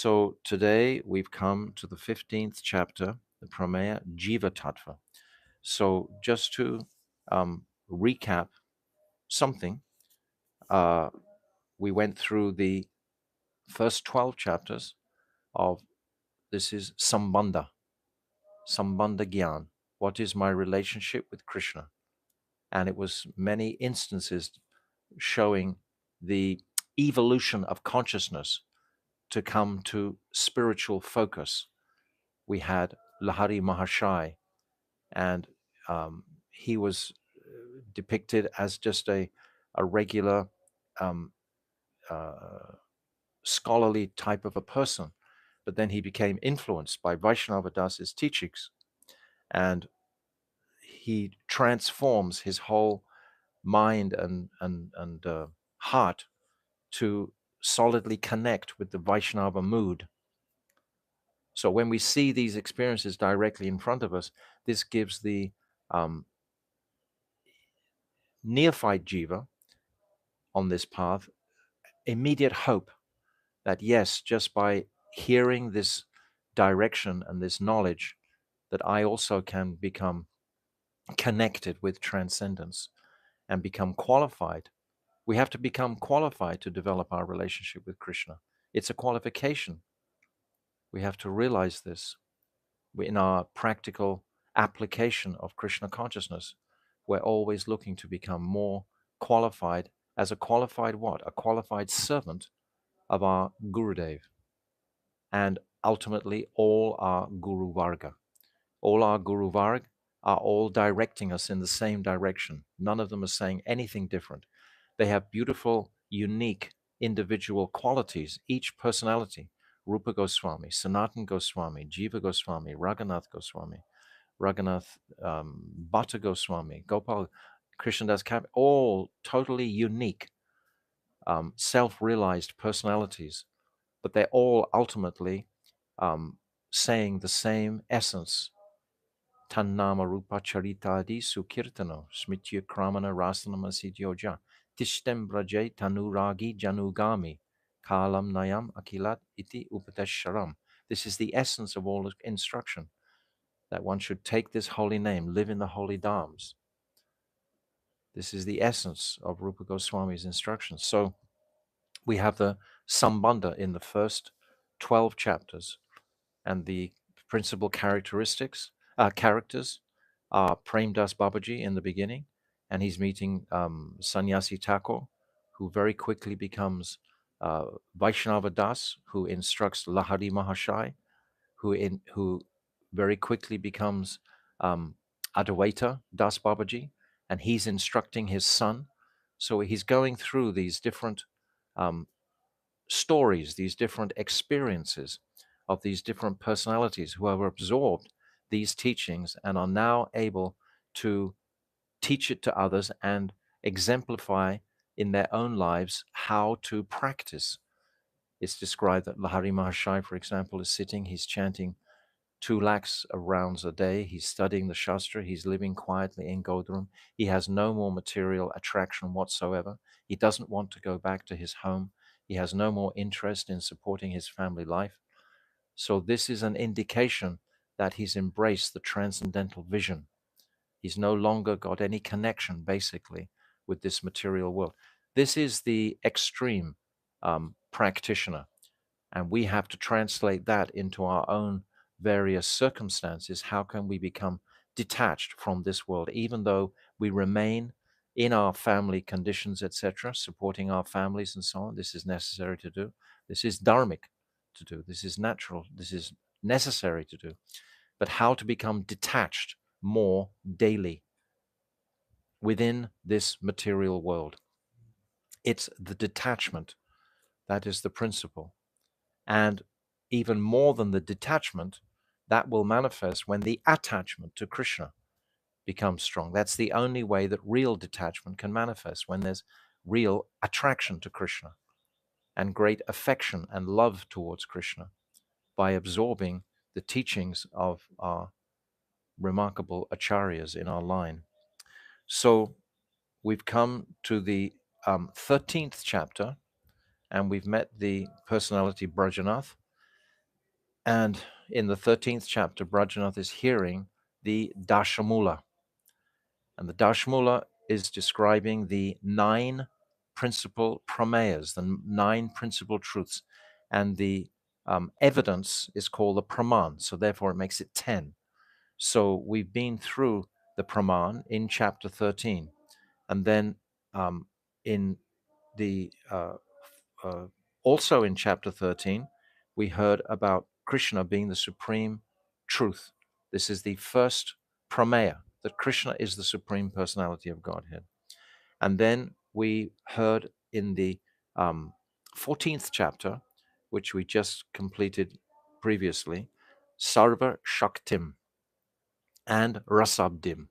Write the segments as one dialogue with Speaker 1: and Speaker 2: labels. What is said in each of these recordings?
Speaker 1: So today we've come to the 15th chapter, the Prameya Jiva Tattva. So just to recap something, uh, we went through the first 12 chapters of this is Sambandha, Sambandha Gyan. What is my relationship with Krishna? And it was many instances showing the evolution of consciousness to come to spiritual focus. We had Lahari Mahashai, and he was depicted as just a regular um, uh, scholarly type of a person. But then he became influenced by Vaishnava Das's teachings, and he transforms his whole mind and heart to solidly connect with the Vaishnava mood. So when we see these experiences directly in front of us, this gives the um, neophyte jiva on this path immediate hope that yes, just by hearing this direction and this knowledge, that I also can become connected with transcendence and become qualified. We have to become qualified to develop our relationship with Krishna. It's a qualification. We have to realize this. In our practical application of Krishna consciousness, we're always looking to become more qualified as a qualified what? A qualified servant of our Gurudev and ultimately all our Guru Varga. All our Guru Varga are all directing us in the same direction. None of them are saying anything different. They have beautiful, unique, individual qualities, each personality. Rupa Goswami, Sanatan Goswami, Jiva Goswami, Raghunath Goswami, Raghunath Bhatta Goswami, Gopal Krishnadas Kaviraj, all totally unique, self-realized personalities, but they're all ultimately saying the same essence. Tannama rupa charitadi sukirtano smitya kramana rasanama sidyoja tishtem braje tanuragi janugami kalam nayam akilat iti upatesharam. This is the essence of all instruction, that one should take this holy name, live in the holy dhams. This is the essence of Rupa Goswami's instructions. So we have the Sambandha in the first 12 chapters, and the principal characters are Prem Das Babaji in the beginning, and he's meeting Sannyasi Thakur, who very quickly becomes Vaishnava Das, who instructs Lahari Mahashai, who very quickly becomes Adwaita Das Babaji, and he's instructing his son. So he's going through these different um, stories, these different experiences of these different personalities who have absorbed these teachings and are now able to teach it to others and exemplify in their own lives how to practice. It's described that Lahari Mahashai, for example, is sitting, he's chanting 2 lakhs of rounds a day, he's studying the Shastra, he's living quietly in Godrum, he has no more material attraction whatsoever, he doesn't want to go back to his home, he has no more interest in supporting his family life. So this is an indication that he's embraced the transcendental vision. He's no longer got any connection, basically, with this material world. This is the extreme practitioner, and we have to translate that into our own various circumstances. How can we become detached from this world, even though we remain in our family conditions, etc., supporting our families and so on? This is necessary to do. This is dharmic to do. This is natural. This is necessary to do. But how to become detached more daily within this material world? It's the detachment that is the principle. And even more than the detachment, that will manifest when the attachment to Krishna becomes strong. That's the only way that real detachment can manifest, when there's real attraction to Krishna and great affection and love towards Krishna by absorbing the teachings of our remarkable acharyas in our line. So we've come to the 13th chapter, and we've met the personality Brajanath. And in the 13th chapter, Brajanath is hearing the Dashamula. And the Dashamula is describing the 9 principal prameyas, the 9 principal truths. And the evidence is called the Praman. So therefore it makes it 10. So we've been through the Praman in chapter 13. And then in the also in chapter 13, we heard about Krishna being the supreme truth. This is the first prameya, that Krishna is the supreme personality of Godhead. And then we heard in the 14th chapter, which we just completed previously, Sarva Shaktim and Rasabdim,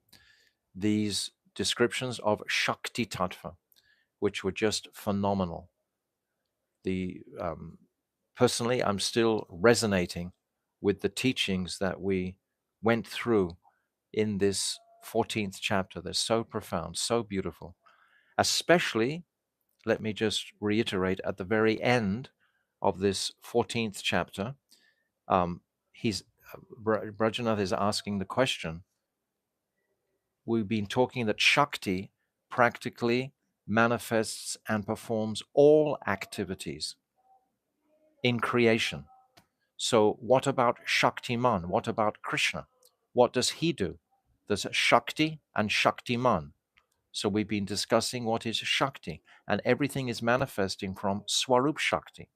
Speaker 1: these descriptions of Shakti Tattva, which were just phenomenal. The personally, I'm still resonating with the teachings that we went through in this 14th chapter. They're so profound, so beautiful. Especially, let me just reiterate, at the very end of this 14th chapter, Brajanath is asking the question. We've been talking that Shakti practically manifests and performs all activities in creation. So what about Shaktiman? What about Krishna? What does he do? There's Shakti and Shaktiman. So we've been discussing what is Shakti, and everything is manifesting from Swarup Shakti.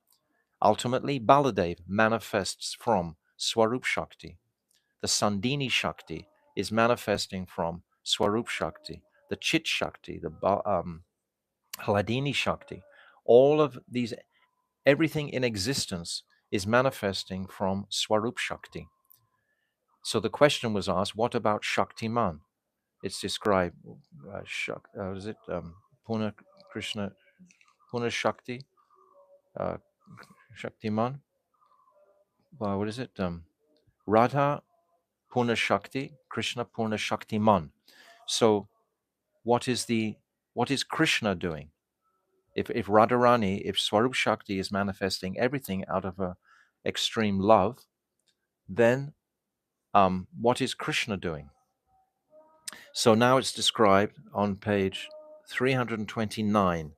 Speaker 1: Ultimately, Baladev manifests from Swarup Shakti. The Sandini Shakti is manifesting from Swarup Shakti. The Chit Shakti, the Hladini Shakti, all of these, everything in existence is manifesting from Swarup Shakti. So the question was asked, what about Shaktiman? It's described, what is it? Puna Krishna, Puna Shakti, Shaktiman. What is it? Radha Puna Shakti, Krishna Puna Shaktiman. So what is Krishna doing? If Radharani, if Swarup Shakti is manifesting everything out of her extreme love, then what is Krishna doing? So now it's described on page 329,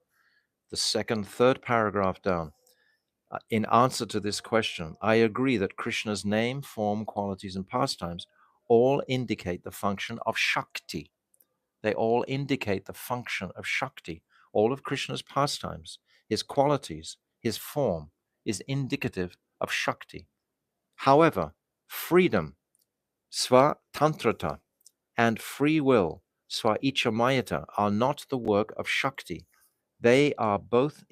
Speaker 1: the third paragraph down. In answer to this question, I agree that Krishna's name, form, qualities, and pastimes all indicate the function of Shakti. They all indicate the function of Shakti. All of Krishna's pastimes, his qualities, his form is indicative of Shakti. However, freedom, svatantrata, and free will, sva-ichamayata, are not the work of Shakti. They are both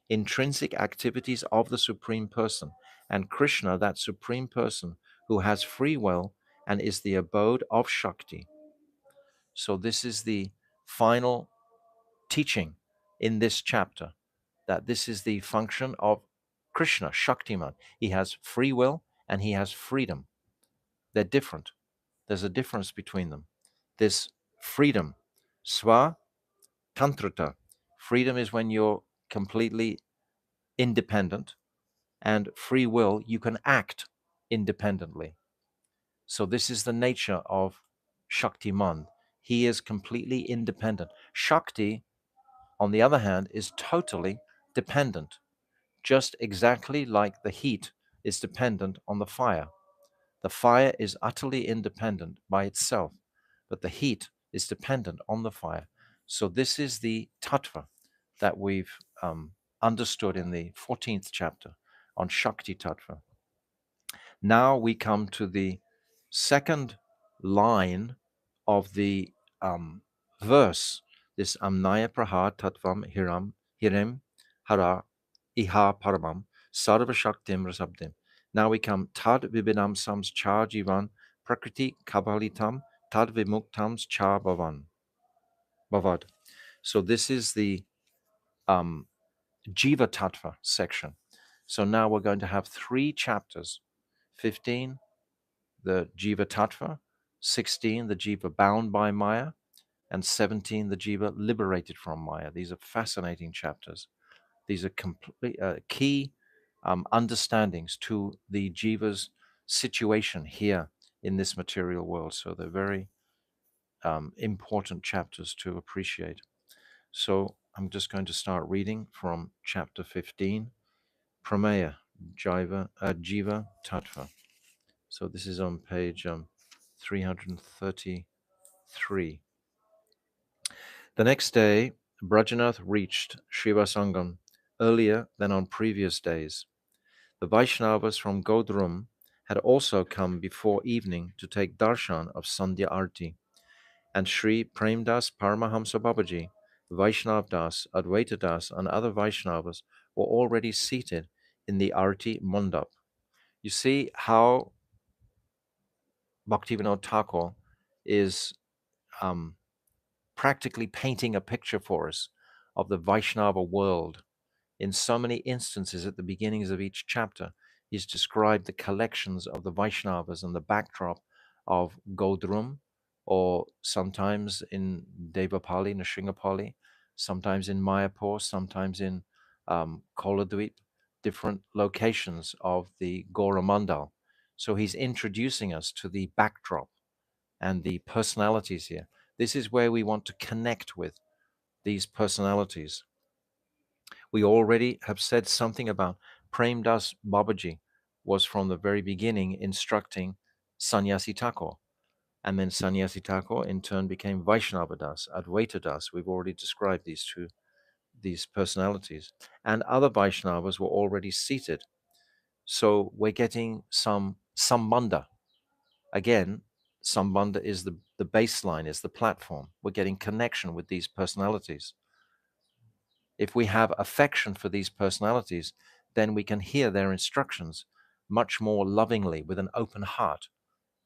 Speaker 1: intrinsic activities of the Supreme Person, and Krishna, that Supreme Person who has free will and is the abode of Shakti. So this is the final teaching in this chapter, that this is the function of Krishna, Shaktiman. He has free will and he has freedom. They're different. There's a difference between them. This freedom, sva tantrata. Freedom is when you're completely independent, and free will, you can act independently. So this is the nature of Shaktiman. He is completely independent. Shakti, on the other hand, is totally dependent, just exactly like the heat is dependent on the fire. The fire is utterly independent by itself, but the heat is dependent on the fire. So this is the tattva that we've understood in the 14th chapter on Shakti Tattva. Now we come to the second line of the verse, this Amnaya Praha Tattvam Hirim Hara Iha Paramam Sarva Shaktim Rasabdim. Now we come Tad Vibinam Sams Cha Jivan Prakriti Kabalitam Tad Vimuktams Cha Bavad. So this is the Jiva Tattva section. So now we're going to have 3 chapters, 15, the Jiva Tattva, 16, the Jiva bound by Maya, and 17, the Jiva liberated from Maya. These are fascinating chapters. These are key understandings to the jiva's situation here in this material world. So they're very important chapters to appreciate. So I'm just going to start reading from chapter 15, Prameya, Jiva Tattva. So this is on page 333. The next day, Brajanath reached Srivasangam earlier than on previous days. The Vaishnavas from Godrum had also come before evening to take darshan of Sandhya Arti, and Sri Premdas Paramahamsa Babaji, Vaishnav Das, Advaita Das, and other Vaishnavas were already seated in the Arti Mandap. You see how Bhaktivinoda Thakur is practically painting a picture for us of the Vaishnava world. In so many instances at the beginnings of each chapter, he's described the collections of the Vaishnavas and the backdrop of Godrum, or sometimes in Devapali, Nrsimhapali, sometimes in Mayapur, sometimes in Koladweep, different locations of the Goramandal. So he's introducing us to the backdrop and the personalities here. This is where we want to connect with these personalities. We already have said something about Premdas Babaji was from the very beginning instructing Sannyasi Thakur. And then Sannyasi Thakur in turn became Vaishnava Das, Advaita Das. We've already described these personalities. And other Vaishnavas were already seated. So we're getting some Sambandha. Again, Sambandha is the baseline, is the platform. We're getting connection with these personalities. If we have affection for these personalities, then we can hear their instructions much more lovingly with an open heart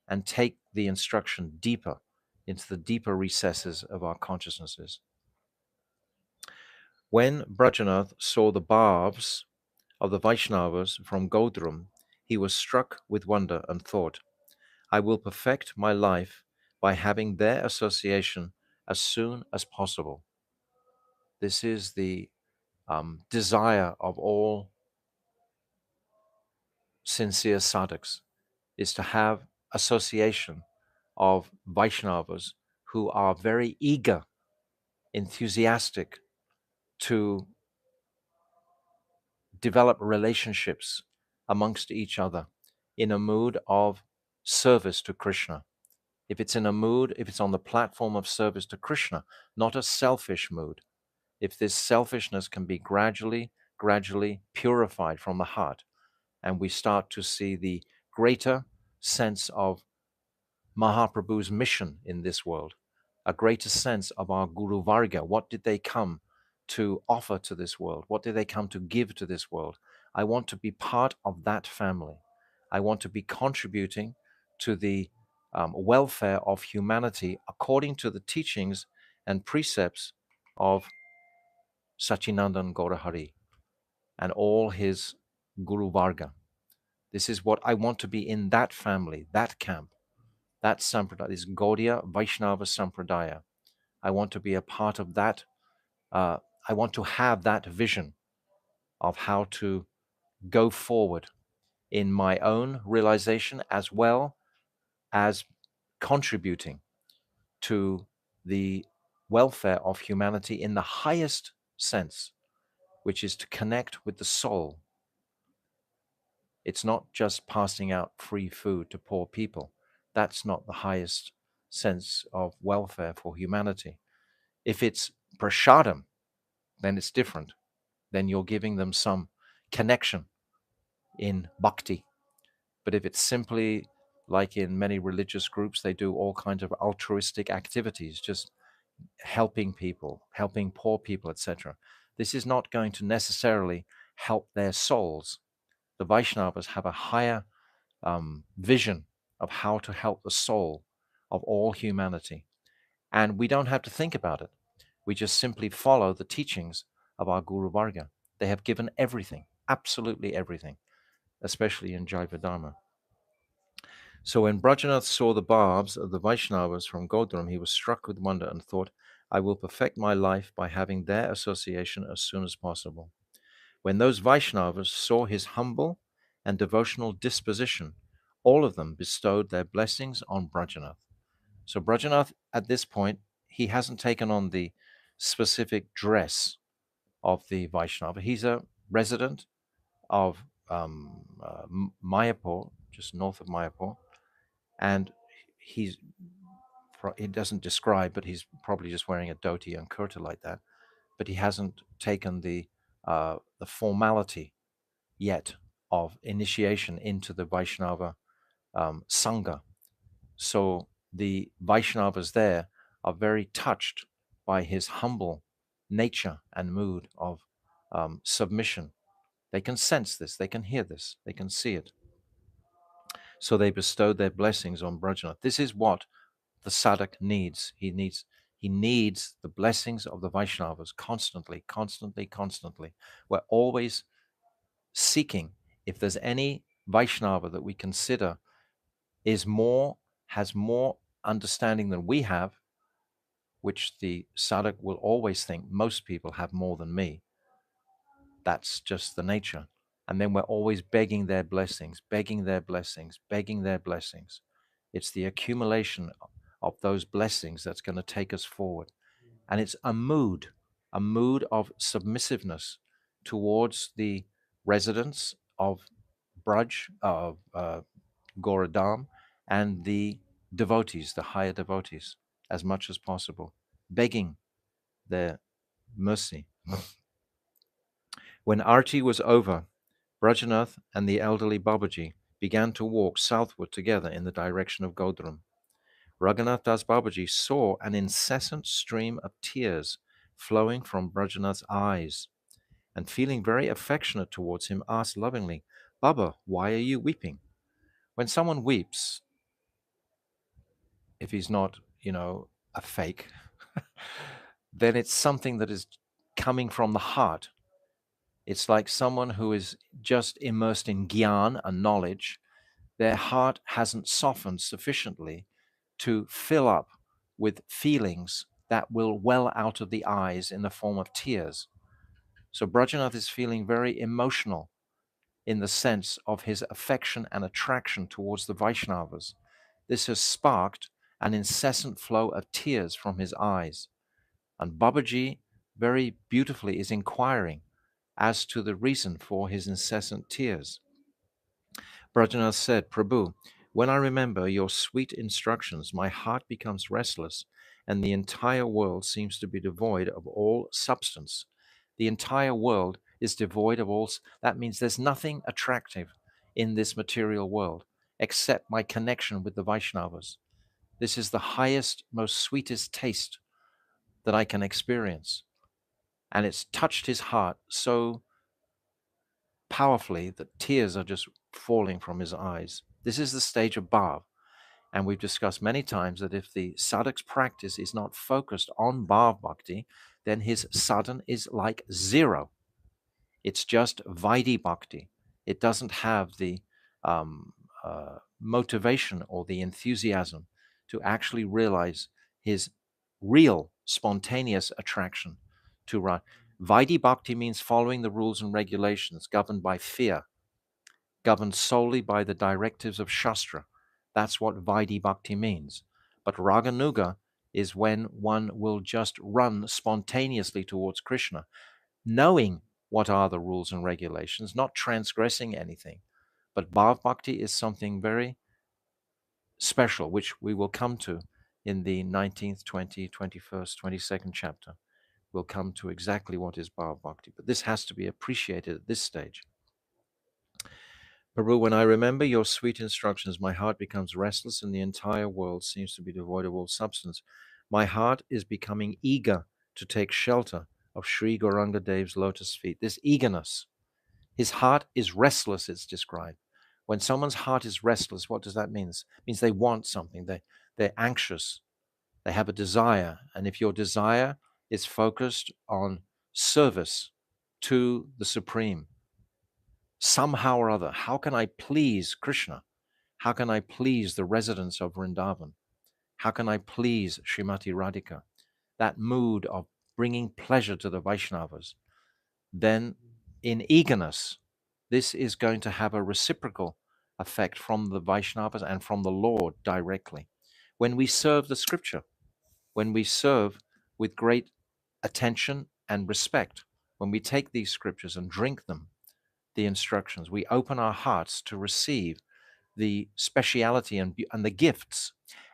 Speaker 1: and take the instruction deeper into the deeper recesses of our consciousnesses. When Brajanath saw the bhavs of the Vaishnavas from Godrum, he was struck with wonder and thought, I will perfect my life by having their association as soon as possible. This is the desire of all sincere sadhaks, is to have association of Vaishnavas who are very eager, enthusiastic to develop relationships amongst each other in a mood of service to Krishna. If it's in a mood, if it's on the platform of service to Krishna, not a selfish mood, if this selfishness can be gradually purified from the heart, and we start to see the greater sense of Mahaprabhu's mission in this world, a greater sense of our Guru Varga. What did they come to offer to this world? What did they come to give to this world? I want to be part of that family. I want to be contributing to the welfare of humanity according to the teachings and precepts of Sachinandan Gaurahari and all his Guru Varga. This is what I want to be in, that family, that camp, that sampradaya, this Gaudiya Vaishnava sampradaya. I want to be a part of that. I want to have that vision of how to go forward in my own realization as well as contributing to the welfare of humanity in the highest sense, which is to connect with the soul. It's not just passing out free food to poor people. That's not the highest sense of welfare for humanity. If it's prashadam, then it's different. Then you're giving them some connection in bhakti. But if it's simply like in many religious groups, they do all kinds of altruistic activities, just helping people, helping poor people, etc. This is not going to necessarily help their souls. The Vaishnavas have a higher vision of how to help the soul of all humanity. And we don't have to think about it. We just simply follow the teachings of our Guru Varga. They have given everything, absolutely everything, especially in Jaiva Dharma. So when Brajanath saw the barbs of the Vaishnavas from Godram, he was struck with wonder and thought, I will perfect my life by having their association as soon as possible. When those Vaishnavas saw his humble and devotional disposition, all of them bestowed their blessings on Brajanath. So Brajanath, at this point, he hasn't taken on the specific dress of the Vaishnava. He's a resident of Mayapur, just north of Mayapur, and he's he doesn't describe, but he's probably just wearing a dhoti and kurta like that. But he hasn't taken the formality yet of initiation into the Vaishnava Sangha. So the Vaishnavas there are very touched by his humble nature and mood of submission. They can sense this, they can hear this, they can see it. So they bestowed their blessings on Brajanath. This is what the sadhak needs. He needs the blessings of the Vaishnavas constantly, constantly, constantly. We're always seeking, if there's any Vaishnava that we consider has more understanding than we have, which the sadhak will always think most people have more than me. That's just the nature. And then we're always begging their blessings, begging their blessings, begging their blessings. It's the accumulation of those blessings that's going to take us forward. And it's a mood of submissiveness towards the residents of Braj, of Goradam, and the devotees, the higher devotees, as much as possible, begging their mercy. When Arti was over, Brajanath and the elderly Babaji began to walk southward together in the direction of Godram. Raghunath Das Babaji saw an incessant stream of tears flowing from Brajanath's eyes, and feeling very affectionate towards him, asked lovingly, "Baba, why are you weeping?" When someone weeps, if he's not, a fake, then it's something that is coming from the heart. It's like someone who is just immersed in gyan and knowledge. Their heart hasn't softened sufficiently to fill up with feelings that will well out of the eyes in the form of tears. So Brajanath is feeling very emotional in the sense of his affection and attraction towards the Vaishnavas. This has sparked an incessant flow of tears from his eyes. And Babaji very beautifully is inquiring as to the reason for his incessant tears. Brajanath said, "Prabhu, when I remember your sweet instructions, my heart becomes restless, and the entire world seems to be devoid of all substance." The entire world is devoid of all. That means there's nothing attractive in this material world except my connection with the Vaishnavas. This is the highest, most sweetest taste that I can experience. And it's touched his heart so powerfully that tears are just falling from his eyes. This is the stage of bhav. And we've discussed many times that if the sadhak's practice is not focused on bhav bhakti, then his sadhana is like zero. It's just Vaidhi bhakti. It doesn't have the motivation or the enthusiasm to actually realize his real spontaneous attraction to Radha. Vaidhi bhakti means following the rules and regulations, governed by fear, governed solely by the directives of Shastra. That's what Vaidhi bhakti means. But Raganuga is when one will just run spontaneously towards Krishna, knowing what are the rules and regulations, not transgressing anything. But Bhav Bhakti is something very special, which we will come to in the 19th, 20th, 21st, 22nd chapter. We'll come to exactly what is Bhav Bhakti. But this has to be appreciated at this stage. Prabhu, when I remember your sweet instructions, my heart becomes restless and the entire world seems to be devoid of all substance. My heart is becoming eager to take shelter of Sri Gauranga Dev's lotus feet. This eagerness, his heart is restless, it's described. When someone's heart is restless, what does that mean? It means they want something, they're anxious, they have a desire. And if your desire is focused on service to the Supreme, somehow or other, how can I please Krishna? How can I please the residents of Vrindavan? How can I please Srimati Radhika? That mood of bringing pleasure to the Vaishnavas, then in eagerness, this is going to have a reciprocal effect from the Vaishnavas and from the Lord directly. When we serve the scripture, when we serve with great attention and respect, when we take these scriptures and drink them, the instructions, we open our hearts to receive the speciality and the gifts,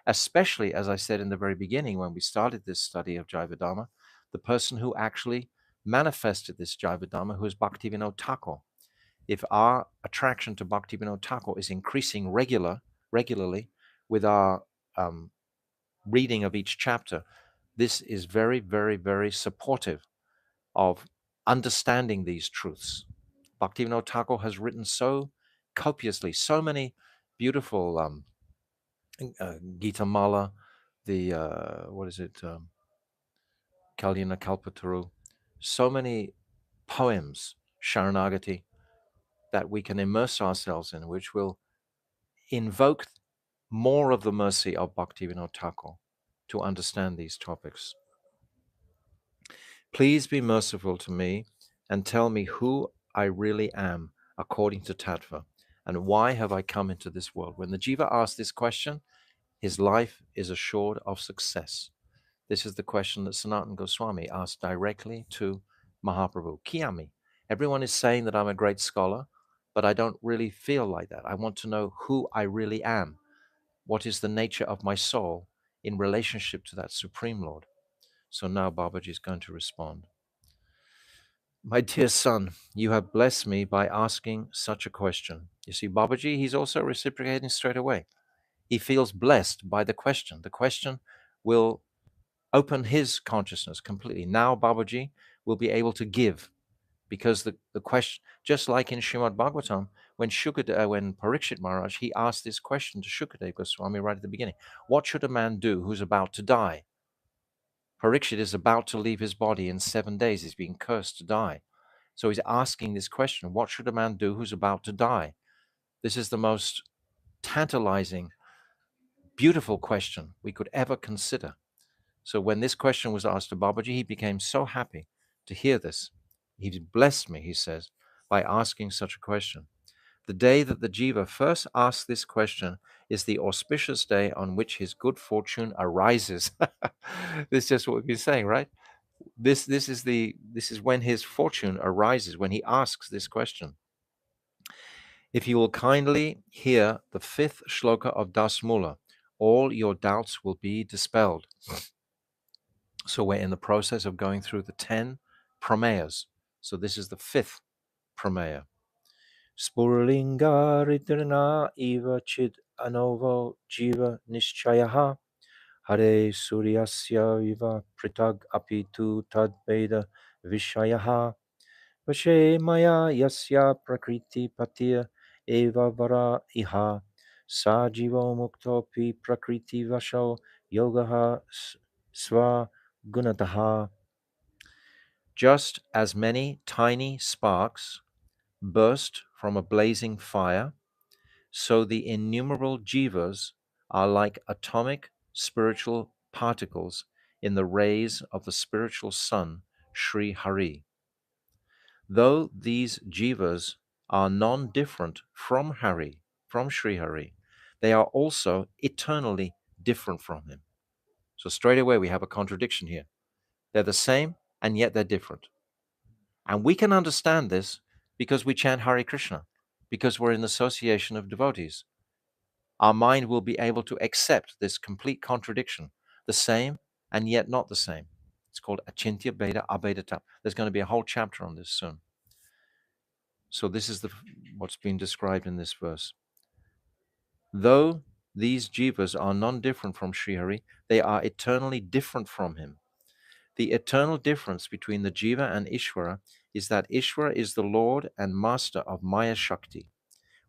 Speaker 1: especially, as I said in the very beginning when we started this study of Jaiva Dharma, the person who actually manifested this Jaiva Dharma, who is Bhaktivinoda Thakur. If our attraction to Bhaktivinoda Thakur is increasing regularly with our reading of each chapter, this is very, very, very supportive of understanding these truths. Bhaktivinoda Thakur has written so copiously, so many beautiful Gita Mala, the Kalyana Kalpataru, so many poems, Sharanagati, that we can immerse ourselves in, which will invoke more of the mercy of Bhaktivinoda Thakur to understand these topics. Please be merciful to me and tell me who I really am according to Tattva, and why have I come into this world? When the Jiva asks this question, his life is assured of success. This is the question that Sanatana Goswami asked directly to Mahaprabhu. Kiyami, everyone is saying that I'm a great scholar, but I don't really feel like that. I want to know who I really am. What is the nature of my soul in relationship to that Supreme Lord? So now Babaji is going to respond. My dear son, you have blessed me by asking such a question. You see, Babaji, he's also reciprocating straight away. He feels blessed by the question. The question will open his consciousness completely. Now Babaji will be able to give, because the question, just like in Srimad Bhagavatam, when Parikshit Maharaj, he asked this question to Shukadev Goswami right at the beginning. What should a man do who's about to die? Parikshit is about to leave his body in 7 days. He's being cursed to die. So he's asking this question, what should a man do who's about to die? This is the most tantalizing, beautiful question we could ever consider. So when this question was asked to Babaji, he became so happy to hear this. He blessed me, he says, by asking such a question. The day that the Jiva first asks this question is the auspicious day on which his good fortune arises. This is just what we've been saying, right? This is when his fortune arises, when he asks this question. If you will kindly hear the 5th shloka of Dasmula, all your doubts will be dispelled. So we're in the process of going through the 10 prameyas. So this is the 5th prameya. Spurlinga ritirna eva chid anovo jiva nishchayaha hare suryasya viva pritag apitu tad veda vishayaha vashe maya yasya prakriti patir eva vara iha sa jivo muktopi prakriti vasho yogaha sva gunataha. Just as many tiny sparks burst from a blazing fire, so the innumerable jivas are like atomic spiritual particles in the rays of the spiritual sun, Sri Hari. Though these jivas are non-different from Hari, from Sri Hari, they are also eternally different from him. So straight away we have a contradiction here. They're the same, and yet they're different. And we can understand this because we chant Hare Krishna, because we're in the association of devotees. Our mind will be able to accept this complete contradiction, the same and yet not the same. It's called Achintya Bheda Abhedata. There's going to be a whole chapter on this soon. So this is what's been described in this verse. Though these jivas are non-different from Srihari, they are eternally different from him. The eternal difference between the Jiva and Ishvara is that Ishvara is the Lord and Master of Maya Shakti,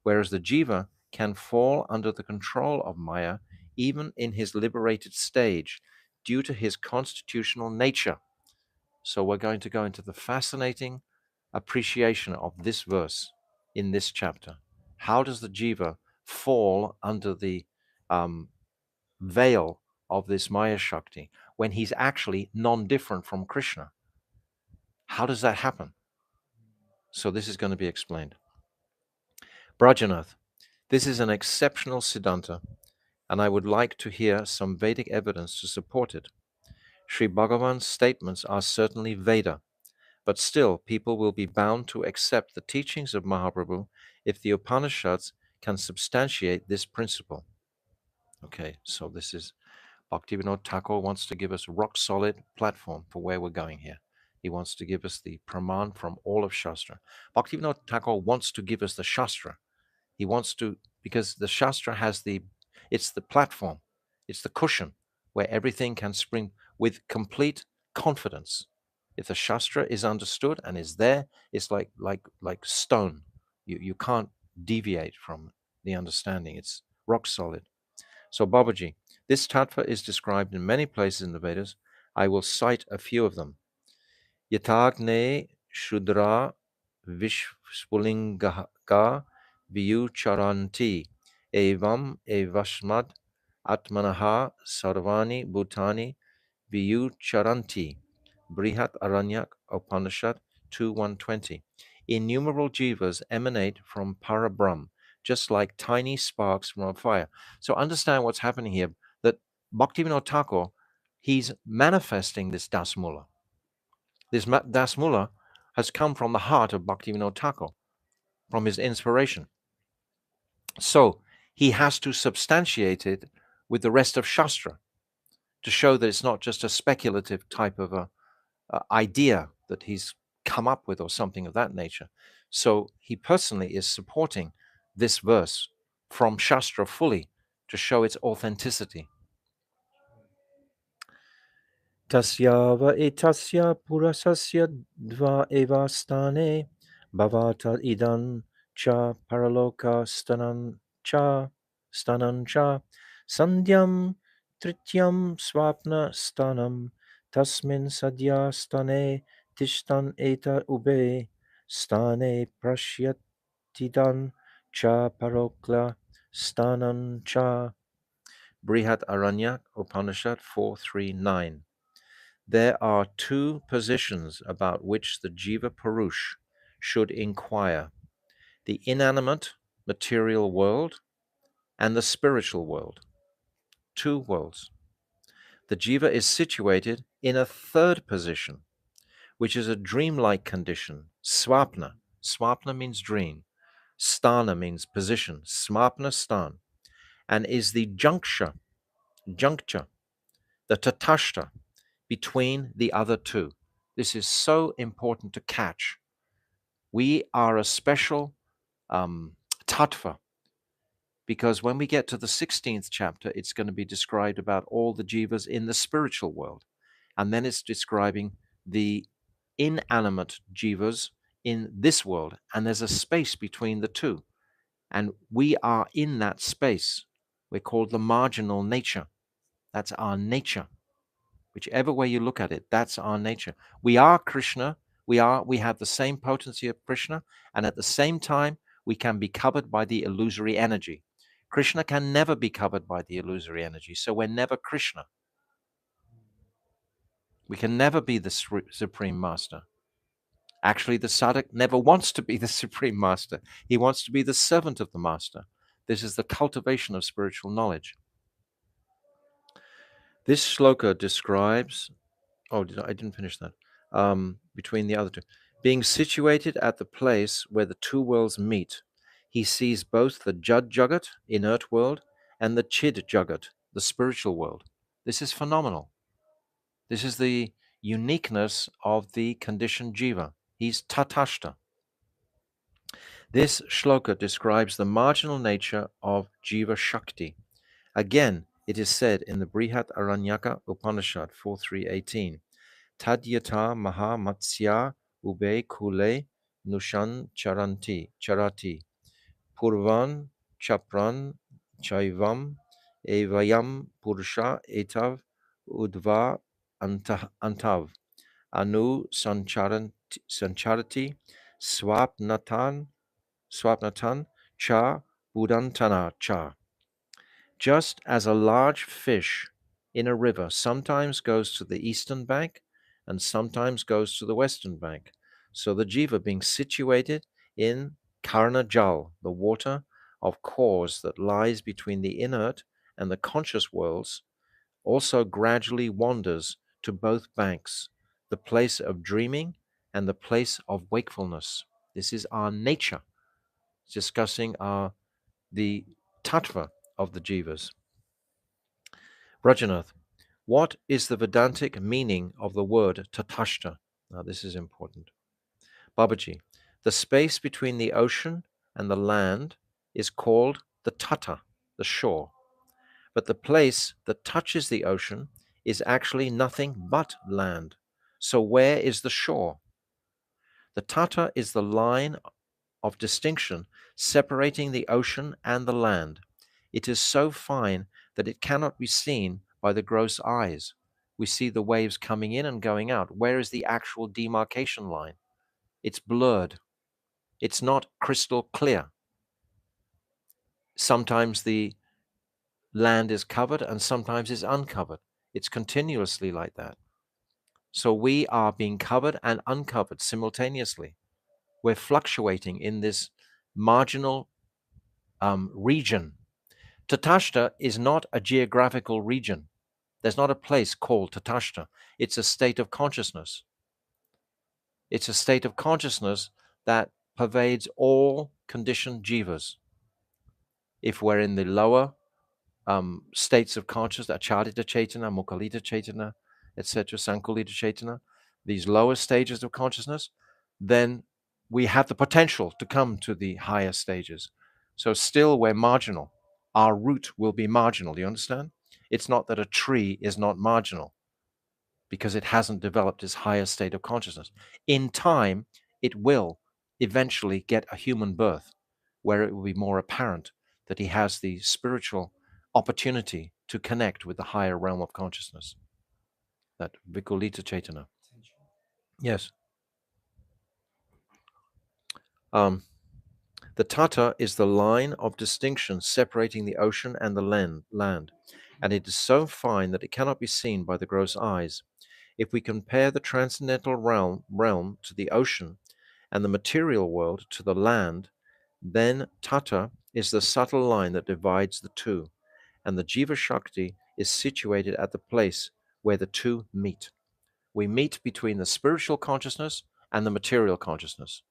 Speaker 1: whereas the Jiva can fall under the control of Maya even in his liberated stage due to his constitutional nature. So we're going to go into the fascinating appreciation of this verse in this chapter. How does the Jiva fall under the veil of this Maya Shakti when he's actually non-different from Krishna? How does that happen? So this is going to be explained. Brajanath, this is an exceptional Siddhanta, and I would like to hear some Vedic evidence to support it. Sri Bhagavan's statements are certainly Veda, but still people will be bound to accept the teachings of Mahaprabhu if the Upanishads can substantiate this principle. Okay, so this is Bhaktivinoda Thakur wants to give us a rock solid platform for where we're going here. He wants to give us the Praman from all of Shastra. Bhaktivinoda Thakur wants to give us the Shastra. He wants to, because the Shastra has it's the platform, it's the cushion where everything can spring with complete confidence. If the Shastra is understood and is there, it's like stone. You can't deviate from the understanding. It's rock solid. So Babaji, this tattva is described in many places in the Vedas. I will cite a few of them. Yatagne Shudra Vishpulinga Vyucharanti Evam Evashmad Atmanaha Sarvani Bhutani Vyucharanti. Brihat Aranyak Upanishad 2.120. Innumerable jivas emanate from Parabrahm, just like tiny sparks from a fire. So understand what's happening here, that Bhaktivinoda Thakur, he's manifesting this Dasmula. This Dasmula has come from the heart of Bhaktivinoda Thakur, from his inspiration. So he has to substantiate it with the rest of Shastra to show that it's not just a speculative type of a idea that he's come up with or something of that nature. So he personally is supporting this verse from Shastra fully to show its authenticity. Tasyava etasya purasasya dva evastane bhavata idan cha paraloka stanan cha sandhyam trityam swapna stanam tasmin sadya stane tishtan eta ube stane prashyatidan cha parokla stanan cha. Brihat Aranyak Upanishad 4.3.9. There are two positions about which the Jiva Purush should inquire: the inanimate material world and the spiritual world. Two worlds. The Jiva is situated in a third position, which is a dreamlike condition, swapna. Swapna means dream. Sthana means position, smapna stan, and is the juncture, the tatashta, between the other two. This is so important to catch. We are a special tattva, because when we get to the 16th chapter, it's going to be described about all the jivas in the spiritual world. And then it's describing the inanimate jivas in this world. And there's a space between the two. And we are in that space. We're called the marginal nature. That's our nature. Whichever way you look at it, that's our nature. We are Krishna. We have the same potency of Krishna, and at the same time, we can be covered by the illusory energy. Krishna can never be covered by the illusory energy, so we're never Krishna. We can never be the Supreme Master. Actually, the sadhak never wants to be the Supreme Master. He wants to be the servant of the Master. This is the cultivation of spiritual knowledge. This shloka describes, I didn't finish that, between the other two. Being situated at the place where the two worlds meet, he sees both the Jad Jagat, inert world, and the Chid Jagat, the spiritual world. This is phenomenal. This is the uniqueness of the conditioned jiva. He's tatashta. This shloka describes the marginal nature of jiva shakti. Again, it is said in the Brihat Aranyaka Upanishad 4.3.18, Tadyata Maha Matsya Ube Kule Nushan Charati Purvan Chapran Chaivam Evayam Purusha Etav Udva Antav Anu Sancharati Swapnatan Cha Budantana Cha. Just as a large fish in a river sometimes goes to the eastern bank and sometimes goes to the western bank, So the jiva being situated in karna jal, the water of cause that lies between the inert and the conscious worlds, also gradually wanders to both banks, the place of dreaming and the place of wakefulness. This is our nature, discussing the tattva of the jivas. Rajanath, what is the Vedantic meaning of the word tatashta? Now, this is important. Babaji, the space between the ocean and the land is called the tata, the shore. But the place that touches the ocean is actually nothing but land. So where is the shore? The tata is the line of distinction separating the ocean and the land. It is so fine that it cannot be seen by the gross eyes. We see the waves coming in and going out. Where is the actual demarcation line? It's blurred. It's not crystal clear. Sometimes the land is covered and sometimes it's uncovered. It's continuously like that. So we are being covered and uncovered simultaneously. We're fluctuating in this marginal region. Tatashta is not a geographical region. There's not a place called Tatashta. It's a state of consciousness. It's a state of consciousness that pervades all conditioned jivas. If we're in the lower states of consciousness, Acharita Chaitana, Mukhalita Chaitana, etc., Sankulita Chaitana, these lower stages of consciousness, then we have the potential to come to the higher stages. So still we're marginal. Our root will be marginal, do you understand? It's not that a tree is not marginal because it hasn't developed its higher state of consciousness. In time, it will eventually get a human birth where it will be more apparent that he has the spiritual opportunity to connect with the higher realm of consciousness, that Vikulita Chaitana. Yes. The tata is the line of distinction separating the ocean and the land, and it is so fine that it cannot be seen by the gross eyes. If we compare the transcendental realm to the ocean and the material world to the land, then tata is the subtle line that divides the two, and the Jiva Shakti is situated at the place where the two meet. We meet between the spiritual consciousness and the material consciousness.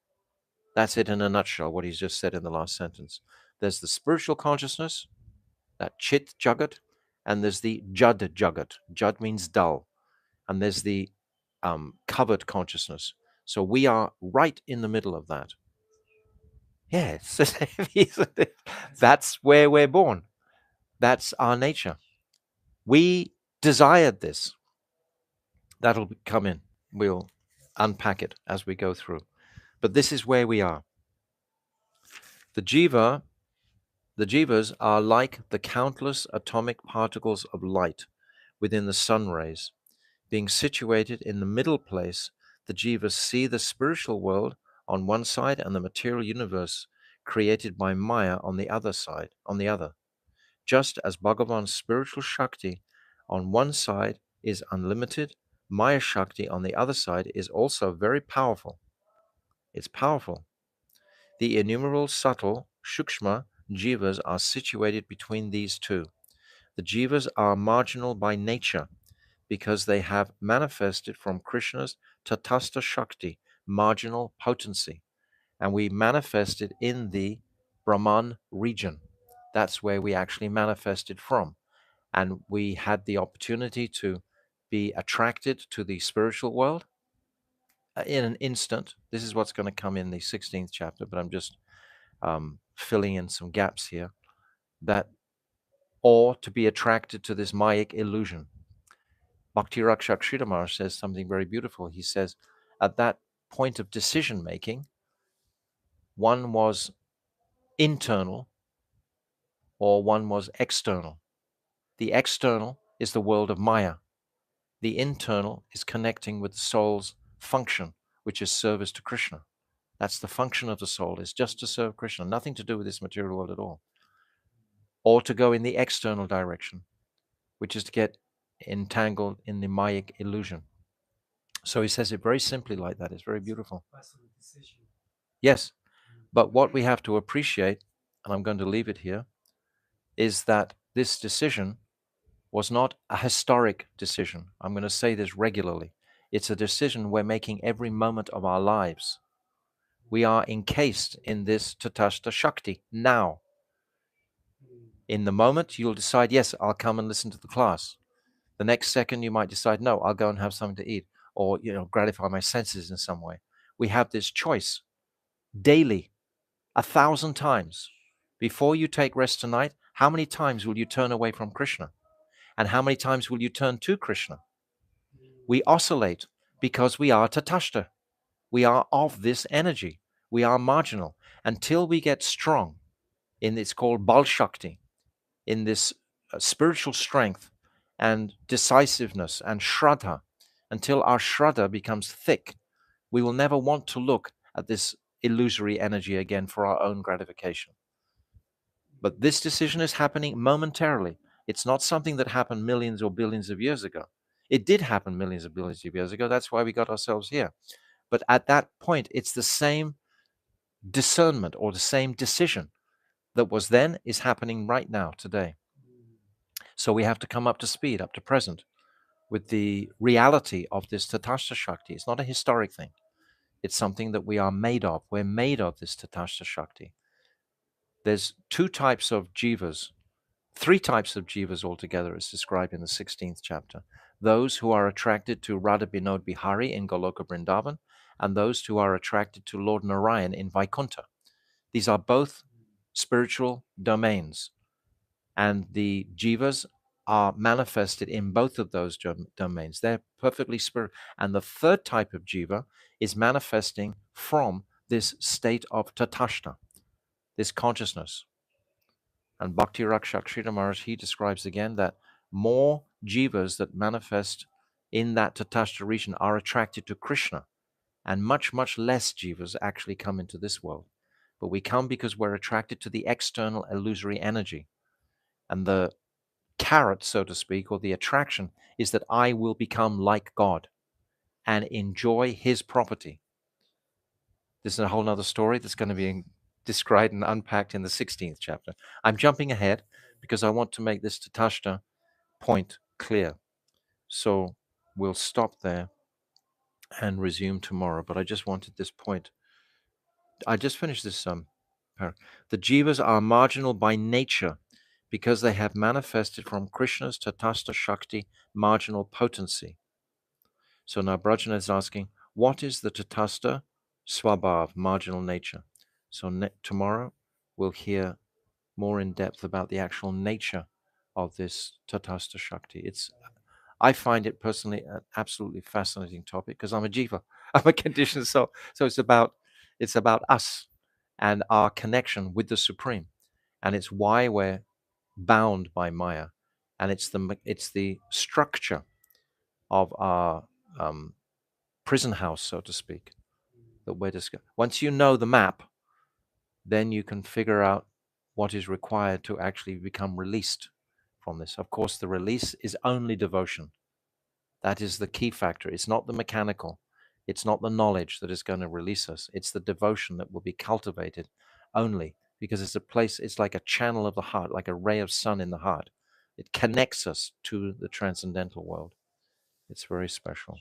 Speaker 1: That's it in a nutshell, what he's just said in the last sentence. There's the spiritual consciousness, that Chit Jagat, and there's the Jad Jagat. Jad means dull. And there's the covered consciousness. So we are right in the middle of that. Yes, that's where we're born. That's our nature. We desired this. That'll come in. We'll unpack it as we go through. But this is where we are. The jivas are like the countless atomic particles of light within the sun rays. Being situated in the middle place, the jivas see the spiritual world on one side and the material universe created by Maya on the other side, on the other. Just as Bhagavan's spiritual Shakti on one side is unlimited, Maya Shakti on the other side is also very powerful. It's powerful. The innumerable subtle Shukshma jivas are situated between these two. The jivas are marginal by nature because they have manifested from Krishna's Tatastha Shakti, marginal potency, and we manifested in the Brahman region. That's where we actually manifested from. And we had the opportunity to be attracted to the spiritual world in an instant. This is what's going to come in the 16th chapter, but I'm just filling in some gaps here. That, or to be attracted to this Mayic illusion. Bhakti Rakshak Sridhar says something very beautiful. He says, at that point of decision making, one was internal or one was external. The external is the world of Maya. The internal is connecting with the soul's function, which is service to Krishna. That's the function of the soul, is just to serve Krishna, nothing to do with this material world at all. Or to go in the external direction, which is to get entangled in the Mayic illusion. So he says it very simply like that. It's very beautiful. Yes, but what we have to appreciate, and I'm going to leave it here, is that this decision was not a historic decision. I'm going to say this regularly. It's a decision we're making every moment of our lives. We are encased in this Tatashta Shakti now. In the moment, you'll decide, yes, I'll come and listen to the class. The next second, you might decide, no, I'll go and have something to eat, or gratify my senses in some way. We have this choice daily, 1,000 times. Before you take rest tonight, how many times will you turn away from Krishna? And how many times will you turn to Krishna? We oscillate because we are Tatashta. We are of this energy. We are marginal. Until we get strong in it's called Bal Shakti, in this spiritual strength and decisiveness and Shraddha, until our Shraddha becomes thick, we will never want to look at this illusory energy again for our own gratification. But this decision is happening momentarily. It's not something that happened millions or billions of years ago. It did happen millions of billions of years ago. That's why we got ourselves here. But at that point, it's the same discernment or the same decision that was then is happening right now, today. So we have to come up to speed, up to present, with the reality of this Tatashta Shakti. It's not a historic thing. It's something that we are made of. We're made of this Tatashta Shakti. There's two types of jivas, three types of jivas altogether, as described in the 16th chapter. Those who are attracted to Radha Binod Bihari in Goloka Vrindavan, and those who are attracted to Lord Narayan in Vaikuntha. These are both spiritual domains, and the jivas are manifested in both of those domains. They're perfectly spiritual. And the third type of jiva is manifesting from this state of tatashta, this consciousness. And Bhakti Rakshak Sridhar Maharaj, he describes again that more jivas that manifest in that tatashta region are attracted to Krishna, and much, much less jivas actually come into this world. But we come because we're attracted to the external illusory energy. And the carrot, so to speak, or the attraction is that I will become like God and enjoy his property. This is a whole other story that's going to be described and unpacked in the 16th chapter. I'm jumping ahead because I want to make this Tatashta point clear. So we'll stop there and resume tomorrow. But I just wanted this point. I just finished this the jivas are marginal by nature because they have manifested from Krishna's Tatastha Shakti marginal potency. So now Brajana is asking, what is the Tatastha Swabhav, marginal nature? So tomorrow we'll hear more in depth about the actual nature of this Tatastha Shakti. I find it personally an absolutely fascinating topic because I'm a jiva, I'm a conditioned soul. So it's about us and our connection with the Supreme, and it's why we're bound by Maya, and it's the structure of our prison house, so to speak, that we're discussing. Once you know the map, then you can figure out what is required to actually become released from this. Of course, the release is only devotion. That is the key factor. It's not the mechanical. It's not the knowledge that is going to release us. It's the devotion that will be cultivated only because it's a place, it's like a channel of the heart, like a ray of sun in the heart. It connects us to the transcendental world. It's very special.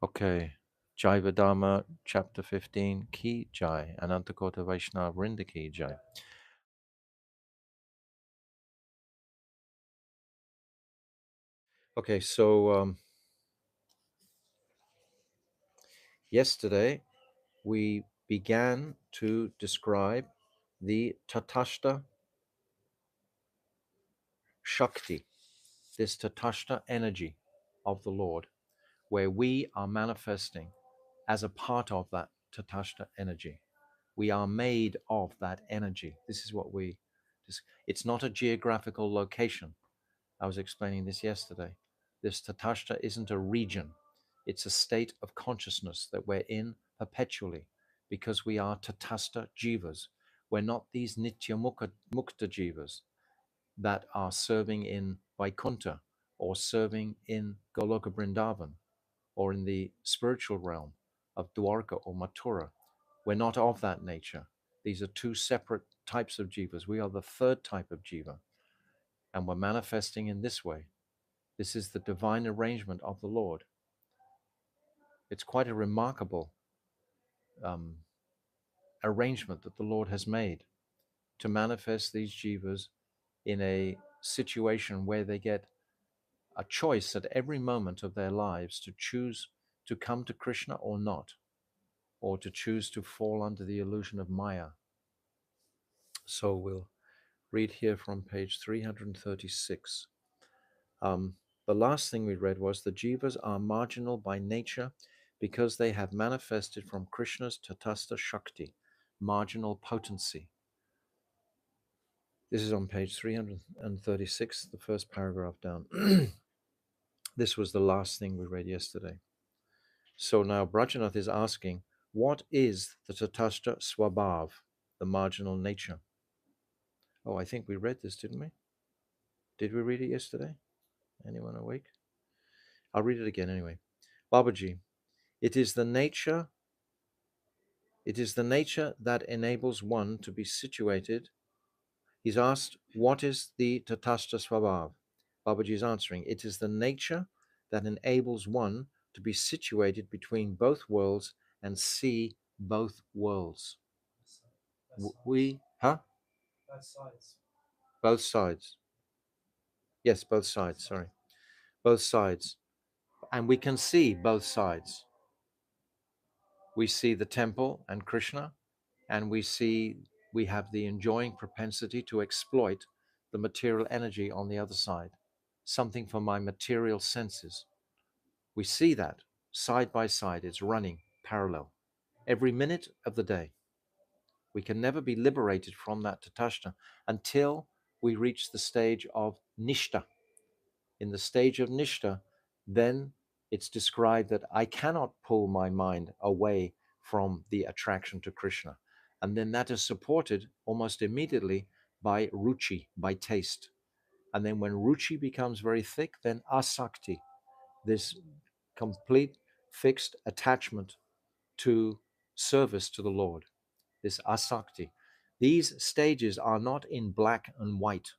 Speaker 1: Okay. Jaiva Dharma, chapter 15, Ki Jai, Anantakota Vaishnava Vrinda Ki Jai. Okay, so yesterday we began to describe the Tatashta Shakti, this Tatashta energy of the Lord, where we are manifesting as a part of that Tatashta energy. We are made of that energy. This is what it's not a geographical location. I was explaining this yesterday. This Tatashta isn't a region. It's a state of consciousness that we're in perpetually because we are Tatastha Jivas. We're not these Nitya Mukta Jivas that are serving in Vaikuntha or serving in Goloka Vrindavan. or in the spiritual realm of Dwarka or Mathura. We're not of that nature. These are two separate types of jivas. We are the third type of jiva, and we're manifesting in this way. This is the divine arrangement of the Lord. It's quite a remarkable um, arrangement that the Lord has made to manifest these jivas in a situation where they get a choice at every moment of their lives to choose to come to Krishna or not, or to choose to fall under the illusion of Maya. So we'll read here from page 336. The last thing we read was the jivas are marginal by nature because they have manifested from Krishna's Tatastha Shakti, marginal potency. This is on page 336, the first paragraph down. This was the last thing we read yesterday. So now Brajanath is asking, what is the Tatastha Swabhav, the marginal nature? Oh, I think we read this, didn't we? Did we read it yesterday? Anyone awake? I'll read it again anyway. Babaji, it is the nature that enables one to be situated. He's asked, what is the Tatastha Swabhav? Babaji is answering, it is the nature that enables one to be situated between both worlds and see both worlds. Both sides. Yes, both sides, sorry. Both sides. And we can see both sides. We see the temple and Krishna, and we have the enjoying propensity to exploit the material energy on the other side, something for my material senses. We see that side by side, it's running parallel every minute of the day. We can never be liberated from that tatashta until we reach the stage of nishta. In the stage of nishta, then it's described that I cannot pull my mind away from the attraction to Krishna. And then that is supported almost immediately by ruchi, by taste. And then when ruchi becomes very thick, then asakti, this complete fixed attachment to service to the Lord, this asakti. These stages are not in black and white.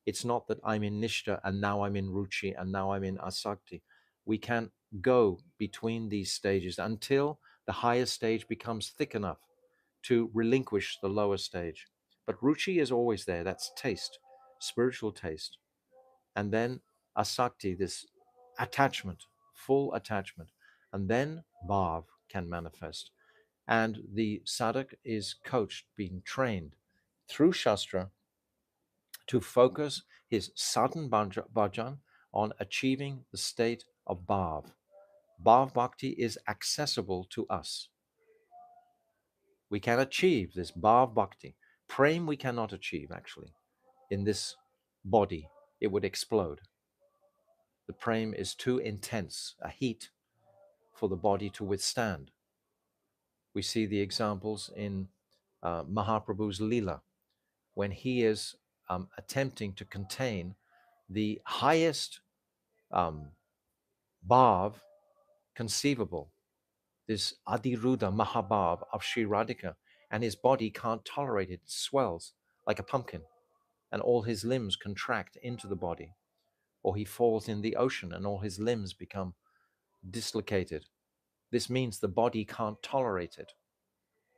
Speaker 1: It's not that I'm in nishta and now I'm in ruchi and now I'm in asakti. We can't go between these stages until the higher stage becomes thick enough to relinquish the lower stage. But ruchi is always there. That's taste, spiritual taste. And then asakti, this attachment, full attachment. And then bhav can manifest. And the sadhak is coached, being trained through Shastra to focus his sadhan bhajan on achieving the state of bhav. Bhav bhakti is accessible to us. We can achieve this bhav bhakti. Prem we cannot achieve, actually. In this body, it would explode. The prem is too intense, a heat for the body to withstand. We see the examples in Mahaprabhu's Leela, when he is attempting to contain the highest bhav conceivable, this Adiruddha Mahabhav of Sri Radhika, and his body can't tolerate it. It swells like a pumpkin, and all his limbs contract into the body. Or he falls in the ocean and all his limbs become dislocated. This means the body can't tolerate it.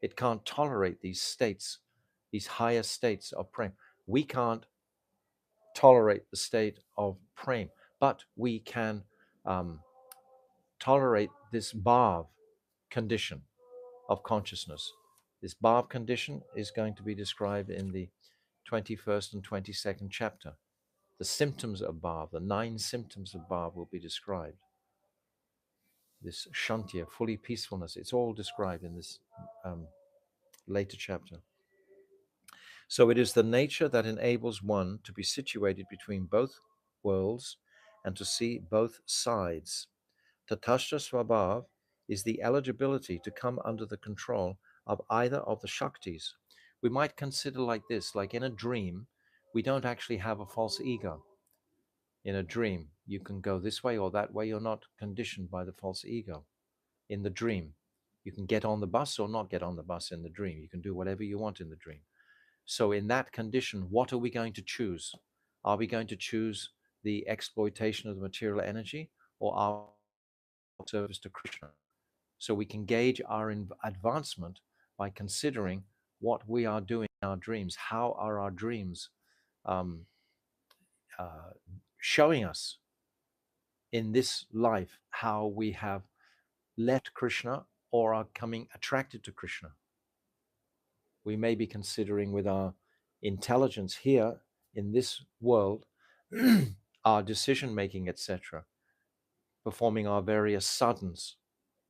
Speaker 1: It can't tolerate these states, these higher states of prem. We can't tolerate the state of prem, but we can tolerate this bhav condition of consciousness. This bhav condition is going to be described in the 21st and 22nd chapter. The symptoms of bhav, the 9 symptoms of bhav will be described. This shantya, fully peacefulness, it's all described in this later chapter. So it is the nature that enables one to be situated between both worlds and to see both sides. Tatashta Swabhav is the eligibility to come under the control of either of the Shaktis. We might consider like this, like in a dream, we don't actually have a false ego in a dream. You can go this way or that way. You're not conditioned by the false ego. In the dream, you can get on the bus or not get on the bus in the dream. You can do whatever you want in the dream. So in that condition, what are we going to choose? Are we going to choose the exploitation of the material energy, or our service to Krishna? So we can gauge our advancement by considering what we are doing in our dreams. How are our dreams um, uh, showing us in this life how we have left Krishna or are coming attracted to Krishna? We may be considering with our intelligence here in this world, our decision making, etc., performing our various sadhans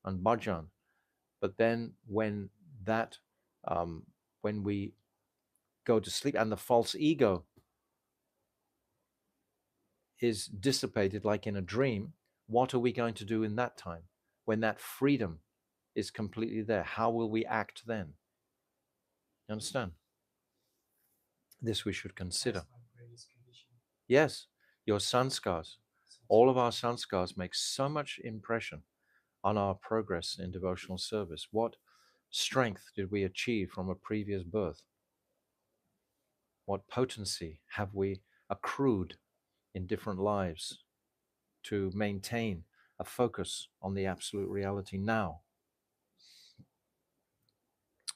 Speaker 1: and bhajan. But then that, um, when we go to sleep and the false ego is dissipated like in a dream, what are we going to do in that time? When that freedom is completely there, how will we act then? You understand? This we should consider. Yes, your sanskars, all of our sanskars make so much impression on our progress in devotional service. What strength did we achieve from a previous birth? What potency have we accrued in different lives to maintain a focus on the absolute reality now?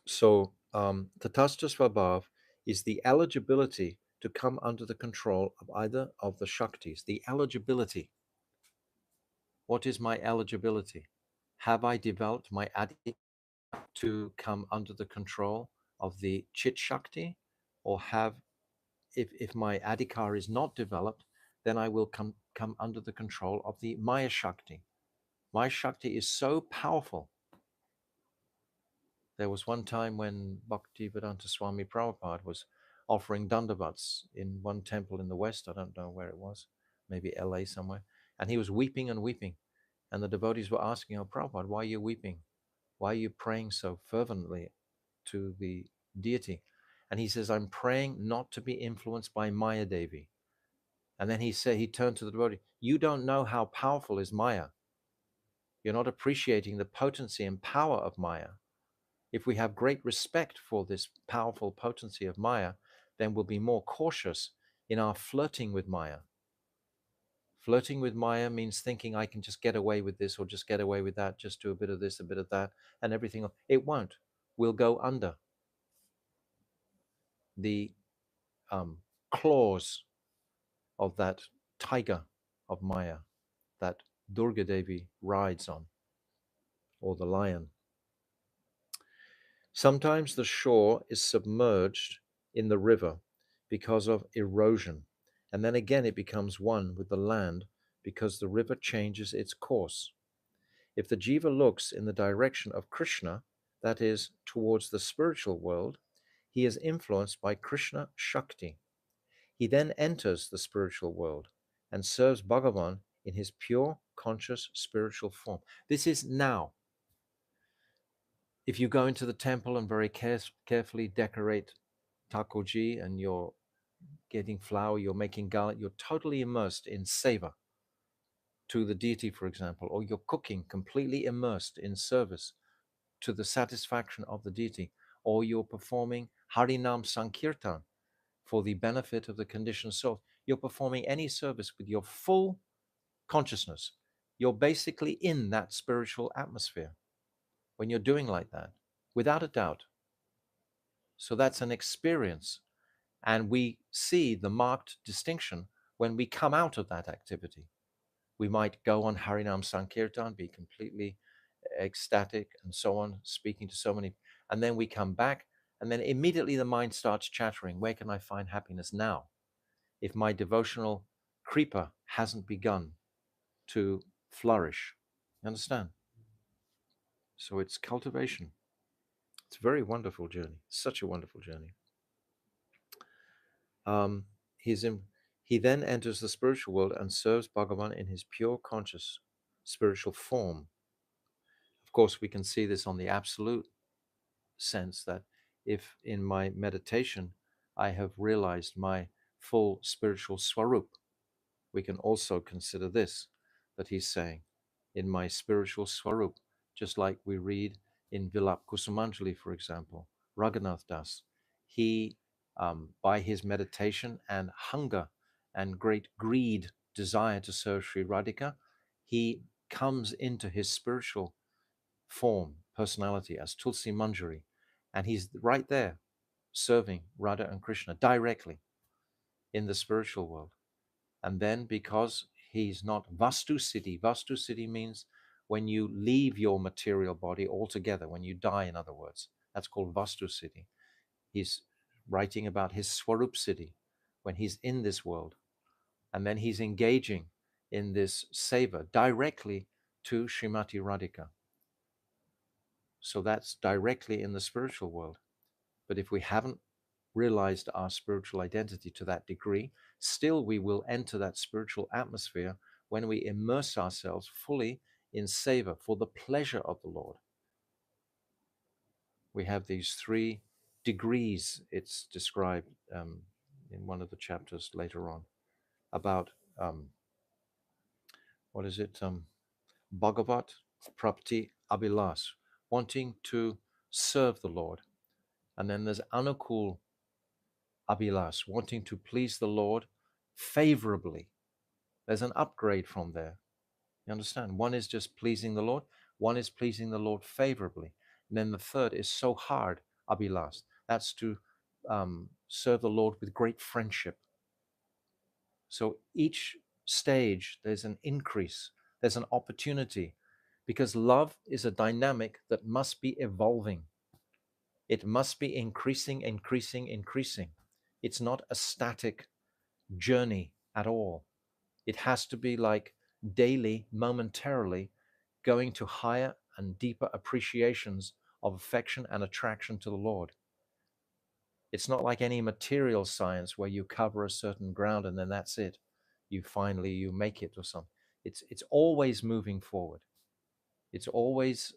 Speaker 1: So, Tatastha Svabhav is the eligibility to come under the control of either of the Shaktis. The eligibility. What is my eligibility? Have I developed my adi to come under the control of the Chit Shakti? Or if my adhikar is not developed, then I will come under the control of the Maya Shakti. Maya Shakti is so powerful. There was one time when Bhaktivedanta Swami Prabhupada was offering dandavats in one temple in the West. I don't know where it was, maybe LA somewhere. And he was weeping and weeping. And the devotees were asking, "Oh, Prabhupada, why are you weeping? Why are you praying so fervently to the deity?" And he says, "I'm praying not to be influenced by Maya Devi." And then he turned to the devotee, "You don't know how powerful is Maya. You're not appreciating the potency and power of Maya. If we have great respect for this powerful potency of Maya, then we'll be more cautious in our flirting with Maya. Flirting with Maya means thinking I can just get away with this or just get away with that, just do a bit of this, a bit of that, and everything. It won't. We'll go under the claws of that tiger of Maya that Durga Devi rides on, or the lion. Sometimes the shore is submerged in the river because of erosion, and then again it becomes one with the land because the river changes its course. If the jiva looks in the direction of Krishna, that is, towards the spiritual world, he is influenced by Krishna Shakti. He then enters the spiritual world and serves Bhagavan in his pure, conscious, spiritual form. This is now. If you go into the temple and very carefully decorate Thakurji and you're getting flour, you're making garlic, you're totally immersed in seva to the deity, for example, or you're cooking completely immersed in service to the satisfaction of the deity, or you're performing Harinam Sankirtan for the benefit of the conditioned soul. You're performing any service with your full consciousness. You're basically in that spiritual atmosphere when you're doing like that, without a doubt. So that's an experience. And we see the marked distinction when we come out of that activity. We might go on Harinam Sankirtan, be completely ecstatic and so on, speaking to so many, and then we come back, and then immediately the mind starts chattering, where can I find happiness now? If my devotional creeper hasn't begun to flourish. You understand? So it's cultivation. It's a very wonderful journey, such a wonderful journey. Um, he's in, he then enters the spiritual world and serves Bhagavan in his pure conscious spiritual form. Of course, we can see this on the absolute sense that if in my meditation I have realized my full spiritual swarup, we can also consider this, that he's saying, in my spiritual swarup, just like we read in Vilap Kusumanjali, for example, Raghunath Das, he, by his meditation and hunger and great greed, desire to serve Sri Radhika, he comes into his spiritual form, personality as Tulsi Manjari, and he's right there serving Radha and Krishna directly in the spiritual world. And then because he's not Vastu Siddhi means when you leave your material body altogether, when you die, in other words, that's called Vastu Siddhi. He's writing about his Swarup Siddhi when he's in this world. And then he's engaging in this seva directly to Srimati Radhika. So that's directly in the spiritual world. But if we haven't realized our spiritual identity to that degree, still we will enter that spiritual atmosphere when we immerse ourselves fully in seva for the pleasure of the Lord. We have these 3 degrees, it's described in one of the chapters later on about, what is it? Bhagavat Prapti Abhilas, wanting to serve the Lord. And then there's Anukul Abhilas, wanting to please the Lord favorably. There's an upgrade from there. You understand? One is just pleasing the Lord, one is pleasing the Lord favorably. And then the third is so hard, Abhilas. That's to serve the Lord with great friendship. So each stage, there's an increase, there's an opportunity, because love is a dynamic that must be evolving. It must be increasing, increasing, increasing. It's not a static journey at all. It has to be like daily, momentarily going to higher and deeper appreciations of affection and attraction to the Lord. It's not like any material science where you cover a certain ground and then that's it. You make it or something. It's always moving forward. It's always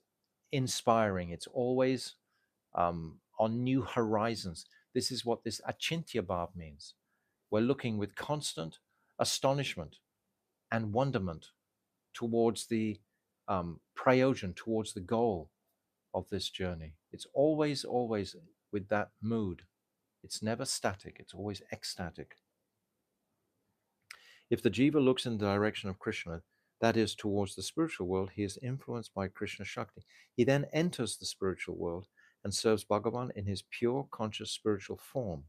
Speaker 1: inspiring. It's always on new horizons. This is what this achintya bhav means. We're looking with constant astonishment and wonderment towards the prayojan, towards the goal of this journey. It's always, always with that mood. It's never static, it's always ecstatic. If the jiva looks in the direction of Krishna, that is towards the spiritual world, he is influenced by Krishna Shakti. He then enters the spiritual world and serves Bhagavan in his pure conscious spiritual form.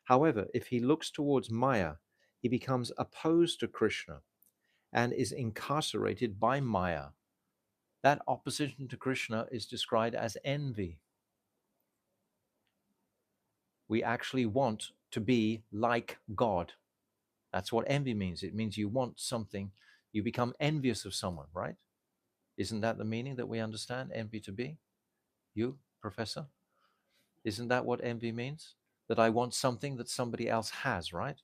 Speaker 1: However, if he looks towards Maya, he becomes opposed to Krishna and is incarcerated by Maya. That opposition to Krishna is described as envy. We actually want to be like God. That's what envy means. It means you want something, you become envious of someone, right? Isn't that the meaning that we understand envy to be? You, Professor? Isn't that what envy means? That I want something that somebody else has, right?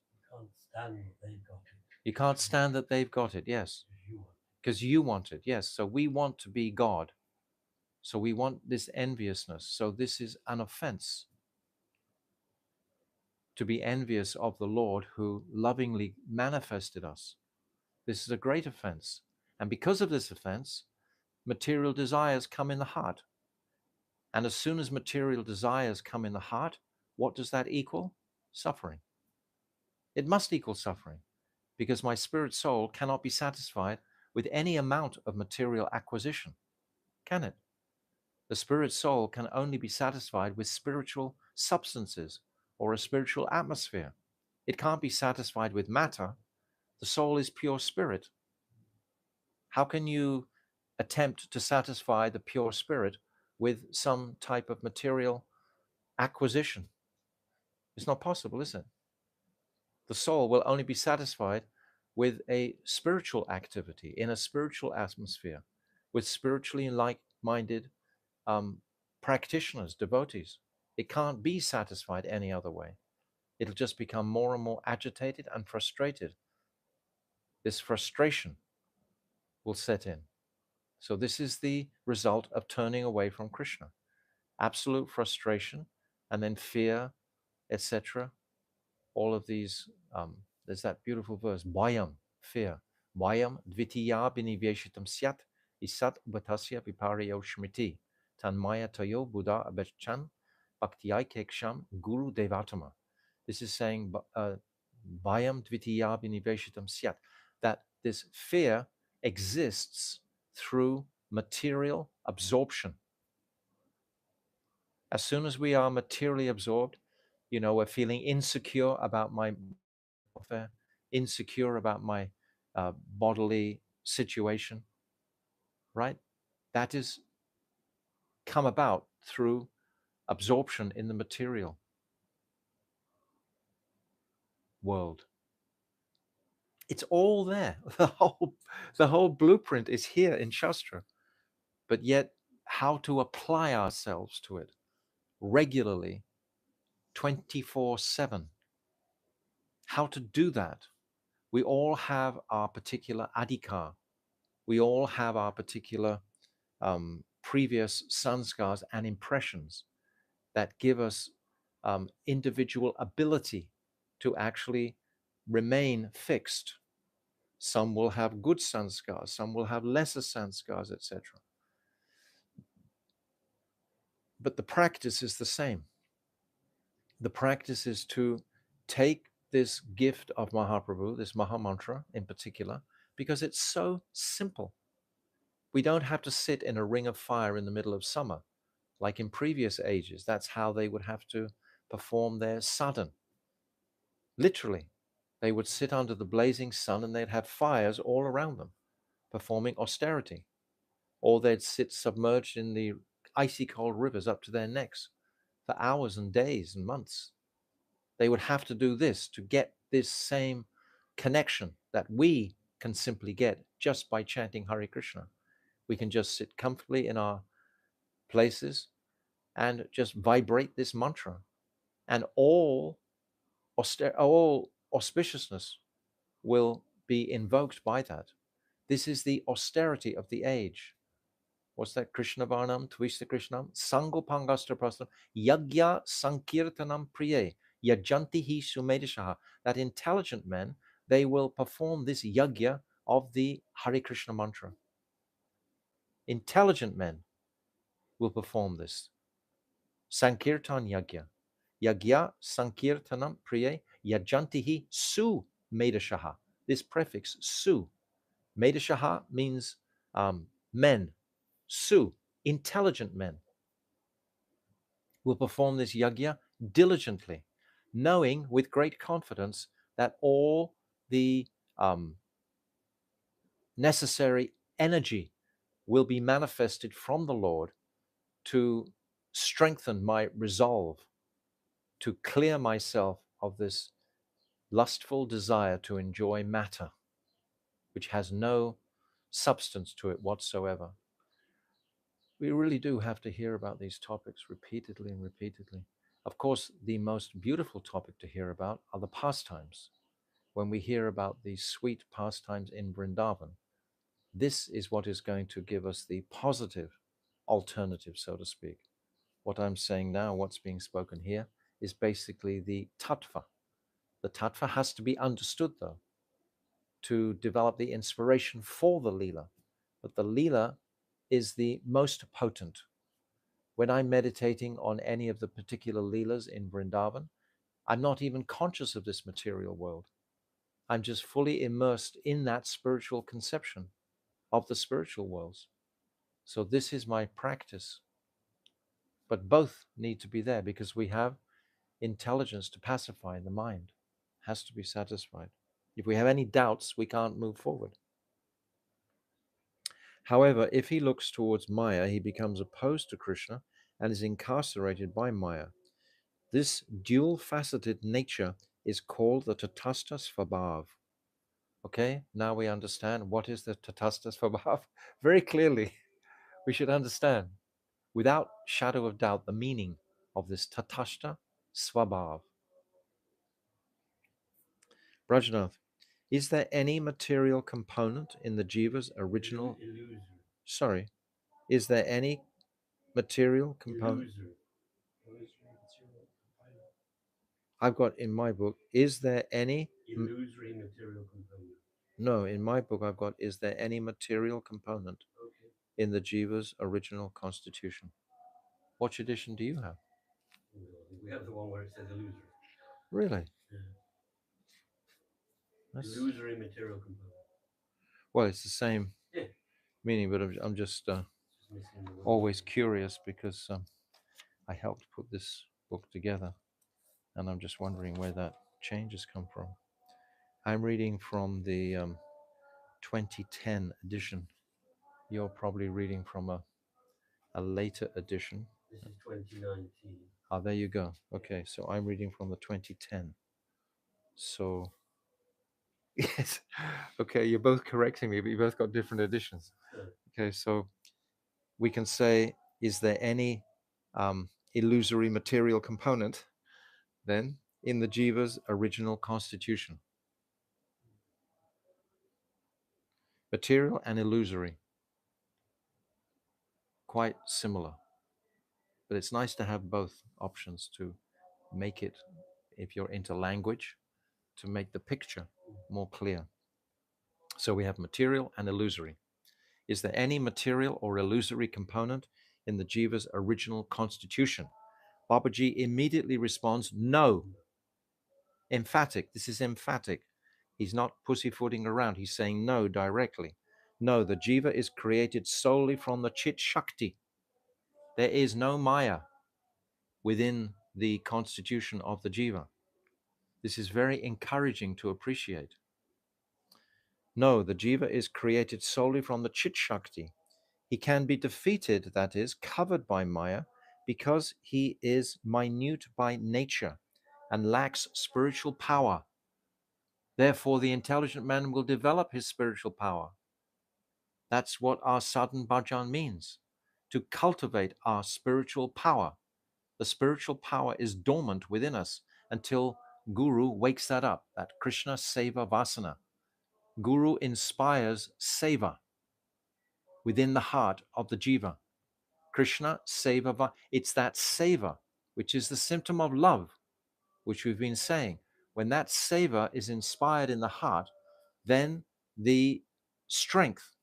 Speaker 1: You can't stand that they've got it, yes. Because you want it, yes. So we want to be God. So we want this enviousness. So this is an offense. To be envious of the Lord who lovingly manifested us. This is a great offense. And because of this offense, material desires come in the heart. And as soon as material desires come in the heart, what does that equal? Suffering. It must equal suffering because my spirit soul cannot be satisfied with any amount of material acquisition, can it? The spirit soul can only be satisfied with spiritual substances or a spiritual atmosphere. It can't be satisfied with matter. The soul is pure spirit. How can you attempt to satisfy the pure spirit with some type of material acquisition? It's not possible, is it? The soul will only be satisfied with a spiritual activity, in a spiritual atmosphere, with spiritually like-minded practitioners, devotees. It can't be satisfied any other way. It'll just become more and more agitated and frustrated. This frustration will set in. So this is the result of turning away from Krishna. Absolute frustration, and then fear, etc. All of these, there's that beautiful verse, Bhayam. fear. Vayam dvitiya biniveshitam syat isat ubatasya viparyo shmiti tanmaya tayo buddha abechan bhaktyai keksham guru devatama. This is saying Vayam dvitiya biniveshitam syat, that this fear exists through material absorption. As soon as we are materially absorbed, we're feeling insecure about my welfare, insecure about my bodily situation, right? That is come about through absorption in the material world. It's all there. The whole blueprint is here in Shastra. But yet, how to apply ourselves to it regularly, 24/7. How to do that? We all have our particular adhikar. We all have our particular previous sanskars and impressions that give us individual ability to actually remain fixed. Some will have good sanskars, some will have lesser sanskars, etc. But the practice is the same. The practice is to take this gift of Mahaprabhu, this Maha Mantra in particular, because it's so simple. We don't have to sit in a ring of fire in the middle of summer, like in previous ages. That's how they would have to perform their sadhana. Literally, they would sit under the blazing sun and they'd have fires all around them, performing austerity. Or they'd sit submerged in the icy cold rivers up to their necks for hours and days and months. They would have to do this to get this same connection that we can simply get just by chanting Hare Krishna. We can just sit comfortably in our places and just vibrate this mantra, and all auspiciousness will be invoked by that. This is the austerity of the age. What's that? Krishna Varnam, Twista Krishnam, Sangopangastra Prastam, Yagya Sankirtanam Priye, Yajantihi Sumedishaha. That intelligent men, they will perform this yagya of the Hare Krishna mantra. Intelligent men will perform this. Sankirtan Yagya. Yagya Sankirtanam Priye, Yajantihi Su Medashaha. This prefix, Su. Medashaha means men. Su, intelligent men, will perform this yagya diligently, knowing with great confidence that all the necessary energy will be manifested from the Lord to strengthen my resolve, to clear myself of this lustful desire to enjoy matter, which has no substance to it whatsoever. We really do have to hear about these topics repeatedly and repeatedly. Of course, the most beautiful topic to hear about are the pastimes. When we hear about the sweet pastimes in Vrindavan, this is what is going to give us the positive alternative, so to speak. What I'm saying now, what's being spoken here, is basically the tattva. The tattva has to be understood, though, to develop the inspiration for the lila. But the lila is the most potent. When I'm meditating on any of the particular leelas in Vrindavan, I'm not even conscious of this material world. I'm just fully immersed in that spiritual conception of the spiritual worlds. So this is my practice. But both need to be there because we have intelligence to pacify the mind. It has to be satisfied. If we have any doubts, we can't move forward. However, if he looks towards Maya, he becomes opposed to Krishna and is incarcerated by Maya. This dual-faceted nature is called the Tatastha Svabhav. Okay, now we understand what is the Tatastha Svabhav very clearly. We should understand, without shadow of doubt, the meaning of this Tatastha Svabhav. Brajnath, is there any material component in the jiva's original? Sorry, is there any material component? I've got in my book, is there any illusory material component? No, in my book I've got, is there any material component
Speaker 2: Okay.
Speaker 1: in the Jiva's original constitution? Which edition do you have?
Speaker 2: Well, I think we have the one where it says illusory.
Speaker 1: Really?
Speaker 2: Yeah.
Speaker 1: That's,
Speaker 2: Illusory material component.
Speaker 1: well, it's the same
Speaker 2: Yeah.
Speaker 1: meaning, but I'm just
Speaker 2: It's just missing the word.
Speaker 1: always curious because I helped put this book together, and I'm just wondering where that change has come from. I'm reading from the 2010 edition. You're probably reading from a later edition.
Speaker 2: This is 2019.
Speaker 1: Ah, there you go. Okay, so I'm reading from the 2010. So, yes. Okay, you're both correcting me, but you both got different editions. Okay, so we can say, is there any illusory material component then in the Jiva's original constitution? Material and illusory, quite similar. But it's nice to have both options to make it, if you're into language, to make the picture more clear. So we have material and illusory. Is there any material or illusory component in the Jiva's original constitution? Babaji immediately responds, no. Emphatic. This is emphatic. He's not pussyfooting around. He's saying no directly. No, the Jiva is created solely from the Chit Shakti. There is no Maya within the constitution of the Jiva. This is very encouraging to appreciate. No, the Jiva is created solely from the Chit Shakti. He can be defeated, that is, covered by Maya, because he is minute by nature and lacks spiritual power. Therefore, the intelligent man will develop his spiritual power. That's what our sadhan bhajan means, to cultivate our spiritual power. The spiritual power is dormant within us until Guru wakes that up, that Krishna Seva Vasana. Guru inspires Seva within the heart of the Jiva. Krishna Seva, it's that Seva, which is the symptom of love, which we've been saying. When that Seva is inspired in the heart, then the strength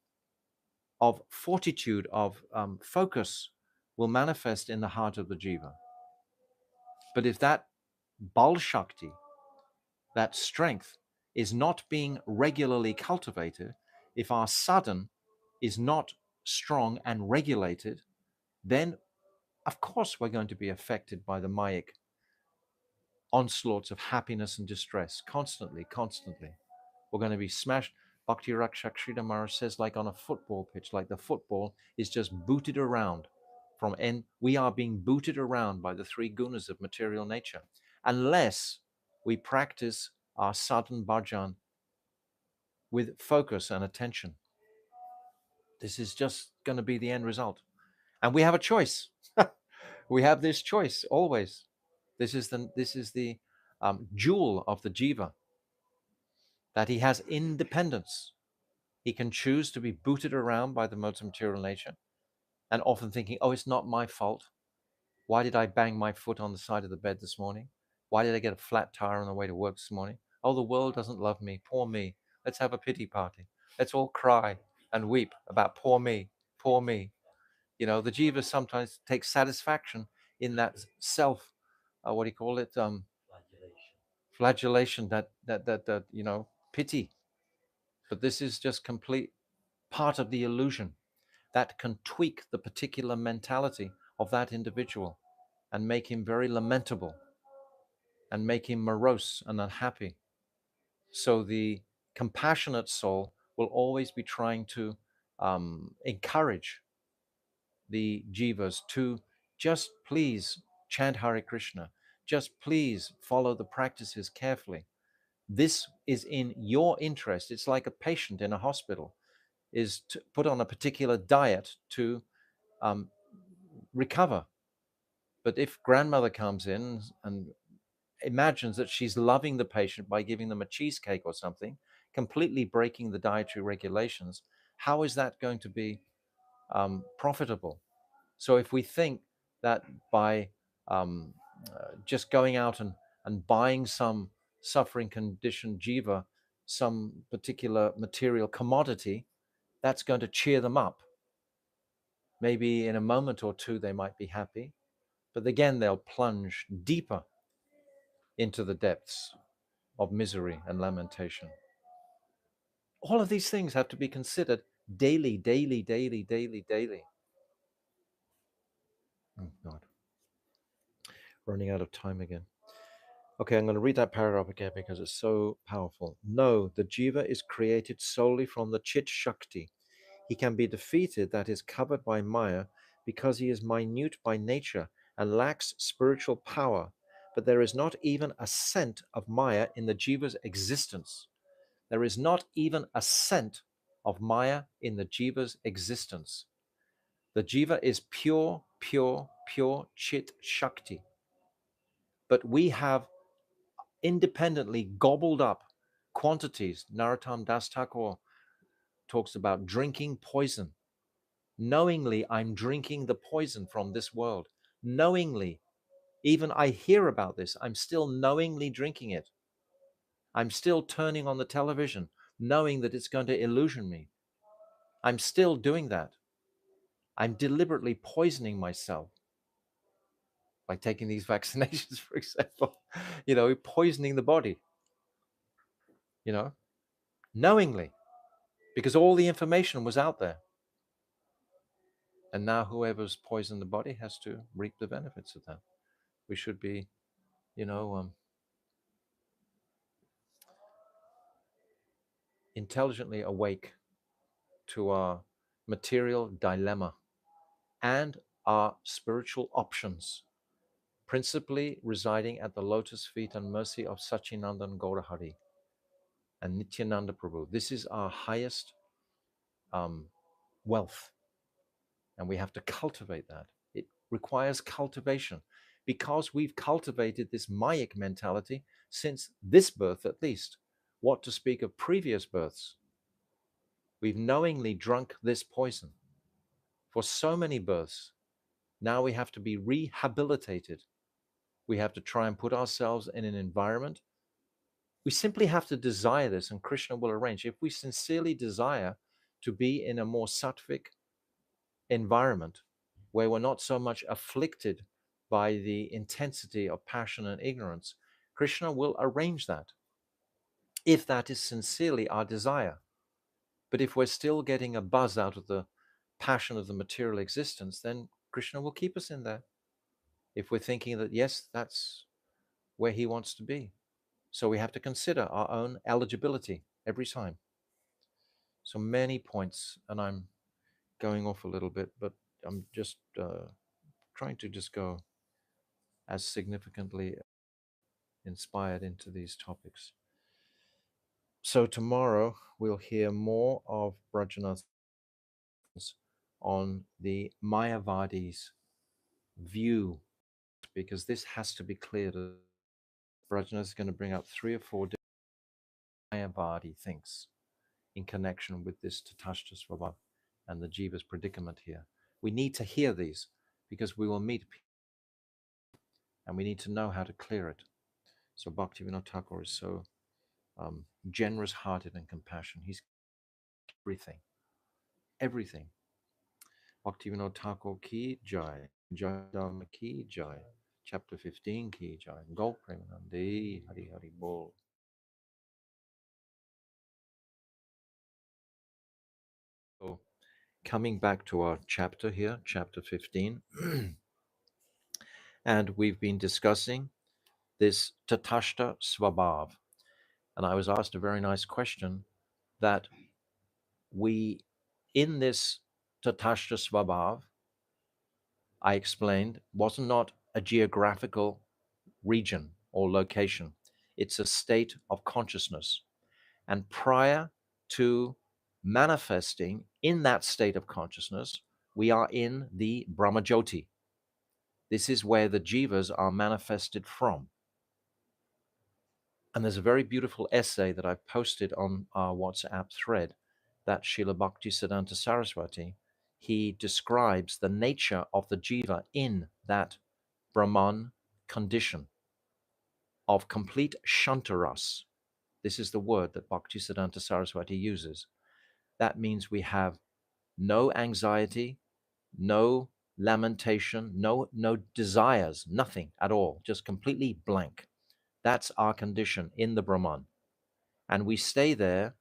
Speaker 1: of fortitude, of focus will manifest in the heart of the Jiva. But if that Bal Shakti, that strength, is not being regularly cultivated, if our sadhan is not strong and regulated, then of course we're going to be affected by the Mayic onslaughts of happiness and distress constantly, constantly. We're going to be smashed. Bhakti Rakshak Sridhar Maharaj says, like on a football pitch, like the football is just booted around from end. We are being booted around by the three gunas of material nature, unless we practice our sadhan bhajan with focus and attention. This is just going to be the end result. And we have a choice. We have this choice always. This is the jewel of the jiva, that he has independence. He can choose to be booted around by the modes of material nature, and often thinking, oh, it's not my fault. Why did I bang my foot on the side of the bed this morning? Why did I get a flat tire on the way to work this morning? Oh, the world doesn't love me. Poor me. Let's have a pity party. Let's all cry and weep about poor me, poor me. You know, the jiva sometimes takes satisfaction in that self, what do you call it? Flagellation, that pity. But this is just complete part of the illusion that can tweak the particular mentality of that individual and make him very lamentable and make him morose and unhappy. So the compassionate soul will always be trying to encourage the jivas to just please chant Hare Krishna, just please follow the practices carefully. This is in your interest. It's like a patient in a hospital is to put on a particular diet to recover. But if grandmother comes in and imagines that she's loving the patient by giving them a cheesecake or something, completely breaking the dietary regulations, how is that going to be profitable? So if we think that by just going out and buying some suffering conditioned jiva some particular material commodity, that's going to cheer them up. Maybe in a moment or two they might be happy, but again they'll plunge deeper into the depths of misery and lamentation. All of these things have to be considered daily, daily, daily, daily, daily. Oh God, running out of time again. Okay, I'm going to read that paragraph again because it's so powerful. No, the jiva is created solely from the chit shakti. He can be defeated, that is covered by maya, because he is minute by nature and lacks spiritual power. But there is not even a scent of maya in the jiva's existence. There is not even a scent of maya in the jiva's existence. The jiva is pure, pure, pure chit shakti. But we have independently gobbled up quantities. Narottam Das Thakur talks about drinking poison. Knowingly, I'm drinking the poison from this world. Knowingly, even I hear about this, I'm still knowingly drinking it. I'm still turning on the television, knowing that it's going to illusion me. I'm still doing that. I'm deliberately poisoning myself by taking these vaccinations, for example, poisoning the body, knowingly, because all the information was out there. And now whoever's poisoned the body has to reap the benefits of that. We should be, intelligently awake to our material dilemma and our spiritual options, principally residing at the lotus feet and mercy of Sachinandan Gaurahari and Nityananda Prabhu. This is our highest wealth, and we have to cultivate that. It requires cultivation because we've cultivated this Mayic mentality since this birth, at least. What to speak of previous births? We've knowingly drunk this poison for so many births. Now we have to be rehabilitated. We have to try and put ourselves in an environment. We simply have to desire this, and Krishna will arrange. If we sincerely desire to be in a more sattvic environment where we're not so much afflicted by the intensity of passion and ignorance, Krishna will arrange that, if that is sincerely our desire. But if we're still getting a buzz out of the passion of the material existence, then Krishna will keep us in there. If we're thinking that, yes, that's where he wants to be. So we have to consider our own eligibility every time. So many points, and I'm going off a little bit, but I'm just trying to just go as significantly inspired into these topics. So tomorrow we'll hear more of Brajanath's on the Mayavadi's view, because this has to be cleared. Brajanath is going to bring up 3 or 4 different Mayavadi things in connection with this Tatashta Svabhav and the Jiva's predicament here. We need to hear these because we will meet people and we need to know how to clear it. So Bhaktivinoda Thakur is so generous-hearted and compassionate. He's everything, everything. Bhaktivinoda Thakur ki jai, Jai Dharma ki jai, chapter 15 ki jai, Gol Premanande, Hari Hari Bol. So coming back to our chapter here, chapter 15, and we've been discussing this Tatashta Svabhav. And I was asked a very nice question that we, in this Tatashta Svabhav, I explained, was not a geographical region or location. It's a state of consciousness. And prior to manifesting in that state of consciousness, we are in the Brahmajyoti. This is where the jivas are manifested from. And there's a very beautiful essay that I've posted on our WhatsApp thread that Srila Bhaktisiddhanta Saraswati, he describes the nature of the jiva in that Brahman condition of complete shantaras. This is the word that Bhaktisiddhanta Saraswati uses. That means we have no anxiety, no lamentation, no desires, nothing at all, just completely blank. That's our condition in the Brahman. And we stay there.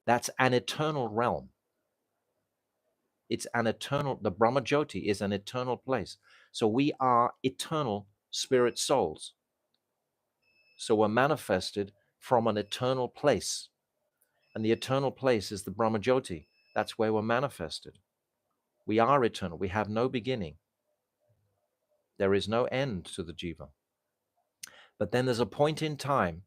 Speaker 1: That's an eternal realm. It's an eternal, the Brahmajyoti is an eternal place. So we are eternal spirit souls. So we're manifested from an eternal place. And the eternal place is the Brahmajyoti. That's where we're manifested. We are eternal. We have no beginning. There is no end to the jiva. But then there's a point in time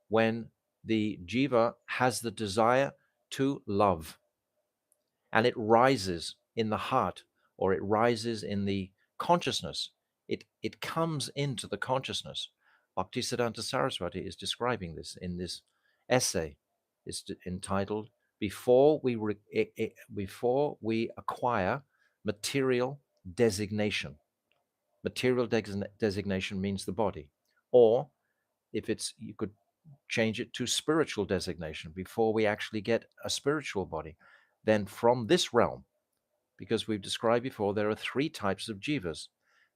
Speaker 1: when the jiva has the desire to love, and it rises in the heart, or it rises in the consciousness. It comes into the consciousness. Bhaktisiddhanta Saraswati is describing this in this essay. It's entitled before we acquire material designation. Material designation means the body, or if it's, you could change it to spiritual designation before we actually get a spiritual body. Then from this realm, because we've described before, there are three types of jivas.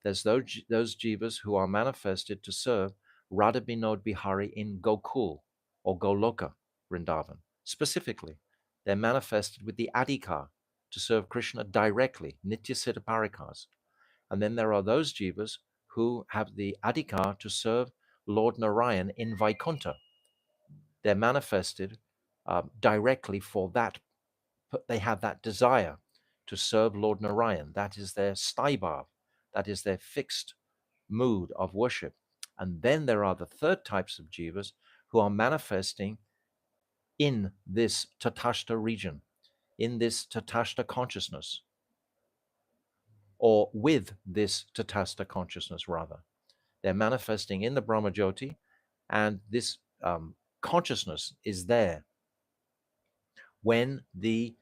Speaker 1: There's those jivas who are manifested to serve Radha Binod Bihari in Gokul or Goloka, Vrindavan. Specifically, they're manifested with the adhikar to serve Krishna directly, Nitya Siddha Parikars. And then there are those jivas who have the adhikar to serve Lord Narayan in Vaikuntha. They're manifested directly for that. They have that desire to serve Lord Narayan. That is their staibhav. That is their fixed mood of worship. And then there are the third types of jivas who are manifesting in this Tatashta region, in this Tatashta consciousness, or with this Tatastha consciousness, rather. They're manifesting in the Brahmajyoti, and this consciousness is there. When the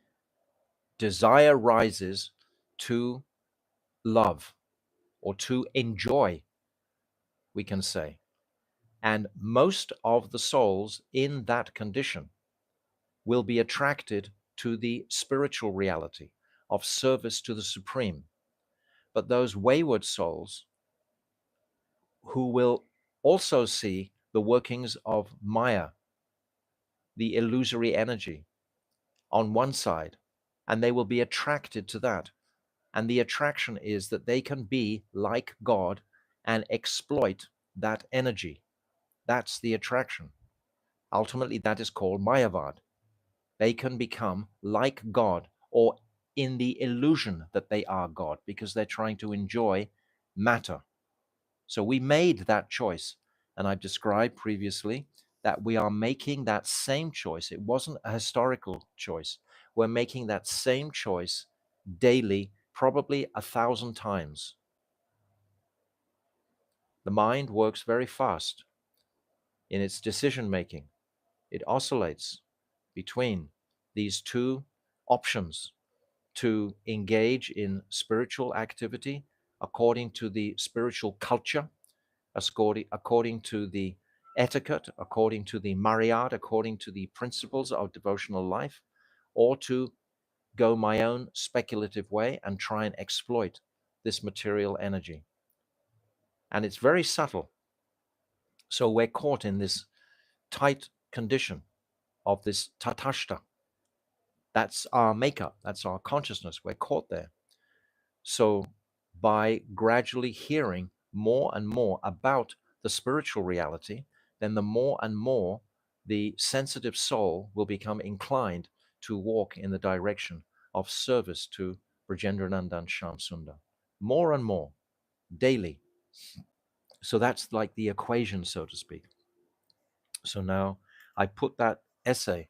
Speaker 1: desire rises to love or to enjoy, we can say. And most of the souls in that condition will be attracted to the spiritual reality of service to the Supreme. But those wayward souls who will also see the workings of Maya, the illusory energy, on one side, and they will be attracted to that. And the attraction is that they can be like God and exploit that energy. That's the attraction. Ultimately, that is called Mayavad. They can become like God, or in the illusion that they are God, because they're trying to enjoy matter. So we made that choice. And I've described previously that we are making that same choice. It wasn't a historical choice. We're making that same choice daily, probably 1,000 times. The mind works very fast in its decision making. It oscillates between these two options: to engage in spiritual activity according to the spiritual culture, according to the etiquette, according to the Maryad, according to the principles of devotional life, or to go my own speculative way and try and exploit this material energy. And it's very subtle. So we're caught in this tight condition of this tatashta. That's our makeup, that's our consciousness. We're caught there. So by gradually hearing more and more about the spiritual reality, then the more and more the sensitive soul will become inclined to walk in the direction of service to Brajendranandan Shyam Sundar. More and more, daily. So that's like the equation, so to speak. So now I put that essay,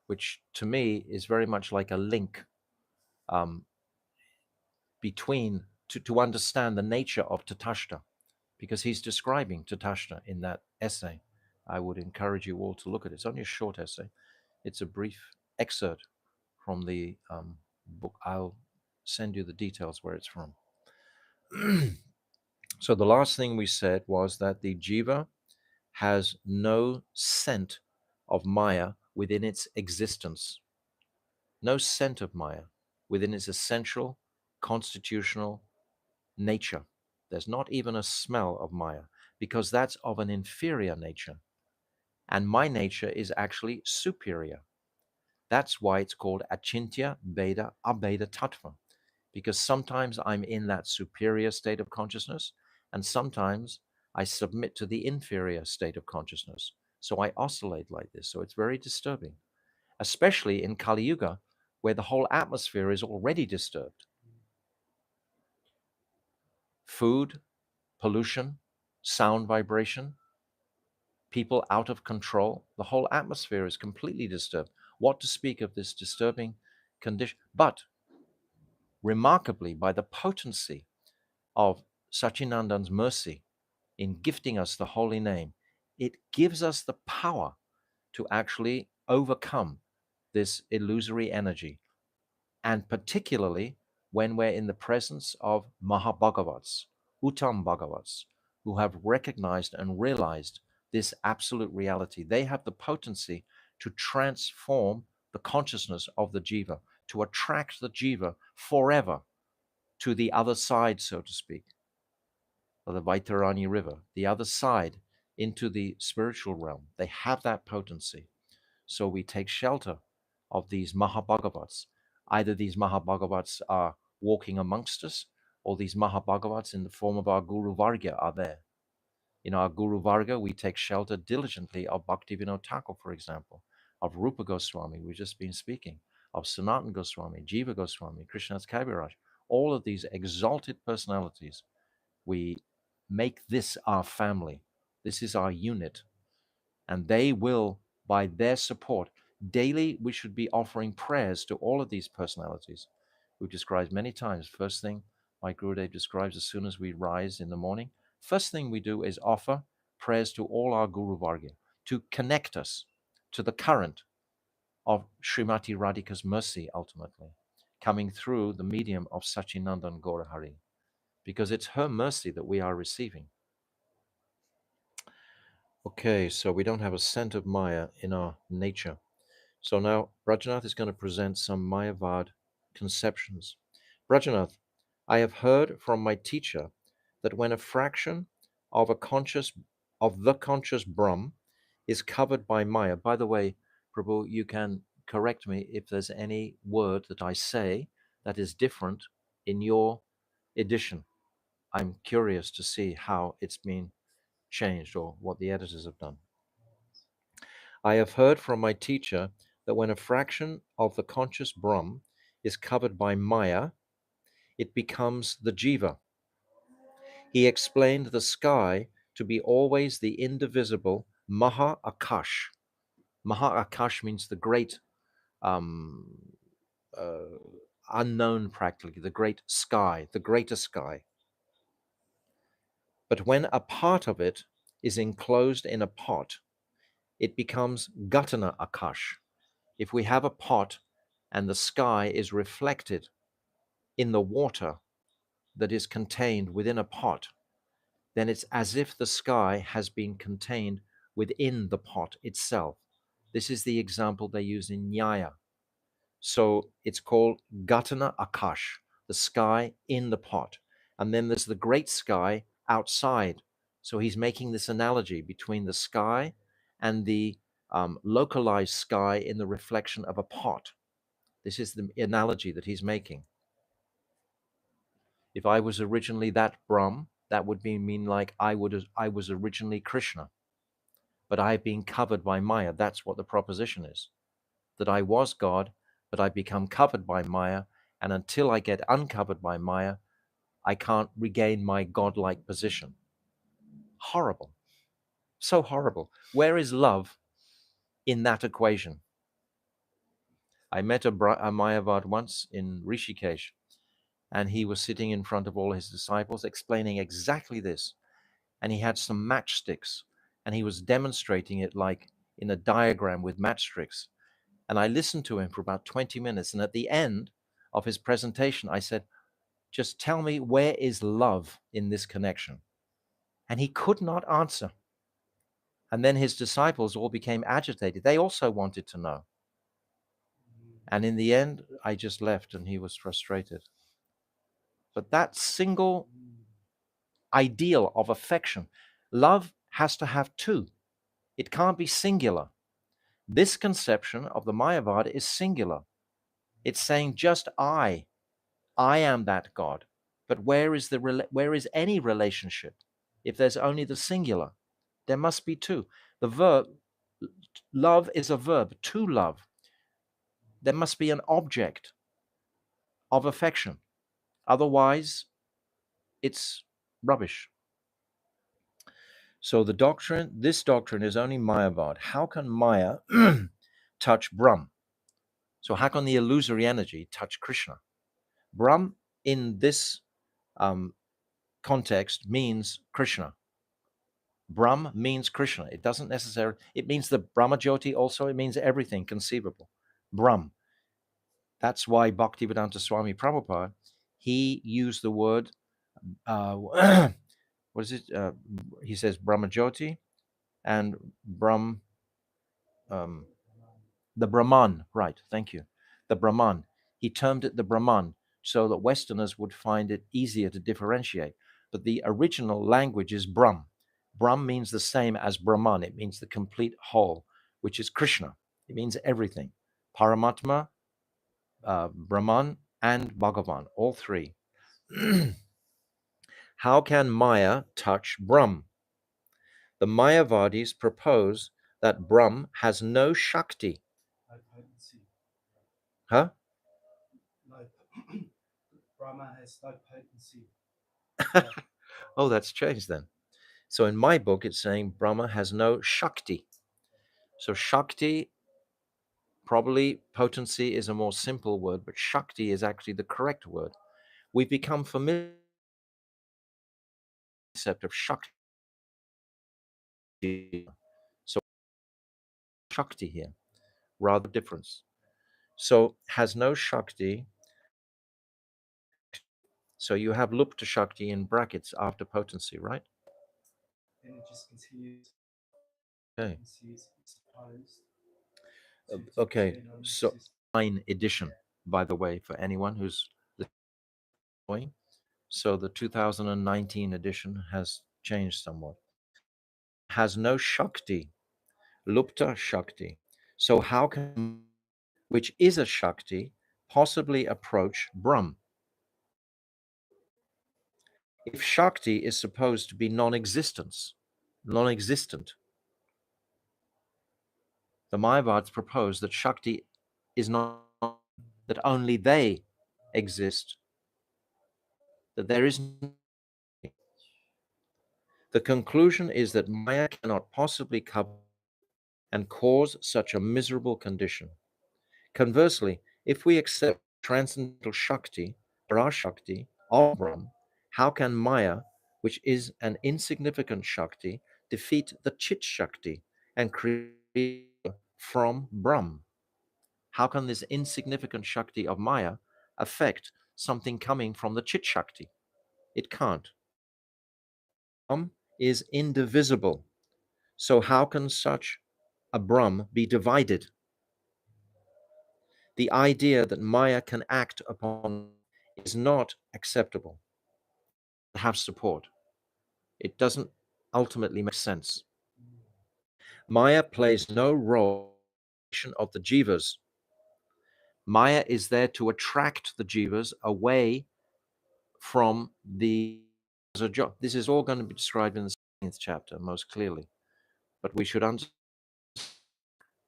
Speaker 1: which to me is very much like a link between, to understand the nature of Tatashta, because he's describing Tatashta in that essay. I would encourage you all to look at it. It's only a short essay. It's a brief excerpt from the book. I'll send you the details where it's from. So the last thing we said was that the jiva has no scent of Maya within its existence, no scent of Maya within its essential constitutional nature. There's not even a smell of Maya because that's of an inferior nature. And my nature is actually superior. That's why it's called Achintya Beda Abeda Tattva, because sometimes I'm in that superior state of consciousness, and sometimes I submit to the inferior state of consciousness. So I oscillate like this. So it's very disturbing, especially in Kali Yuga, where the whole atmosphere is already disturbed. Food, pollution, sound vibration, people out of control. The whole atmosphere is completely disturbed. What to speak of this disturbing condition? But remarkably, by the potency of Sachinandan's mercy in gifting us the holy name, it gives us the power to actually overcome this illusory energy. And particularly when we're in the presence of Mahabhagavats, Uttam Bhagavats, who have recognized and realized this absolute reality. They have the potency to transform the consciousness of the jiva, to attract the jiva forever to the other side, so to speak, of the Vaitarani River, the other side into the spiritual realm. They have that potency. So we take shelter of these Mahabhagavats. Either these Mahabhagavats are walking amongst us, or these Mahabhagavats in the form of our Guru Varga are there. In our Guru Varga, we take shelter diligently of Bhaktivinoda Thakur, for example, of Rupa Goswami, we've just been speaking, of Sanatana Goswami, Jiva Goswami, Krishnadas Kaviraj, all of these exalted personalities. We make this our family. This is our unit. And they will, by their support, daily we should be offering prayers to all of these personalities. We've described many times. First thing my Gurudev describes as soon as we rise in the morning, first thing we do is offer prayers to all our Guru Varga to connect us to the current of Srimati Radhika's mercy ultimately, coming through the medium of Sachinandan Gaurahari, because it's her mercy that we are receiving. Okay, so we don't have a scent of Maya in our nature. So now Brajanath is going to present some Mayavad conceptions. Brajanath, I have heard from my teacher that when a fraction of the conscious Brahm is covered by Maya, by the way, Prabhu, you can correct me if there's any word that I say that is different in your edition. I'm curious to see how it's been changed or what the editors have done. I have heard from my teacher that when a fraction of the conscious Brahm is covered by Maya, it becomes the Jiva. He explained the sky to be always the indivisible Maha Akash. Maha Akash means the great um, uh, unknown, practically, the great sky, the greater sky. But when a part of it is enclosed in a pot, it becomes Gatana Akash. If we have a pot and the sky is reflected in the water that is contained within a pot, then it's as if the sky has been contained within the pot itself. This is the example they use in Nyaya. So it's called Gatana Akash, the sky in the pot. And then there's the great sky outside. So he's making this analogy between the sky and the localized sky in the reflection of a pot. This is the analogy that he's making. If I was originally that Brahm, that would mean like I was originally Krishna, but I've been covered by Maya. That's what the proposition is. That I was God, but I become covered by Maya, and until I get uncovered by Maya, I can't regain my godlike position. Horrible. So horrible. Where is love in that equation? I met a Mayavad once in Rishikesh, and he was sitting in front of all his disciples explaining exactly this. And he had some matchsticks, and he was demonstrating it like in a diagram with matchsticks. And I listened to him for about 20 minutes. And at the end of his presentation, I said, just tell me, where is love in this connection? And he could not answer. And then his disciples all became agitated. They also wanted to know. And in the end, I just left and he was frustrated. But that single ideal of affection, love has to have two. It can't be singular. This conception of the Mayavad is singular. It's saying just I am that God. But where is any relationship if there's only the singular? There must be two. The verb love is a verb, to love. There must be an object of affection. Otherwise, it's rubbish. So this doctrine is only Mayavad. How can Maya touch Brahm? So how can the illusory energy touch Krishna? Brahm in this context means Krishna. Brahm means Krishna. It doesn't necessarily, it means the Brahmajyoti also, it means everything conceivable. Brahm. That's why Bhaktivedanta Swami Prabhupada, he used the word, what is it? He says Brahmajyoti and Brahm, the Brahman, right, thank you. The Brahman. He termed it the Brahman so that Westerners would find it easier to differentiate. But the original language is Brahm. Brahm means the same as Brahman. It means the complete whole, which is Krishna. It means everything. Paramatma, Brahman, and Bhagavan, all three. How can Maya touch Brahm? The Mayavadis propose that Brahm has no Shakti. Huh?
Speaker 3: Brahma has no potency.
Speaker 1: Oh, that's changed then. So in my book, it's saying Brahma has no Shakti. So Shakti, probably potency is a more simple word, but Shakti is actually the correct word. We've become familiar with the concept of Shakti. So Shakti here, rather difference. So has no Shakti. So you have Lupta Shakti in brackets after potency, right?
Speaker 3: Then it just continues.
Speaker 1: Okay.
Speaker 3: Potency is supposed
Speaker 1: Okay.
Speaker 3: to
Speaker 1: So
Speaker 3: exist.
Speaker 1: 9 edition, by the way, for anyone who's listening. So the 2019 edition has changed somewhat. Has no Shakti, Lupta Shakti. So how can, which is a Shakti, possibly approach Brahm? If Shakti is supposed to be non-existent, the Mayavads propose that Shakti is not, that only they exist, that there is. The conclusion is that Maya cannot possibly cover and cause such a miserable condition. Conversely, if we accept transcendental Shakti, Parashakti, of Brahm, how can Maya, which is an insignificant Shakti, defeat the Chit Shakti and create from Brahm? How can this insignificant Shakti of Maya affect something coming from the Chit Shakti? It can't. Brahm is indivisible. So how can such a Brahm be divided? The idea that Maya can act upon is not acceptable. Have support. It doesn't ultimately make sense. Maya plays no role in of the jivas. Maya is there to attract the jivas away from the job. This is all going to be described in the 16th chapter most clearly. But we should understand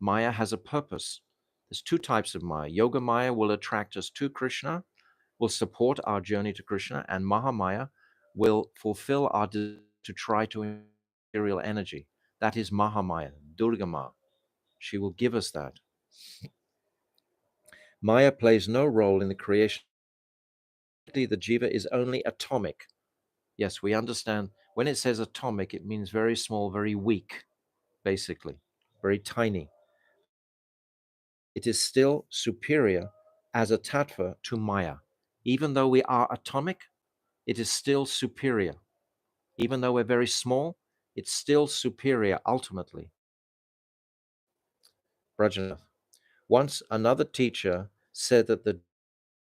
Speaker 1: Maya has a purpose. There's 2 types of Maya. Yoga Maya will attract us to Krishna, will support our journey to Krishna, and Mahamaya will fulfill our desire to try to material energy. That is Mahamaya, Durga Ma. She will give us that. Maya plays no role in the creation. The jiva is only atomic. Yes, we understand. When it says atomic, it means very small, very weak, basically, very tiny. It is still superior as a tattva to Maya. Even though we are atomic, it is still superior. Even though we're very small, it's still superior ultimately. Brajanath. Once another teacher said that the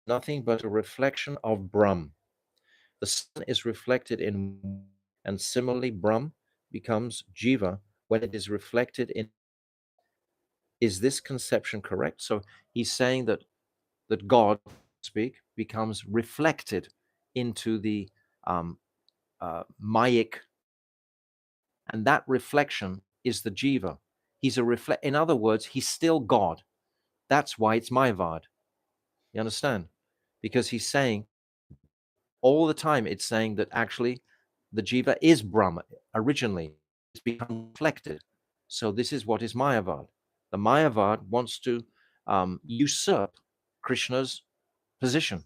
Speaker 1: nothing but a reflection of Brahm. The sun is reflected in, and similarly Brahm becomes Jiva when it is reflected in. Is this conception correct? So he's saying that God, speak, becomes reflected into the Mayic, and that reflection is the Jiva. He's a reflect. In other words, he's still God. That's why it's Mayavad. You understand? Because he's saying all the time, it's saying that actually the Jiva is Brahma originally. It's become reflected. So this is what is Mayavad. The Mayavad wants to usurp Krishna's position.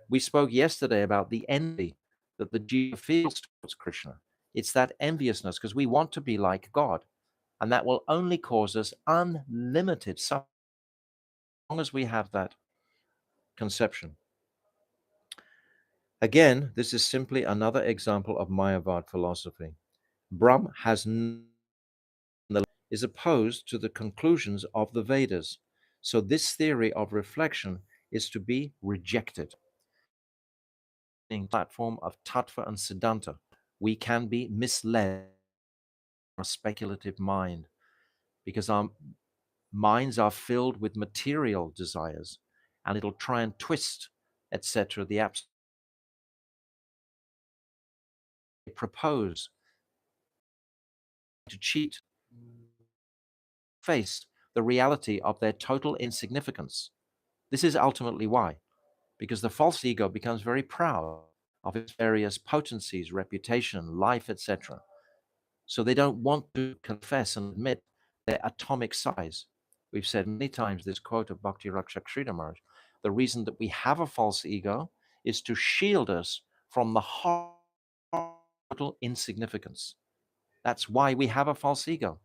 Speaker 1: We spoke yesterday about the envy that the Jiva feels towards Krishna. It's that enviousness because we want to be like God. And that will only cause us unlimited suffering as long as we have that conception. Again, this is simply another example of Mayavad philosophy. Brahm is opposed to the conclusions of the Vedas. So this theory of reflection is to be rejected. In platform of Tattva and Siddhanta, we can be misled by a speculative mind because our minds are filled with material desires and it'll try and twist, etc. The absolute propose to cheat, face the reality of their total insignificance. This is ultimately why, because the false ego becomes very proud of its various potencies, reputation, life, etc. So they don't want to confess and admit their atomic size. We've said many times this quote of Bhakti Rakshak Sridhar Maharaj, the reason that we have a false ego is to shield us from the total insignificance. That's why we have a false ego.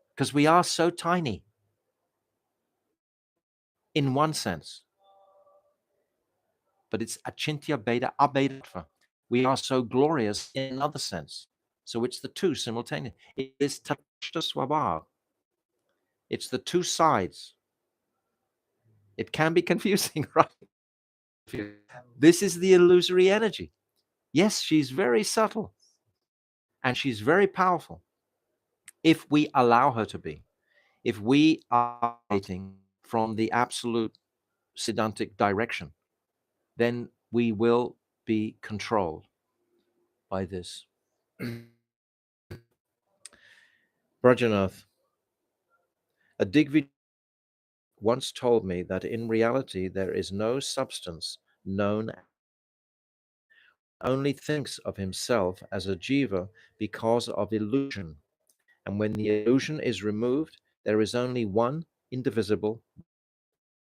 Speaker 1: Because we are so tiny in one sense, but it's achintya beta abheda. We are so glorious in another sense. So it's the two simultaneous. It is tatashta swabhav. It's the two sides. It can be confusing, right? This is the illusory energy. Yes, she's very subtle and she's very powerful if we allow her to be. If we are operating from the absolute Siddhantic direction, then we will be controlled by this. Brajanath, a Digvijay once told me that in reality there is no substance known, only thinks of himself as a jiva because of illusion. And when the illusion is removed, there is only one indivisible.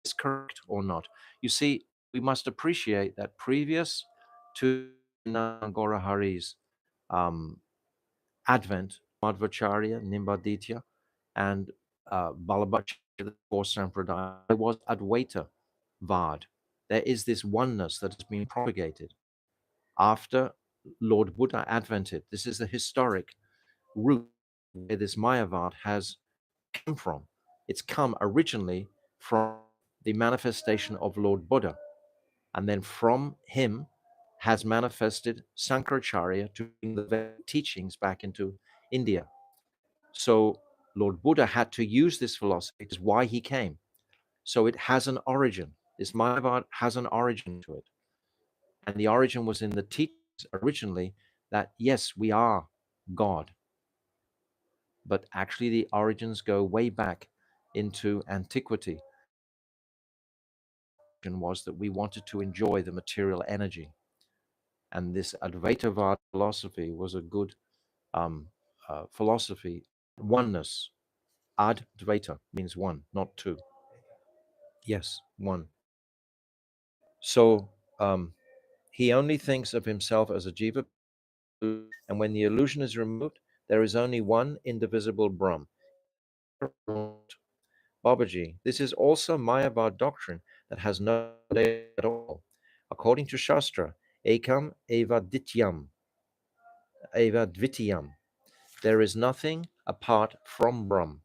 Speaker 1: Is correct or not? You see, we must appreciate that previous to Nangora Hari's advent, Madhvacharya, Nimbaditya, and Balabhacharya, the four Sampradaya, there was Advaita Vad. There is this oneness that has been propagated after Lord Buddha advented. This is the historic root where this Mayavad has come from. It's come originally from the manifestation of Lord Buddha, and then from him has manifested Sankaracharya to bring the teachings back into India. So Lord Buddha had to use this philosophy. It's why he came. So it has an origin. This Mayavad has an origin to it. And the origin was in the teachings originally that, yes, we are God. But actually, the origins go way back into antiquity. Was that we wanted to enjoy the material energy. And this Advaitavad philosophy was a good philosophy. Oneness. Advaita means one, not two. Yes, one. So he only thinks of himself as a jiva, and when the illusion is removed, there is only one indivisible Brahm. Babaji, this is also Mayavad doctrine that has no data at all. According to Shastra, Ekam Eva Dityam. eva dvitiyam. There is nothing apart from Brahm.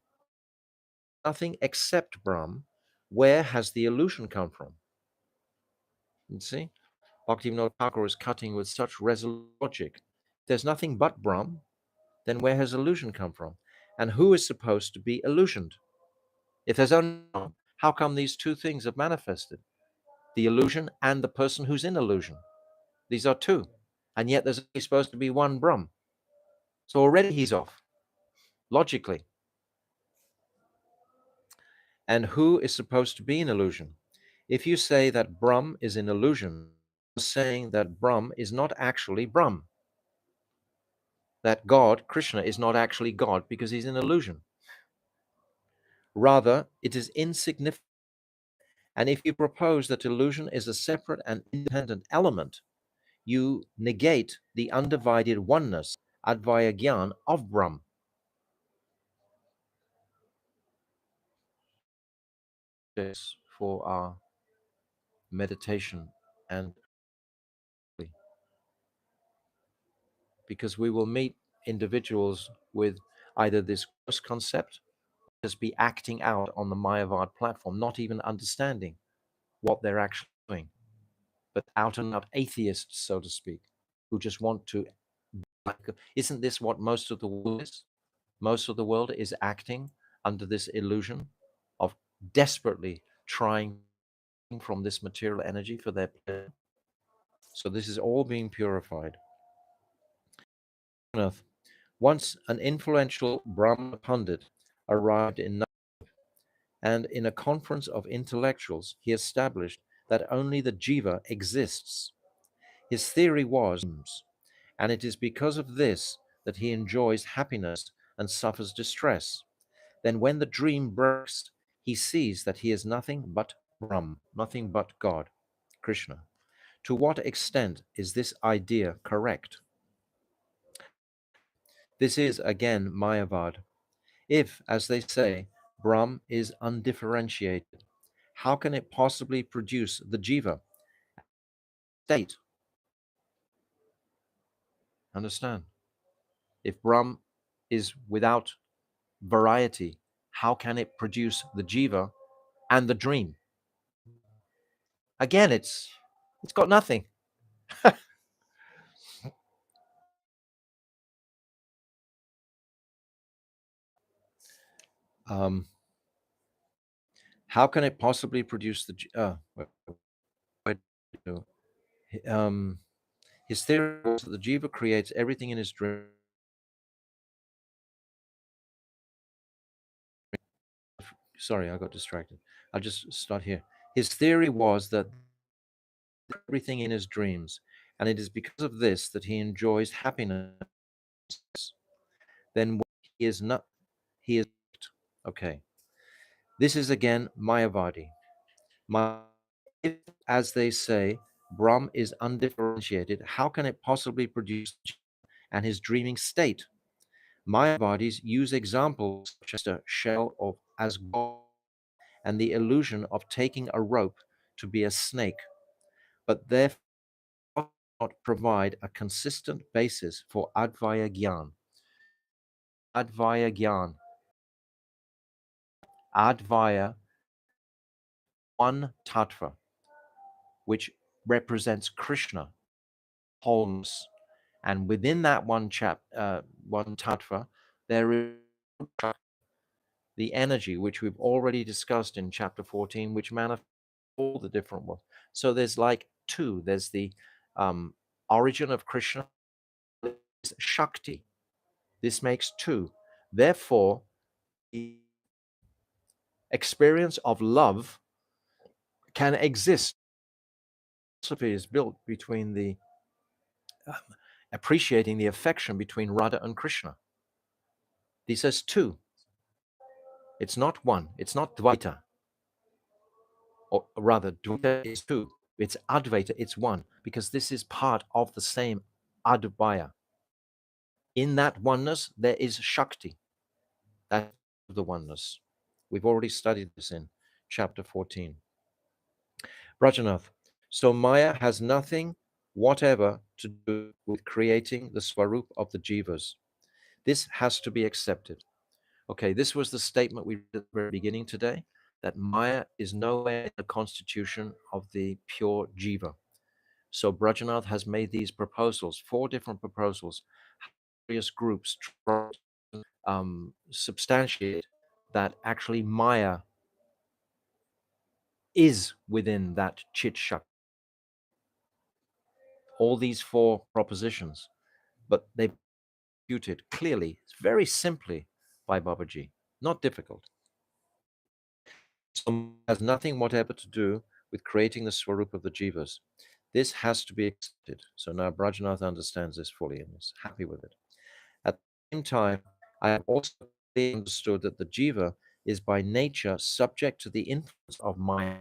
Speaker 1: Nothing except Brahm. Where has the illusion come from? You see? Bhaktivinoda Thakur is cutting with such resolute logic. If there's nothing but Brahm, then where has illusion come from? And who is supposed to be illusioned? If there's only Brahm, how come these two things have manifested? The illusion and the person who's in illusion. These are two. And yet there's only supposed to be one Brahm. So already he's off, logically. And who is supposed to be in illusion? If you say that Brahm is in illusion, you're saying that Brahm is not actually Brahm. That God, Krishna, is not actually God because he's in illusion. Rather, it is insignificant. And if you propose that illusion is a separate and independent element, you negate the undivided oneness, Advaya Gyan, of Brahm. This for our meditation, and because we will meet individuals with either this gross concept, just be acting out on the Mayavad platform, not even understanding what they're actually doing, but out and out atheists, so to speak, who just want to. Isn't this what most of the world is? Most of the world is acting under this illusion of desperately trying from this material energy for their pleasure. So this is all being purified. Once an influential Brahma Pandit arrived in Nagpur, and in a conference of intellectuals, he established that only the jiva exists. His theory was, and it is because of this that he enjoys happiness and suffers distress. Then when the dream breaks, he sees that he is nothing but Brahm, nothing but God, Krishna. To what extent is this idea correct? This is again Mayavad. If, as they say, Brahm is undifferentiated, how can it possibly produce the jiva state? Understand? If Brahm is without variety, how can it produce the jiva and the dream? Again, it's got nothing. How can it possibly produce the his theory was that the jiva creates everything in his dream. Sorry, I got distracted. I'll just start here. His theory was that everything in his dreams, and it is because of this that he enjoys happiness. Then he is not, he is okay. This is again Mayavadi. If, as they say, Brahm is undifferentiated, how can it possibly produce and his dreaming state? Mayavadis use examples such as a shell of as God and the illusion of taking a rope to be a snake, but therefore not provide a consistent basis for Advaya Gyan. Advaya Gyan. Advaya, one tattva, which represents Krishna, wholeness. And within that one tattva, there is the energy, which we've already discussed in chapter 14, which manifests all the different ones. So there's like two. There's the origin of Krishna, Shakti. This makes two. Therefore, the experience of love can exist. Philosophy is built between the appreciating the affection between Radha and Krishna. He says two. It's not one. It's not Dvaita. Or rather, Dvaita is two. It's Advaita. It's one. Because this is part of the same Advaya. In that oneness, there is Shakti. That's the oneness. We've already studied this in chapter 14. Brajanath. So Maya has nothing whatever to do with creating the Swarup of the Jivas. This has to be accepted. Okay, this was the statement we read at the very beginning today, that Maya is nowhere in the constitution of the pure Jiva. So Brajanath has made these proposals, 4 different proposals, various groups try to substantiate that actually Maya is within that Chit Shakti. All these 4 propositions, but they've executed clearly, very simply by Babaji, not difficult. So has nothing whatever to do with creating the Swarup of the Jivas. This has to be accepted. So now Brajanath understands this fully and is happy with it. At the same time, I have also understood that the Jiva is by nature subject to the influence of Maya.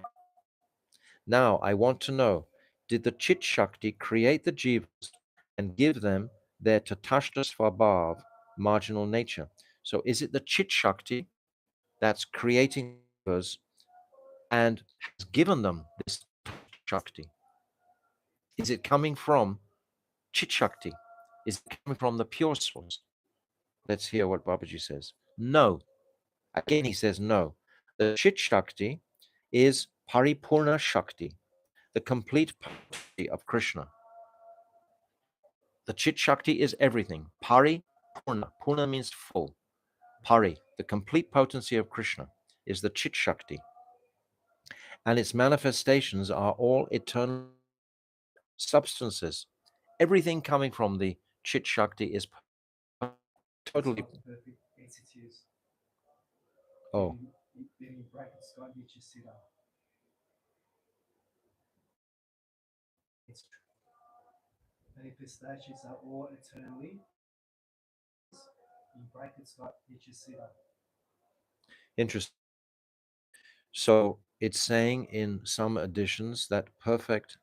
Speaker 1: Now I want to know, did the Chit Shakti create the Jivas and give them their Tatashta Svabhav, marginal nature? So is it the Chit Shakti that's creating Jivas and has given them this Shakti? Is it coming from Chit Shakti? Is it coming from the pure source? Let's hear what Babaji says. No. Again, he says no. The Chit Shakti is Paripurna Shakti, the complete potency of Krishna. The Chit Shakti is everything. Pari, Purna. Purna means full. Pari, the complete potency of Krishna, is the Chit Shakti. And its manifestations are all eternal substances. Everything coming from the Chit Shakti is totally.
Speaker 3: Perfect entities.
Speaker 1: Oh,
Speaker 3: Then in brackets, got Nityasiddha. Its manifestations are all eternally. In brackets, got Nityasiddha.
Speaker 1: interesting. So it's saying in some editions that perfect.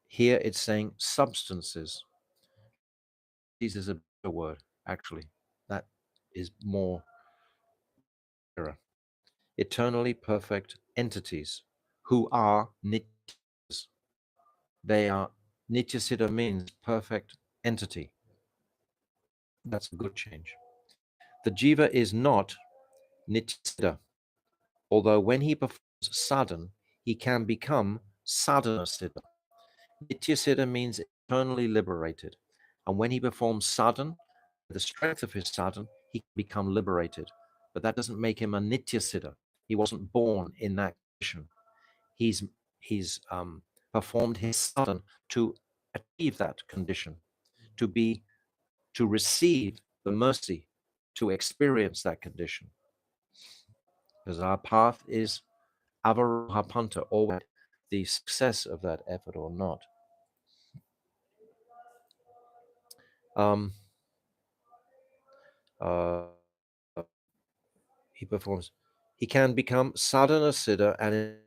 Speaker 1: Here it's saying substances. This is a better word, actually. That is more clearer. Eternally perfect entities who are nityas. They are nityasiddha means perfect entity. That's a good change. The jiva is not nityasiddha, although when he performs sadhan, he can become sadhana siddha. Nityasiddha means eternally liberated, and when he performs sadhan, the strength of his sadhan, he can become liberated. But that doesn't make him a nityasiddha. He wasn't born in that condition. He's performed his sadhan to achieve that condition, to receive the mercy, to experience that condition. Because our path is avaroha panta, or the success of that effort or not. Um, uh, he performs. He can become sadhana siddha and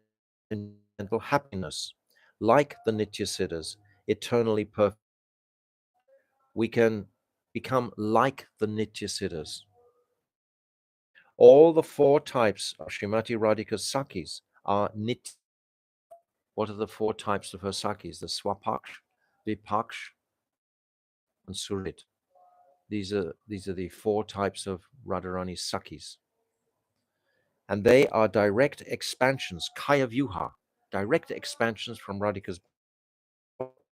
Speaker 1: in mental happiness, like the nitya siddhas, eternally perfect. We can become like the nitya siddhas. All the 4 types of Srimati Radhika's Sakis are nitya. What are the 4 types of her Sakis? The Swapaksh, Vipaksh, and Surit. These are the 4 types of Radharani's Sakis. And they are direct expansions, Kaya Vyuha, direct expansions from Radhika's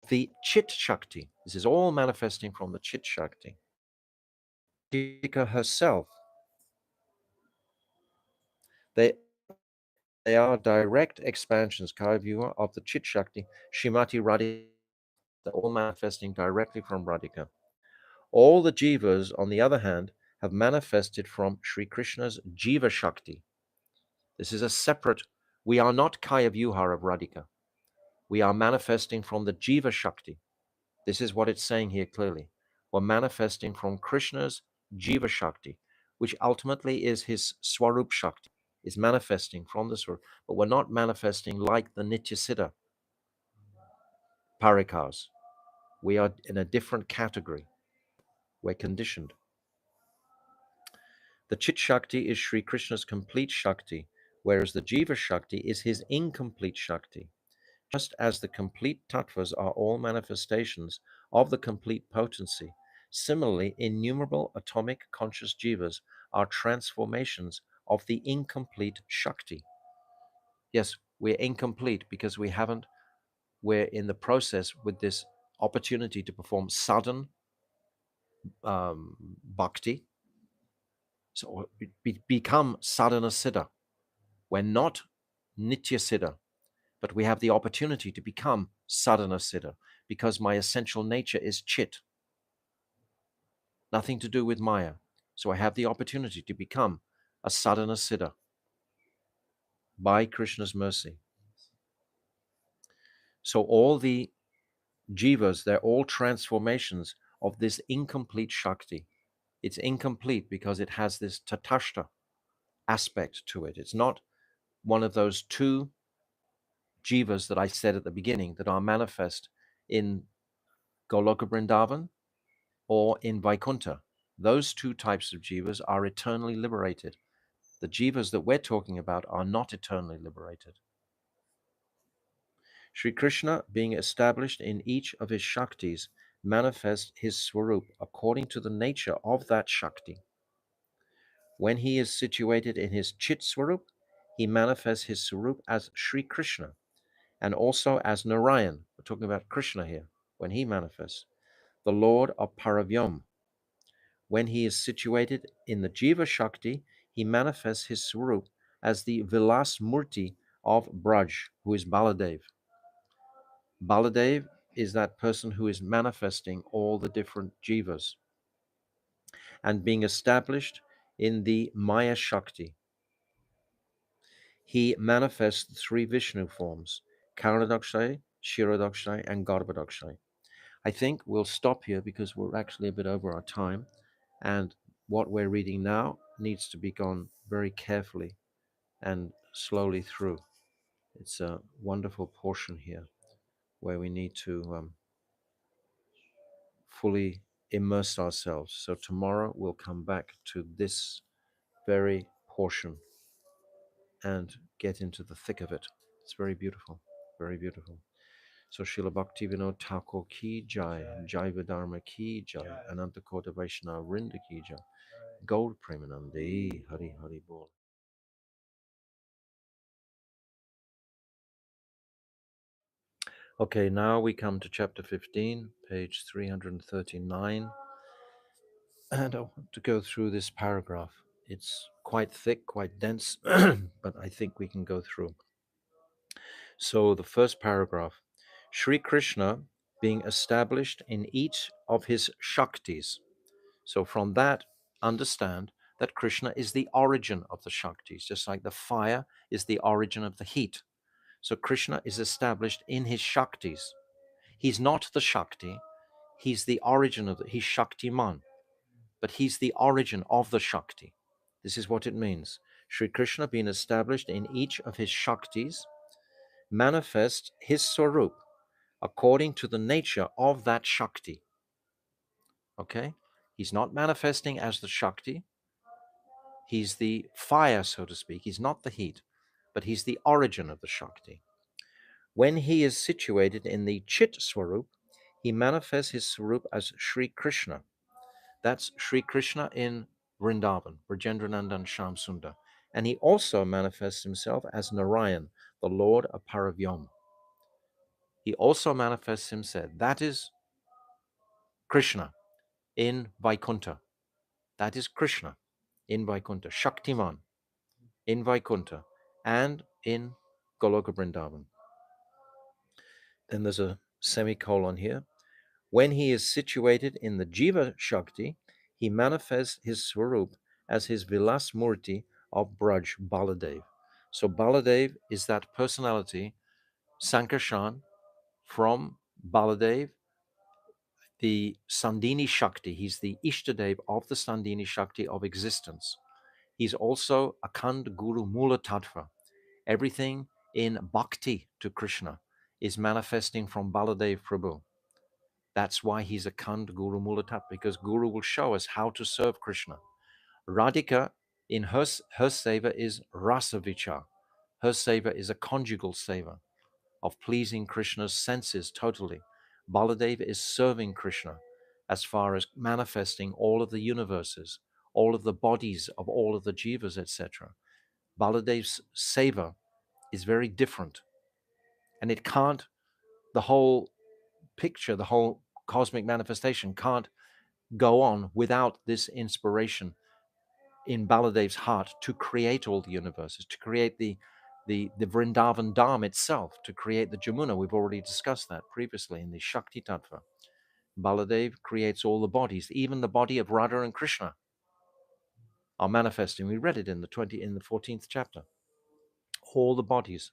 Speaker 1: the Chit Shakti. This is all manifesting from the Chit Shakti. Radhika herself, they are direct expansions, Kaya Vyuha, of the Chit Shakti, Shrimati Radhika. They're all manifesting directly from Radhika. All the jivas, on the other hand, have manifested from Sri Krishna's Jiva Shakti. This is a separate, we are not Kaya Vyuha of Radhika. We are manifesting from the Jiva Shakti. This is what it's saying here clearly. We're manifesting from Krishna's Jiva Shakti, which ultimately is his Swarup Shakti, is manifesting from the Swarup. But we're not manifesting like the Nitya Siddha Parikas. We are in a different category. We're conditioned. The Chit Shakti is Sri Krishna's complete Shakti, whereas the Jiva Shakti is his incomplete Shakti. Just as the complete tattvas are all manifestations of the complete potency, similarly, innumerable atomic conscious jivas are transformations of the incomplete Shakti. Yes, we're incomplete because we're in the process with this opportunity to perform sadhan bhakti. So become sadhana siddha. We're not nitya siddha, but we have the opportunity to become sadhana siddha because my essential nature is chit, nothing to do with maya. So I have the opportunity to become a sadhana siddha by Krishna's mercy. So all the jivas, they're all transformations of this incomplete Shakti. It's incomplete because it has this tatashta aspect to it. It's not one of those two jivas that I said at the beginning that are manifest in Goloka Vrindavan or in Vaikuntha. Those two types of jivas are eternally liberated. The jivas that we're talking about are not eternally liberated. Sri Krishna, being established in each of his Shaktis, manifests his Swarup according to the nature of that Shakti. When he is situated in his Chit Swarup, he manifests his Swarup as Sri Krishna and also as Narayan. We're talking about Krishna here, when he manifests, the Lord of Paravyam. When he is situated in the Jiva Shakti, he manifests his Swarup as the Vilas Murti of Braj, who is Baladev. Baladev is that person who is manifesting all the different jivas and being established in the Maya Shakti. He manifests the three Vishnu forms, Karanadokshay, Shirodokshay, and Garbhodokshay. I think we'll stop here because we're actually a bit over our time, and what we're reading now needs to be gone very carefully and slowly through. It's a wonderful portion here where we need to fully immerse ourselves. So tomorrow we'll come back to this very portion and get into the thick of it. It's very beautiful, very beautiful. So Srila Bhakti Vinod Thakur ki jai, Jaiva Dharma ki jai, Ananta Kota Vaishnava Vrinda ki jai, Gaur Premanande, Hari Hari Bol. Okay, now we come to chapter 15, page 339, and I want to go through this paragraph. It's quite thick, quite dense, but I think we can go through. So the first paragraph, Sri Krishna being established in each of his Shaktis. So from that, understand that Krishna is the origin of the Shaktis, just like the fire is the origin of the heat. So Krishna is established in his Shaktis. He's not the Shakti, he's the origin of he's Shaktiman, but he's the origin of the Shakti. This is what it means. Sri Krishna being established in each of his Shaktis manifests his Swarup according to the nature of that Shakti. Okay? He's not manifesting as the Shakti. He's the fire, so to speak. He's not the heat, but he's the origin of the Shakti. When he is situated in the Chit Swarup, he manifests his Swarup as Sri Krishna. That's Sri Krishna in Vrindavan, Brajendranandan Shyam Sundar. And he also manifests himself as Narayan, the Lord of Paravyam. He also manifests himself. That is Krishna in Vaikuntha. That is Krishna in Vaikuntha. Shaktiman in Vaikuntha and in Goloka Vrindavan. Then there's a semicolon here. When he is situated in the Jiva Shakti, he manifests his Swarup as his Vilas Murti of Braj, Baladev. So Baladev is that personality, Sankarshan, from Baladev, the Sandini Shakti. He's the Ishtadev of the Sandini Shakti of existence. He's also Akhand Guru Mula Tattva. Everything in bhakti to Krishna is manifesting from Baladev Prabhu. That's why he's a Akhand Guru Mula Tattva, because Guru will show us how to serve Krishna. Radhika, in her seva is rasa vichar. Her seva is a conjugal seva. of pleasing Krishna's senses totally. Baladeva is serving Krishna as far as manifesting all of the universes, all of the bodies of all of the jivas, etc. Baladev's seva is very different, and it can't, the whole picture, the whole cosmic manifestation can't go on without this inspiration in Baladev's heart to create all the universes, to create the Vrindavan Dham itself, to create the Jamuna. We've already discussed that previously in the Shakti Tattva. Baladev creates all the bodies, even the body of Radha and Krishna are manifesting. We read it in the 14th chapter. All the bodies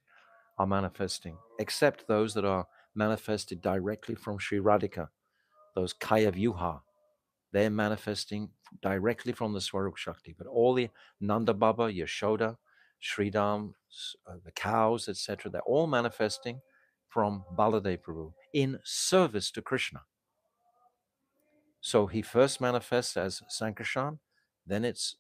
Speaker 1: are manifesting, except those that are manifested directly from Sri Radhika, those Kaya Vyuha. They're manifesting directly from the Swarup Shakti. But all the Nanda Baba, Yashoda, Sridham, the cows, etc., they're all manifesting from Baladev Prabhu in service to Krishna. So he first manifests as Sankarshan, then it's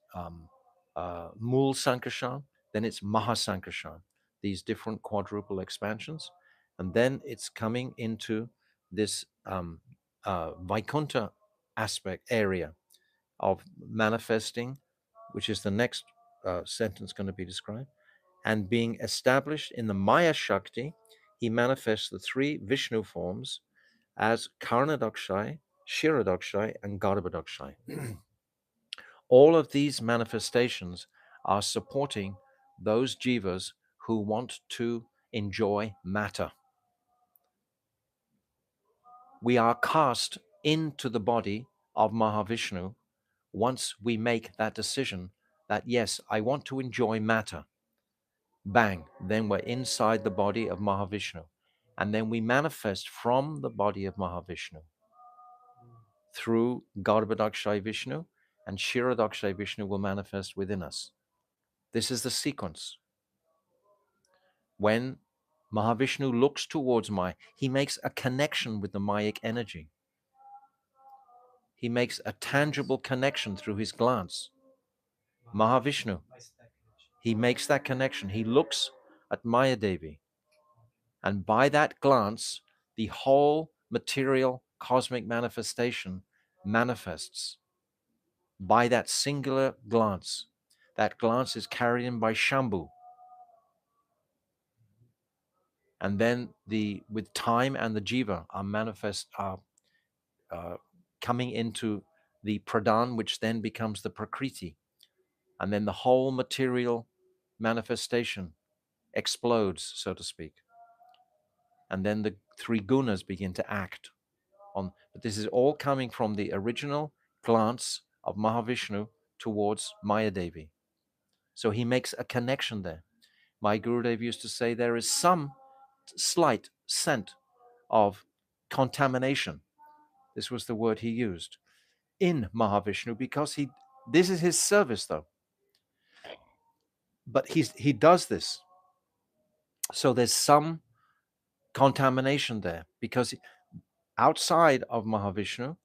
Speaker 1: Mool Sankarshan, then it's Mahasankarshan, these different quadruple expansions. And then it's coming into this Vaikuntha aspect area of manifesting, which is the next sentence going to be described, and being established in the Maya Shakti, he manifests the three Vishnu forms as Karnadakshai, Shiradakshai, and Garbhadakshai. All of these manifestations are supporting those jivas who want to enjoy matter. We are cast into the body of Mahavishnu once we make that decision that, yes, I want to enjoy matter. Bang, then we're inside the body of Mahavishnu. And then we manifest from the body of Mahavishnu through Garbhadakshay Vishnu, and Shiradakshay Vishnu will manifest within us. This is the sequence. When Mahavishnu looks towards Maya, he makes a connection with the Mayic energy. He makes a tangible connection through his glance. Mahavishnu, he makes that connection. He looks at Maya Devi. And by that glance, the whole material cosmic manifestation manifests by that singular glance. That glance is carried in by Shambhu. And then with time and the jiva are coming into the pradhan, which then becomes the prakriti. And then the whole material manifestation explodes, so to speak. And then the three gunas begin to act on. But this is all coming from the original glance of Mahavishnu towards Maya Devi. So he makes a connection there. My Gurudev used to say there is some slight scent of contamination. This was the word he used in Mahavishnu, because this is his service though. But he does this. So there's some contamination there, because outside of Mahavishnu,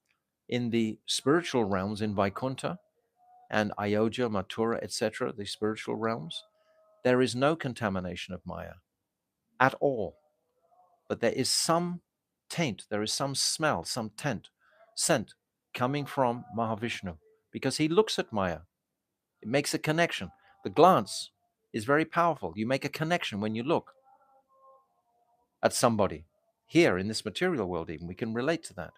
Speaker 1: in the spiritual realms, in Vaikuntha and Ayodhya, Mathura, etc., the spiritual realms, there is no contamination of Maya at all. But there is some taint, there is some smell, some scent coming from Mahavishnu, because he looks at Maya. It makes a connection. The glance is very powerful. You make a connection when you look at somebody. Here in this material world, even, we can relate to that.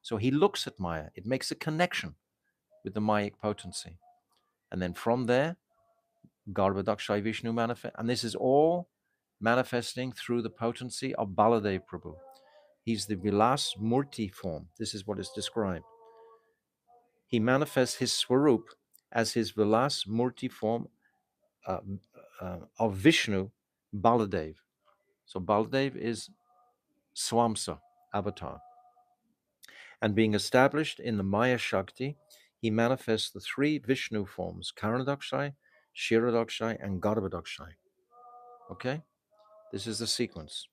Speaker 1: So he looks at Maya. It makes a connection with the Mayic potency. And then from there, Garbhadakshay Vishnu manifest. And this is all manifesting through the potency of Baladev Prabhu. He's the Vilas Murti form. This is what is described. He manifests his Swarup as his Vilas Murti form of Vishnu, Baladev. So Baladev is Swamsa, avatar. And being established in the Maya Shakti, he manifests the three Vishnu forms, Karnadakshay, Shiradakshay, and Garbhadakshay. Okay? This is the sequence.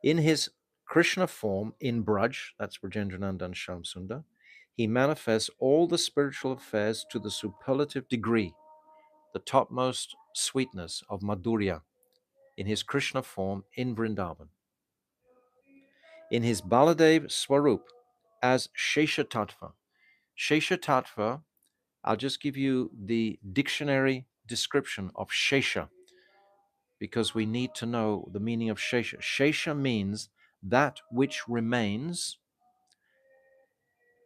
Speaker 1: In his Krishna form in Braj, that's Brajendranandan and Shamsundar, he manifests all the spiritual affairs to the superlative degree, the topmost sweetness of Madhurya. in his Krishna form in Vrindavan. In his Baladev Swarup as Shesha Tattva. Shesha Tattva, I'll just give you the dictionary description of Shesha because we need to know the meaning of Shesha. Shesha means that which remains.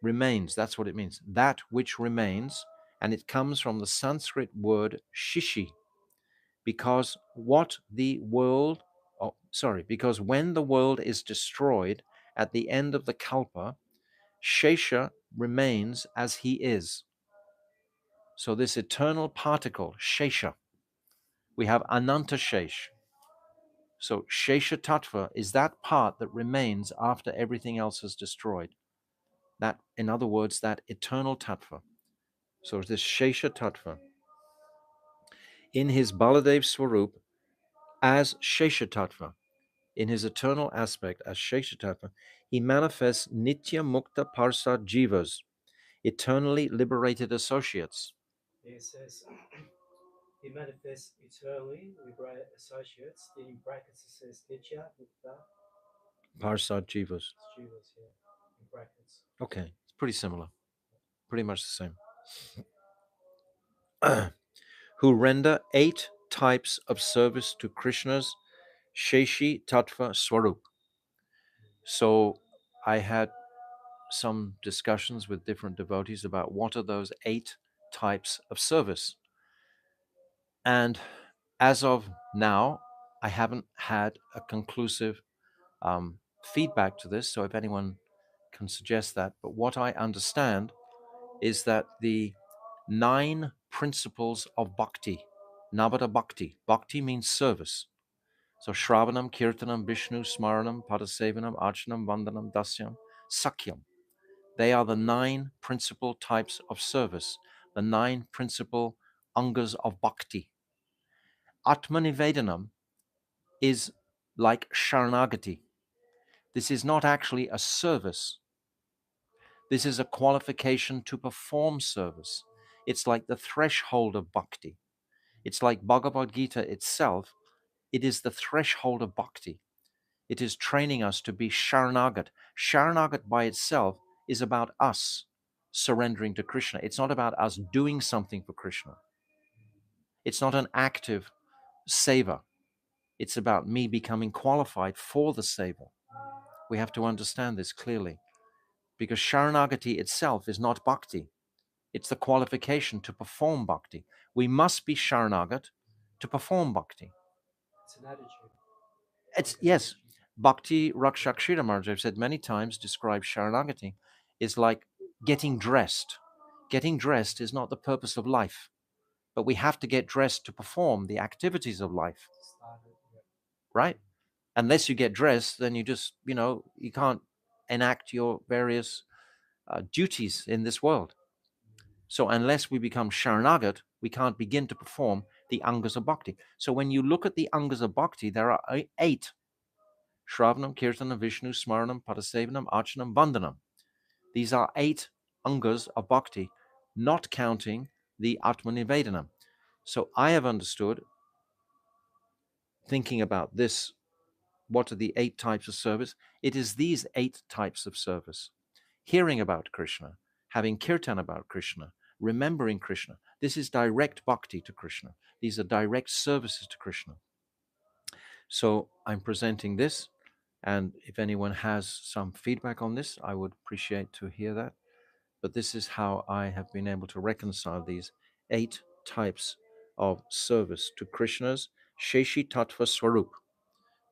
Speaker 1: Remains, that's what it means. That which remains, and it comes from the Sanskrit word shishi, because because when the world is destroyed at the end of the kalpa, Shesha remains as he is. So this eternal particle, Shesha, we have Ananta Shesh. So Shesha Tattva is that part that remains after everything else is destroyed. That, in other words, that eternal Tattva. So this Shesha Tattva. In his Baladev Swarup, as Shesha Tattva, in his eternal aspect as Shesha Tattva, he manifests Nitya Mukta Parsad Jivas, eternally liberated associates.
Speaker 3: It says he manifests eternally liberated associates. Then in brackets it says Nitya Mukta
Speaker 1: Parsad Jivas.
Speaker 3: Jivas, yeah, in brackets.
Speaker 1: Okay, it's pretty similar. Pretty much the same. Who render 8 types of service to Krishna's Sheshi Tattva Swarup. So I had some discussions with different devotees about what are those 8 types of service. And as of now, I haven't had a conclusive feedback to this. So if anyone can suggest that, but what I understand is that the 9 principles of bhakti, Navada Bhakti. Bhakti means service. So Shravanam, Kirtanam, Vishnu, Smaranam, Padasevanam, Archanam, Vandanam, Dasyam, Sakyam. They are the 9 principal types of service, the 9 principal angas of bhakti. Atmanivedanam is like Sharanagati. This is not actually a service. This is a qualification to perform service. It's like the threshold of bhakti. It's like Bhagavad Gita itself. It is the threshold of bhakti. It is training us to be Sharanagat. Sharanagat by itself is about us surrendering to Krishna. It's not about us doing something for Krishna. It's not an active seva. It's about me becoming qualified for the seva. We have to understand this clearly, because Sharanagati itself is not bhakti. It's the qualification to perform bhakti. We must be Sharanagat to perform bhakti.
Speaker 3: It's an attitude.
Speaker 1: It's, yes, Bhakti Rakshak Sridhar Maharaj, I've said many times, describes Sharanagati is like getting dressed. Getting dressed is not the purpose of life, but we have to get dressed to perform the activities of life,
Speaker 3: Started, yeah.
Speaker 1: right? Unless you get dressed, then you just, you can't enact your various duties in this world. So unless we become Sharanagat, we can't begin to perform the Angas of Bhakti. So when you look at the Angas of Bhakti, there are 8. Shravanam, Kirtanam, Vishnu, Smaranam, Padasevanam, Archanam, Vandanam. These are 8 Angas of Bhakti, not counting the Atmanivedanam. So I have understood, thinking about this, what are the 8 types of service? It is these 8 types of service. Hearing about Krishna, having kirtan about Krishna, remembering Krishna. This is direct bhakti to Krishna. These are direct services to Krishna. So I'm presenting this, and if anyone has some feedback on this, I would appreciate to hear that. But this is how I have been able to reconcile these 8 types of service to Krishna's Sheshi Tattva Swarup,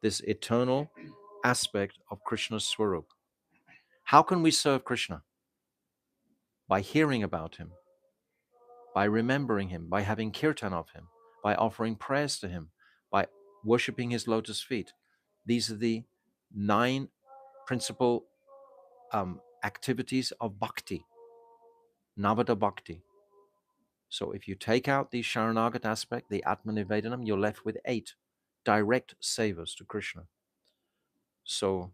Speaker 1: this eternal aspect of Krishna's Swarup. How can we serve Krishna? By hearing about him, by remembering him, by having kirtan of him, by offering prayers to him, by worshipping his lotus feet. These are the 9 principal activities of bhakti, Navada Bhakti. So if you take out the Sharanagat aspect, the Atmanivedanam, you're left with 8 direct savas to Krishna. So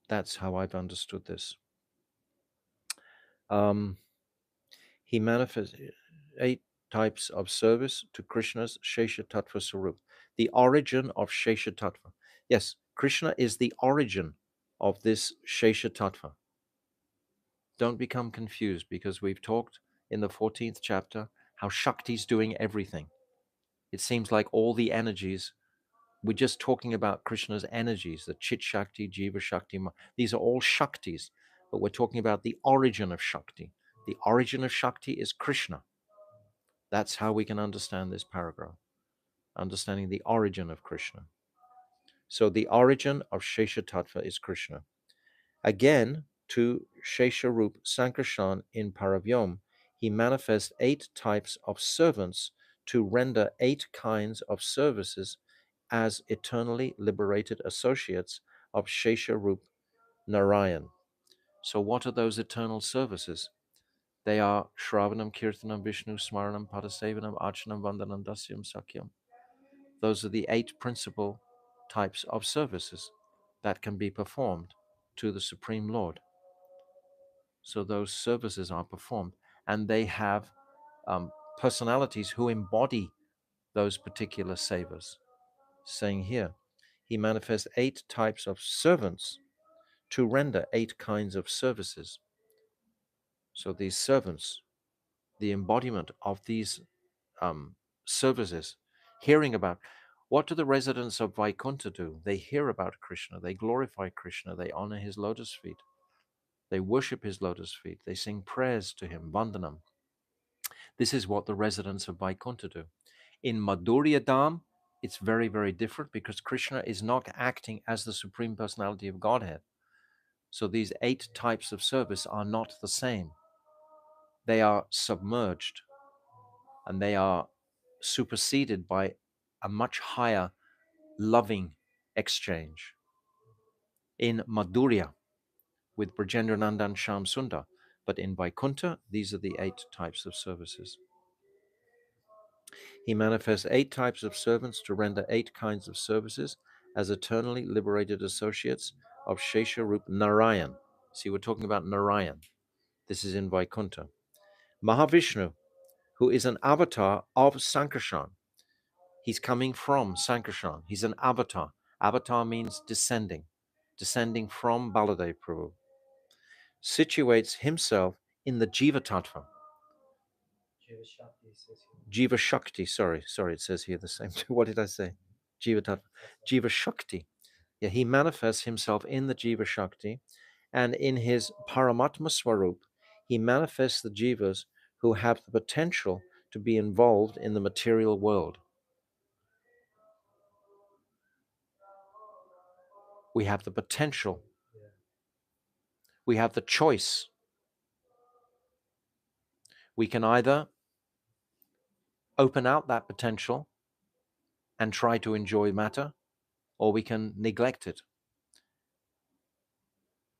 Speaker 1: that's how I've understood this. He manifests 8 types of service to Krishna's Shesha Tattva Swarup. the origin of Shesha Tattva. Yes, Krishna is the origin of this Shesha Tattva. Don't become confused, because we've talked in the 14th chapter how Shakti is doing everything. It seems like all the energies, we're just talking about Krishna's energies, the Chit Shakti, Jiva Shakti. These are all Shaktis, but we're talking about the origin of Shakti. The origin of Shakti is Krishna. That's how we can understand this paragraph, understanding the origin of Krishna. So the origin of Shesha Tattva is Krishna. Again, to Shesha Rup Sankarshan in Paravyom, he manifests 8 types of servants to render 8 kinds of services as eternally liberated associates of Shesha Rup Narayan. So what are those eternal services? They are Shravanam, Kirtanam, Vishnu, Smaranam, Padasevanam, Archanam, Vandanam, Dasyam, Sakyam. Those are the 8 principal types of services that can be performed to the Supreme Lord. So those services are performed, and they have personalities who embody those particular sevas. Saying here, he manifests 8 types of servants to render 8 kinds of services. So these servants, the embodiment of these services, hearing about, what do the residents of Vaikuntha do? They hear about Krishna, they glorify Krishna, they honor his lotus feet, they worship his lotus feet, they sing prayers to him, Vandanam. This is what the residents of Vaikuntha do. In Madhurya Dham, it's very, very different, because Krishna is not acting as the Supreme Personality of Godhead. So these 8 types of service are not the same. They are submerged, and they are superseded by a much higher loving exchange. In Madhurya, with Brajendranandan Sham Sundar, but in Vaikuntha, these are the 8 types of services. He manifests 8 types of servants to render 8 kinds of services as eternally liberated associates of Shesha Rup Narayan. See, we're talking about Narayan. This is in Vaikuntha. Mahavishnu, who is an avatar of Sankarshan. He's coming from Sankarshan. He's an avatar. Avatar means descending from Baladev Prabhu. Situates himself in the Jiva Tattva. Jiva Shakti, sorry, it says here the same. What did I say? Jiva Tattva. Jiva Shakti. Yeah, he manifests himself in the Jiva Shakti, and in his Paramatma Swarup, he manifests the Jivas who have the potential to be involved in the material world. We have the potential. We have the choice. We can either open out that potential and try to enjoy matter, or we can neglect it.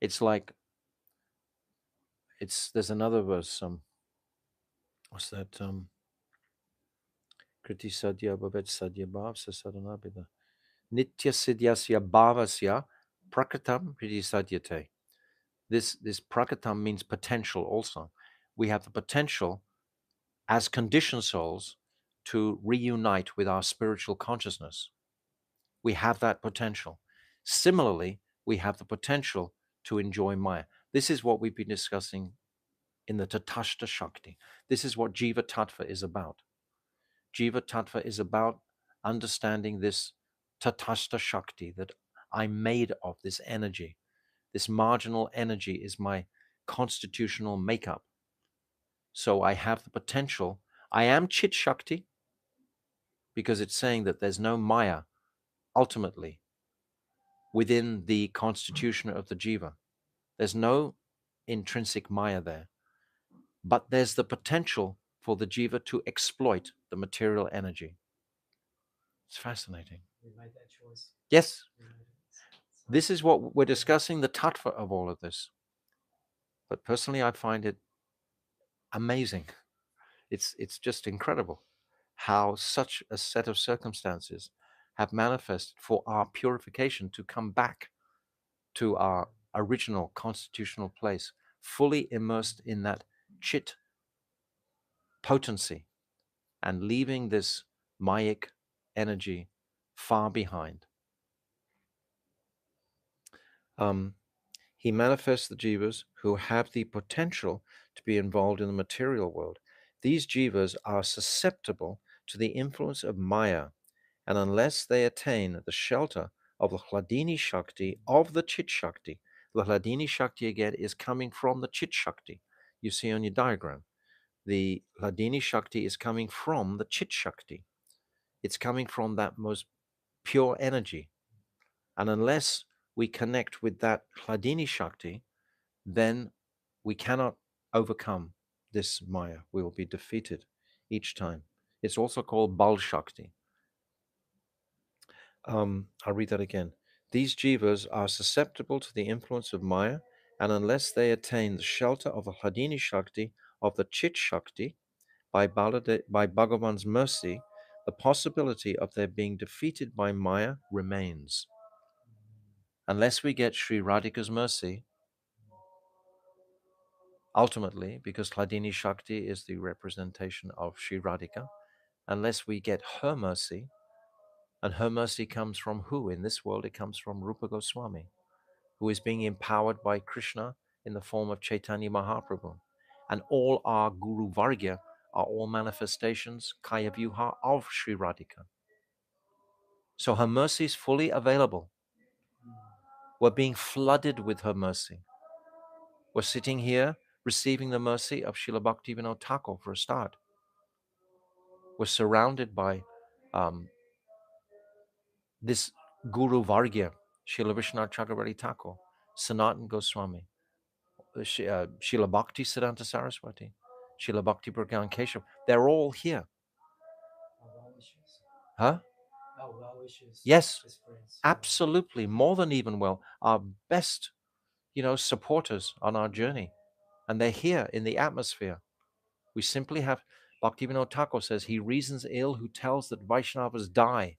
Speaker 1: It's like, there's another verse, what's that? Kriti Sadhya Bhavet Sadhya Bhavsa Sadhanabhida. Nitya Siddhyasya Bhavasya Prakritam Kriti Sadhyate. This Prakritam means potential also. We have the potential as conditioned souls to reunite with our spiritual consciousness. We have that potential. Similarly, we have the potential to enjoy Maya. This is what we've been discussing in the Tatashta Shakti. This is what Jiva Tattva is about. Jiva Tattva is about understanding this Tatashta Shakti, that I'm made of this energy. This marginal energy is my constitutional makeup. So I have the potential. I am Chit Shakti, because it's saying that there's no Maya ultimately within the constitution of the Jiva. There's no intrinsic Maya there. But there's the potential for the Jiva to exploit the material energy. It's fascinating.
Speaker 3: We made that choice.
Speaker 1: Yes. This is what we're discussing, the tattva of all of this. But personally, I find it amazing. It's just incredible how such a set of circumstances have manifested for our purification to come back to our original constitutional place, fully immersed in that chit potency, and leaving this Mayic energy far behind. He manifests the jivas who have the potential to be involved in the material world. These jivas are susceptible to the influence of Maya, and unless they attain the shelter of the Hladini Shakti of the Chit Shakti, the Hladini Shakti again is coming from the Chit Shakti. You see on your diagram, the Hladini Shakti is coming from the Chit Shakti. It's coming from that most pure energy. And unless we connect with that Hladini Shakti, then we cannot overcome this Maya. We will be defeated each time. It's also called Bal Shakti. I'll read that again. These jivas are susceptible to the influence of Maya, and unless they attain the shelter of the Hladini Shakti, of the Chit Shakti, by Bhagavan's mercy, the possibility of their being defeated by Maya remains. Unless we get Sri Radhika's mercy, ultimately, because Hladini Shakti is the representation of Sri Radhika, unless we get her mercy, and her mercy comes from who? In this world, it comes from Rupa Goswami, who is being empowered by Krishna in the form of Chaitanya Mahaprabhu. And all our Guru Vargya are all manifestations, Kaya Vyuha, of Sri Radhika. So her mercy is fully available. We're being flooded with her mercy. We're sitting here receiving the mercy of Srila Bhaktivinoda Thakur for a start. We're surrounded by this Guru Vargya, Srila Vishwanath Chakravarti Thakur, Sanatan Goswami, Srila Bhakti Siddhanta Saraswati, Srila Bhakti Pragyan Keshav. They're all here.
Speaker 3: Our well wishes.
Speaker 1: Huh?
Speaker 3: Our well wishes.
Speaker 1: Yes,
Speaker 3: Best friends.
Speaker 1: absolutely. More than even well, our best, supporters on our journey. And they're here in the atmosphere. We simply have, Bhaktivinoda Thakur says, he reasons ill who tells that Vaishnavas die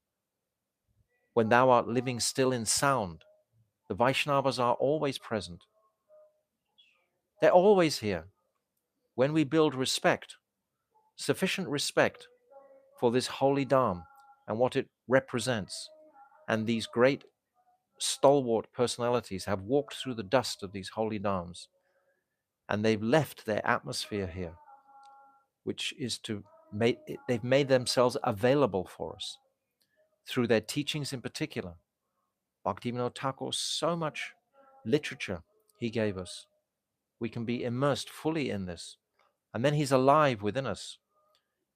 Speaker 1: when thou art living still in sound. The Vaishnavas are always present. They're always here. When we build respect, sufficient respect for this holy Dham and what it represents, and these great stalwart personalities have walked through the dust of these holy Dhams, and they've left their atmosphere here, which is they've made themselves available for us through their teachings in particular. Bhaktivinoda Thakur, so much literature he gave us. We can be immersed fully in this. And then he's alive within us.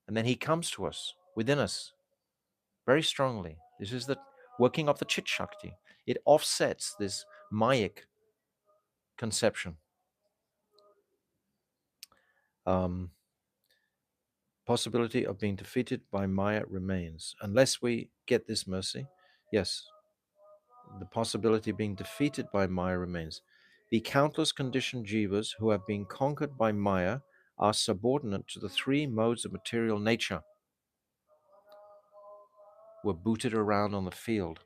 Speaker 1: And then he comes to us within us very strongly. This is the working of the Chit Shakti. It offsets this Mayic conception. Possibility of being defeated by Maya remains. Unless we get this mercy, yes, the possibility of being defeated by Maya remains. The countless conditioned jivas who have been conquered by Maya are subordinate to the three modes of material nature. Were booted around on the field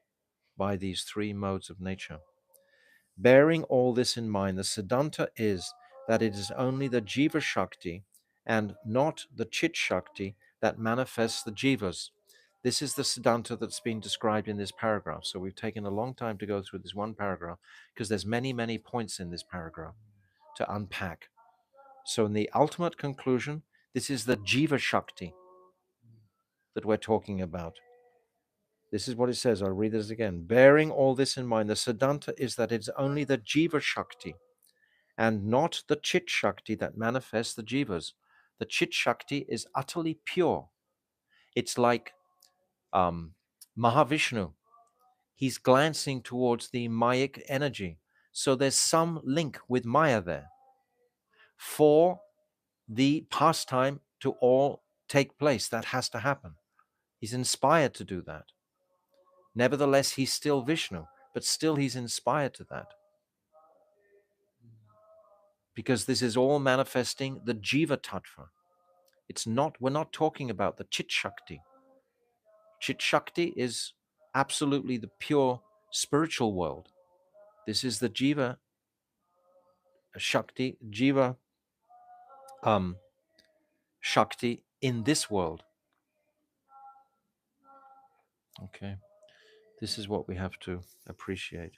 Speaker 1: by these three modes of nature. Bearing all this in mind, the Siddhanta is that it is only the Jiva Shakti and not the Chit Shakti that manifests the Jivas. This is the Siddhanta that's been described in this paragraph. So we've taken a long time to go through this one paragraph because there's many, many points in this paragraph to unpack. So in the ultimate conclusion, this is the Jiva Shakti that we're talking about. This is what it says. I'll read this again. Bearing all this in mind, the Siddhanta is that it's only the Jiva Shakti and not the Chit Shakti that manifests the Jivas. The Chit Shakti is utterly pure. It's like Mahavishnu. He's glancing towards the Mayic energy. So there's some link with Maya there for the pastime to all take place. That has to happen. He's inspired to do that. Nevertheless, he's still Vishnu, but still he's inspired to that. Because this is all manifesting the Jiva Tattva. We're not talking about the Chit Shakti. Chit Shakti is absolutely the pure spiritual world. This is the Jiva Shakti, Jiva Shakti in this world. Okay. This is what we have to appreciate.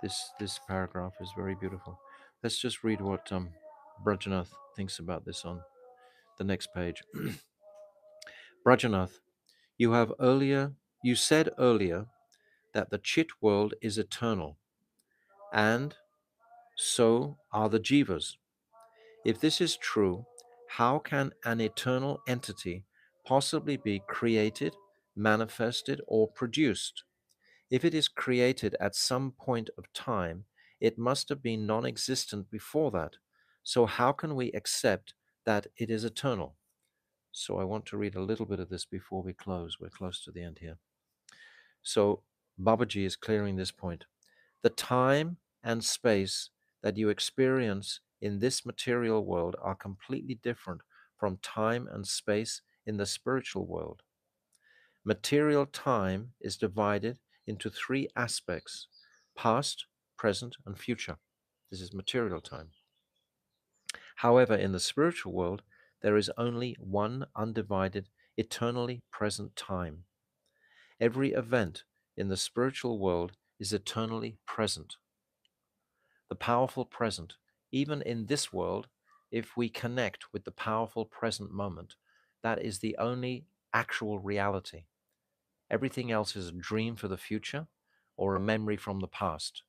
Speaker 1: This paragraph is very beautiful. Let's just read what Brajanath thinks about this on the next page. Brajanath, you said earlier that the Chit world is eternal, and so are the Jivas. If this is true, how can an eternal entity possibly be created, manifested, or produced? If it is created at some point of time, it must have been non existent before that. So, how can we accept that it is eternal? So, I want to read a little bit of this before we close. We're close to the end here. So, Babaji is clearing this point. The time and space that you experience in this material world are completely different from time and space in the spiritual world. Material time is divided into three aspects: past, present, and future. This is material time. However, in the spiritual world, there is only one undivided, eternally present time. Every event in the spiritual world is eternally present. The powerful present, even in this world, if we connect with the powerful present moment, that is the only actual reality. Everything else is a dream for the future or a memory from the past.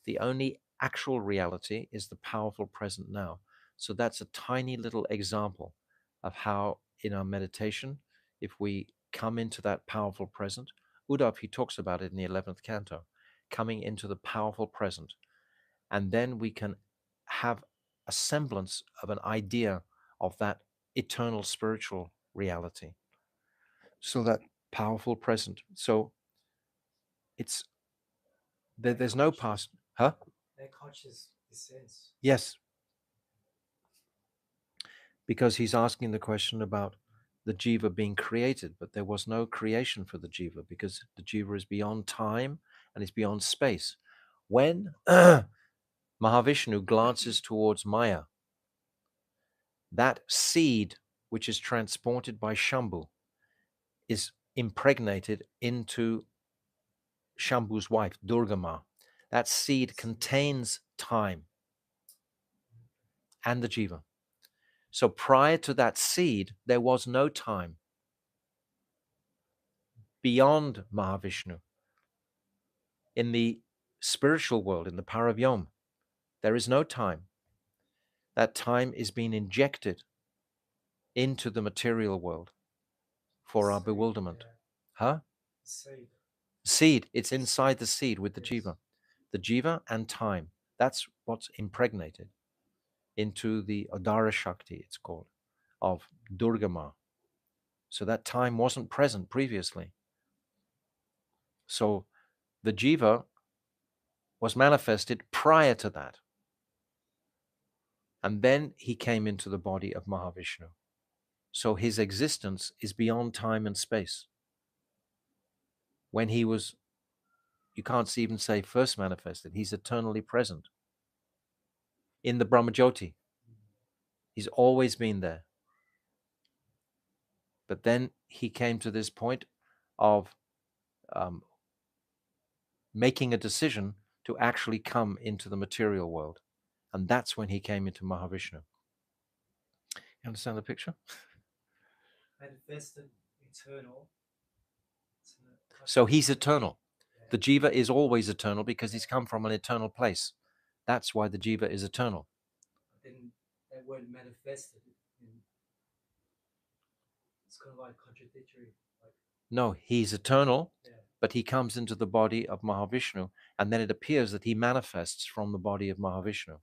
Speaker 1: The only actual reality is the powerful present now. So that's a tiny little example of how in our meditation, if we come into that powerful present, Uddhav, he talks about it in the 11th canto, coming into the powerful present. And then we can have a semblance of an idea of that eternal spiritual reality. So that powerful present. So it's there's no past. Huh?
Speaker 3: Their conscious descends.
Speaker 1: Yes. Because he's asking the question about the jiva being created, but there was no creation for the jiva because the jiva is beyond time and is beyond space. When Mahavishnu glances towards Maya, that seed which is transported by Shambhu is impregnated into Shambhu's wife, Durgama. That seed contains time and the jiva. So prior to that seed, there was no time beyond Mahavishnu. In the spiritual world, in the Paravyom, there is no time. That time is being injected into the material world for our bewilderment. Huh?
Speaker 3: Seed.
Speaker 1: Seed, it's inside the seed with the jiva. The jiva and time, that's what's impregnated into the Adara Shakti, it's called, of Durgama. So that time wasn't present previously. So the jiva was manifested prior to that. And then he came into the body of Mahavishnu. So his existence is beyond time and space. When he was, you can't even say first manifested, he's eternally present. In the Brahmajyoti, he's always been there. But then he came to this point of making a decision to actually come into the material world. And that's when he came into Mahavishnu. You understand the picture?
Speaker 3: Manifested, eternal.
Speaker 1: So he's eternal. The jiva is always eternal because he's come from an eternal place. That's why the jiva is eternal.
Speaker 3: Then that word manifested, it's kind of like contradictory. Like,
Speaker 1: No, he's eternal,
Speaker 3: yeah.
Speaker 1: but he comes into the body of Mahavishnu, and then it appears that he manifests from the body of Mahavishnu.
Speaker 3: It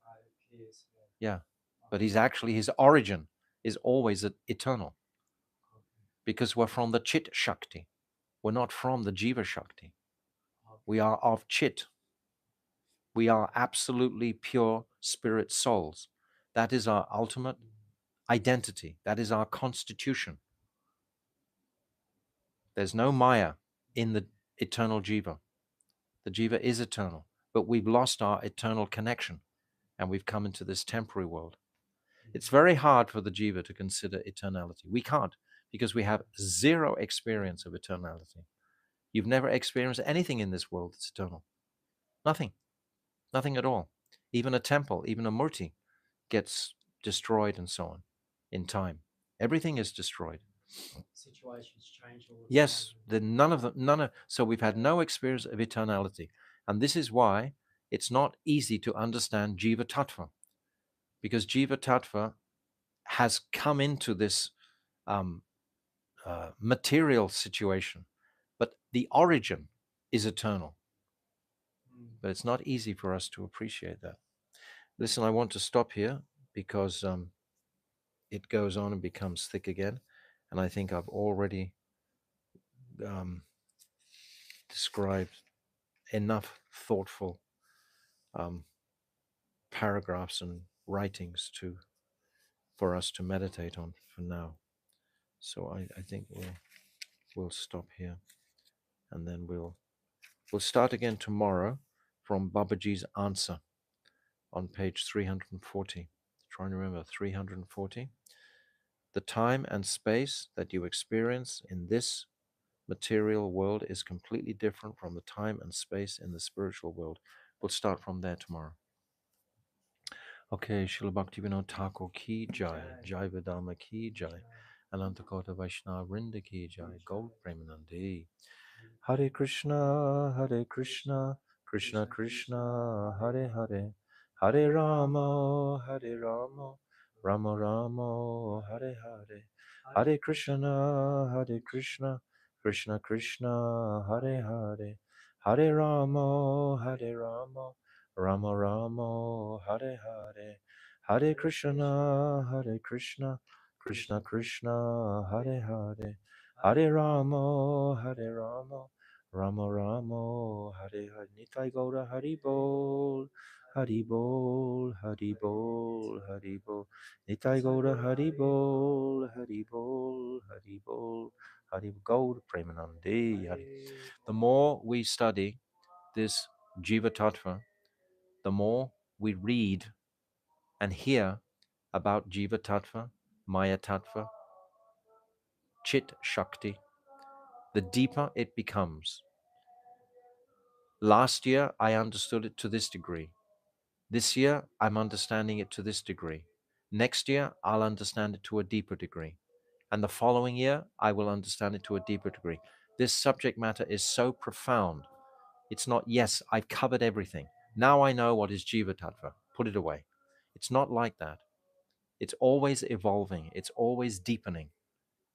Speaker 3: appears,
Speaker 1: Yeah, but he's actually, his origin is always eternal because we're from the Chit Shakti. We're not from the Jiva Shakti. We are of Chit. We are absolutely pure spirit souls. That is our ultimate identity. That is our constitution. There's no Maya in the eternal Jiva. The Jiva is eternal, but we've lost our eternal connection and we've come into this temporary world. It's very hard for the Jiva to consider eternality. We can't because we have zero experience of eternality. You've never experienced anything in this world that's eternal. Nothing. Nothing at all. Even a temple, even a murti gets destroyed and so on in time. Everything is destroyed.
Speaker 3: Situations change all the
Speaker 1: Yes,
Speaker 3: time.
Speaker 1: none of, so we've had no experience of eternality. And this is why it's not easy to understand Jiva Tattva, because Jiva Tattva has come into this um, material situation, but the origin is eternal. But it's not easy for us to appreciate that. Listen, I want to stop here because it goes on and becomes thick again. And I think I've already described enough thoughtful paragraphs and writings for us to meditate on for now. So I think we'll stop here, and then we'll start again tomorrow from Babaji's answer on page 340. Trying to remember 340. The time and space that you experience in this material world is completely different from the time and space in the spiritual world. We'll start from there tomorrow. Okay, Srila Bhaktivinoda Thakur ki jai, Jai Vedama ki jai, Anantakota Vaishnava Vrinda ki jai, Gaur Premanande. Hare Krishna, Krishna Krishna, Hare Hare, Hare Rama, Rama Rama, Hare Hare, Hare Krishna, Krishna Krishna, Hare Hare, Hare Rama, Rama Rama, Hare Hare, Hare Krishna, Krishna Krishna, Hare Hare, Hare Rama, Rama Rama, Hare Hare, Nitai Gaura Hari Bol, Hari Bol, Hari Bol, Hari Bol, Nitai Gaura Hari Bol, Hari Bol, Hari Bol, Hari Gaur Premanande. The more we study this Jiva Tattva, the more we read and hear about Jiva Tattva, Maya Tattva, Chit Shakti, the deeper it becomes. Last year, I understood it to this degree. This year, I'm understanding it to this degree. Next year, I'll understand it to a deeper degree. And the following year, I will understand it to a deeper degree. This subject matter is so profound. It's not, yes, I've covered everything. Now I know what is Jiva Tattva. Put it away. It's not like that. It's always evolving. It's always deepening.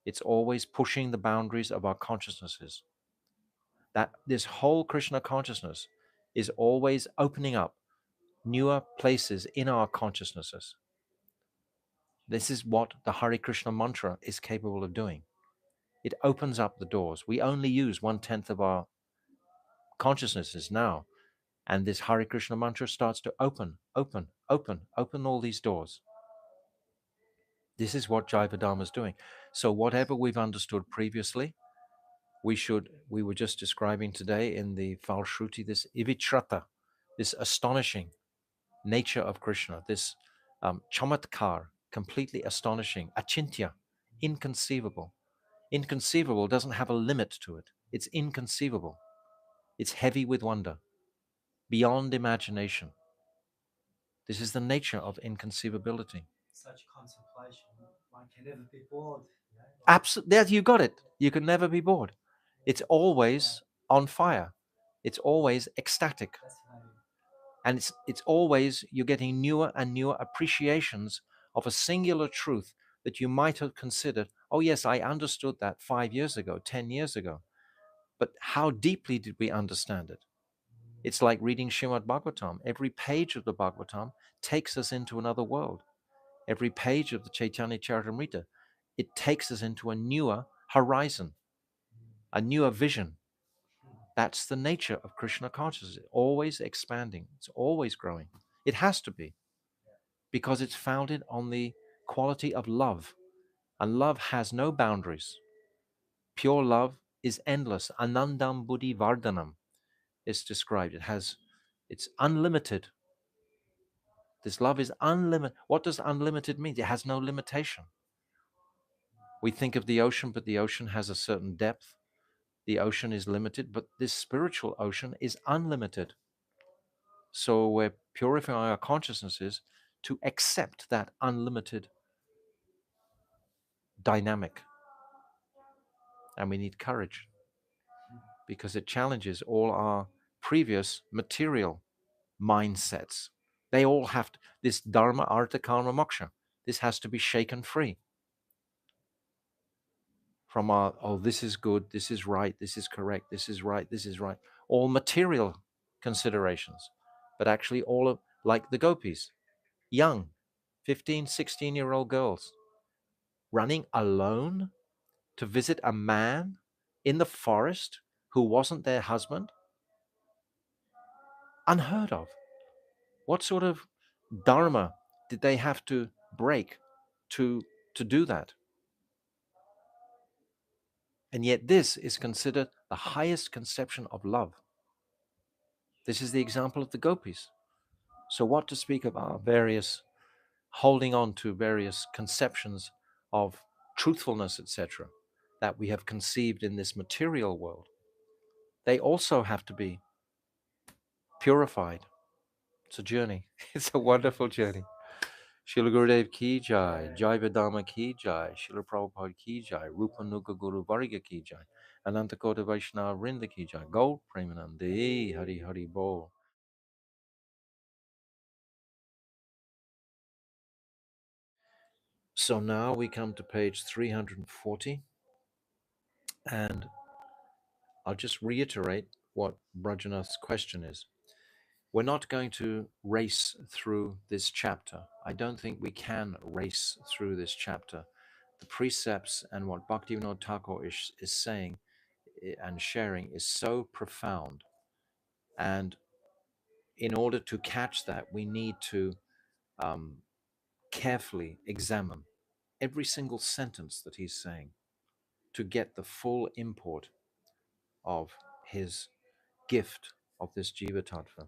Speaker 1: It's always pushing the boundaries of our consciousnesses. That this whole Krishna consciousness is always opening up newer places in our consciousnesses. This is what the Hare Krishna mantra is capable of doing. It opens up the doors. We only use 1/10 of our consciousnesses now. And this Hare Krishna mantra starts to open all these doors. This is what Jivadharma is doing. So whatever we've understood previously, we were just describing today in the Falshruti, this Ivitrata, this astonishing nature of Krishna, this chamatkar, completely astonishing, achintya, inconceivable. Inconceivable doesn't have a limit to it. It's inconceivable. It's heavy with wonder, beyond imagination. This is the nature of inconceivability.
Speaker 3: Such contemplation, one can never be bored. You know?
Speaker 1: Absolutely, you got it. You can never be bored. It's always on fire. It's always ecstatic. And it's always, you're getting newer and newer appreciations of a singular truth that you might have considered, oh yes, I understood that 5 years ago, 10 years ago. But how deeply did we understand it? It's like reading Srimad Bhagavatam. Every page of the Bhagavatam takes us into another world. Every page of the Chaitanya Charitamrita, it takes us into a newer horizon, a newer vision. That's the nature of Krishna consciousness. It's always expanding. It's always growing. It has to be, because it's founded on the quality of love. And love has no boundaries. Pure love is endless. Anandam buddhi vardhanam is described. It's unlimited. This love is unlimited. What does unlimited mean? It has no limitation. We think of the ocean, but the ocean has a certain depth. the ocean is limited, but this spiritual ocean is unlimited. So we're purifying our consciousnesses to accept that unlimited dynamic. And we need courage because it challenges all our previous material mindsets. They all have to, this dharma, artha, karma, moksha, this has to be shaken free from our, oh, this is good, this is right, this is correct, this is right, this is right. All material considerations, but actually all of, like the gopis, young, 15, 16-year-old girls, running alone to visit a man in the forest who wasn't their husband? Unheard of. What sort of dharma did they have to break to do that? And yet this is considered the highest conception of love. This is the example of the gopis. So what to speak of our various holding on to various conceptions of truthfulness, etc., that we have conceived in this material world? They also have to be purified. It's a journey. It's a wonderful journey. Srila Gurudev ki jai, Jai Vedama ki jai, Srila Prabhupada ki jai, Rupa Nuga Guru Varga ki jai, Ananta Kota Vaishnava Vrinda ki jai, Gold Premanande, Hari Hari Bol. So now we come to page 340, and I'll just reiterate what Brajanath's question is. We're not going to race through this chapter. I don't think we can race through this chapter. The precepts and what Bhaktivinoda Thakur is saying and sharing is so profound. And in order to catch that, we need to carefully examine every single sentence that he's saying to get the full import of his gift of this Jiva Tattva.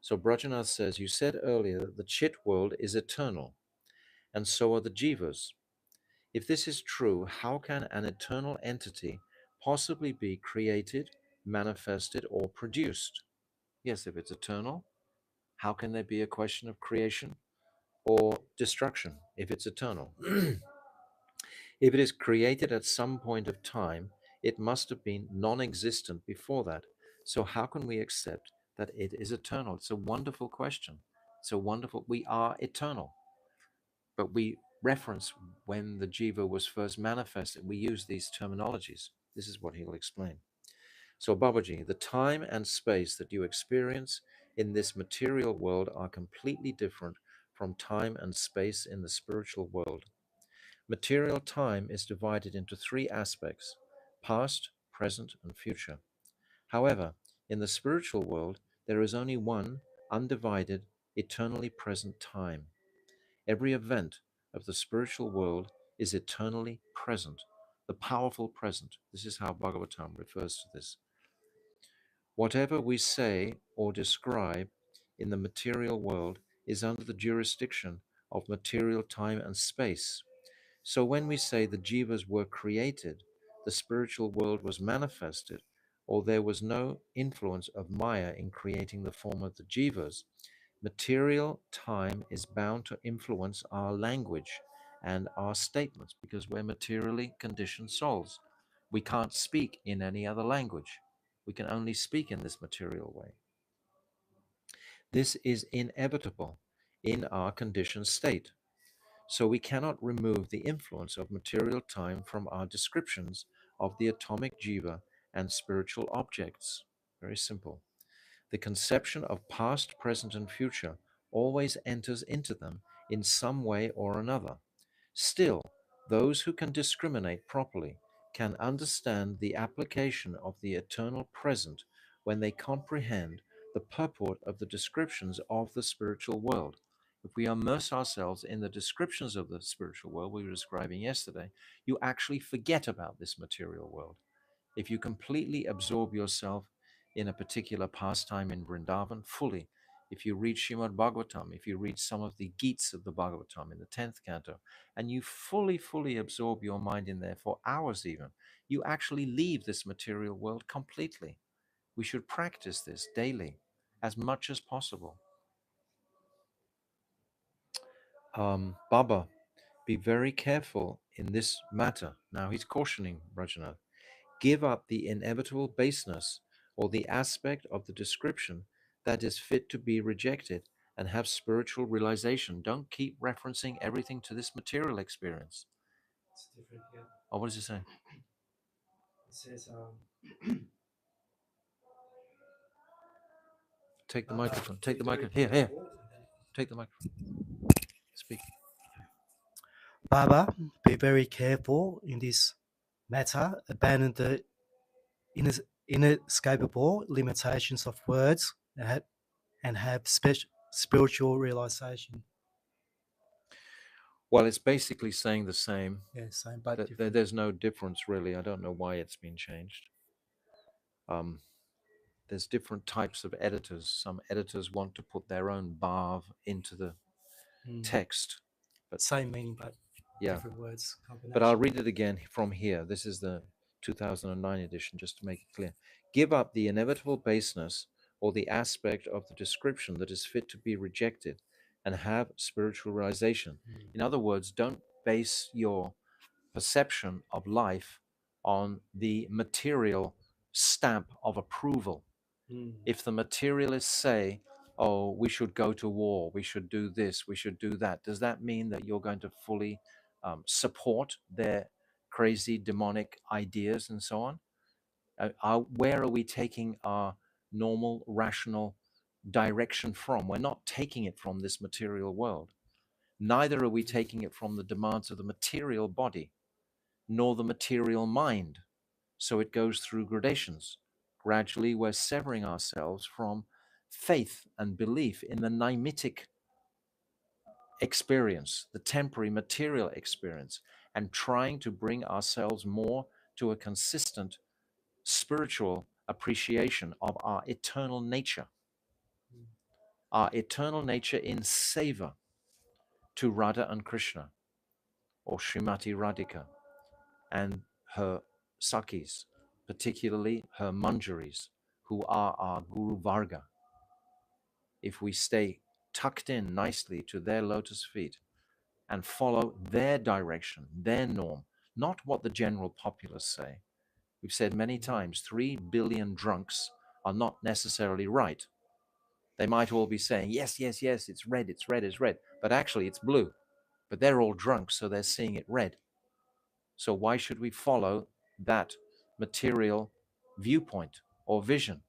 Speaker 1: So Brajanath says, you said earlier that the Chit world is eternal, and so are the Jivas. If this is true, how can an eternal entity possibly be created, manifested, or produced? Yes, if it's eternal, how can there be a question of creation or destruction if it's eternal? If it is created at some point of time, it must have been non-existent before that. So how can we accept that it is eternal? It's a wonderful question. It's a wonderful, we are eternal. But we reference when the jiva was first manifested, we use these terminologies. This is what he'll explain. So Babaji, the time and space that you experience in this material world are completely different from time and space in the spiritual world. Material time is divided into three aspects: past, present, and future. However, in the spiritual world, there is only one undivided, eternally present time. Every event of the spiritual world is eternally present, the powerful present. This is how Bhagavatam refers to this. Whatever we say or describe in the material world is under the jurisdiction of material time and space. So when we say the jivas were created, the spiritual world was manifested, or there was no influence of Maya in creating the form of the jivas, material time is bound to influence our language and our statements because we're materially conditioned souls. We can't speak in any other language. We can only speak in this material way. This is inevitable in our conditioned state. So we cannot remove the influence of material time from our descriptions of the atomic jiva and spiritual objects. Very simple. The conception of past, present, and future always enters into them in some way or another. Still, those who can discriminate properly can understand the application of the eternal present when they comprehend the purport of the descriptions of the spiritual world. If we immerse ourselves in the descriptions of the spiritual world we were describing yesterday, you actually forget about this material world. If you completely absorb yourself in a particular pastime in Vrindavan fully, if you read Srimad Bhagavatam, if you read some of the Gits of the Bhagavatam in the 10th canto, and you fully absorb your mind in there for hours even, you actually leave this material world completely. We should practice this daily as much as possible. Baba, be very careful in this matter. Now he's cautioning Rajanath. Give up the inevitable baseness or the aspect of the description that is fit to be rejected and have spiritual realization. Don't keep referencing everything to this material experience.
Speaker 3: It's different here.
Speaker 1: Oh, what does it say?
Speaker 3: It says,
Speaker 1: Take the
Speaker 3: Baba,
Speaker 1: microphone. Take
Speaker 3: be
Speaker 1: the
Speaker 3: very
Speaker 1: microphone. Here.
Speaker 3: careful.
Speaker 1: Take the microphone. Speak.
Speaker 3: Baba, be very careful in this matter. Abandon the inescapable limitations of words and have spiritual realization.
Speaker 1: Well, it's basically saying the same.
Speaker 3: Yeah, same but different.
Speaker 1: There's no difference really. I don't know why it's been changed. There's different types of editors. Some editors want to put their own bhav into the text.
Speaker 3: But same meaning, but different words.
Speaker 1: But I'll read it again from here. This is the 2009 edition, just to make it clear. Give up the inevitable baseness or the aspect of the description that is fit to be rejected and have spiritual realization. In other words, don't base your perception of life on the material stamp of approval. If the materialists say, oh, we should go to war, we should do this, we should do that, does that mean that you're going to fully support their crazy demonic ideas and so on? Where are we taking our normal, rational direction from? We're not taking it from this material world. Neither are we taking it from the demands of the material body, nor the material mind. So it goes through gradations. Gradually, we're severing ourselves from faith and belief in the nimitic experience, the temporary material experience, and trying to bring ourselves more to a consistent spiritual appreciation of our eternal nature in seva to Radha and Krishna, or Srimati Radhika and her Sakhis, particularly her Manjaris, who are our Guru Varga. If we stay tucked in nicely to their lotus feet and follow their direction, their norm, not what the general populace say. We've said many times, 3 billion drunks are not necessarily right. They might all be saying, yes, yes, yes, it's red, it's red, it's red. But actually it's blue. But they're all drunk, so they're seeing it red. So why should we follow that material viewpoint or vision?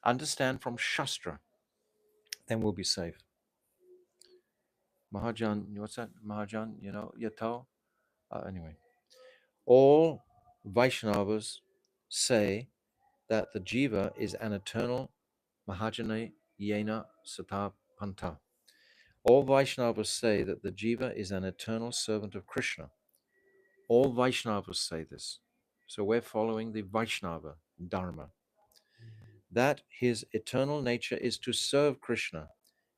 Speaker 1: Understand from Shastra, then we'll be safe. Mahajan, what's that? Mahajan, Yato? Anyway, all Vaishnavas say that the jiva is an eternal Mahajana Yena Sata Panta. All Vaishnavas say that the jiva is an eternal servant of Krishna. All Vaishnavas say this. So we're following the Vaishnava Dharma. That his eternal nature is to serve Krishna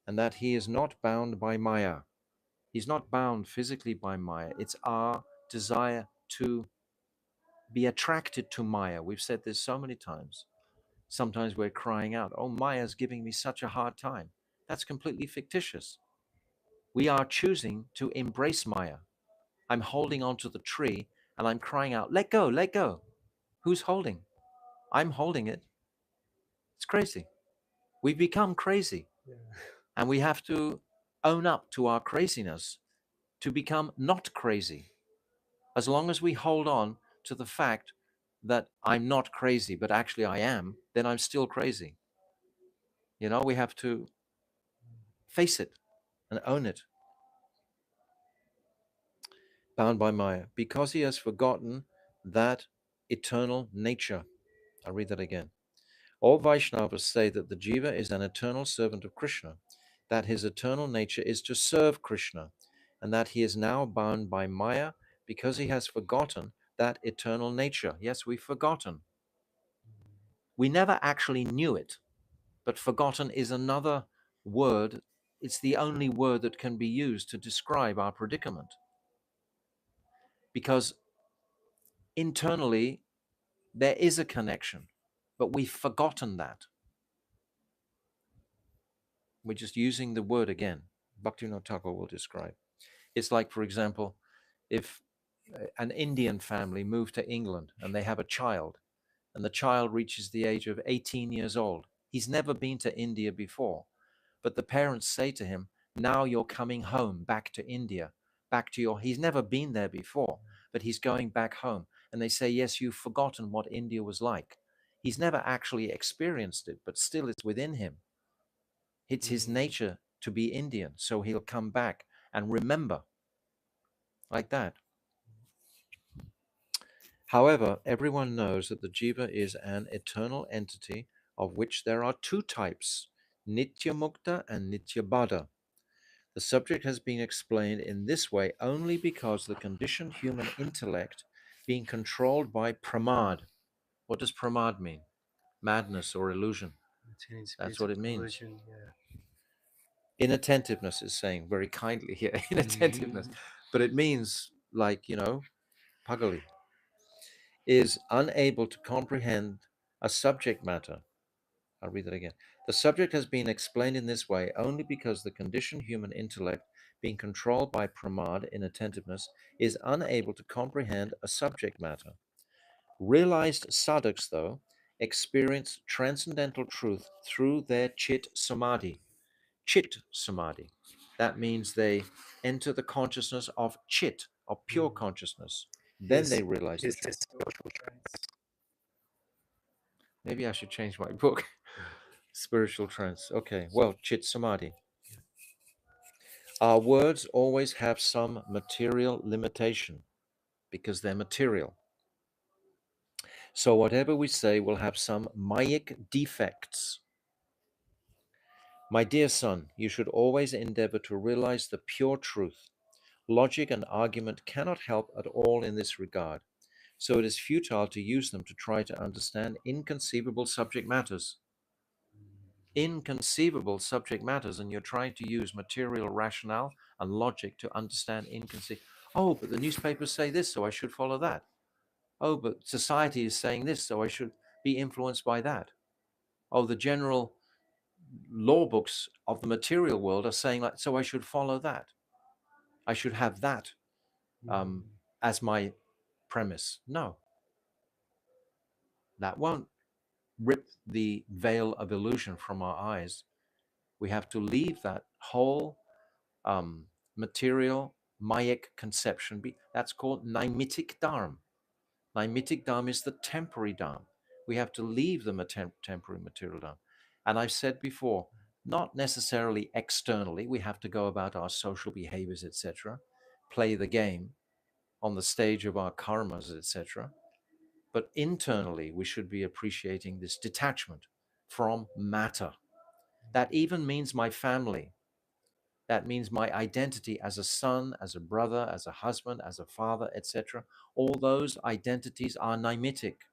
Speaker 1: and that he is not bound by Maya. He's not bound physically by Maya. It's our desire to be attracted to Maya. We've said this so many times. Sometimes we're crying out, oh, Maya's giving me such a hard time. That's completely fictitious. We are choosing to embrace Maya. I'm holding onto the tree and I'm crying out, let go, let go. Who's holding? I'm holding it. It's crazy. We've become crazy. Yeah. And we have to own up to our craziness to become not crazy. As long as we hold on to the fact that I'm not crazy, but actually I am, then I'm still crazy. We have to face it and own it. Bound by Maya, because he has forgotten that eternal nature. I'll read that again. All Vaishnavas say that the jiva is an eternal servant of Krishna, that his eternal nature is to serve Krishna, and that he is now bound by Maya because he has forgotten that eternal nature. Yes, we've forgotten. We never actually knew it, But forgotten is another word. It's the only word that can be used to describe our predicament. Because internally, there is a connection, but we've forgotten that. We're just using the word again. Bhaktivinoda Thakur will describe. It's like, for example, if an Indian family moved to England and they have a child, and the child reaches the age of 18 years old. He's never been to India before, but the parents say to him, now you're coming home, back to India, back to your, he's never been there before, but he's going back home. And they say, yes, you've forgotten what India was like. He's never actually experienced it, but still it's within him. It's his nature to be Indian, so he'll come back and remember like that. However, everyone knows that the jiva is an eternal entity of which there are two types, Nitya Mukta and Nitya Baddha. The subject has been explained in this way only because the conditioned human intellect being controlled by pramad. What does pramad mean? Madness or illusion. That's what it means. Inattentiveness is saying very kindly here, inattentiveness. But it means like, pagali. Is unable to comprehend a subject matter. I'll read that again. The subject has been explained in this way only because the conditioned human intellect, being controlled by pramad, inattentiveness, is unable to comprehend a subject matter. Realized sadhaks, though, experience transcendental truth through their chit samadhi. Chit samadhi. That means they enter the consciousness of chit, of pure consciousness. Then they realize the truth. Maybe I should change my book. Spiritual trance. Okay, well, chit samadhi. Our words always have some material limitation because they're material. So whatever we say will have some mayic defects. My dear son, you should always endeavor to realize the pure truth. Logic and argument cannot help at all in this regard. So it is futile to use them to try to understand inconceivable subject matters. Inconceivable subject matters, and you're trying to use material rationale and logic to understand inconceivable. Oh, but the newspapers say this, so I should follow that. Oh, but society is saying this, so I should be influenced by that. Oh, the general law books of the material world are saying that, so I should follow that. I should have that as my premise. No, that won't rip the veil of illusion from our eyes. We have to leave that whole material mayic conception. That's called naimitic dharma. Naimitic dharma is the temporary dharma. We have to leave the temporary material dharma. And I've said before, not necessarily externally. We have to go about our social behaviors, etc., play the game on the stage of our karmas, etc. But internally, we should be appreciating this detachment from matter. That even means my family. That means my identity as a son, as a brother, as a husband, as a father, etc. All those identities are naimitic.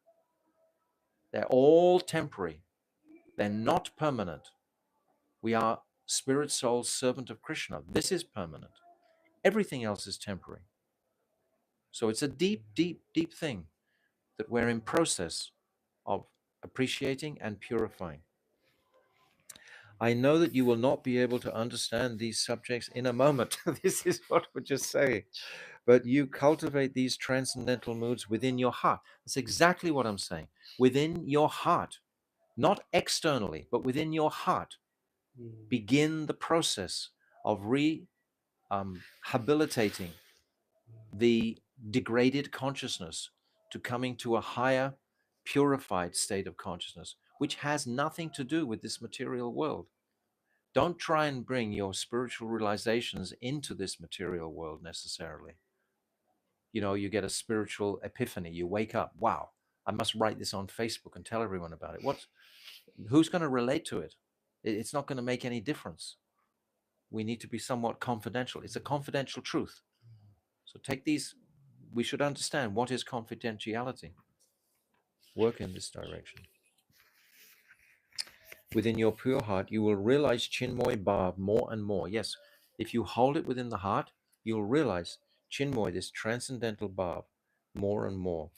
Speaker 1: They're all temporary. They're not permanent. We are spirit, soul, servant of Krishna. This is permanent. Everything else is temporary. So it's a deep, deep, deep thing that we're in process of appreciating and purifying. I know that you will not be able to understand these subjects in a moment. This is what we're just saying. But you cultivate these transcendental moods within your heart. That's exactly what I'm saying. Within your heart, not externally, but within your heart. Begin the process of rehabilitating the degraded consciousness to coming to a higher, purified state of consciousness, which has nothing to do with this material world. Don't try and bring your spiritual realizations into this material world necessarily. You get a spiritual epiphany. You wake up, wow, I must write this on Facebook and tell everyone about it. Who's going to relate to it? It's not going to make any difference. We need to be somewhat confidential. It's a confidential truth. So take these, we should understand what is confidentiality. Work in this direction. within your pure heart, you will realize Chinmoy Bhav more and more. Yes, if you hold it within the heart, you'll realize Chinmoy, this transcendental Bhav, more and more.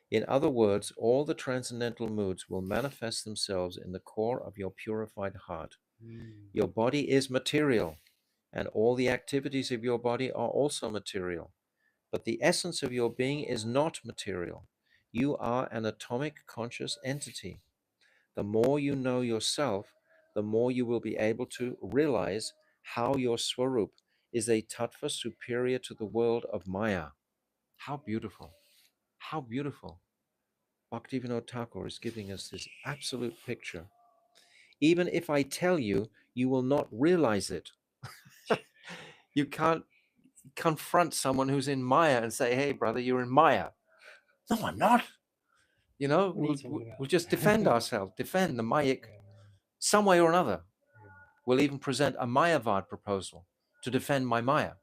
Speaker 1: In other words, all the transcendental moods will manifest themselves in the core of your purified heart. Your body is material, and all the activities of your body are also material. But the essence of your being is not material. You are an atomic conscious entity. The more you know yourself, the more you will be able to realize how your Swarup is a tattva superior to the world of Maya. How beautiful! How beautiful! Bhaktivinoda Thakur is giving us this absolute picture. Even if I tell you, you will not realize it. You can't confront someone who's in Maya and say, hey, brother, you're in Maya. No, I'm not. You know,
Speaker 3: What are you talking about?
Speaker 1: we'll just defend ourselves, defend the Mayic some way or another. We'll even present a Mayavad proposal to defend my Maya.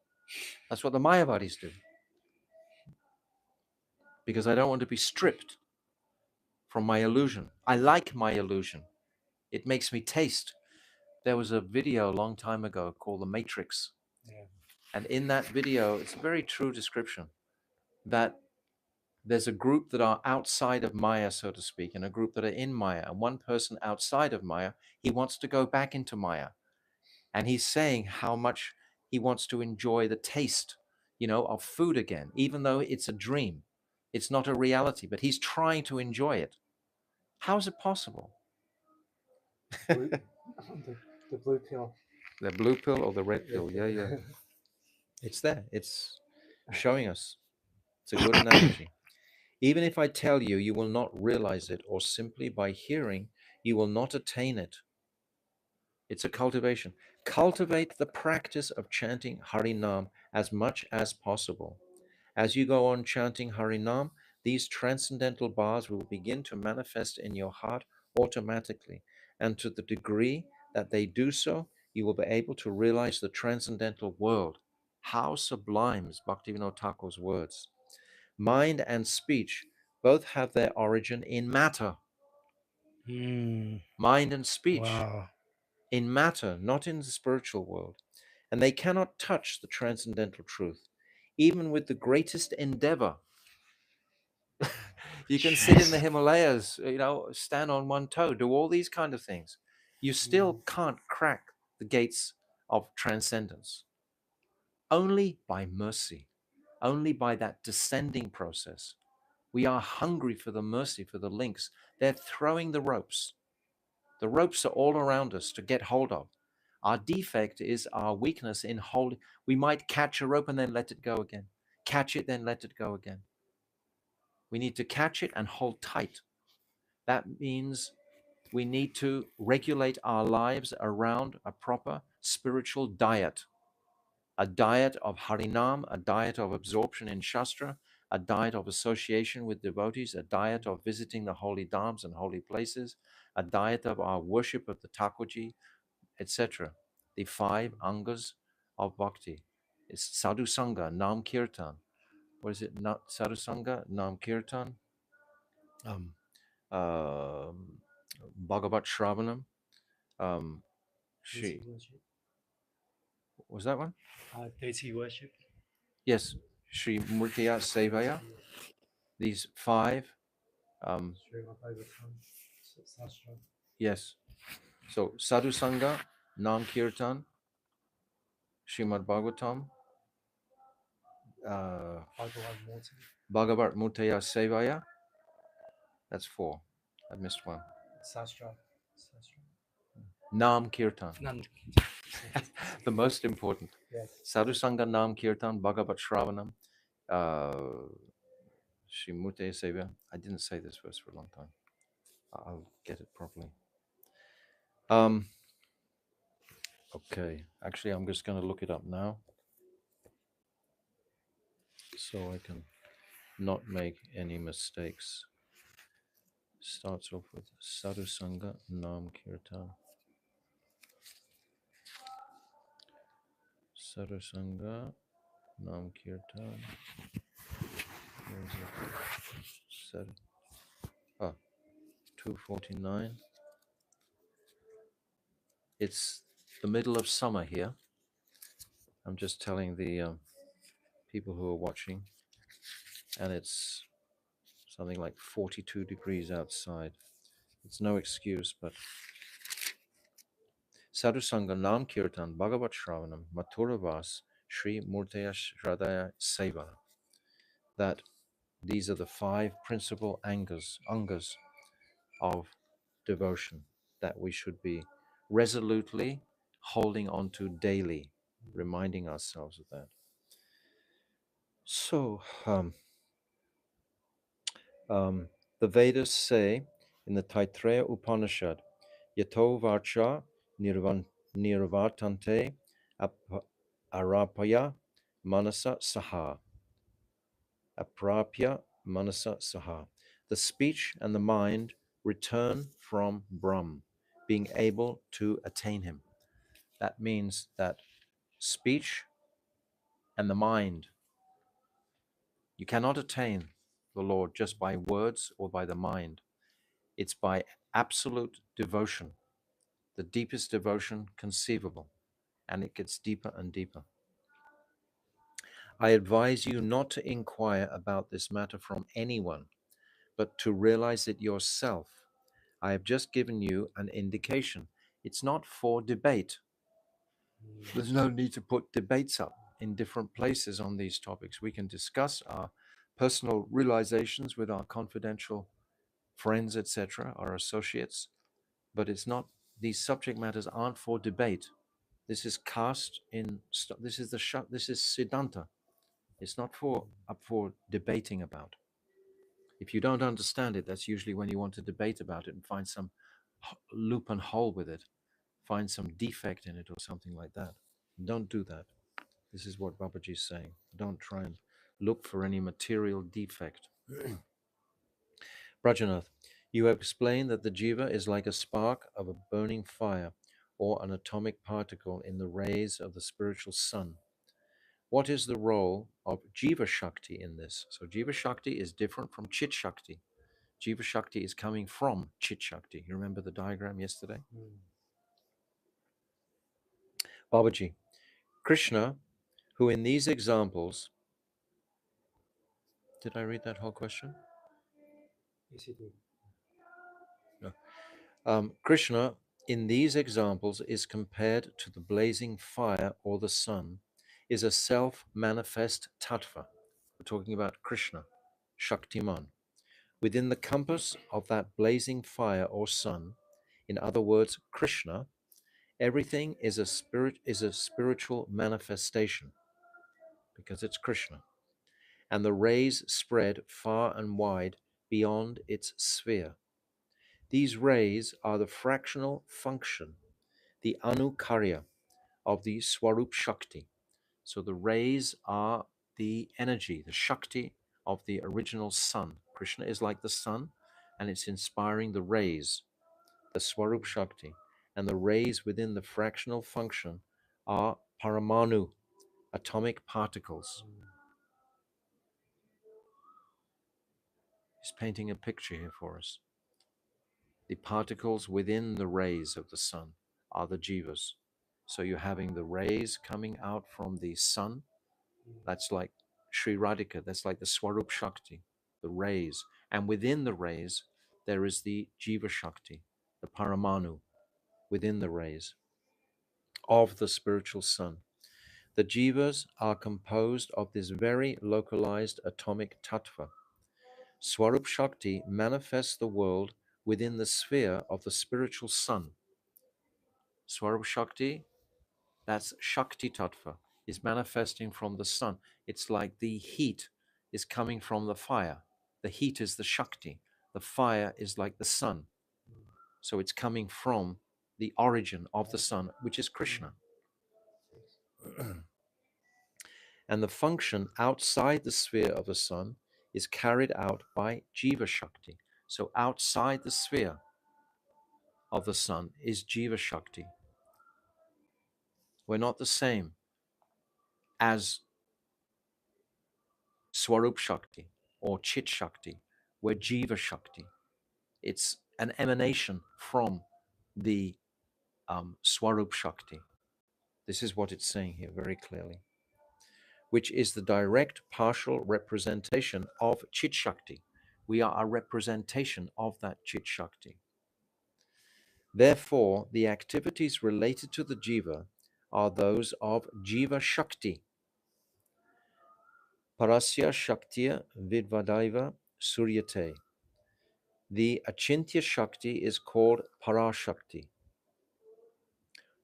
Speaker 1: That's what the Mayavadis do. Because I don't want to be stripped from my illusion. I like my illusion. It makes me taste. There was a video a long time ago called The Matrix.
Speaker 3: Yeah.
Speaker 1: And in that video, it's a very true description that there's a group that are outside of Maya, so to speak, and a group that are in Maya. And one person outside of Maya, he wants to go back into Maya. And he's saying how much he wants to enjoy the taste, of food again, even though it's a dream. It's not a reality, but he's trying to enjoy it. How is it possible?
Speaker 3: The blue pill.
Speaker 1: The blue pill or the red pill? Yeah. It's there. It's showing us. It's a good analogy. Even if I tell you, you will not realize it, or simply by hearing, you will not attain it. It's a cultivation. Cultivate the practice of chanting Harinam as much as possible. As you go on chanting Harinam, these transcendental bars will begin to manifest in your heart automatically. And to the degree that they do so, you will be able to realize the transcendental world. How sublime is Bhaktivinoda Thakur's words. Mind and speech both have their origin in matter. Mind and speech
Speaker 3: Wow.
Speaker 1: in matter, not in the spiritual world. And they cannot touch the transcendental truth, even with the greatest endeavor. You can sit in the Himalayas, stand on one toe, do all these kind of things. You still can't crack the gates of transcendence. Only by mercy, only by that descending process. We are hungry for the mercy, for the links. They're throwing the ropes. The ropes are all around us to get hold of. Our defect is our weakness in holding. We might catch a rope and then let it go again. Catch it, then let it go again. We need to catch it and hold tight. That means we need to regulate our lives around a proper spiritual diet. A diet of Harinam, a diet of absorption in Shastra, a diet of association with devotees, a diet of visiting the holy dhams and holy places, a diet of our worship of the Thakurji, etc. The 5 angas of bhakti. It's sadhu sangha, nam kirtan. What is it? Not sadhu sangha, nam kirtan, Bhagavat Shravanam.
Speaker 3: Deity worship.
Speaker 1: Was that one?
Speaker 3: Deity worship.
Speaker 1: Yes, Sri Murtiya Sevaya. These 5.
Speaker 3: Srimad Bhagavatam, Sastra.
Speaker 1: Yes. So Sadhu Sangha, Nam Kirtan, Srimad Bhagavatam, Bhagavat Murtiya Sevaya. That's 4. I missed one.
Speaker 3: Sastra.
Speaker 1: Nam Kirtan.
Speaker 3: Nam.
Speaker 1: The most important.
Speaker 3: Yes.
Speaker 1: Sadhu Sangha, Nam Kirtan, Bhagavat Shravanam, Sri Murtiya Sevaya. I didn't say this verse for a long time. I'll get it properly. Okay. Actually, I'm just going to look it up now, so I can not make any mistakes. Starts off with Sadhu Sangha Nam Kirtan. Sadhu Sangha Nam Kirtan. Where is it? 249. It's the middle of summer here. I'm just telling the people who are watching, and it's something like 42 degrees outside. It's no excuse, but Sadhu Sangha Nam Kirtan Bhagavat Shravanam Mathuravas Sri Murtaya Shradaya Seva. That these are the 5 principal angas of devotion that we should be resolutely holding on to daily, reminding ourselves of that. So, the Vedas say in the Taittiriya Upanishad, Yato Varcha Nirvartante Arapaya Manasa Saha. Aprapya Manasa Saha. The speech and the mind return from Brahm, being able to attain him. That means that speech and the mind, you cannot attain the Lord just by words or by the mind. It's by absolute devotion, the deepest devotion conceivable, and it gets deeper and deeper. I advise you not to inquire about this matter from anyone, but to realize it yourself. I have just given you an indication. It's not for debate. There's no need to put debates up in different places on these topics. We can discuss our personal realizations with our confidential friends, etc., our associates, but it's not, these subject matters aren't for debate. This is cast in, this is this is Siddhanta. It's not up for debating about. If you don't understand it, that's usually when you want to debate about it and find some loop and hole with it, find some defect in it or something like that. Don't do that. This is what Babaji is saying. Don't try and look for any material defect. Brajanath, you have explained that the jiva is like a spark of a burning fire or an atomic particle in the rays of the spiritual sun. What is the role of Jiva Shakti in this? So Jiva Shakti is different from Chit Shakti. Jiva Shakti is coming from Chit Shakti. You remember the diagram yesterday? Babaji, Krishna, who in these examples, did I read that whole question?
Speaker 3: Yes, you do.
Speaker 1: No. Krishna, in these examples, is compared to the blazing fire or the sun, is a self-manifest tattva. We're talking about Krishna, Shaktiman. Within the compass of that blazing fire or sun, in other words, Krishna, everything is a spiritual manifestation because it's Krishna. And the rays spread far and wide beyond its sphere. These rays are the fractional function, the anukarya of the Swarup Shakti. So the rays are the energy, the Shakti of the original sun. Krishna is like the sun, and it's inspiring the rays, the Swarup Shakti. And the rays within the fractional function are paramanu, atomic particles. He's painting a picture here for us. The particles within the rays of the sun are the jivas. So you're having the rays coming out from the sun. That's like Sri Radhika, that's like the Swarup Shakti, the rays. And within the rays, there is the Jiva Shakti, the Paramanu, within the rays of the spiritual sun. The jivas are composed of this very localized atomic tattva. Swarup Shakti manifests the world within the sphere of the spiritual sun. Swarup Shakti, that's Shakti Tattva, is manifesting from the sun. It's like the heat is coming from the fire. The heat is the Shakti. The fire is like the sun. So it's coming from the origin of the sun, which is Krishna. And the function outside the sphere of the sun is carried out by Jiva Shakti. So outside the sphere of the sun is Jiva Shakti. We're not the same as Swarup Shakti or Chit Shakti. We're Jiva Shakti. It's an emanation from the Swarup Shakti. This is what it's saying here very clearly, which is the direct partial representation of Chit Shakti. We are a representation of that Chit Shakti. Therefore, the activities related to the Jiva are those of Jiva Shakti. Parasya Shaktiya Vidvadaiva Suryate. The Achintya Shakti is called Parashakti.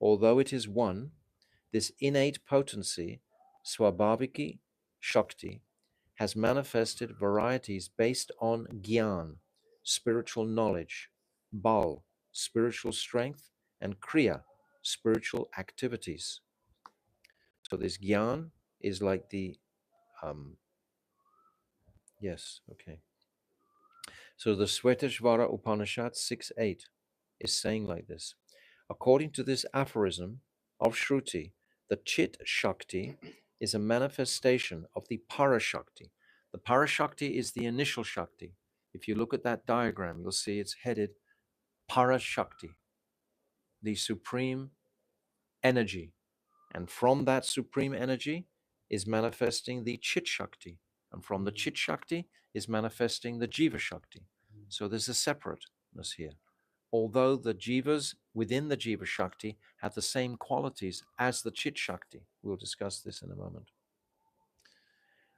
Speaker 1: Although it is one, this innate potency, Swabhaviki Shakti, has manifested varieties based on Gyan, spiritual knowledge, Bal, spiritual strength, and Kriya, spiritual activities. So this Gyan is like the, yes, okay. So the Svetashvara Upanishad 6.8 is saying like this. According to this aphorism of Shruti, the Chit Shakti is a manifestation of the Parashakti. The Parashakti is the initial Shakti. If you look at that diagram, you'll see it's headed Parashakti, the supreme energy. And from that supreme energy is manifesting the Chit Shakti. And from the Chit Shakti is manifesting the Jiva Shakti. So there's a separateness here. Although the jivas within the Jiva Shakti have the same qualities as the Chit Shakti. We'll discuss this in a moment.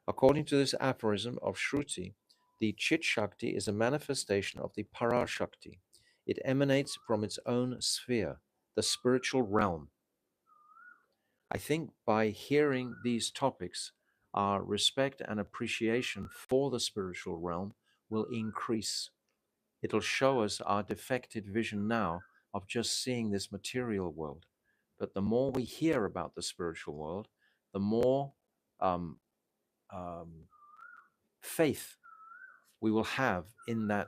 Speaker 1: According to this aphorism of Shruti, the Chit Shakti is a manifestation of the Parashakti. It emanates from its own sphere, the spiritual realm. I think by hearing these topics, our respect and appreciation for the spiritual realm will increase. It'll show us our defected vision now of just seeing this material world. But the more we hear about the spiritual world, the more faith we will have in that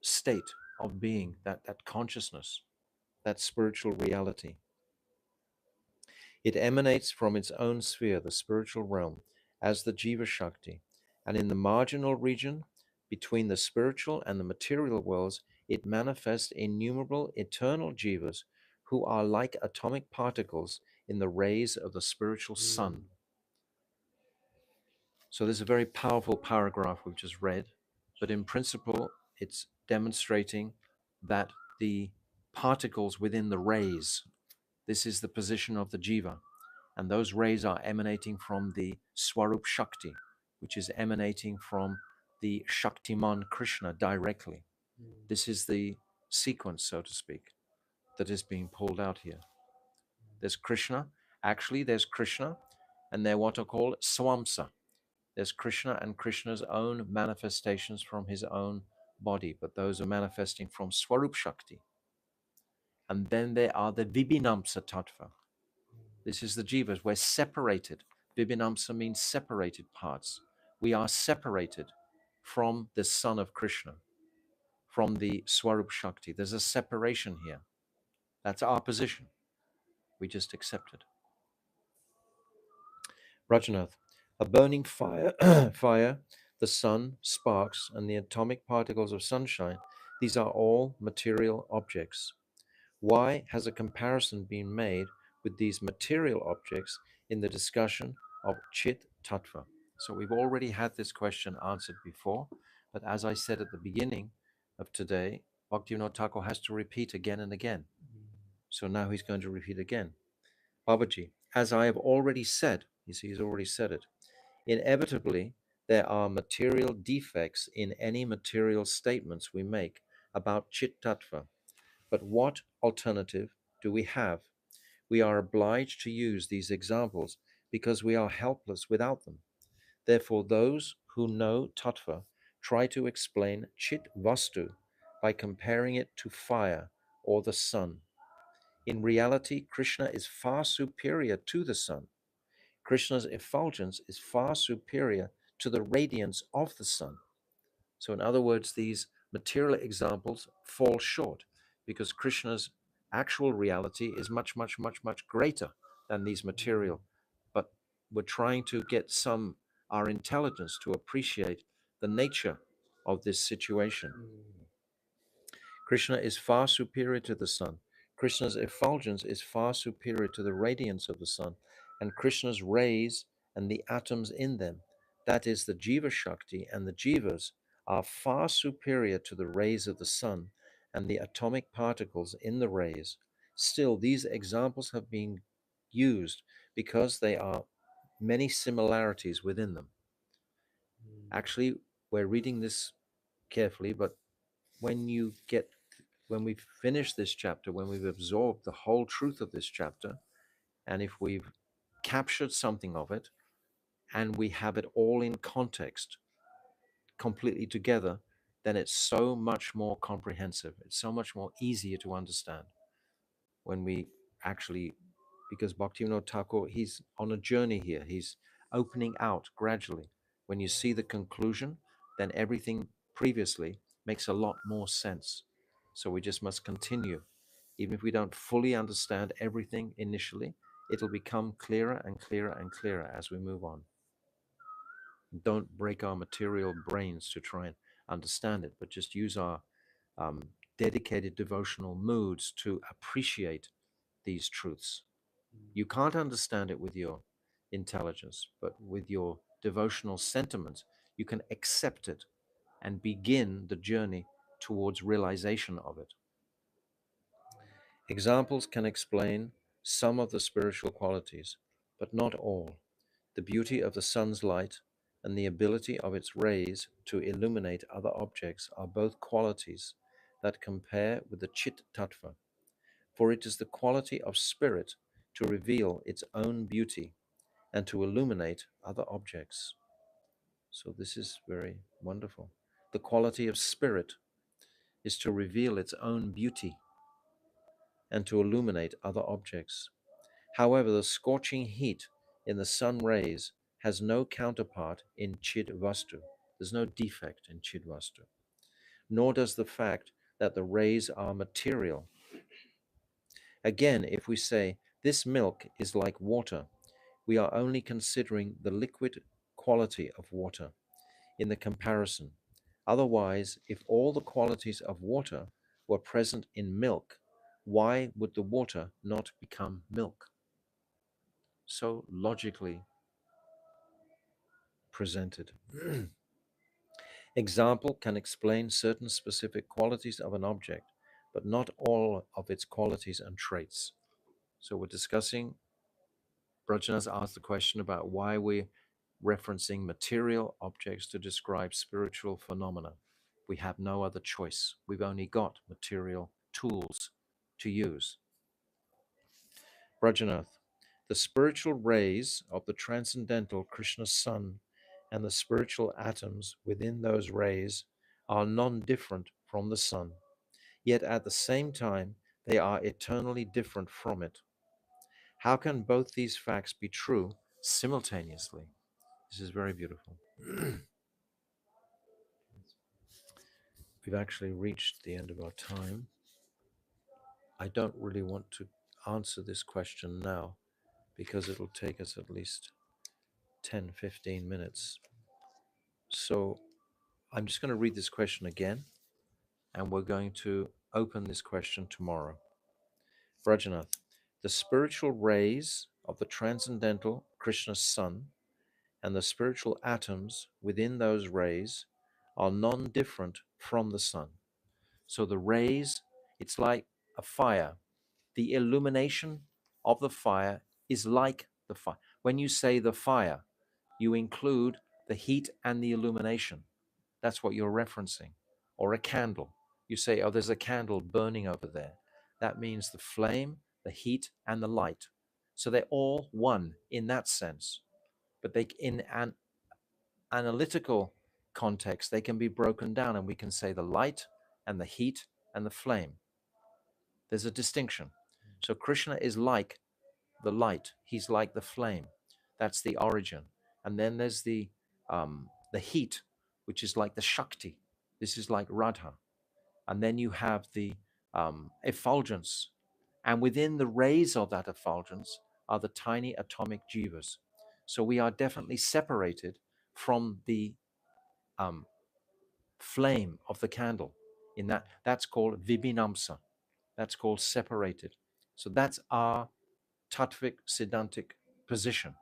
Speaker 1: state of being, that consciousness, that spiritual reality. It emanates from its own sphere, the spiritual realm, as the Jiva Shakti. And in the marginal region between the spiritual and the material worlds, it manifests innumerable eternal jivas who are like atomic particles in the rays of the spiritual sun. So there's a very powerful paragraph we've just read, but in principle, it's demonstrating that the particles within the rays, this is the position of the jiva, and those rays are emanating from the Swarup Shakti, which is emanating from the Shaktiman Krishna directly. This is the sequence, so to speak, that is being pulled out here. There's Krishna. Actually, there's Krishna, and they're what are called Swamsa. There's Krishna and Krishna's own manifestations from his own body, but those are manifesting from Swarup Shakti. And then there are the Vibhinamsa Tattva. This is the jivas. We're separated. Vibhinamsa means separated parts. We are separated from the son of Krishna, from the Swarup Shakti. There's a separation here. That's our position. We just accept it. Rajanath, a burning fire, the sun, sparks, and the atomic particles of sunshine, these are all material objects. Why has a comparison been made with these material objects in the discussion of Chit Tattva? So we've already had this question answered before, but as I said at the beginning of today, Bhaktivinoda Thakur has to repeat again and again. So now he's going to repeat again. Babaji, as I have already said, you see, he's already said it, inevitably there are material defects in any material statements we make about Chit Tattva. But what alternative do we have? We are obliged to use these examples because we are helpless without them. Therefore, those who know Tattva try to explain Chit Vastu by comparing it to fire or the sun. In reality, Krishna is far superior to the sun. Krishna's effulgence is far superior to the radiance of the sun. So in other words, these material examples fall short because Krishna's actual reality is much, much, much, much greater than these material. But we're trying to get our intelligence to appreciate the nature of this situation. Krishna is far superior to the sun. Krishna's effulgence is far superior to the radiance of the sun, and Krishna's rays and the atoms in them, that is the Jiva Shakti and the Jivas, are far superior to the rays of the sun and the atomic particles in the rays. Still, these examples have been used because they are many similarities within them. Actually, we're reading this carefully, but when we've finished this chapter, when we've absorbed the whole truth of this chapter, and if we've captured something of it, and we have it all in context, completely together, then it's so much more comprehensive. It's so much more easier to understand when we actually, because Bhaktivinoda Thakur, he's on a journey here. He's opening out gradually. When you see the conclusion, then everything previously makes a lot more sense. So we just must continue. Even if we don't fully understand everything initially, it'll become clearer and clearer and clearer as we move on. Don't break our material brains to try and understand it, but just use our dedicated devotional moods to appreciate these truths. You can't understand it with your intelligence, but with your devotional sentiments, you can accept it and begin the journey towards realization of it. Examples can explain some of the spiritual qualities, but not all. The beauty of the sun's light and the ability of its rays to illuminate other objects are both qualities that compare with the Chit Tattva, for it is the quality of spirit to reveal its own beauty and to illuminate other objects. So this is very wonderful. The quality of spirit is to reveal its own beauty and to illuminate other objects. However, the scorching heat in the sun rays has no counterpart in Chid Vastu. There's no defect in Chid Vastu. Nor does the fact that the rays are material. Again, if we say this milk is like water, we are only considering the liquid quality of water in the comparison. Otherwise, if all the qualities of water were present in milk, why would the water not become milk? So logically presented. Example can explain certain specific qualities of an object, but not all of its qualities and traits. So we're discussing, Brajana's asked the question about why we're referencing material objects to describe spiritual phenomena. We have no other choice. We've only got material tools to use. Brajanath, the spiritual rays of the transcendental Krishna sun and the spiritual atoms within those rays are non-different from the sun, yet at the same time they are eternally different from it. How can both these facts be true simultaneously? This is very beautiful. We've actually reached the end of our time. I don't really want to answer this question now because it'll take us at least 10-15 minutes. So I'm just going to read this question again, and we're going to open this question tomorrow. Brajanath, the spiritual rays of the transcendental Krishna sun and the spiritual atoms within those rays are non-different from the sun. So the rays, it's like a fire. The illumination of the fire is like the fire. When you say the fire, you include the heat and the illumination. That's what you're referencing. Or a candle. You say, oh, there's a candle burning over there. That means the flame, the heat, and the light. So they're all one in that sense. But they, in an analytical context, they can be broken down, and we can say the light and the heat and the flame. There's a distinction. So Krishna is like the light. He's like the flame. That's the origin. And then there's the heat, which is like the Shakti. This is like Radha. And then you have the effulgence. And within the rays of that effulgence are the tiny atomic jivas. So we are definitely separated from the flame of the candle. In that's called vibhinamsa. That's called separated. So that's our tattvic siddhantic position.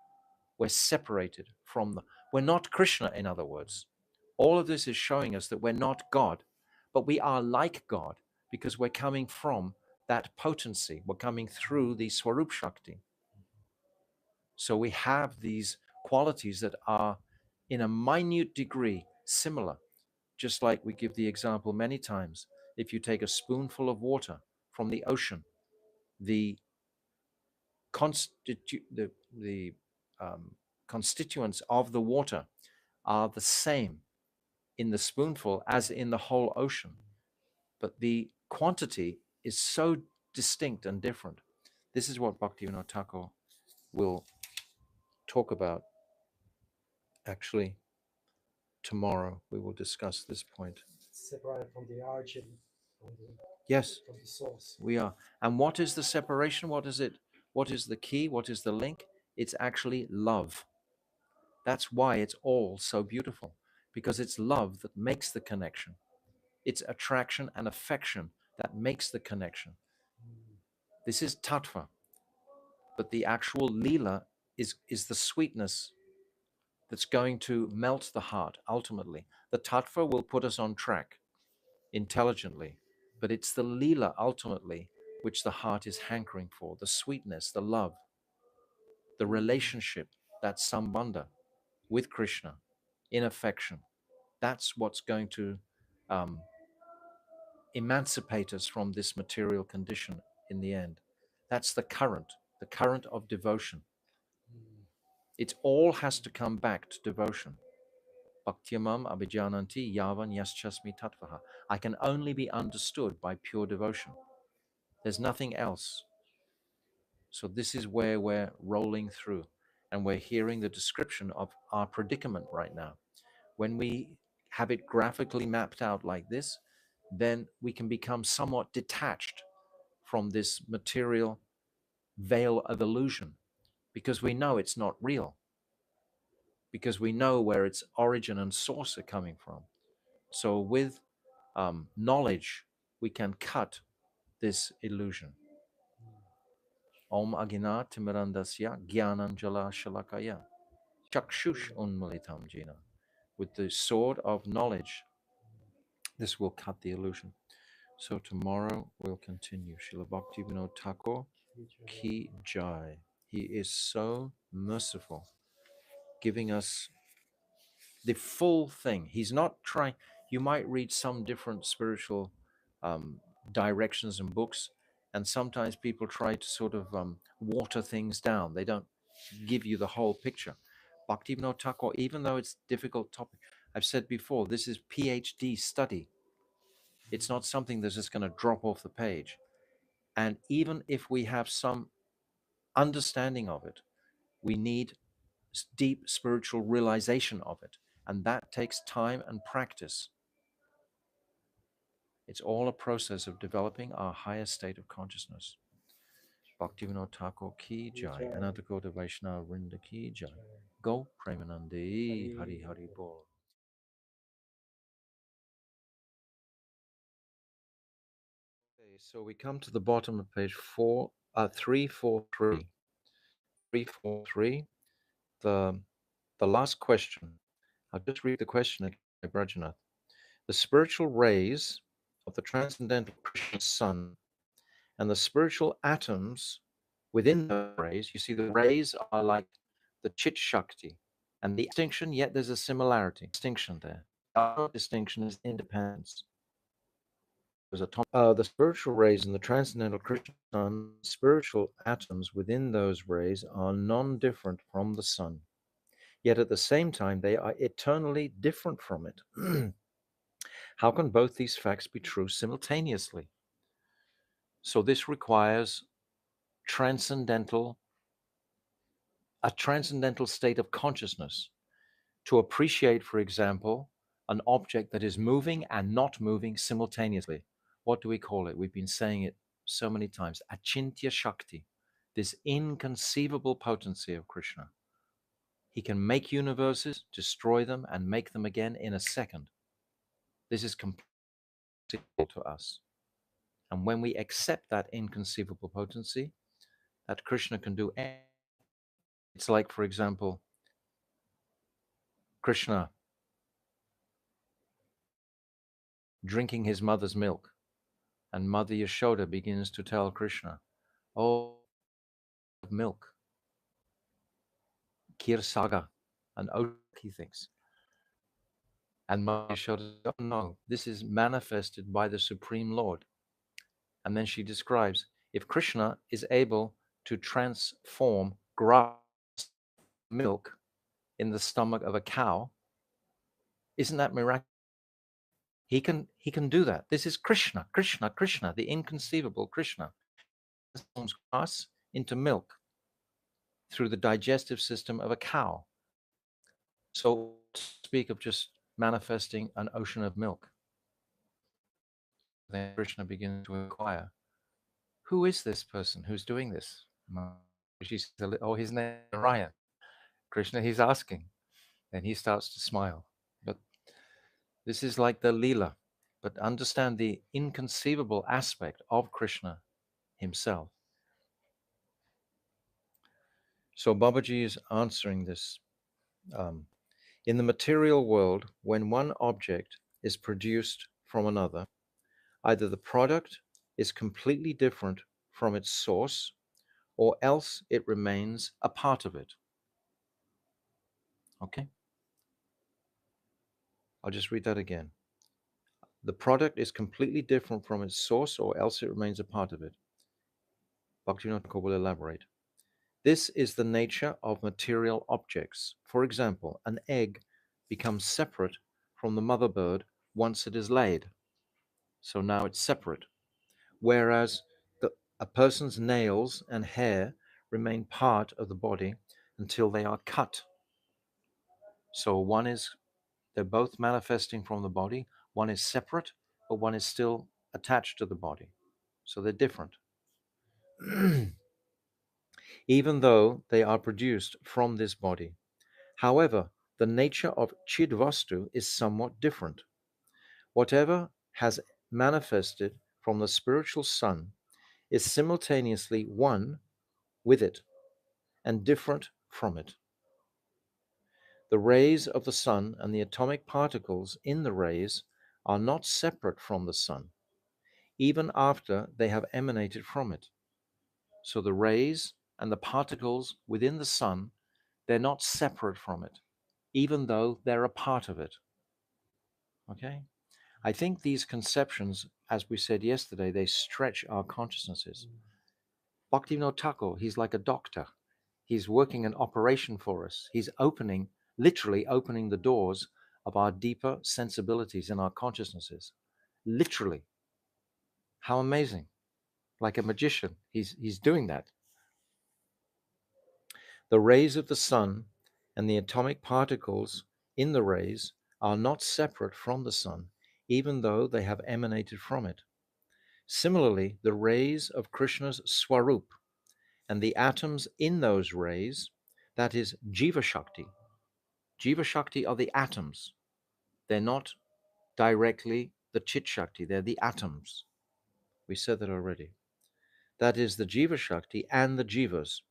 Speaker 1: We're separated from we're not Krishna, in other words. All of this is showing us that we're not God, but we are like God because we're coming from that potency. We're coming through the Swarup Shakti. So we have these qualities that are in a minute degree similar, just like we give the example many times. If you take a spoonful of water from the ocean, the the constituents of the water are the same in the spoonful as in the whole ocean, but the quantity is so distinct and different. This is what Bhaktivinoda Thakur will talk about. Actually, tomorrow we will discuss this point.
Speaker 3: Separated from the origin,
Speaker 1: Yes,
Speaker 3: from the source.
Speaker 1: we are. And what is the separation? What is it? What is the key? What is the link? It's actually love. That's why it's all so beautiful, because it's love that makes the connection. It's attraction and affection that makes the connection. This is tattva, but the actual lila is the sweetness that's going to melt the heart ultimately. The tattva will put us on track intelligently, but it's the lila ultimately which the heart is hankering for, the sweetness, the love, the relationship, that sambandha with Krishna in affection. That's what's going to emancipate us from this material condition in the end. That's the current of devotion. It all has to come back to devotion. Bhaktyamam abhijananti yavan yaschasmi tattvaha. I can only be understood by pure devotion. There's nothing else. So this is where we're rolling through, and we're hearing the description of our predicament right now. When we have it graphically mapped out like this, then we can become somewhat detached from this material veil of illusion, because we know it's not real, because we know where its origin and source are coming from. So with knowledge, we can cut this illusion. Om Agina Timirandasya Gyananjala Shalakaya Chakshush Unmalitam Jina. With the sword of knowledge, this will cut the illusion. So tomorrow we'll continue. Srila Bhaktivinoda Thakur Ki Jai. He is so merciful, giving us the full thing. He's not trying. You might read some different spiritual directions and books, and sometimes people try to sort of water things down. They don't give you the whole picture. Bhaktivinoda Thakur, even though it's a difficult topic, I've said before, this is PhD study. It's not something that's just going to drop off the page. And even if we have some understanding of it, we need deep spiritual realization of it. And that takes time and practice. It's all a process of developing our higher state of consciousness. Bhaktivinoda Thakur Ki Jai, Anantakota Vaishnava Vrinda Ki Jai, Go Premanande, Hari Hari Bol. Okay, so we come to the bottom of page 343. 343, the last question. I'll just read the question again by Brajanath. The spiritual rays of the transcendental Krishna sun and the spiritual atoms within the rays, you see the rays are like the Chit Shakti, and the distinction, yet there's a similarity. Distinction there. Our distinction is independence. There's the spiritual rays in the transcendental Krishna sun, spiritual atoms within those rays are non-different from the sun. Yet at the same time, they are eternally different from it. How can both these facts be true simultaneously? So this requires a transcendental state of consciousness to appreciate, for example, an object that is moving and not moving simultaneously. What do we call it? We've been saying it so many times. Achintya Shakti, this inconceivable potency of Krishna. He can make universes, destroy them, and make them again in a second. This is complete to us. And when we accept that inconceivable potency, that Krishna can do anything, it's like, for example, Krishna drinking his mother's milk, and Mother Yashoda begins to tell Krishna, "Oh, milk, Kirsaga, and he thinks." And Mother Yashoda, "Oh no, this is manifested by the Supreme Lord." And then she describes, if Krishna is able to transform grass milk in the stomach of a cow, isn't that miraculous? He can do that. This is Krishna, Krishna, Krishna, the inconceivable Krishna. Transforms grass into milk through the digestive system of a cow. So speak of just manifesting an ocean of milk. Then Krishna begins to inquire, who is this person who's doing this? She says, oh, his name is Narayan. Krishna, he's asking. And he starts to smile. But this is like the Leela. But understand the inconceivable aspect of Krishna himself. So Babaji is answering this. In the material world, when one object is produced from another, either the product is completely different from its source, or else it remains a part of it. Okay? I'll just read that again. The product is completely different from its source, or else it remains a part of it. Bhaktivinoda Thakur will elaborate. This is the nature of material objects. For example, an egg becomes separate from the mother bird once it is laid. So now it's separate. Whereas a person's nails and hair remain part of the body until they are cut. So they're both manifesting from the body. One is separate, but one is still attached to the body. So they're different. Even though they are produced from this body. However, the nature of Chidvastu is somewhat different. Whatever has manifested from the spiritual sun is simultaneously one with it and different from it. The rays of the sun and the atomic particles in the rays are not separate from the sun, even after they have emanated from it. So the rays and the particles within the sun, they're not separate from it, even though they're a part of it. Okay? I think these conceptions, as we said yesterday, they stretch our consciousnesses. Bhaktivinoda Thakur, he's like a doctor. He's working an operation for us. He's literally opening the doors of our deeper sensibilities in our consciousnesses. Literally. How amazing. Like a magician, he's doing that. The rays of the sun and the atomic particles in the rays are not separate from the sun, even though they have emanated from it. Similarly, the rays of Krishna's Swarup and the atoms in those rays, that is Jiva Shakti. Jiva Shakti are the atoms. They're not directly the Chit Shakti, they're the atoms. We said that already. That is, the Jiva Shakti and the Jivas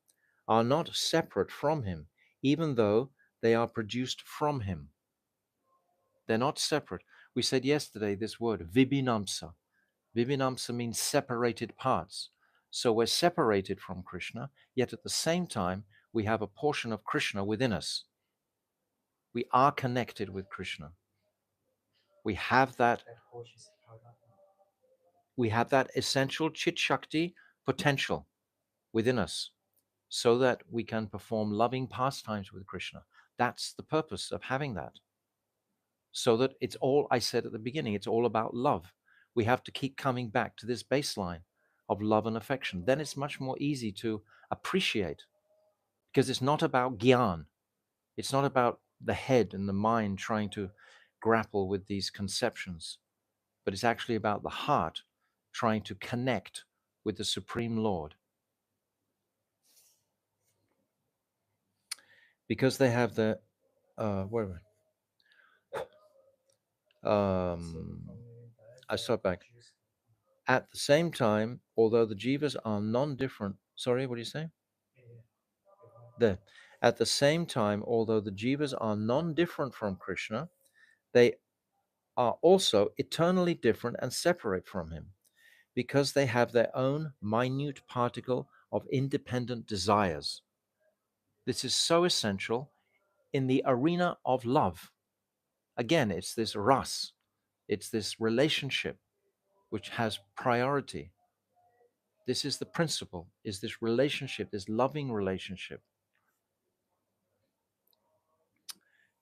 Speaker 1: are not separate from him, even though they are produced from him. They're not separate. We said yesterday this word, Vibhinamsa. Vibhinamsa means separated parts. So we're separated from Krishna, yet at the same time, we have a portion of Krishna within us. We are connected with Krishna. We have that essential Chit Shakti potential within us so that we can perform loving pastimes with Krishna. That's the purpose of having that. So that it's all, I said at the beginning, it's all about love. We have to keep coming back to this baseline of love and affection. Then it's much more easy to appreciate, because it's not about gyan. It's not about the head and the mind trying to grapple with these conceptions, but it's actually about the heart trying to connect with the Supreme Lord. Because they have the, where are we? I start back. At the same time, although the jivas are non-different, sorry, what do you say? There. At the same time, although the jivas are non-different from Krishna, they are also eternally different and separate from him, because they have their own minute particle of independent desires. This is so essential in the arena of love. Again, it's this ras, it's this relationship which has priority. This is the principle, is this relationship, this loving relationship,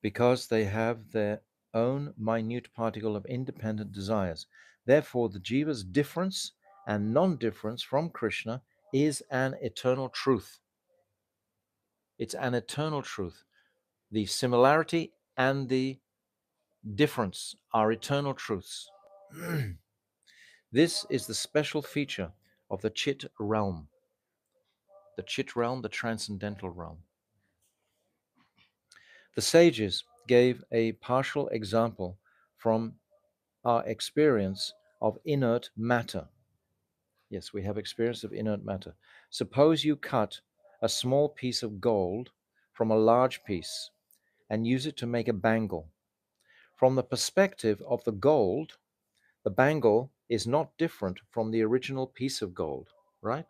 Speaker 1: because they have their own minute particle of independent desires. Therefore, the jiva's difference and non-difference from Krishna is an eternal truth. It's an eternal truth. The similarity and the difference are eternal truths. This is the special feature of the Chit realm. The Chit realm, the transcendental realm. The sages gave a partial example from our experience of inert matter. Yes, we have experience of inert matter. Suppose you cut a small piece of gold from a large piece and use it to make a bangle. From the perspective of the gold, the bangle is not different from the original piece of gold, right?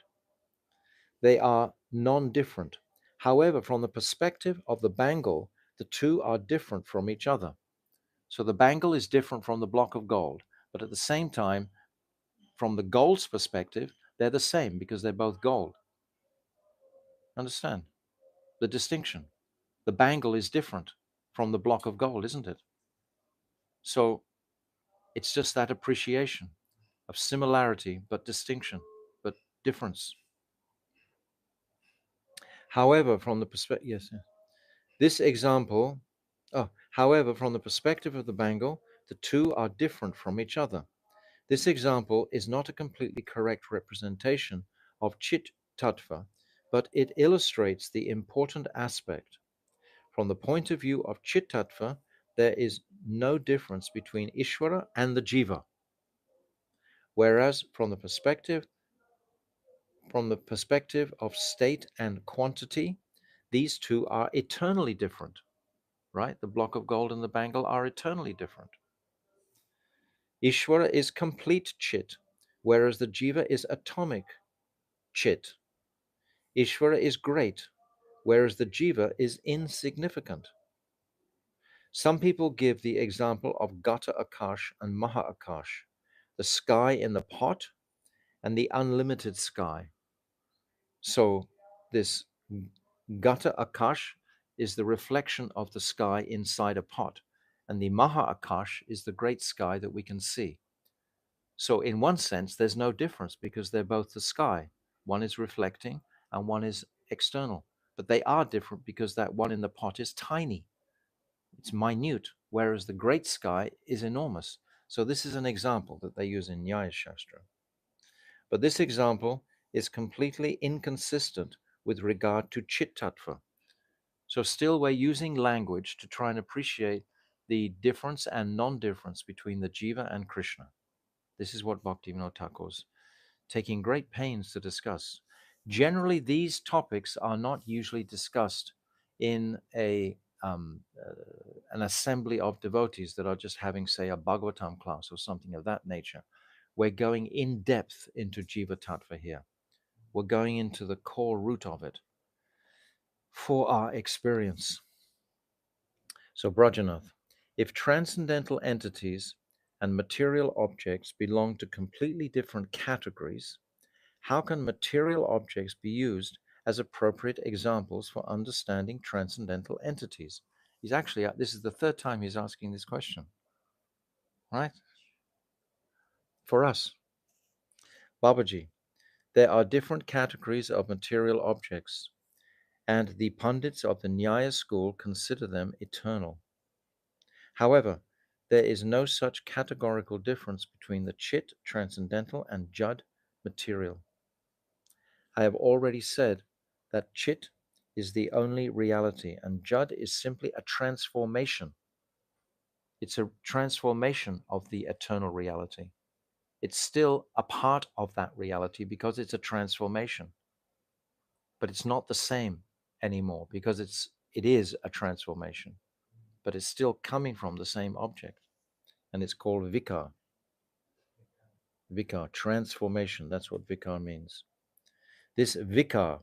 Speaker 1: They are non-different. However, from the perspective of the bangle, the two are different from each other. So the bangle is different from the block of gold, but at the same time, from the gold's perspective, they're the same because they're both gold. Understand the distinction? The bangle is different from the block of gold, isn't it? So it's just that appreciation of similarity, but distinction, but difference. However, from the perspective, yes, this example, however, from the perspective of the bangle, the two are different from each other. This example is not a completely correct representation of Chit Tattva, but it illustrates the important aspect. From the point of view of Chit Tattva, there is no difference between Ishvara and the Jiva, whereas from the perspective of state and quantity, these two are eternally different, right? The block of gold and the bangle are eternally different. Ishvara is complete Chit, whereas the Jiva is atomic Chit. Ishvara is great, whereas the Jiva is insignificant. Some people give the example of Gata Akash and Maha Akash, the sky in the pot and the unlimited sky. So this Gata Akash is the reflection of the sky inside a pot, and the Maha Akash is the great sky that we can see. So in one sense, there's no difference because they're both the sky. One is reflecting and one is external, but they are different because that one in the pot is tiny. It's minute, whereas the great sky is enormous. So this is an example that they use in Nyaya Shastra. But this example is completely inconsistent with regard to Chit Tattva. So still we're using language to try and appreciate the difference and non-difference between the Jiva and Krishna. This is what Bhaktivinoda Thakur is taking great pains to discuss. Generally, these topics are not usually discussed in an assembly of devotees that are just having, say, a Bhagavatam class or something of that nature. We're going in depth into Jiva Tattva here. We're going into the core root of it for our experience. So, Brajanath, if transcendental entities and material objects belong to completely different categories, how can material objects be used as appropriate examples for understanding transcendental entities? He's actually, this is the third time he's asking this question, right? For us. Babaji, there are different categories of material objects, and the pundits of the Nyaya school consider them eternal. However, there is no such categorical difference between the Chit, transcendental, and Jad, material. I have already said that Chit is the only reality, and Jad is simply a transformation. It's a transformation of the eternal reality. It's still a part of that reality because it's a transformation, but it's not the same anymore because it is a transformation, but it's still coming from the same object, and it's called vikar. Vikar, transformation. That's what vikar means. This vikar,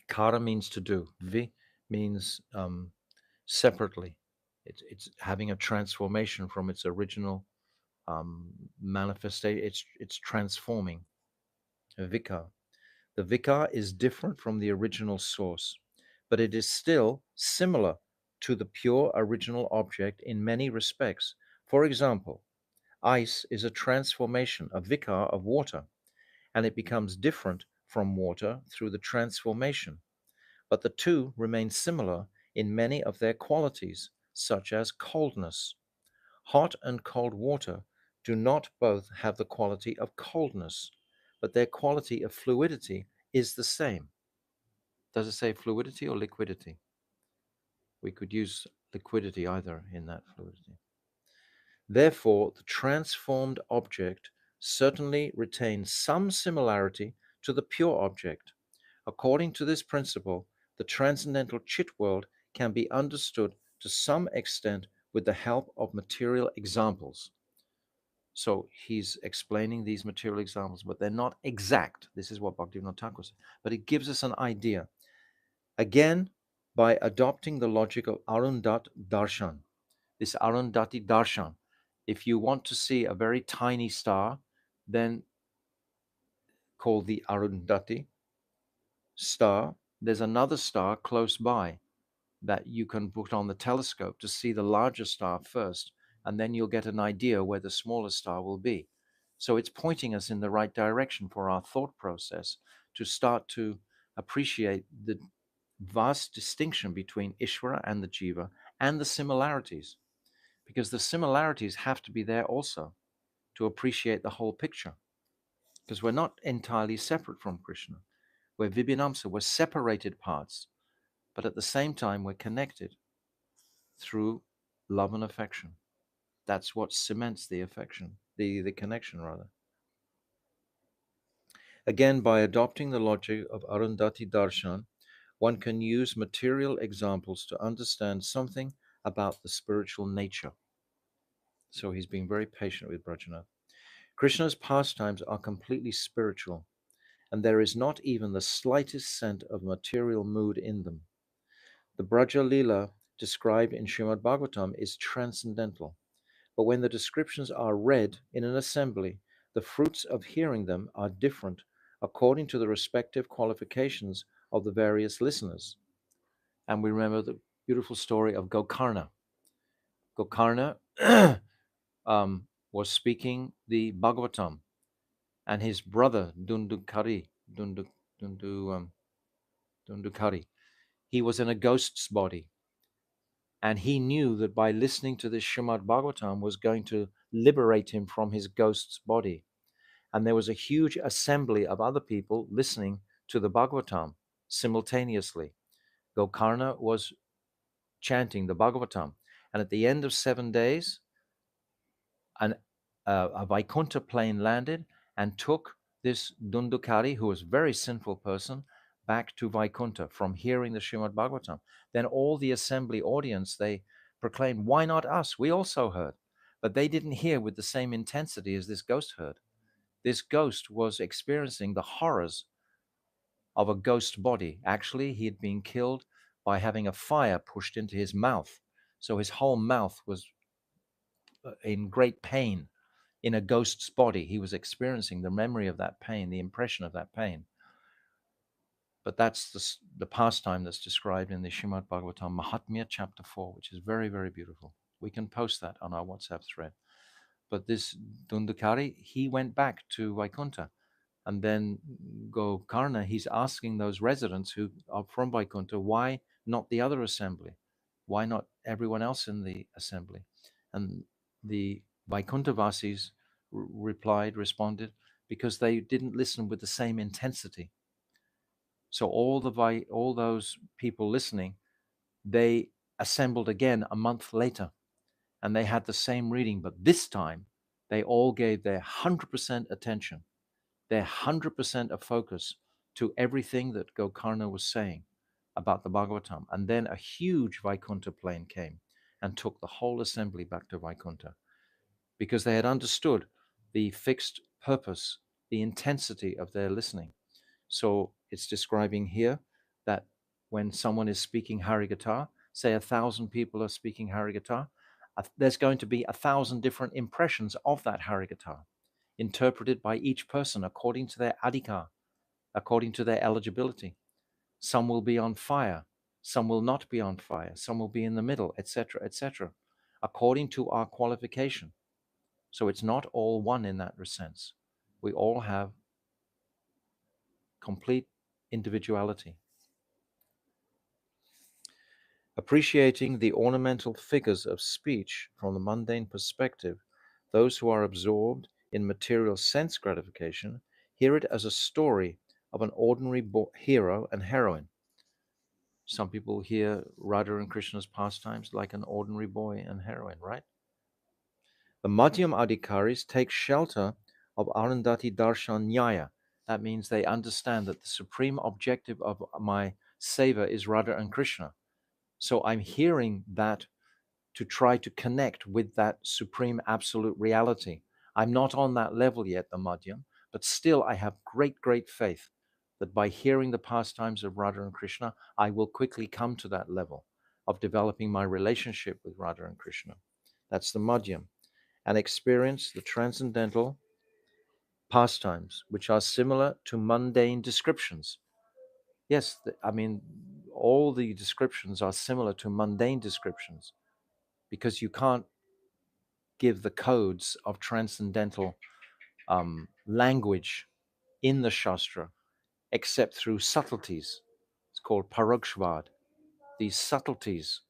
Speaker 1: kara means to do. Vi means separately. It's having a transformation from its original manifestation. It's transforming. Vikar. The vikar is different from the original source, but it is still similar to the pure original object in many respects. For example, ice is a transformation, a vikar of water, and it becomes different from water through the transformation. But the two remain similar in many of their qualities, such as coldness. Hot and cold water do not both have the quality of coldness, but their quality of fluidity is the same. Does it say fluidity or liquidity? We could use liquidity either in that fluidity. Therefore, the transformed object certainly retains some similarity to the pure object. According to this principle, the transcendental chit world can be understood to some extent with the help of material examples. So he's explaining these material examples, but they're not exact. This is what Bhaktivinoda Thakur said. But it gives us an idea. Again, by adopting the logic of Arundat Darshan, this Arundhati Darshan, if you want to see a very tiny star, then called the Arundhati star, there's another star close by that you can put on the telescope to see the larger star first, and then you'll get an idea where the smaller star will be. So it's pointing us in the right direction for our thought process to start to appreciate the vast distinction between Ishvara and the Jiva and the similarities, because the similarities have to be there also to appreciate the whole picture, because we're not entirely separate from Krishna. We're Vibhinamsa, we're separated parts, but at the same time we're connected through love and affection. That's what cements the affection, the connection rather. Again, by adopting the logic of Arundhati Darshan, one can use material examples to understand something about the spiritual nature. So he's being very patient with Brajanath. Krishna's pastimes are completely spiritual, and there is not even the slightest scent of material mood in them. The Braja Leela described in Srimad Bhagavatam is transcendental, but when the descriptions are read in an assembly, the fruits of hearing them are different according to the respective qualifications of the various listeners. And we remember the beautiful story of Gokarna. Gokarna was speaking the Bhagavatam, and his brother Dundukari, he was in a ghost's body, and he knew that by listening to this Srimad Bhagavatam was going to liberate him from his ghost's body. And there was a huge assembly of other people listening to the Bhagavatam simultaneously. Gokarna was chanting the Bhagavatam, and at the end of 7 days, a Vaikuntha plane landed and took this Dundukari, who was a very sinful person, back to Vaikuntha from hearing the Srimad Bhagavatam. Then all the assembly audience, they proclaimed, why not us? We also heard. But they didn't hear with the same intensity as this ghost heard. This ghost was experiencing the horrors of a ghost body. Actually, he had been killed by having a fire pushed into his mouth. So his whole mouth was in great pain. In a ghost's body, he was experiencing the memory of that pain, the impression of that pain. But that's the pastime that's described in the Srimad Bhagavatam Mahatmya chapter 4, which is very, very beautiful. We can post that on our WhatsApp thread. But this Dundukari, he went back to Vaikuntha. And then Gokarna, he's asking those residents who are from Vaikuntha, why not the other assembly? Why not everyone else in the assembly? And the Vaikuntha-vasis responded, because they didn't listen with the same intensity. So all those people listening, they assembled again a month later, and they had the same reading, but this time They all gave their 100% attention, their 100% of focus to everything that Gokarna was saying about the Bhagavatam. And then a huge Vaikuntha plane came and took the whole assembly back to Vaikuntha because they had understood the fixed purpose, the intensity of their listening. So it's describing here that when someone is speaking Harikatha, say 1,000 people are speaking Harikatha, there's going to be 1,000 different impressions of that Harikatha, interpreted by each person according to their adhikar, according to their eligibility. Some will be on fire, some will not be on fire, some will be in the middle, etc., according to our qualification. So it's not all one in that sense. We all have complete individuality. Appreciating the ornamental figures of speech from the mundane perspective, those who are absorbed in material sense gratification hear it as a story of an ordinary hero and heroine. Some people hear Radha and Krishna's pastimes like an ordinary boy and heroine, right? The Madhyam Adhikaris take shelter of Arundhati Darshan Nyaya. That means they understand that the supreme objective of my seva is Radha and Krishna. So I'm hearing that to try to connect with that supreme absolute reality. I'm not on that level yet, the Madhyam, but still I have great, great faith that by hearing the pastimes of Radha and Krishna, I will quickly come to that level of developing my relationship with Radha and Krishna. That's the Madhyam. And experience the transcendental pastimes, which are similar to mundane descriptions. Yes, I mean, all the descriptions are similar to mundane descriptions because you can't give the codes of transcendental language in the Shastra except through subtleties. It's called parokshvad. These subtleties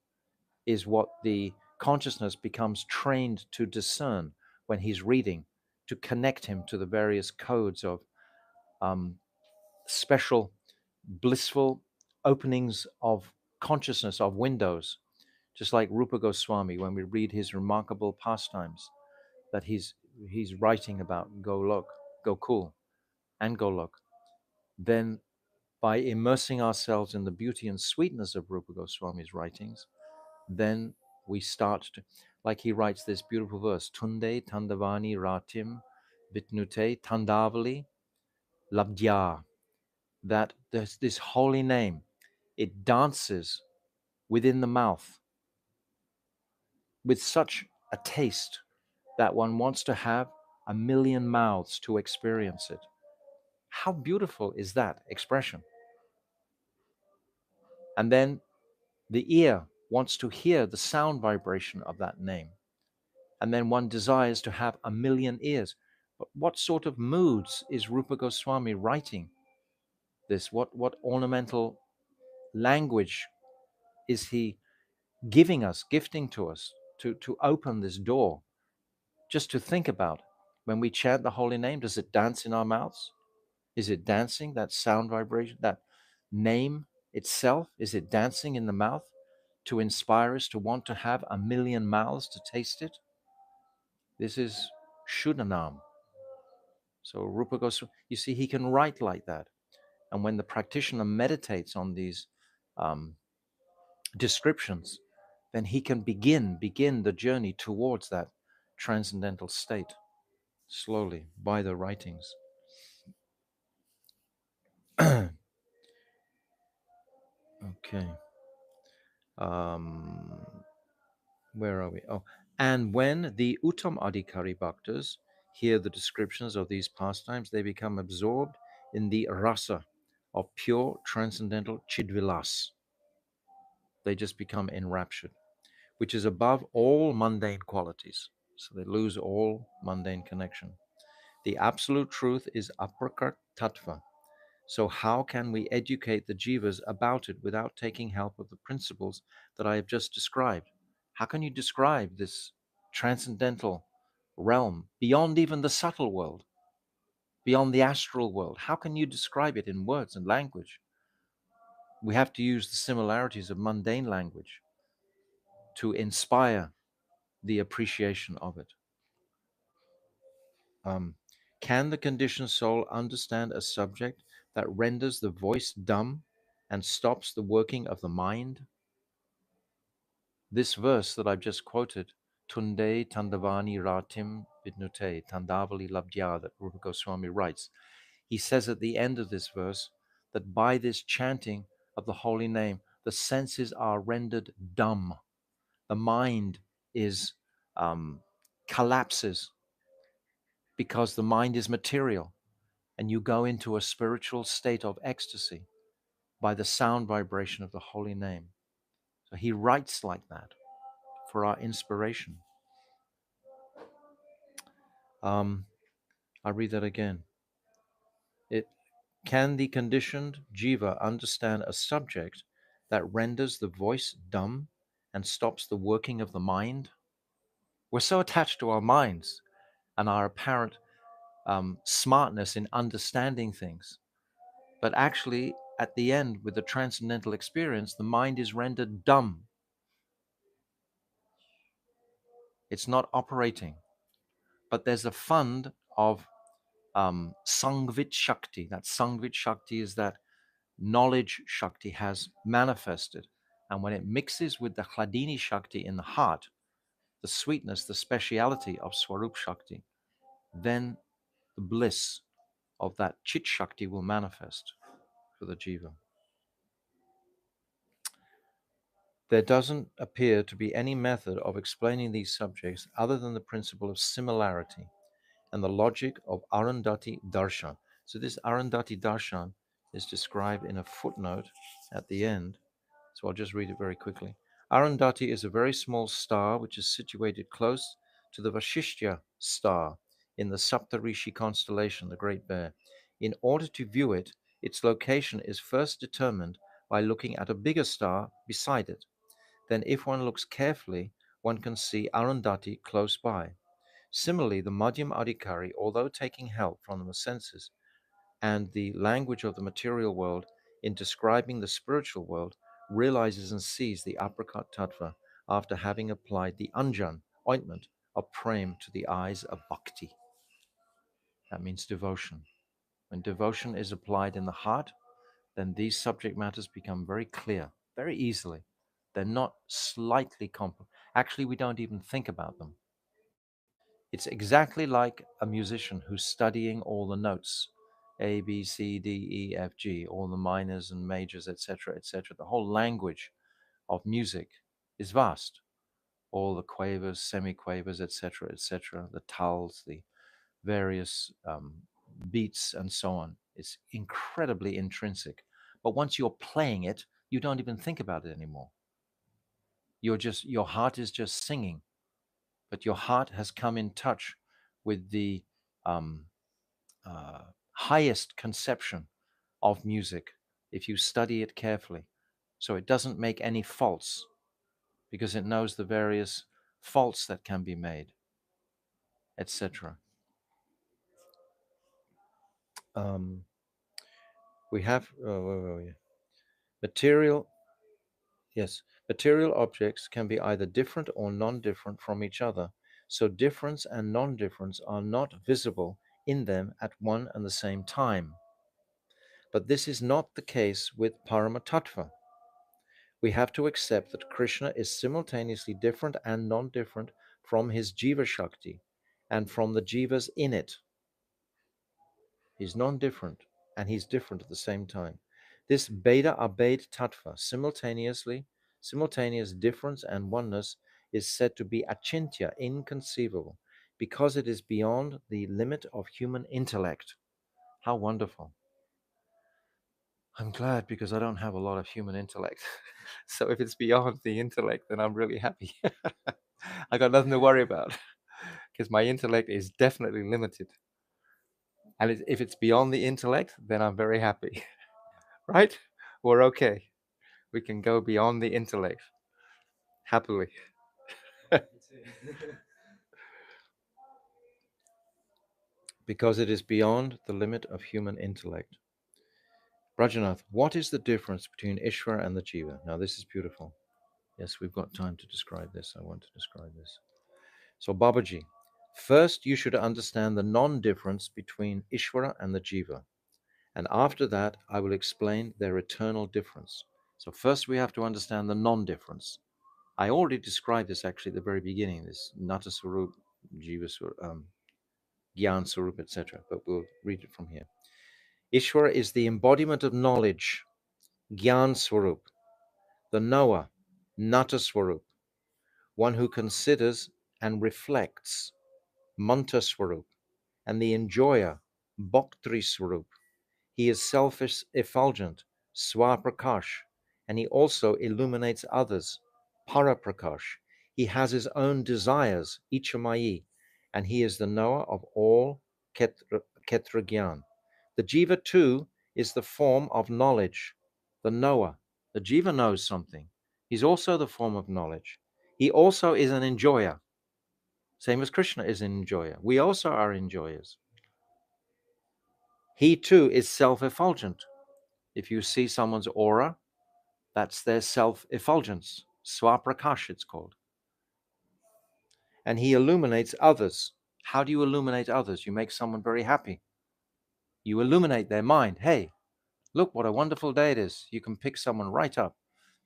Speaker 1: is what the consciousness becomes trained to discern when he's reading, to connect him to the various codes of special blissful openings of consciousness, of windows, just like Rupa Goswami when we read his remarkable pastimes that he's writing about Golok, Gokul, and Golok. Then by immersing ourselves in the beauty and sweetness of Rupa Goswami's writings, then we start to, like he writes this beautiful verse, Tunde Tandavani Ratim Vitnute Tandavali Labdya, that this holy name, it dances within the mouth with such a taste that one wants to have a million mouths to experience it. How beautiful is that expression? And then the ear wants to hear the sound vibration of that name. And then one desires to have a million ears. But what sort of moods is Rupa Goswami writing this? What ornamental language is he gifting to us to open this door? Just to think about, when we chant the holy name, does it dance in our mouths? Is it dancing, that sound vibration, that name itself? Is it dancing in the mouth to inspire us to want to have a million mouths to taste it? This is Shuddhanam. So Rupa Goswami, you see, he can write like that. And when the practitioner meditates on these descriptions, then he can begin the journey towards that transcendental state slowly by the writings. Okay. Where are we? Oh, and when the Uttam Adhikari Bhaktas hear the descriptions of these pastimes, they become absorbed in the rasa of pure transcendental Chidvilas. They just become enraptured, which is above all mundane qualities. So they lose all mundane connection. The absolute truth is Aprakrit Tattva. So how can we educate the jivas about it without taking help of the principles that I have just described? How can you describe this transcendental realm beyond even the subtle world, beyond the astral world? How can you describe it in words and language? We have to use the similarities of mundane language to inspire the appreciation of it. Can the conditioned soul understand a subject that renders the voice dumb and stops the working of the mind? This verse that I've just quoted, Tunde Tandavani Ratim Vidnute Tandavali Labdya, that Rupa Goswami writes, he says at the end of this verse that by this chanting of the holy name, the senses are rendered dumb. The mind is collapses because the mind is material, and you go into a spiritual state of ecstasy by the sound vibration of the holy name. So he writes like that for our inspiration. I read that again. Can the conditioned jiva understand a subject that renders the voice dumb and stops the working of the mind? We're so attached to our minds and our apparent smartness in understanding things. But actually, at the end, with the transcendental experience, the mind is rendered dumb. It's not operating. But there's a fund of Sangvit Shakti. That Sangvit Shakti is that knowledge Shakti has manifested. And when it mixes with the Hladini Shakti in the heart, the sweetness, the speciality of Swarup Shakti, then the bliss of that Chit Shakti will manifest for the jiva. There doesn't appear to be any method of explaining these subjects other than the principle of similarity and the logic of Arundhati Darshan. So this Arundhati Darshan is described in a footnote at the end. So I'll just read it very quickly. Arundhati is a very small star which is situated close to the Vashishtya star in the Saptarishi constellation, the Great Bear. In order to view it, its location is first determined by looking at a bigger star beside it. Then, if one looks carefully, one can see Arundhati close by. Similarly, the Madhyam Adhikari, although taking help from the senses and the language of the material world in describing the spiritual world, realizes and sees the apricot tattva after having applied the anjan, ointment of prem to the eyes of bhakti. That means devotion. When devotion is applied in the heart, then these subject matters become very clear, very easily. They're not slightly complex. Actually, we don't even think about them. It's exactly like a musician who's studying all the notes, A, B, C, D, E, F, G, all the minors and majors, etc., etc. The whole language of music is vast. All the quavers, semiquavers, etc., etc., the tals, the various beats, and so on. It's incredibly intrinsic. But once you're playing it, you don't even think about it anymore. Your heart is just singing, but your heart has come in touch with the um, highest conception of music if you study it carefully. So it doesn't make any faults because it knows the various faults that can be made, etc. We have where were we? Material. Yes, material objects can be either different or non-different from each other. So difference and non-difference are not visible in them at one and the same time. But this is not the case with Paramatattva. We have to accept that Krishna is simultaneously different and non-different from his Jiva Shakti and from the Jivas in it. He's non-different and he's different at the same time. This Beda Abed Tattva, simultaneous difference and oneness, is said to be achintya, inconceivable, because it is beyond the limit of human intellect. How wonderful. I'm glad because I don't have a lot of human intellect. So if it's beyond the intellect, then I'm really happy. I got nothing to worry about because my intellect is definitely limited. And if it's beyond the intellect, then I'm very happy. Right? We're okay. We can go beyond the intellect happily. Because it is beyond the limit of human intellect. Brajanath, what is the difference between Ishvara and the Jiva? Now, this is beautiful. Yes, we've got time to describe this. I want to describe this. So, Babaji, First, you should understand the non-difference between Ishvara and the Jiva. And after that, I will explain their eternal difference. So first we have to understand the non-difference. I already described this actually at the very beginning, this Nata Swarup, Jiva Swarup, Gyan Swarup, etc. But we'll read it from here. Ishvara is the embodiment of knowledge, Gyan Swarup, the knower, Nata Swarup, one who considers and reflects, Manta Swarup, and the enjoyer, Bhaktri Swarup. He is self-effulgent, Swaprakash, and he also illuminates others, Paraprakash. He has his own desires, Ichamayi, and he is the knower of all Ketra Gyan. The Jiva too is the form of knowledge, the knower. The Jiva knows something. He's also the form of knowledge. He also is an enjoyer, same as Krishna is an enjoyer. We also are enjoyers. He too is self-effulgent. If you see someone's aura, that's their self-effulgence. Swaprakash, it's called. And he illuminates others. How do you illuminate others? You make someone very happy. You illuminate their mind. Hey, look what a wonderful day it is. You can pick someone right up.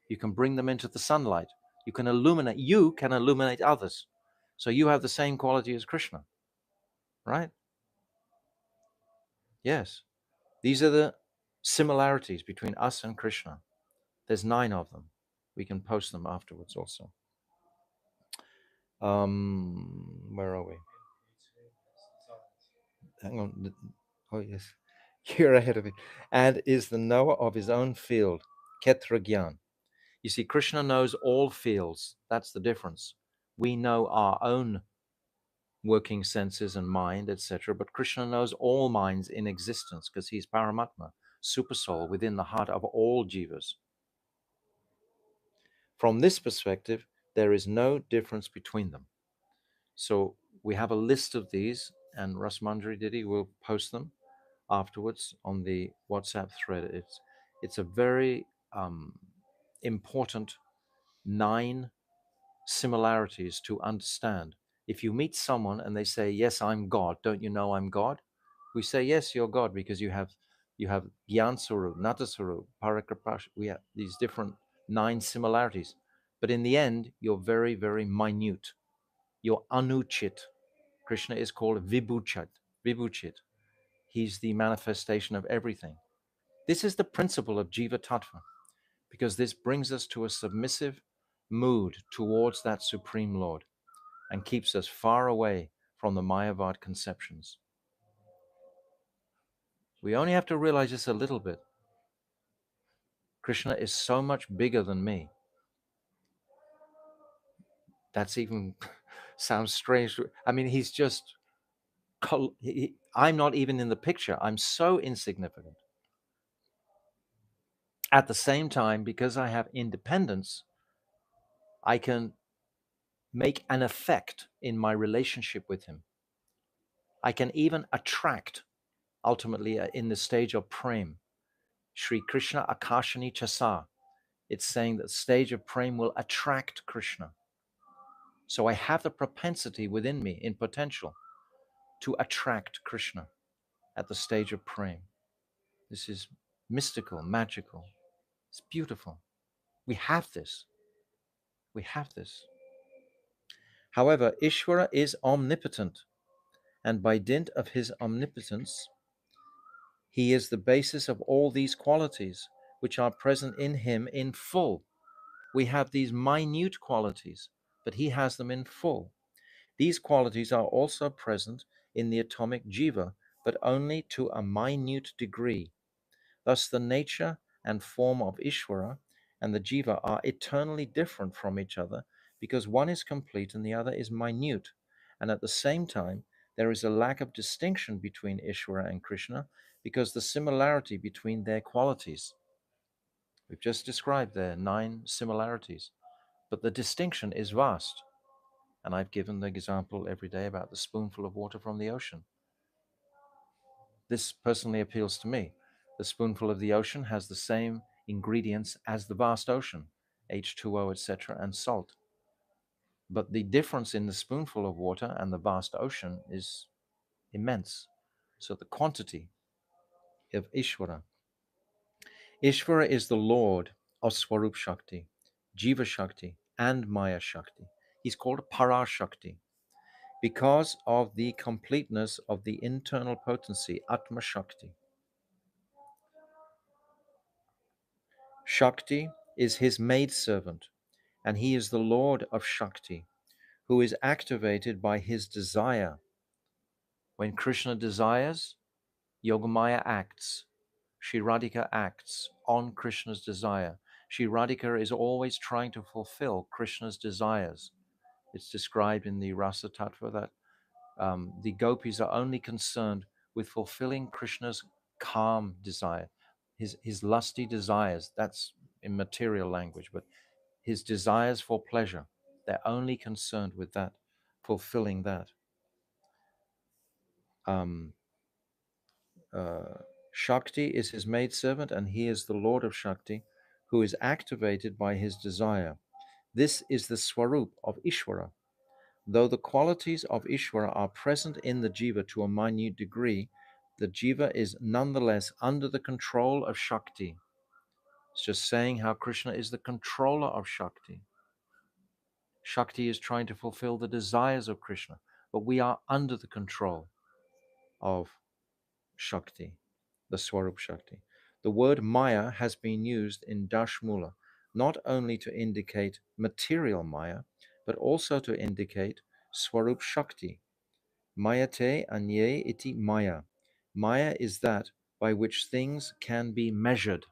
Speaker 1: You can bring them into the sunlight. You can illuminate others. So you have the same quality as Krishna, right? Yes. These are the similarities between us and Krishna. There's 9 of them. We can post them afterwards also. Where are we? Hang on. Oh, yes. You're ahead of me. And is the knower of his own field, Ketra Gyan. You see, Krishna knows all fields. That's the difference. We know our own working senses and mind, etc. But Krishna knows all minds in existence because he's Paramatma, super soul within the heart of all jivas. From this perspective, there is no difference between them. So we have a list of these, and Rasmandri Didi will post them afterwards on the WhatsApp thread. It's a very important 9 similarities to understand. If you meet someone and they say, "Yes, I'm God. Don't you know I'm God?" We say, "Yes, you're God," because you have Gyan Swarup, Nata Swarup, Parakrapash. We have these different 9 similarities. But in the end, you're very, very minute. You're anuchit. Krishna is called Vibhuchit. He's the manifestation of everything. This is the principle of Jiva Tattva, because this brings us to a submissive mood towards that Supreme Lord and keeps us far away from the Mayavad conceptions. We only have to realize this a little bit. Krishna is so much bigger than me. That's even sounds strange. I mean, he's just, I'm not even in the picture. I'm so insignificant. At the same time, because I have independence, I can make an effect in my relationship with him. I can even attract, ultimately, in the stage of prem. Sri Krishna Akashani Chasa. It's saying that the stage of prem will attract Krishna. So I have the propensity within me, in potential, to attract Krishna at the stage of prem. This is mystical, magical. It's beautiful. We have this. We have this. However, Ishvara is omnipotent, and by dint of his omnipotence, he is the basis of all these qualities, which are present in him in full. We have these minute qualities, but he has them in full. These qualities are also present in the atomic jiva, but only to a minute degree. Thus, the nature and form of Ishvara and the jiva are eternally different from each other, because one is complete and the other is minute. And at the same time, there is a lack of distinction between Ishvara and Krishna, because the similarity between their qualities. We've just described their 9 similarities, but the distinction is vast. And I've given the example every day about the spoonful of water from the ocean. This personally appeals to me. The spoonful of the ocean has the same ingredients as the vast ocean, H2O, etc., and salt. But the difference in the spoonful of water and the vast ocean is immense. So the quantity of Ishvara. Ishvara is the Lord of Swarup Shakti, Jiva Shakti, and Maya Shakti. He's called Para Shakti because of the completeness of the internal potency, Atma Shakti. Shakti is his maidservant, and he is the Lord of Shakti, who is activated by his desire. When Krishna desires, Yogamaya acts. Shri Radhika acts on Krishna's desire. Shri Radhika is always trying to fulfill Krishna's desires. It's described in the Rasa Tattva that the gopis are only concerned with fulfilling Krishna's calm desire, his lusty desires. That's in material language, but his desires for pleasure. They're only concerned with that, fulfilling that. Um, Shakti is his maidservant, and he is the Lord of Shakti, who is activated by his desire. This is the Swarup of Ishvara. Though the qualities of Ishvara are present in the Jiva to a minute degree, the Jiva is nonetheless under the control of Shakti. It's just saying how Krishna is the controller of Shakti. Shakti is trying to fulfill the desires of Krishna, but we are under the control of Shakti, the Swarup Shakti. The word Maya has been used in Dashmula not only to indicate material Maya, but also to indicate Swarup Shakti. Mayate anye iti Maya. Maya is that by which things can be measured.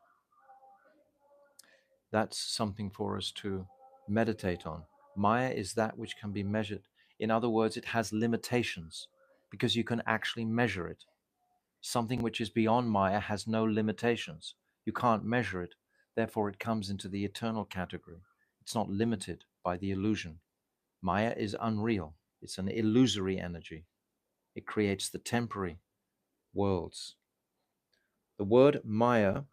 Speaker 1: That's something for us to meditate on. Maya is that which can be measured. In other words, it has limitations because you can actually measure it. Something which is beyond Maya has no limitations. You can't measure it. Therefore, it comes into the eternal category. It's not limited by the illusion. Maya is unreal. It's an illusory energy. It creates the temporary worlds. The word Maya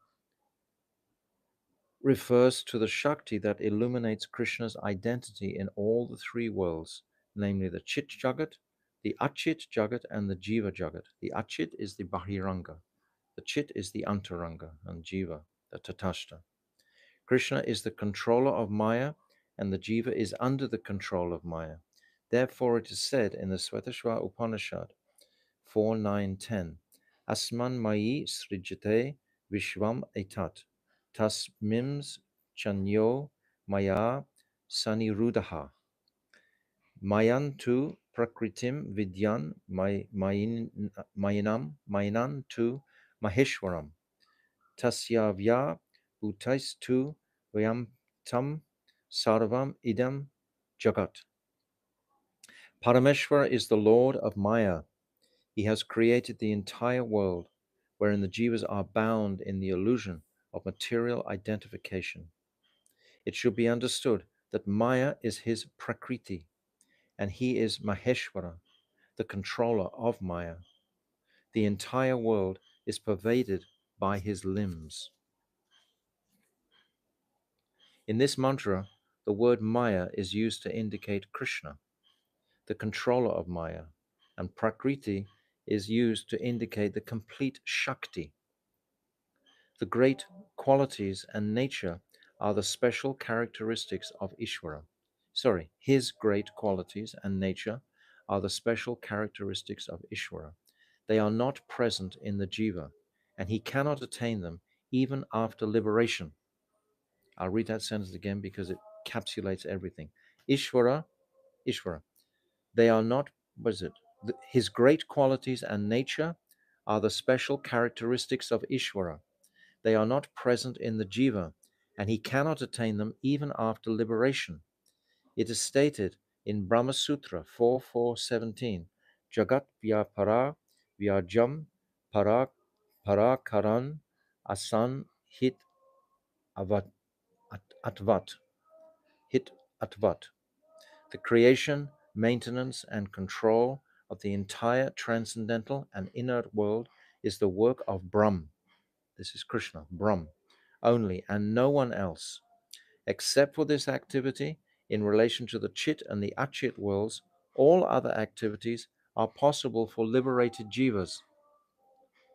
Speaker 1: refers to the Shakti that illuminates Krishna's identity in all the three worlds, namely the Chit Jagat, the Achit Jagat, and the Jiva Jagat. The Achit is the Bahiranga, the Chit is the Antaranga, and Jiva, the Tatashta. Krishna is the controller of Maya, and the Jiva is under the control of Maya. Therefore, it is said in the Svetashvara Upanishad 4:9-10, Asman Mayi Srijate Vishvam Etat, Tasmims Chanyo Maya Sanirudaha, Mayantu Prakritim Vidyan Mayanam tu Maheshwaram, Tasyavya Bhutaistu Vyam Tam Sarvam Idam Jagat. Parameshwara is the Lord of Maya. He has created the entire world, wherein the jivas are bound in the illusion of material identification. It should be understood that Maya is his Prakriti, and he is Maheshwara, the controller of Maya. The entire world is pervaded by his limbs. In this mantra, the word Maya is used to indicate Krishna, the controller of Maya, and Prakriti is used to indicate the complete Shakti. The great qualities and nature are the special characteristics of Ishvara. His great qualities and nature are the special characteristics of Ishvara. They are not present in the jiva, and he cannot attain them even after liberation. I'll read that sentence again because it encapsulates everything. Ishvara, they are not, his great qualities and nature are the special characteristics of Ishvara. They are not present in the jiva, and he cannot attain them even after liberation. It is stated in Brahma Sutra 4.4.17, Jagat Vyapara Vyajam Parakaran Asan Hit Atvat. Hit Atvat. The creation, maintenance, and control of the entire transcendental and inert world is the work of Brahm. This is Krishna, Brahm, only, and no one else. Except for this activity, in relation to the Chit and the Achit worlds, all other activities are possible for liberated jivas.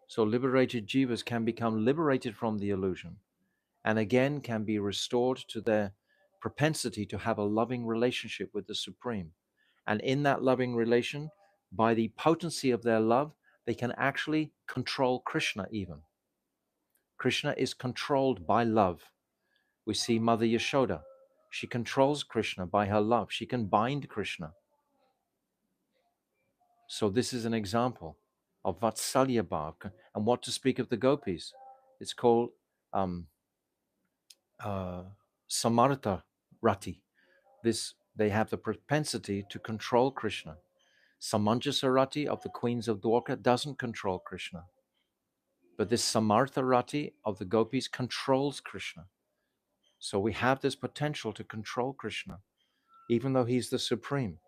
Speaker 1: So liberated jivas can become liberated from the illusion and again can be restored to their propensity to have a loving relationship with the Supreme. And in that loving relation, by the potency of their love, they can actually control Krishna even. Krishna is controlled by love. We see Mother Yashoda. She controls Krishna by her love. She can bind Krishna. So this is an example of Vatsalya Bhav. And what to speak of the gopis? It's called Samartha Rati. They have the propensity to control Krishna. Samanjasa Rati of the queens of Dwarka doesn't control Krishna. But this Samartha Rati of the gopis controls Krishna. So we have this potential to control Krishna, even though he's the supreme.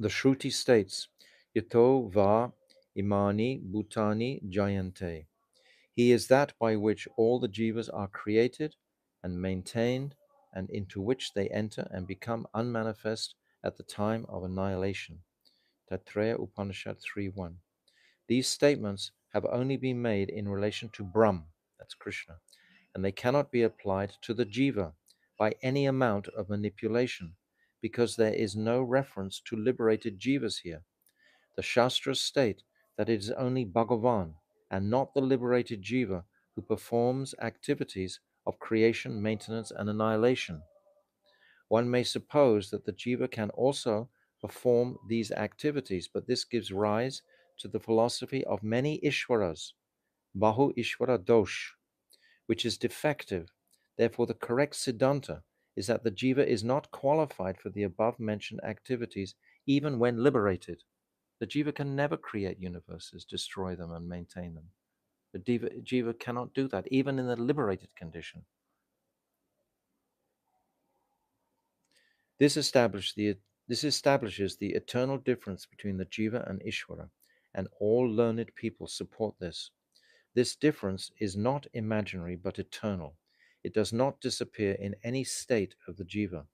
Speaker 1: The Shruti states, Yato va imani bhutani jayante. He is that by which all the jivas are created and maintained, and into which they enter and become unmanifest at the time of annihilation. Taittiriya Upanishad 3.1. These statements have only been made in relation to Brahm, that's Krishna, and they cannot be applied to the jiva by any amount of manipulation, because there is no reference to liberated jivas here. The Shastras state that it is only Bhagavan and not the liberated jiva who performs activities of creation, maintenance, and annihilation. One may suppose that the jiva can also perform these activities, but this gives rise to the philosophy of many Ishwaras, Bahu Ishwara Dosh, which is defective. Therefore, the correct Siddhanta is that the jiva is not qualified for the above mentioned activities even when liberated. The jiva can never create universes, destroy them, and maintain them. The jiva cannot do that, even in the liberated condition. This establishes the eternal difference between the jiva and Ishvara, and all learned people support this. This difference is not imaginary but eternal. It does not disappear in any state of the jiva.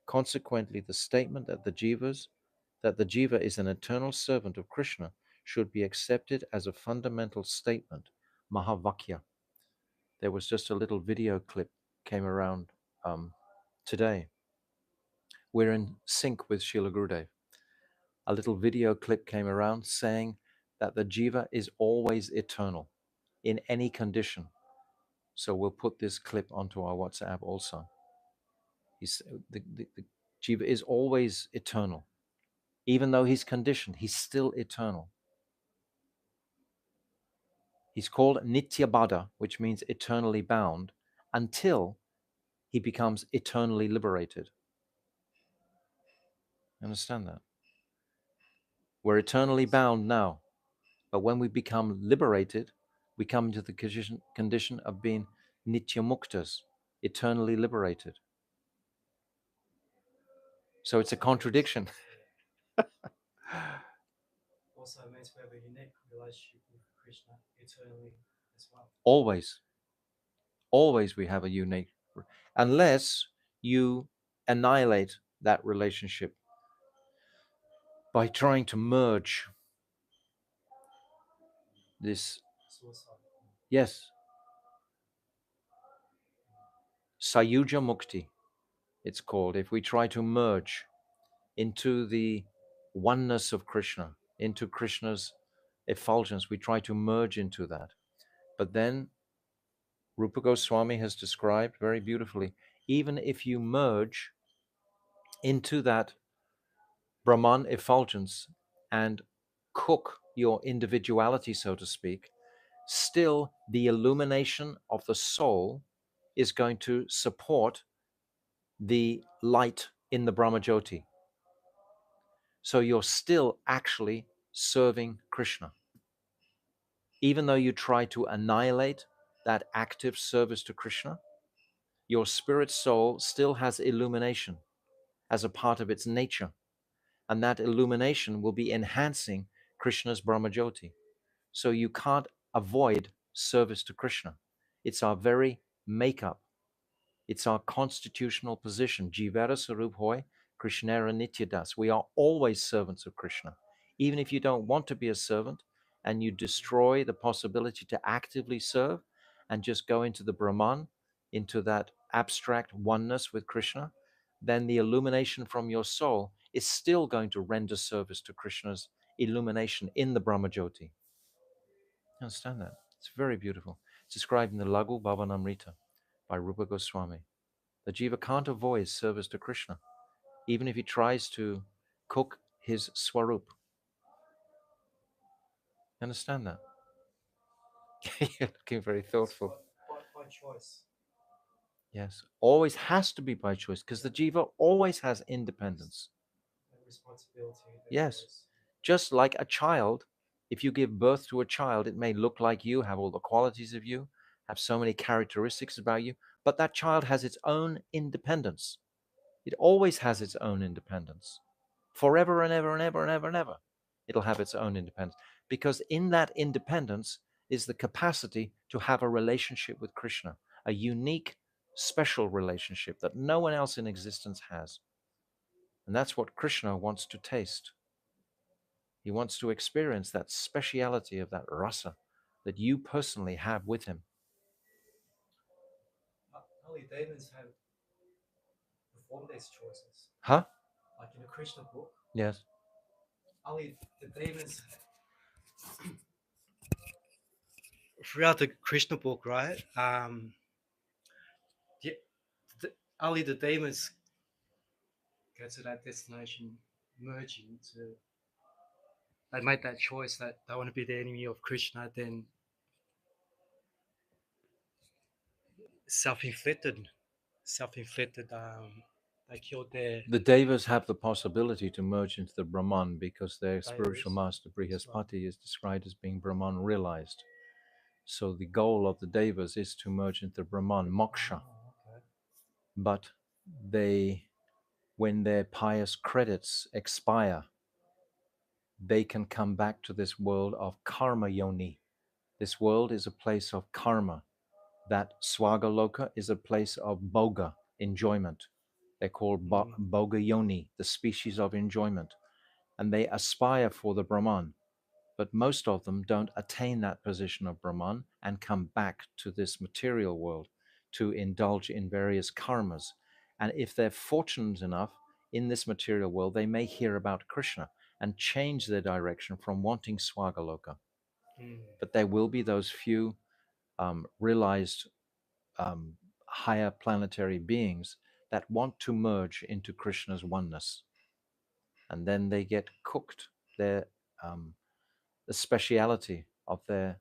Speaker 1: Consequently, the statement that the jiva is an eternal servant of Krishna should be accepted as a fundamental statement, Mahavakya. There was just a little video clip came around today. We're in sync with Srila Gurudev. A little video clip came around saying that the jiva is always eternal in any condition. So we'll put this clip onto our WhatsApp also. The jiva is always eternal. Even though he's conditioned, he's still eternal. He's called Nityabada, which means eternally bound, until he becomes eternally liberated. Understand that? We're eternally bound now, but when we become liberated, we come into the condition of being Nityamuktas, eternally liberated. So it's a contradiction.
Speaker 3: Also means we have a unique relationship with Krishna eternally as well.
Speaker 1: Always we have a unique, unless you annihilate that relationship by trying to merge this.
Speaker 3: Suicide.
Speaker 1: Yes. Sayuja Mukti, it's called, if we try to merge into the oneness of Krishna, into Krishna's effulgence, we try to merge into that. But then Rupa Goswami has described very beautifully, even if you merge into that Brahman effulgence and cook your individuality, so to speak, still the illumination of the soul is going to support the light in the Brahmajyoti. So you're still actually serving Krishna. Even though you try to annihilate that active service to Krishna, your spirit soul still has illumination as a part of its nature. And that illumination will be enhancing Krishna's Brahmajyoti. So you can't avoid service to Krishna. It's our very makeup. It's our constitutional position. Jivara Sarup Hoy, Krishnera Nityadas. We are always servants of Krishna. Even if you don't want to be a servant and you destroy the possibility to actively serve and just go into the Brahman, into that abstract oneness with Krishna, then the illumination from your soul is still going to render service to Krishna's illumination in the Brahmajyoti. Understand that? It's very beautiful. It's described in the Lagu Bhavanamrita by Rupa Goswami. The jiva can't avoid service to Krishna, even if he tries to cook his swarup. Understand that? You're looking very thoughtful.
Speaker 3: By choice.
Speaker 1: Yes, always has to be by choice because the jiva always has independence.
Speaker 3: And responsibility.
Speaker 1: Yes, just like a child, if you give birth to a child, it may look like you, have all the qualities of you, have so many characteristics about you, but that child has its own independence. It always has its own independence. Forever and ever and ever and ever and ever, it'll have its own independence. Because in that independence is the capacity to have a relationship with Krishna, a unique, special relationship that no one else in existence has. And that's what Krishna wants to taste. He wants to experience that speciality of that rasa that you personally have with him.
Speaker 3: Only demons have performed these choices.
Speaker 1: Huh?
Speaker 3: Like in the Krishna book,
Speaker 1: Yes.
Speaker 3: only the demons throughout the Krishna book, right? Only the demons go to that destination, merging to. They made that choice that they want to be the enemy of Krishna, then self-inflicted. They killed their.
Speaker 1: The Devas have the possibility to merge into the Brahman because their spiritual
Speaker 3: Devas.
Speaker 1: master Brihaspati is described as being Brahman realized. So the goal of the Devas is to merge into Brahman, moksha.
Speaker 3: Oh, okay.
Speaker 1: But they, when their pious credits expire, they can come back to this world of karma yoni. This world is a place of karma. That Swagaloka is a place of bhoga, enjoyment. They're called bhoga yoni, the species of enjoyment. And they aspire for the Brahman. But most of them don't attain that position of Brahman and come back to this material world to indulge in various karmas. And if they're fortunate enough in this material world, they may hear about Krishna and change their direction from wanting Swagaloka. But there will be those few realized higher planetary beings that want to merge into Krishna's oneness. And then they get cooked. Their the speciality of their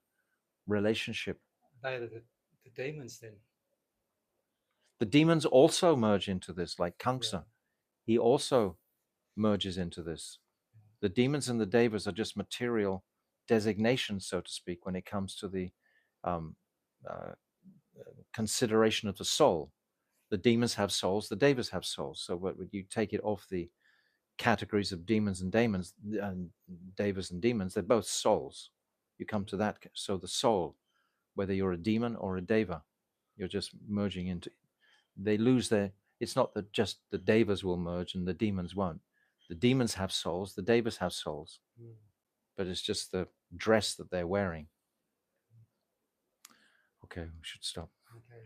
Speaker 1: relationship.
Speaker 3: They the demons then.
Speaker 1: The demons also merge into this, like Kamsa.
Speaker 3: Yeah.
Speaker 1: He also merges into this. The demons and the devas are just material designations, so to speak, when it comes to the um, uh, consideration of the soul. The demons have souls, the devas have souls. So when you take it off the categories of demons and daemons, and devas and demons, they're both souls. You come to that. So the soul, whether you're a demon or a deva, you're just merging into. They lose their. It's not that just the devas will merge and the demons won't. The demons have souls, the devas have souls, but it's just the dress that they're wearing. Okay, we should stop.
Speaker 3: Okay.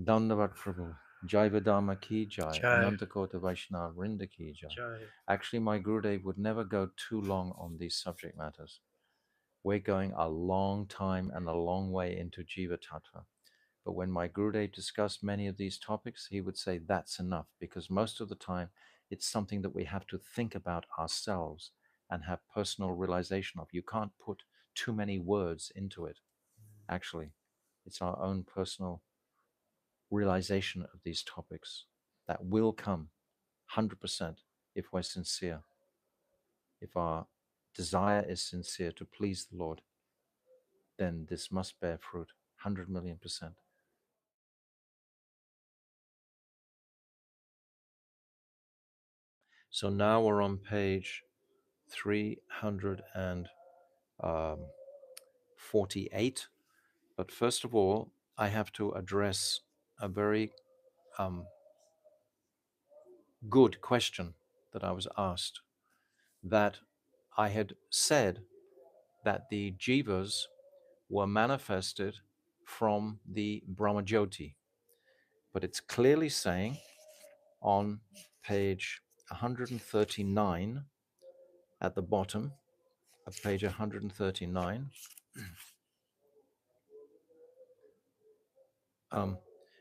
Speaker 1: Dandavat Prabhu. Jai Vedama ki jai.
Speaker 3: Jai.
Speaker 1: Anantakota Vaishnava Vrinda ki jai.
Speaker 3: Jai.
Speaker 1: Actually, my Gurudev would never go too long on these subject matters. We're going a long time and a long way into Jiva Tattva. But when my Gurudev discussed many of these topics, he would say that's enough, because most of the time it's something that we have to think about ourselves and have personal realization of. You can't put too many words into it. Actually, it's our own personal realization of these topics that will come 100% if we're sincere. If our desire is sincere to please the Lord, then this must bear fruit 100 million%. So now we're on page 348. But first of all, I have to address a very good question that I was asked, that I had said that the jivas were manifested from the Brahmajyoti, but it's clearly saying on page 139 at the bottom of page 139,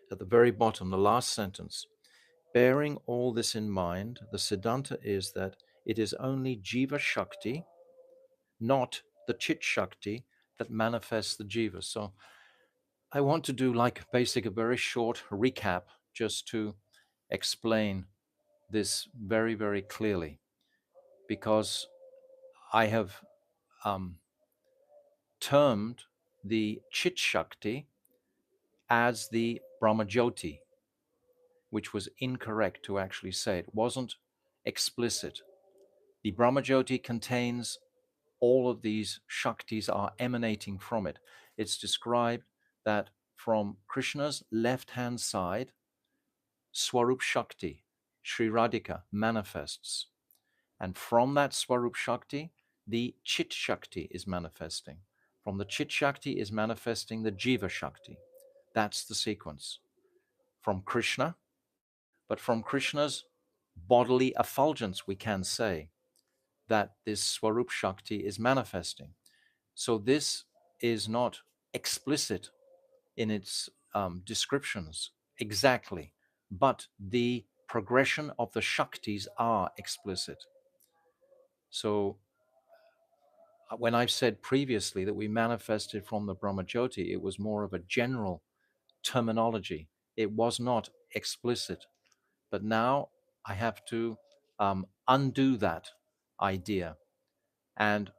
Speaker 1: at the very bottom, the last sentence, bearing all this in mind, the Siddhanta is that it is only Jiva Shakti, not the Chit Shakti, that manifests the Jiva. So I want to do like a very short recap just to explain this very, very clearly, because I have termed the Chit Shakti as the Brahmajyoti, which was incorrect to actually say. It wasn't explicit. The Brahmajyoti contains all of these Shaktis are emanating from it. It's described that from Krishna's left-hand side, Swarup Shakti, Sri Radhika, manifests. And from that Swarup Shakti, the Chit Shakti is manifesting. From the Chit Shakti is manifesting the Jiva Shakti. That's the sequence. From Krishna, but from Krishna's bodily effulgence, we can say that this Swarup Shakti is manifesting. So this is not explicit in its descriptions exactly, but the progression of the Shaktis are explicit. So when I've said previously that we manifested from the Brahmajyoti, it was more of a general terminology. It was not explicit. But now I have to undo that idea and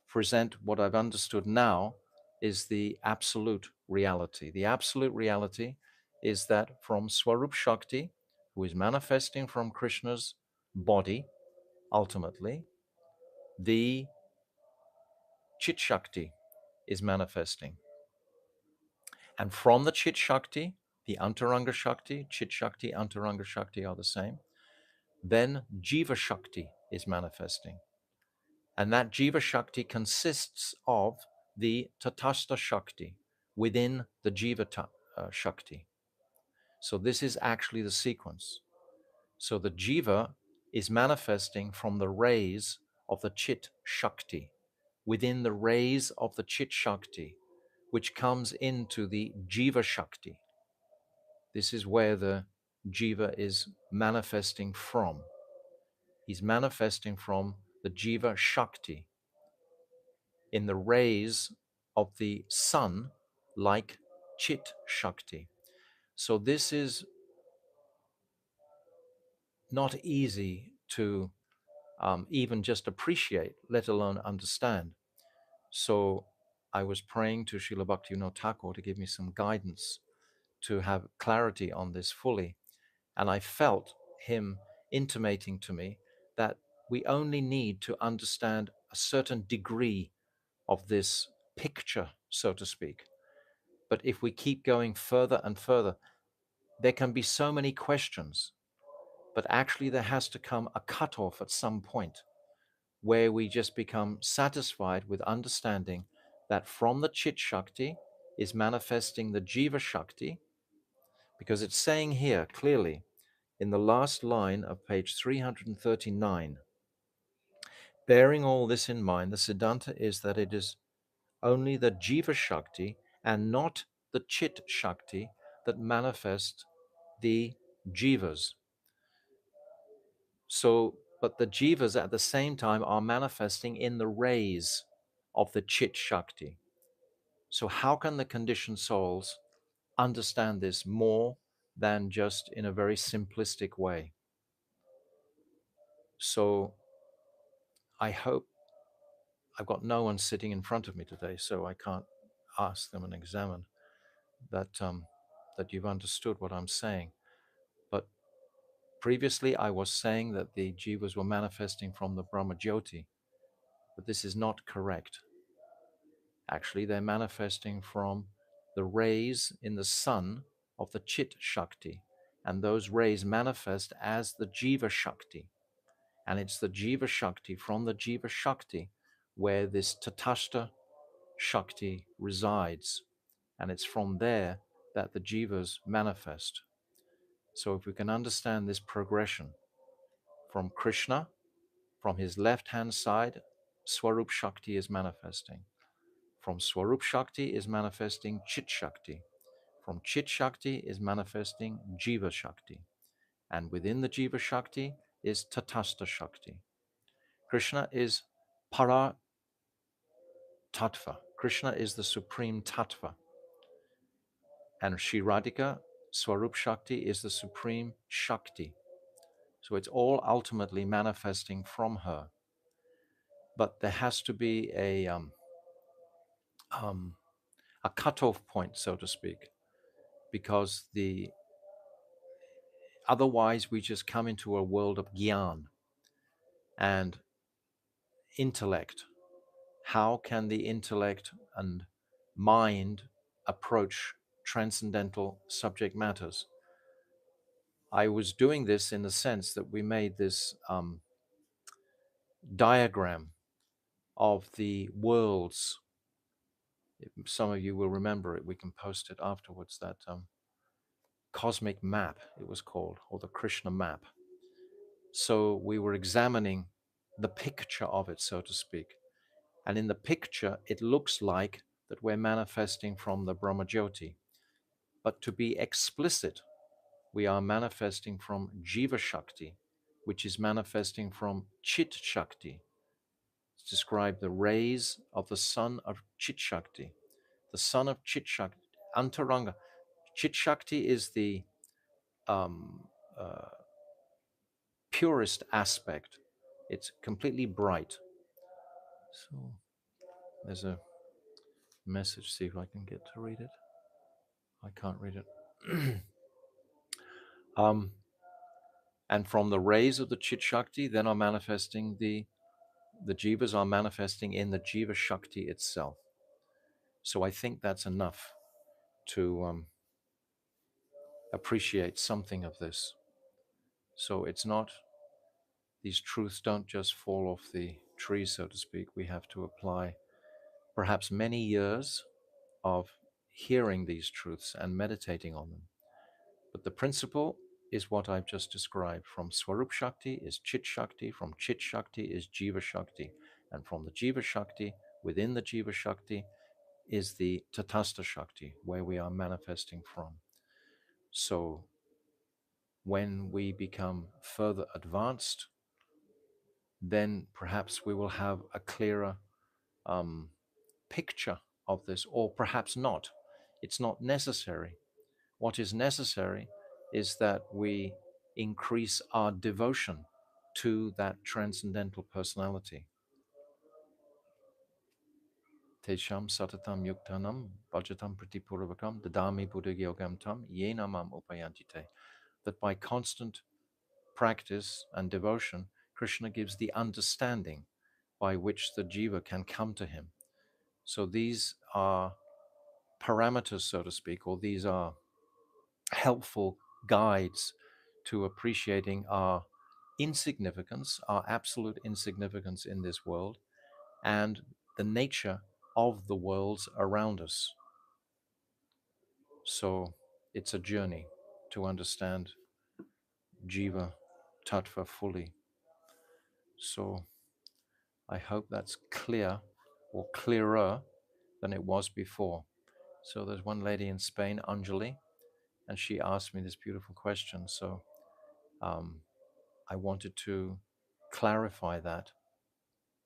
Speaker 1: present what I've understood now is the absolute reality. The absolute reality is that from Swarup Shakti, who is manifesting from Krishna's body, ultimately, the Chit Shakti is manifesting. And from the Chit Shakti, the Antaranga Shakti, Chit Shakti, Antaranga Shakti are the same, then Jiva Shakti is manifesting. And that Jiva Shakti consists of the Tatastha Shakti within the Jiva Shakti. So this is actually the sequence. So the Jiva is manifesting from the rays of the Chit Shakti within the rays of the Chit Shakti, which comes into the Jiva Shakti. This is where the Jiva is manifesting from. He's manifesting from the Jiva Shakti in the rays of the sun, like Chit Shakti. So this is not easy to even just appreciate, let alone understand. So I was praying to Srila Bhaktivinoda Thakur to give me some guidance to have clarity on this fully. And I felt him intimating to me that we only need to understand a certain degree of this picture, so to speak. But if we keep going further and further, there can be so many questions, but actually there has to come a cutoff at some point where we just become satisfied with understanding that from the Chit Shakti is manifesting the Jiva Shakti, because it's saying here clearly in the last line of page 339, bearing all this in mind, the Siddhanta is that it is only the Jiva Shakti and not the Chit Shakti that manifest the Jivas. So, but the Jivas at the same time are manifesting in the rays of the Chit Shakti. So how can the conditioned souls understand this more than just in a very simplistic way? So I hope, I've got no one sitting in front of me today, so I can't ask them and examine that that you've understood what I'm saying. But previously I was saying that the Jivas were manifesting from the Brahmajyoti, but this is not correct. Actually, they're manifesting from the rays in the sun of the Chit Shakti, and those rays manifest as the Jiva Shakti. And it's the Jiva Shakti, from the Jiva Shakti, where this Tatashta Shakti resides. And it's from there that the Jivas manifest. So if we can understand this progression from Krishna, from his left-hand side, Swarup Shakti is manifesting. From Swarup Shakti is manifesting Chit Shakti. From Chit Shakti is manifesting Jiva Shakti. And within the Jiva Shakti is Tatastha Shakti. Krishna is Para Tattva. Krishna is the supreme Tattva. And Shri Radhika, Swarup Shakti, is the supreme Shakti. So it's all ultimately manifesting from her. But there has to be a cutoff point, so to speak, because otherwise we just come into a world of gyan and intellect. How can the intellect and mind approach transcendental subject matters? I was doing this in the sense that we made this diagram of the worlds. Some of you will remember it. We can post it afterwards. That cosmic map, it was called, or the Krishna map. So we were examining the picture of it, so to speak. And in the picture, it looks like that we're manifesting from the Brahmajyoti. But to be explicit, we are manifesting from Jiva Shakti, which is manifesting from Chit Shakti. It's described the rays of the sun of Chit Shakti. The sun of Chit Shakti, Antaranga. Chit Shakti is the purest aspect. It's completely bright. So there's a message, see if I can get to read it. I can't read it. And from the rays of the Chit Shakti, then are manifesting the Jivas are manifesting in the Jiva Shakti itself. So I think that's enough to appreciate something of this. So it's not, these truths don't just fall off the tree, so to speak. We have to apply perhaps many years of hearing these truths and meditating on them. But the principle is what I've just described. From Swarup Shakti is Chit Shakti, from Chit Shakti is Jiva Shakti, and from the Jiva Shakti, within the Jiva Shakti, is the Tatastha Shakti, where we are manifesting from. So when we become further advanced, then perhaps we will have a clearer picture of this, or perhaps not. It's not necessary. What is necessary is that we increase our devotion to that transcendental personality. Tesham satatam yuktanam bhajatam pratipurvakam dadami buddha yogam tam yenamam upayantite. That by constant practice and devotion, Krishna gives the understanding by which the jiva can come to him. So these are parameters, so to speak, or these are helpful guides to appreciating our insignificance, our absolute insignificance in this world, and the nature of the worlds around us. So it's a journey to understand Jiva Tattva fully. So I hope that's clear, or clearer than it was before. So there's one lady in Spain, Anjali, and she asked me this beautiful question. So I wanted to clarify that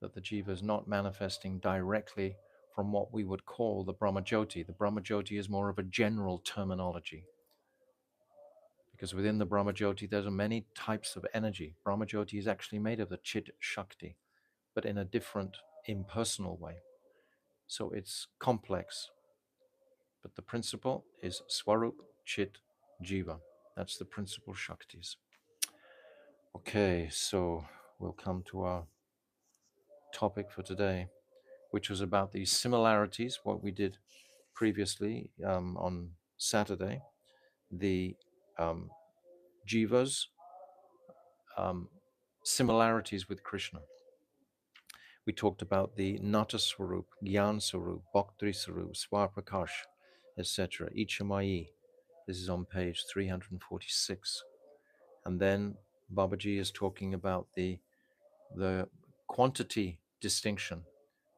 Speaker 1: the Jiva is not manifesting directly from what we would call the Brahmajyoti. The Brahmajyoti is more of a general terminology, because within the Brahmajyoti there are many types of energy. Brahmajyoti is actually made of the Chit Shakti, but in a different impersonal way. So it's complex, but the principle is Swarup, Chit, Jiva. That's the principal Shaktis. Okay, so we'll come to our topic for today, which was about these similarities, what we did previously on Saturday, the jivas similarities with Krishna. We talked about the Nata Swarup, Gyan Swarup, Bhaktri Swarup, Swaprakash, etc. Ichamai. This is on page 346. And then Babaji is talking about the quantity distinction,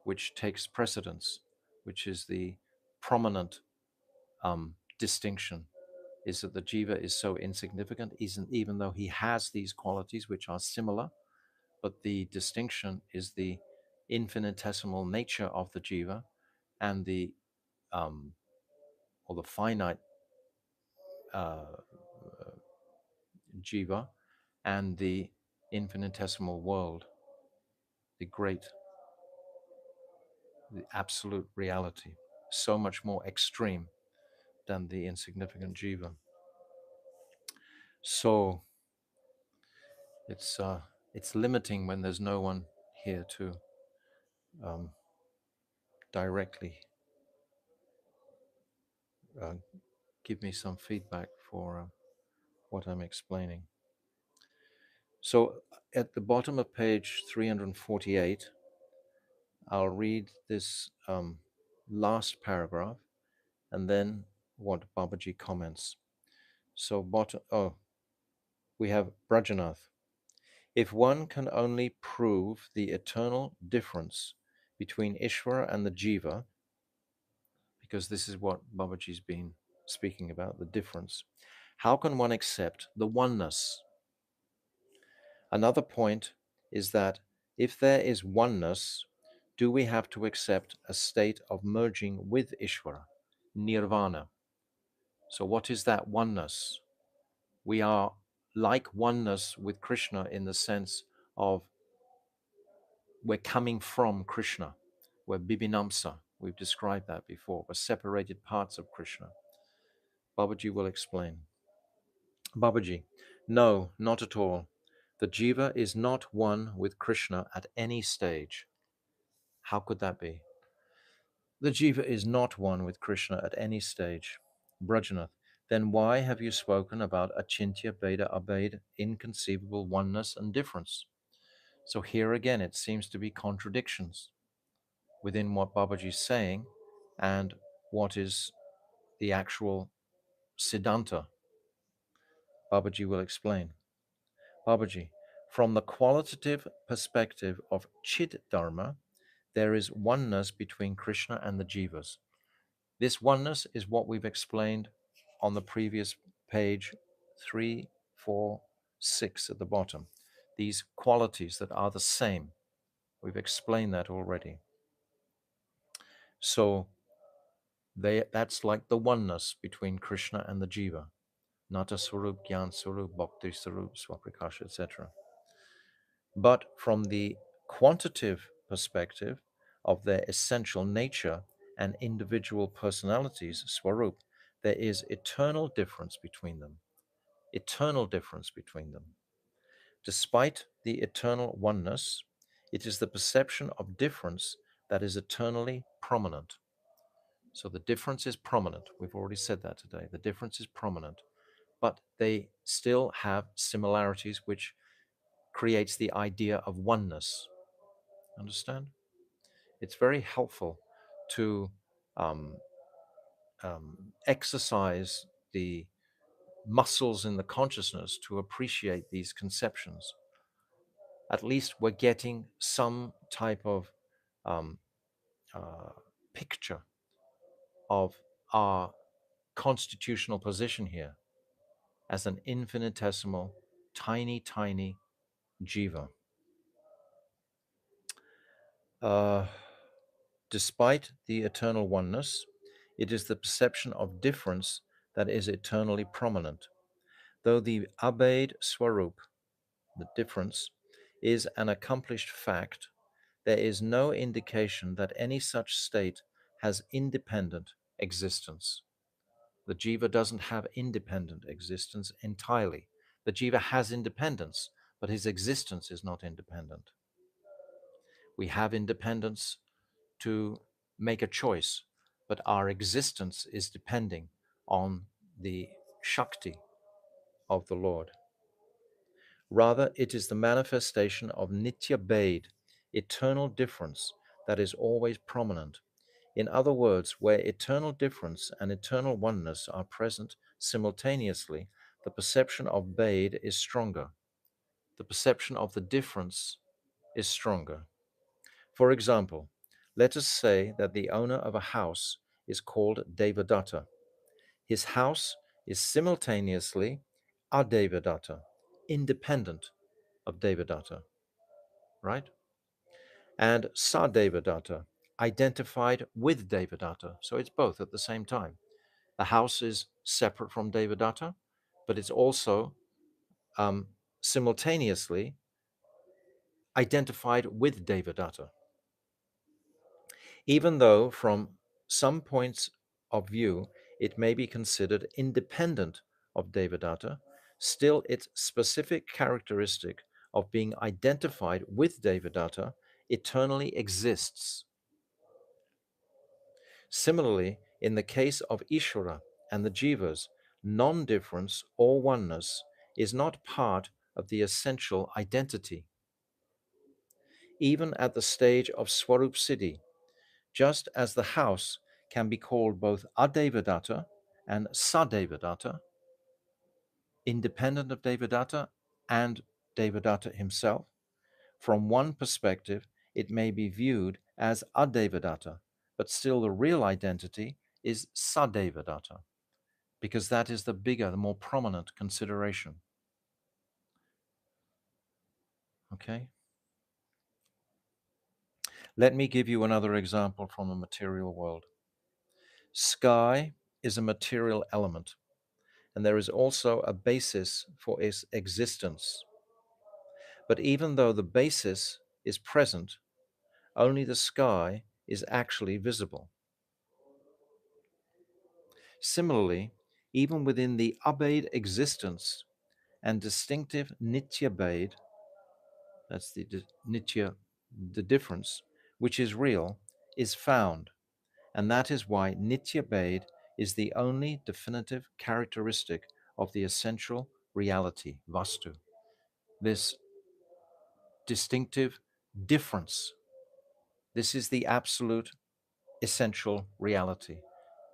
Speaker 1: which takes precedence, which is the prominent distinction, is that the jiva is so insignificant, even though he has these qualities which are similar, but the distinction is the infinitesimal nature of the jiva and the or the finite uh, jiva and the infinitesimal world, the great, the absolute reality, so much more extreme than the insignificant jiva. So it's limiting when there's no one here to directly give me some feedback for what I'm explaining. So at the bottom of page 348, I'll read this last paragraph and then what Babaji comments. So we have Brajanath. If one can only prove the eternal difference between Ishvara and the Jiva, because this is what Babaji's been speaking about, the difference, how can one accept the oneness? Another point is that if there is oneness, do we have to accept a state of merging with Ishvara, nirvana? So what is that oneness? We are like oneness with Krishna in the sense of we're coming from Krishna. We're Bibinamsa. We've described that before. We're separated parts of Krishna. Babaji will explain. Babaji, no, not at all. The jiva is not one with Krishna at any stage. How could that be? The jiva is not one with Krishna at any stage. Brajanath, then why have you spoken about achintya, beda, abed, inconceivable oneness and difference? So here again, it seems to be contradictions within what Babaji is saying and what is the actual Siddhanta. Babaji will explain. Babaji, from the qualitative perspective of Chit Dharma, there is oneness between Krishna and the jivas. This oneness is what we've explained on the previous page 3, 4, 6 at the bottom. These qualities that are the same. We've explained that already. So that's like the oneness between Krishna and the jiva. Nata Swarup, Gyan Swarup, Bhakti Swarup, Swaprakash, etc. But from the quantitative perspective of their essential nature and individual personalities, Swarup, there is eternal difference between them. Eternal difference between them. Despite the eternal oneness, it is the perception of difference that is eternally prominent. So the difference is prominent. We've already said that today. The difference is prominent, but they still have similarities, which creates the idea of oneness. Understand? It's very helpful to exercise the muscles in the consciousness to appreciate these conceptions. At least we're getting some type of picture of our constitutional position here as an infinitesimal, tiny, tiny jiva. Despite the eternal oneness, it is the perception of difference that is eternally prominent. Though the Abed Swarup, the difference, is an accomplished fact, there is no indication that any such state has independent existence. The jiva doesn't have independent existence entirely. The jiva has independence, but his existence is not independent. We have independence to make a choice, but our existence is depending on the Shakti of the Lord. Rather, it is the manifestation of Nitya Bhed, eternal difference, that is always prominent. In other words, where eternal difference and eternal oneness are present simultaneously, the perception of Bhed is stronger. The perception of the difference is stronger. For example, let us say that the owner of a house is called Devadatta. His house is simultaneously Adevadatta, independent of Devadatta, right? And Sadevadatta, identified with Devadatta. So it's both at the same time. The house is separate from Devadatta, but it's also simultaneously identified with Devadatta. Even though from some points of view it may be considered independent of Devadatta, still its specific characteristic of being identified with Devadatta eternally exists. Similarly, in the case of Ishvara and the Jivas, non-difference or oneness is not part of the essential identity. Even at the stage of Swarup Siddhi, just as the house can be called both Adevadatta and Sadevadatta, independent of Devadatta and Devadatta himself, from one perspective it may be viewed as Adevadatta, but still the real identity is Sadevadatta, because that is the bigger, the more prominent consideration. Okay? Let me give you another example from the material world. Sky is a material element, and there is also a basis for its existence. But even though the basis is present, only the sky is actually visible. Similarly, even within the Abhed existence and distinctive Nitya Bhed, that's the Nitya, the difference, which is real, is found. And that is why Nitya Bhed is the only definitive characteristic of the essential reality, Vastu. This distinctive difference, this is the absolute essential reality,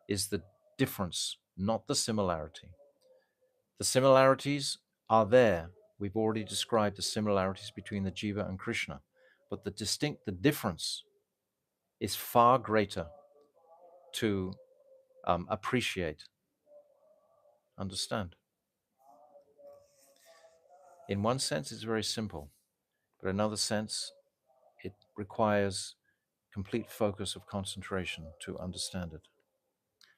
Speaker 1: is the difference, not the similarity. The similarities are there. We've already described the similarities between the Jiva and Krishna, but the difference is far greater to appreciate, understand. In one sense, it's very simple, but in another sense, it requires complete focus of concentration to understand it.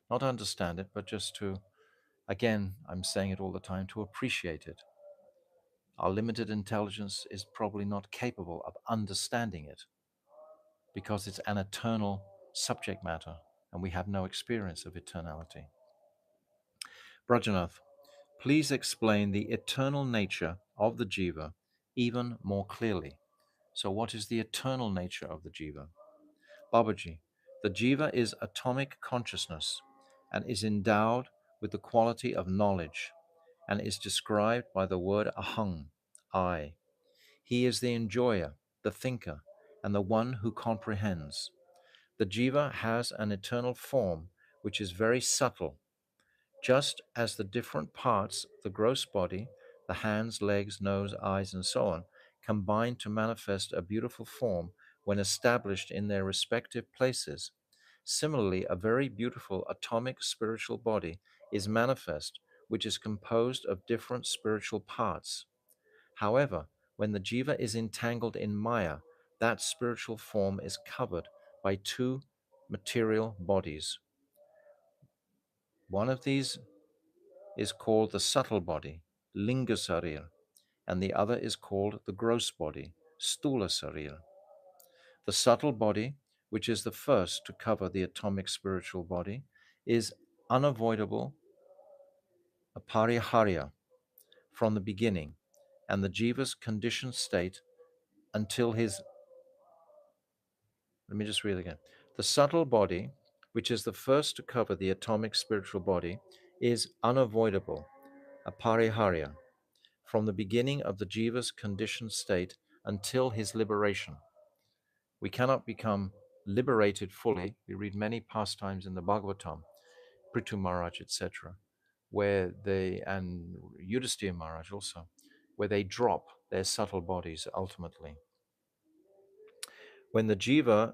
Speaker 1: Not understand it, but just to, again, I'm saying it all the time, to appreciate it. Our limited intelligence is probably not capable of understanding it because it's an eternal subject matter and we have no experience of eternality. Brajanath, please explain the eternal nature of the jiva even more clearly. So what is the eternal nature of the jiva? Babaji, the jiva is atomic consciousness and is endowed with the quality of knowledge and is described by the word aham, I. He is the enjoyer, the thinker, and the one who comprehends. The jiva has an eternal form which is very subtle. Just as the different parts of the gross body, the hands, legs, nose, eyes, and so on, combine to manifest a beautiful form when established in their respective places, similarly, a very beautiful atomic spiritual body is manifest, which is composed of different spiritual parts. However, when the jiva is entangled in Maya, that spiritual form is covered by two material bodies. One of these is called the subtle body, Linga Sarir, and the other is called the gross body, Stula Sarir. The subtle body, which is the first to cover the atomic spiritual body, is unavoidable, apariharya, from the beginning, and the jiva's conditioned state until his. Let me just read again. The subtle body, which is the first to cover the atomic spiritual body, is unavoidable, apariharya, from the beginning of the jiva's conditioned state until his liberation. We cannot become liberated fully. We read many pastimes in the Bhagavatam, Prithu Maharaj, etc., where they, and Yudhisthira Maharaj also, where they drop their subtle bodies ultimately. When the jiva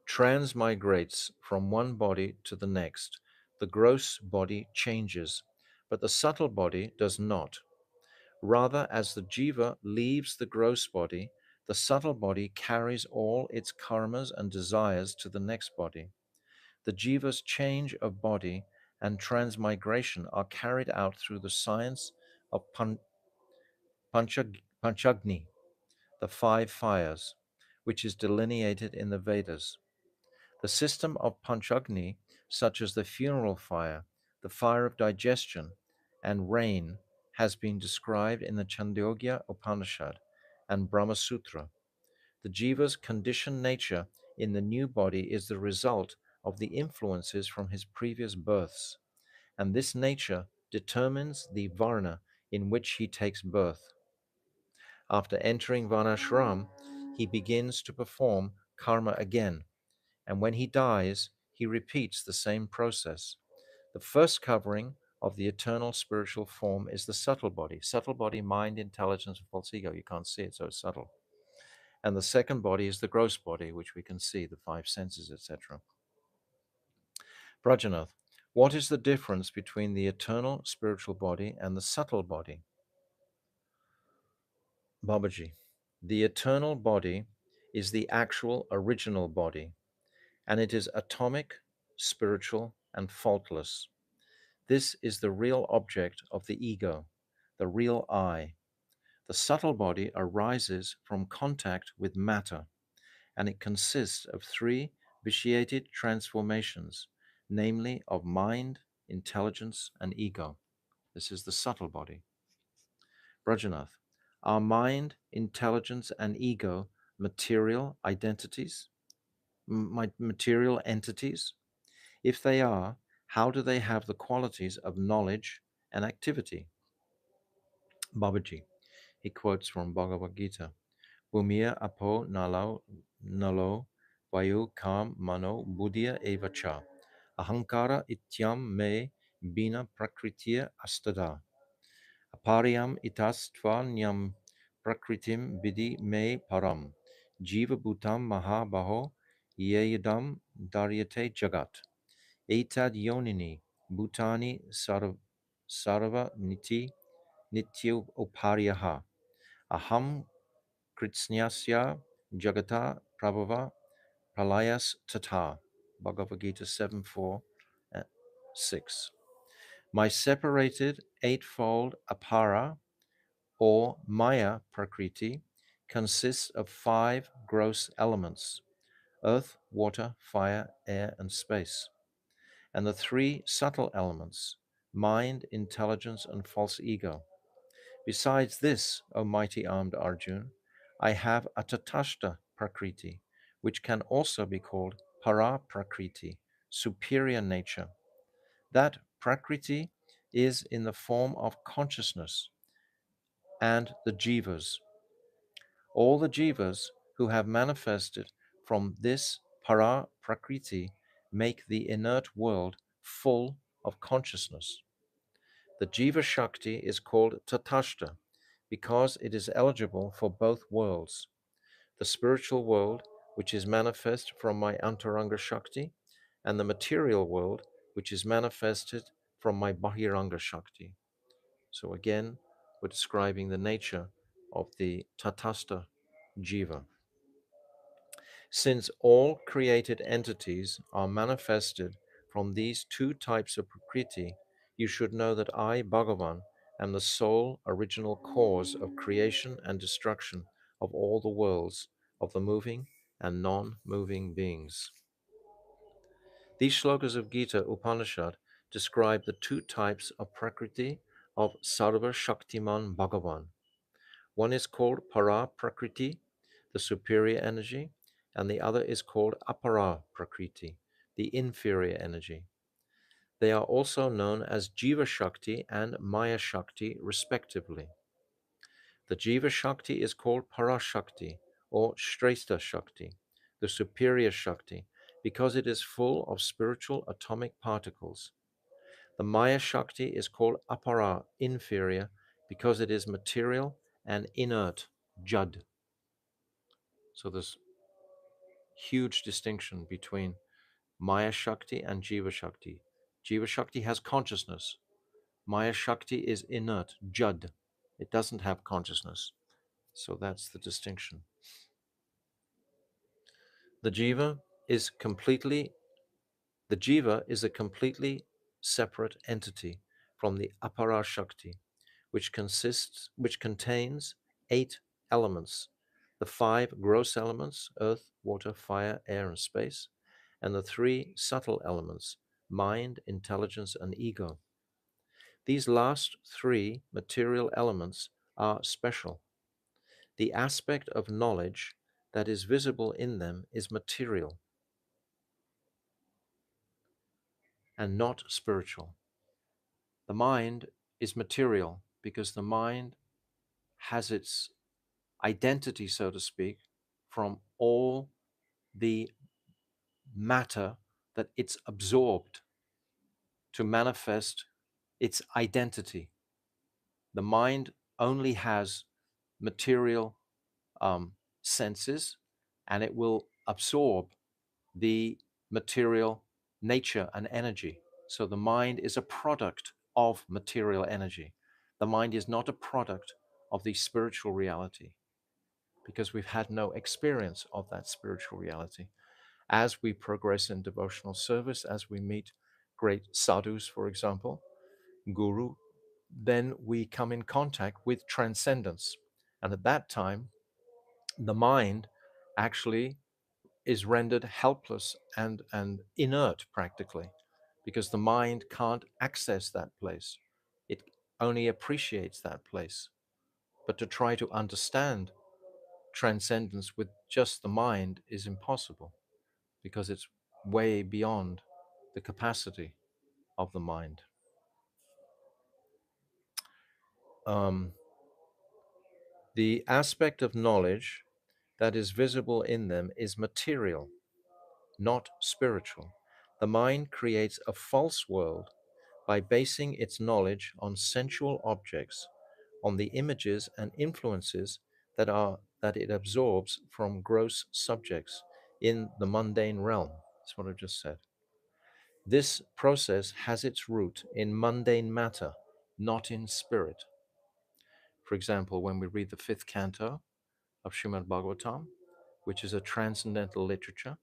Speaker 1: transmigrates from one body to the next, the gross body changes, but the subtle body does not. Rather, as the jiva leaves the gross body, the subtle body carries all its karmas and desires to the next body. The jiva's change of body and transmigration are carried out through the science of Panchagni, the five fires, which is delineated in the Vedas. The system of Panchagni, such as the funeral fire, the fire of digestion, and rain, has been described in the Chandogya Upanishad and Brahma Sutra. The jiva's conditioned nature in the new body is the result of the influences from his previous births, and this nature determines the varna in which he takes birth. After entering Varnashram, he begins to perform karma again, and when he dies, he repeats the same process. The first covering of the eternal spiritual form is the subtle body, mind, intelligence, and false ego. You can't see it, so it's subtle. And the second body is the gross body, which we can see, the five senses, etc. Brajanath, what is the difference between the eternal spiritual body and the subtle body? Babaji, the eternal body is the actual original body, and it is atomic, spiritual, and faultless. This is the real object of the ego, the real I. The subtle body arises from contact with matter, and it consists of three vitiated transformations, namely of mind, intelligence, and ego. This is the subtle body. Brajanath, are mind, intelligence, and ego material identities, material entities? If they are, how do they have the qualities of knowledge and activity? Babaji, he quotes from Bhagavad Gita, Bhumir apo nalo vayu kam mano buddhya evacha ahankara ityam me bina prakritya astada apariyam itastvanyam prakritim vidi me param jiva bhutam mahabaho yeyadam daryate jagat etad yonini bhutani sarva nityo upariyaha aham kritsnyasya jagata prabhava pralayas tata. Bhagavad Gita 7:4 and 6. My separated eightfold apara or Maya Prakriti consists of five gross elements: earth, water, fire, air, and space, and the three subtle elements: mind, intelligence, and false ego. Besides this, O mighty armed Arjun, I have a Tatashta Prakriti, which can also be called Para Prakriti, superior nature. That Prakriti is in the form of consciousness and the jivas. All the jivas who have manifested from this Para Prakriti make the inert world full of consciousness. The Jiva Shakti is called Tatashta because it is eligible for both worlds, the spiritual world, which is manifest from my Antaranga Shakti, and the material world, which is manifested from my Bahiranga Shakti. So again, we're describing the nature of the Tatastha Jiva. Since all created entities are manifested from these two types of Prakriti, you should know that I, Bhagavan, am the sole original cause of creation and destruction of all the worlds, of the moving and non-moving beings. These shlokas of Gita Upanishad describe the two types of Prakriti of Sarva Shaktiman Bhagavan. One is called Para Prakriti, the superior energy, and the other is called Apara Prakriti, the inferior energy. They are also known as Jiva Shakti and Maya Shakti, respectively. The Jiva Shakti is called Parashakti or Shrestha Shakti, the superior Shakti, because it is full of spiritual atomic particles. The Maya Shakti is called Apara, inferior, because it is material and inert, Jad. So there's huge distinction between Maya Shakti and Jiva Shakti. Jiva Shakti has consciousness. Maya Shakti is inert, Jad. It doesn't have consciousness. So that's the distinction. The jiva is a completely separate entity from the Apara Shakti, which contains 8 elements: the 5 gross elements, earth, water, fire, air, and space, and the 3 subtle elements, mind, intelligence, and ego. These last 3 material elements are special. The aspect of knowledge that is visible in them is material and not spiritual. The mind is material because the mind has its identity, so to speak, from all the matter that it's absorbed to manifest its identity. The mind only has material senses, and it will absorb the material nature and energy. So the mind is a product of material energy. The mind is not a product of the spiritual reality because we've had no experience of that spiritual reality. As we progress in devotional service, as we meet great sadhus, for example, guru, then we come in contact with transcendence. And at that time, the mind actually is rendered helpless and inert practically, because the mind can't access that place. It only appreciates that place. But to try to understand transcendence with just the mind is impossible, because it's way beyond the capacity of the mind. The aspect of knowledge that is visible in them is material, not spiritual. The mind creates a false world by basing its knowledge on sensual objects, on the images and influences that it absorbs from gross subjects in the mundane realm. That's what I just said. This process has its root in mundane matter, not in spirit. For example, when we read the 5th canto of Srimad Bhagavatam, which is a transcendental literature,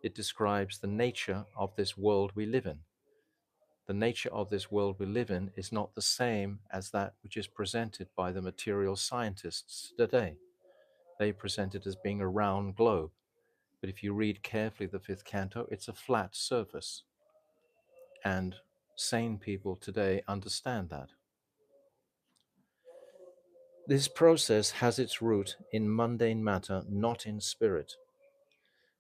Speaker 1: it describes the nature of this world we live in. The nature of this world we live in is not the same as that which is presented by the material scientists today. They present it as being a round globe. But if you read carefully the 5th canto, it's a flat surface. And sane people today understand that. This process has its root in mundane matter, not in spirit.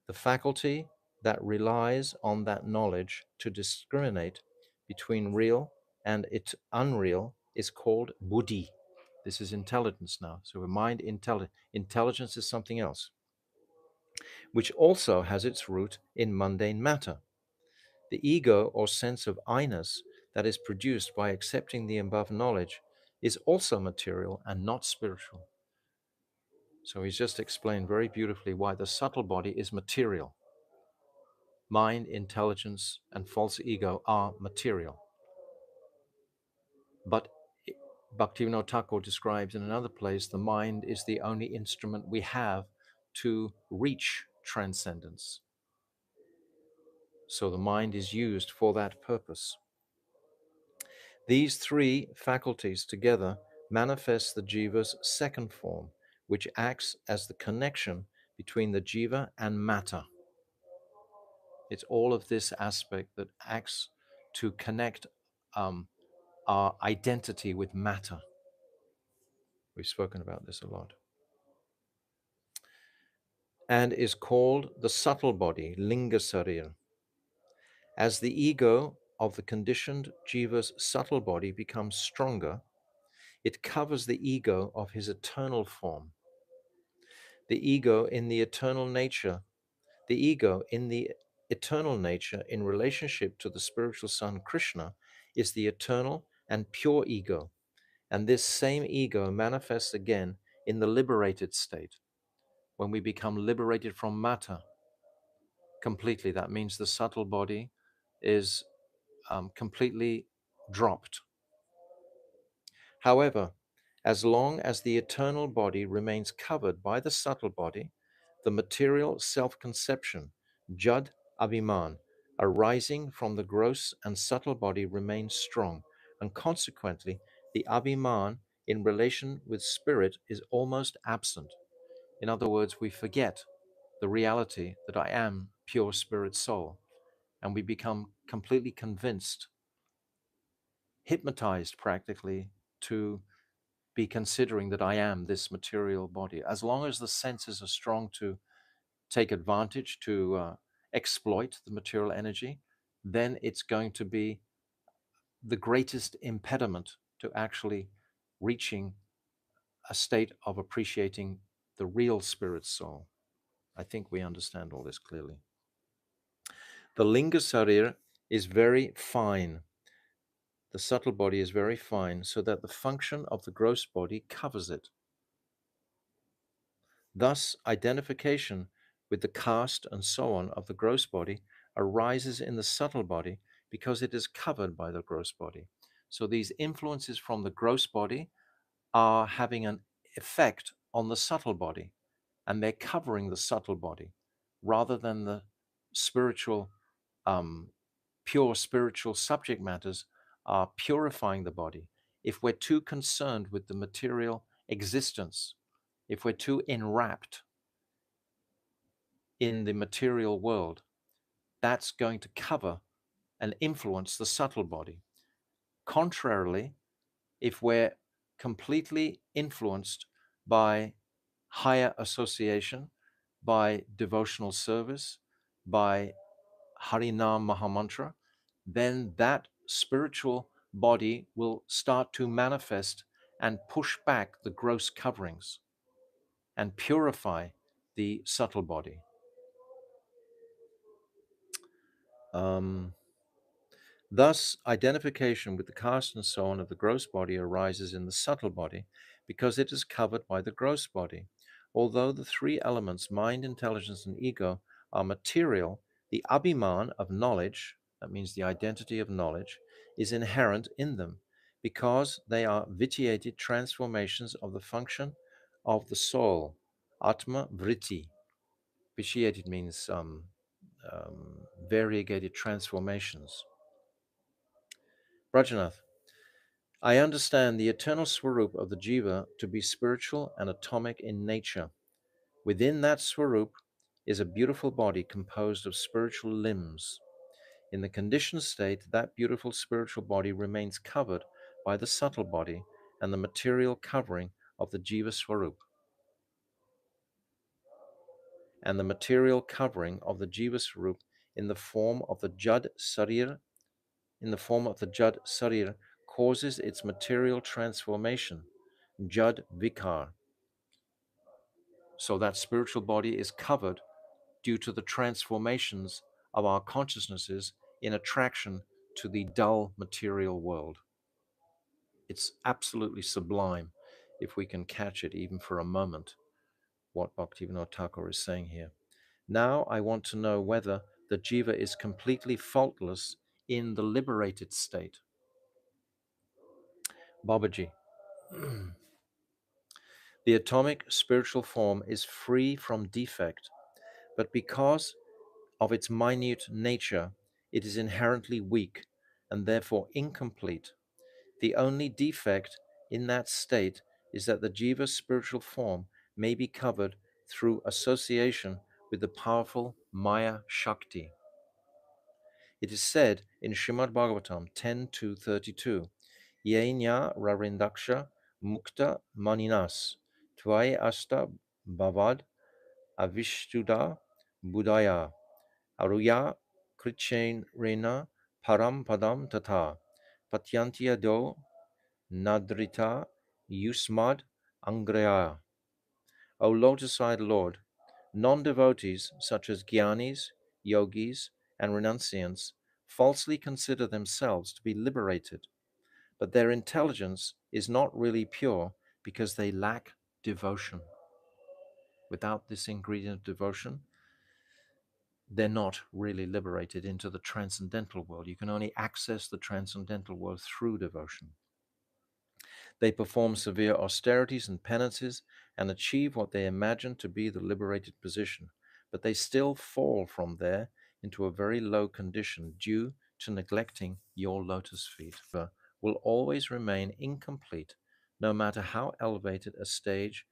Speaker 1: The faculty that relies on that knowledge to discriminate between real and its unreal is called buddhi. This is intelligence now. So a mind intelligence is something else, which also has its root in mundane matter. The ego or sense of I-ness that is produced by accepting the above knowledge is also material and not spiritual. So he's just explained very beautifully why the subtle body is material. Mind, intelligence, and false ego are material. But Bhaktivinoda Thakur describes in another place, the mind is the only instrument we have to reach transcendence. So the mind is used for that purpose. These 3 faculties together manifest the jiva's second form, which acts as the connection between the jiva and matter. It's all of this aspect that acts to connect our identity with matter. We've spoken about this a lot. And is called the subtle body, Linga Sarira. As the ego of the conditioned jiva's subtle body becomes stronger, it covers the ego of his eternal form. The ego in the eternal nature, the ego in the eternal nature in relationship to the spiritual son Krishna is the eternal and pure ego. And this same ego manifests again in the liberated state. When we become liberated from matter completely, that means the subtle body is completely dropped. However, as long as the eternal body remains covered by the subtle body, the material self-conception, Jad Abhiman, arising from the gross and subtle body remains strong, and consequently, the Abhiman in relation with spirit is almost absent. In other words, we forget the reality that I am pure spirit soul, and we become completely convinced, hypnotized practically, to be considering that I am this material body. As long as the senses are strong to take advantage, to exploit the material energy, then it's going to be the greatest impediment to actually reaching a state of appreciating the real spirit soul. I think we understand all this clearly. The linga sarir is very fine. The subtle body is very fine, so that the function of the gross body covers it. Thus, identification with the caste and so on of the gross body arises in the subtle body because it is covered by the gross body. So these influences from the gross body are having an effect on the subtle body, and they're covering the subtle body rather than the spiritual, pure spiritual subject matters are purifying the body. If we're too concerned with the material existence, if we're too enwrapped in the material world, that's going to cover and influence the subtle body. Contrarily, if we're completely influenced by higher association, by devotional service, by Harinam Mahamantra, then that spiritual body will start to manifest and push back the gross coverings and purify the subtle body. Thus, identification with the caste and so on of the gross body arises in the subtle body because it is covered by the gross body. Although the three elements, mind, intelligence, and ego, are material, the abhiman of knowledge, that means the identity of knowledge, is inherent in them because they are vitiated transformations of the function of the soul, atma vritti. Vitiated means variegated transformations. Rajanath, I understand the eternal swarup of the jiva to be spiritual and atomic in nature. Within that swarup is a beautiful body composed of spiritual limbs. In the conditioned state, that beautiful spiritual body remains covered by the subtle body and the material covering of the jiva swarup. And the material covering of the jiva swarup in the form of the Jad Sarir, causes its material transformation, Jad Vikar. So that spiritual body is covered due to the transformations of our consciousnesses in attraction to the dull material world. It's absolutely sublime if we can catch it even for a moment, what Bhaktivinoda Thakur is saying here. Now I want to know whether the jiva is completely faultless in the liberated state. Babaji. The atomic spiritual form is free from defect, but because of its minute nature, it is inherently weak and therefore incomplete. The only defect in that state is that the jiva's spiritual form may be covered through association with the powerful Maya Shakti. It is said in Srimad Bhagavatam 10.2.32, Yenya Rarindaksha Mukta Maninas Tvai Asta Bhavad Avishtuda Buddhaya Aruya Krichain Rena param padam tata patyantya do nadrita yusmad angreya. O lotus-eyed Lord, non-devotees such as jnanis, yogis, and renunciants falsely consider themselves to be liberated, but their intelligence is not really pure because they lack devotion. Without this ingredient of devotion, they're not really liberated into the transcendental world. You can only access the transcendental world through devotion. They perform severe austerities and penances and achieve what they imagine to be the liberated position, but they still fall from there into a very low condition due to neglecting your lotus feet. Will always remain incomplete no matter how elevated a stage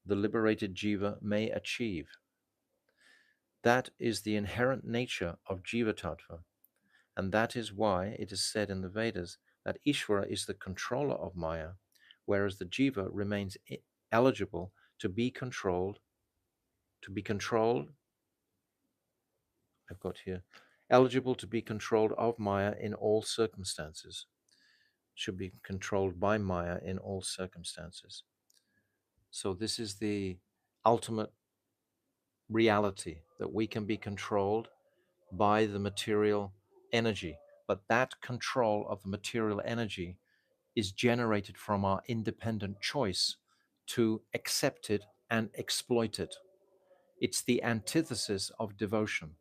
Speaker 1: the liberated jiva may achieve. That is the inherent nature of Jiva Tattva, and that is why it is said in the Vedas that Ishvara is the controller of Maya, whereas the Jiva remains eligible to be controlled. I've got here, eligible to be controlled of Maya in all circumstances. Should be controlled by Maya in all circumstances. So this is the ultimate reality, that we can be controlled by the material energy, but that control of the material energy is generated from our independent choice to accept it and exploit it. It's the antithesis of devotion.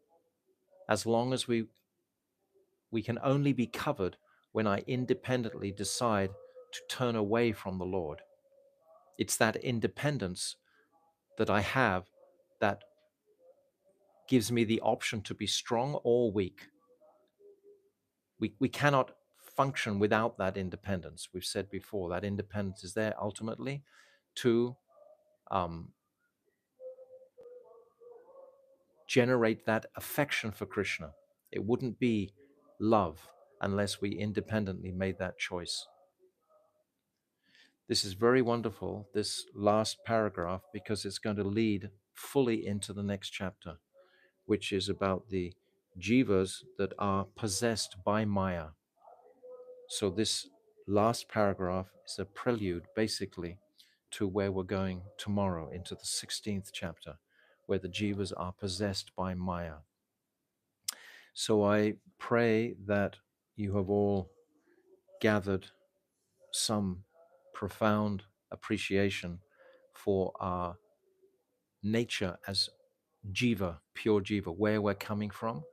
Speaker 1: As long as we can only be covered when I independently decide to turn away from the Lord. It's that independence that I have that gives me the option to be strong or weak. We cannot function without that independence. We've said before that independence is there ultimately to generate that affection for Krishna. It wouldn't be love unless we independently made that choice. This is very wonderful, this last paragraph, because it's going to lead fully into the next chapter, which is about the jivas that are possessed by Maya. So this last paragraph is a prelude, basically, to where we're going tomorrow, into the 16th chapter, where the jivas are possessed by Maya. So I pray that you have all gathered some profound appreciation for our nature as jiva, pure jiva, where we're coming from.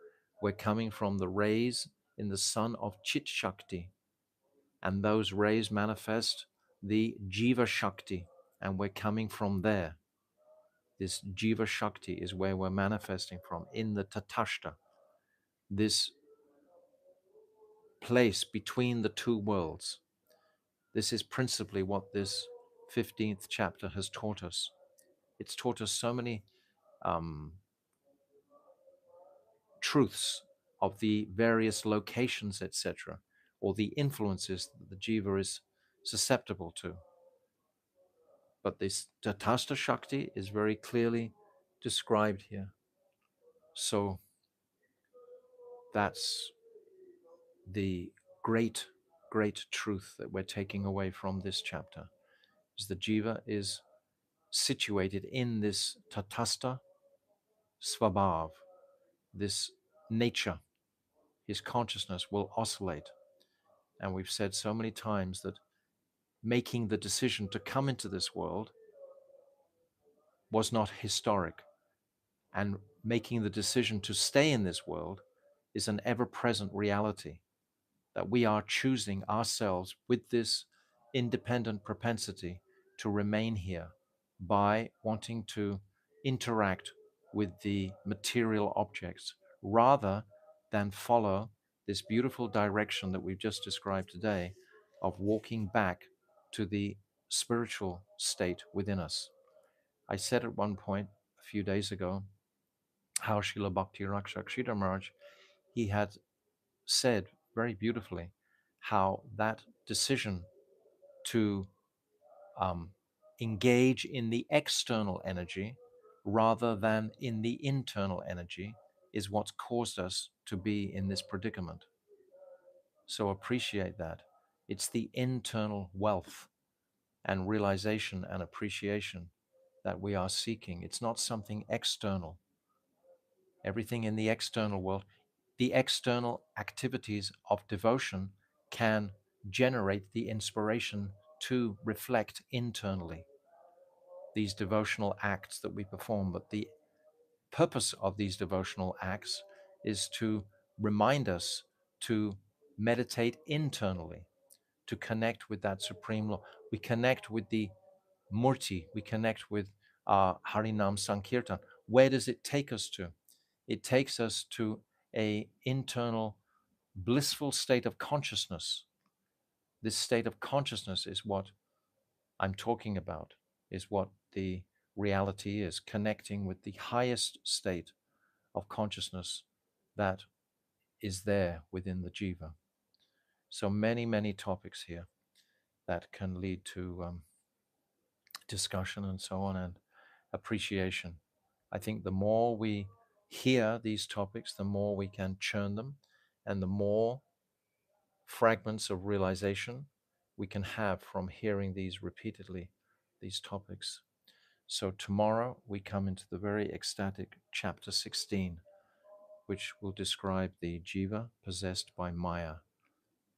Speaker 1: We're coming from the rays in the sun of Chit Shakti, and those rays manifest the Jiva Shakti, and we're coming from there. This Jiva Shakti is where we're manifesting from, in the Tatashta, this place between the two worlds. This is principally what this 15th chapter has taught us. It's taught us so many truths of the various locations, etc., or the influences that the jiva is susceptible to. But this Tatastha Shakti is very clearly described here. So that's the great, great truth that we're taking away from this chapter, is the jiva is situated in this Tatastha Svabhav, this nature. His consciousness will oscillate. And we've said so many times that making the decision to come into this world was not historic. And making the decision to stay in this world is an ever-present reality, that we are choosing ourselves with this independent propensity to remain here by wanting to interact with the material objects rather than follow this beautiful direction that we've just described today of walking back to the spiritual state within us. I said at one point a few days ago how Srila Bhakti Rakshak Sridhar Maharaj, he had said very beautifully how that decision to engage in the external energy rather than in the internal energy is what's caused us to be in this predicament. So appreciate that. It's the internal wealth and realization and appreciation that we are seeking. It's not something external. Everything in the external world, the external activities of devotion can generate the inspiration to reflect internally these devotional acts that we perform. But the purpose of these devotional acts is to remind us to meditate internally, to connect with that supreme law. We connect with the Murti, we connect with Harinam Sankirtan. Where does it take us to? It takes us to a internal blissful state of consciousness. This state of consciousness is what I'm talking about, is what the reality is, connecting with the highest state of consciousness that is there within the jiva. So many topics here that can lead to discussion and so on, and appreciation. I think the more we hear these topics, the more we can churn them, and the more fragments of realization we can have from hearing these repeatedly, these topics. So tomorrow we come into the very ecstatic chapter 16, which will describe the jiva possessed by Maya.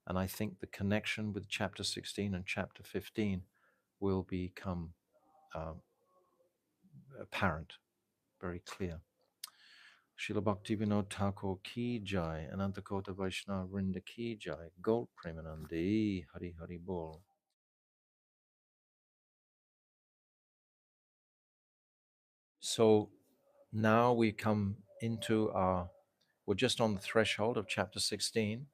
Speaker 1: And I think the connection with chapter 16 and chapter 15 will become apparent, very clear. Srila Bhaktivinoda Thakur ki jai, Anantakota Vaishnava Vrinda ki jai, Gaur Premanandi, Hari Hari Bol. So now we come into we're just on the threshold of chapter 16,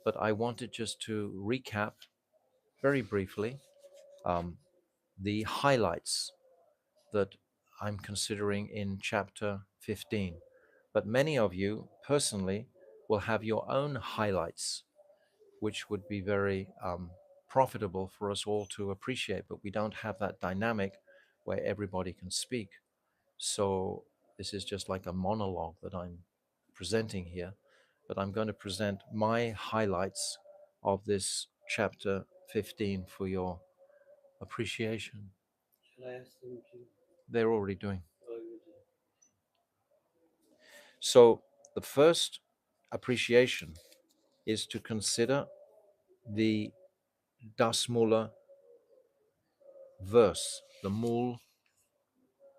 Speaker 1: but I wanted just to recap very briefly the highlights that I'm considering in chapter 15. But many of you personally will have your own highlights, which would be very profitable for us all to appreciate, but we don't have that dynamic where everybody can speak. So this is just like a monologue that I'm presenting here, but I'm going to present my highlights of this chapter 15 for your appreciation.
Speaker 2: Shall I ask them to?
Speaker 1: They're already doing.
Speaker 2: Oh, you do.
Speaker 1: So the first appreciation is to consider the Dasmula verse, the Mool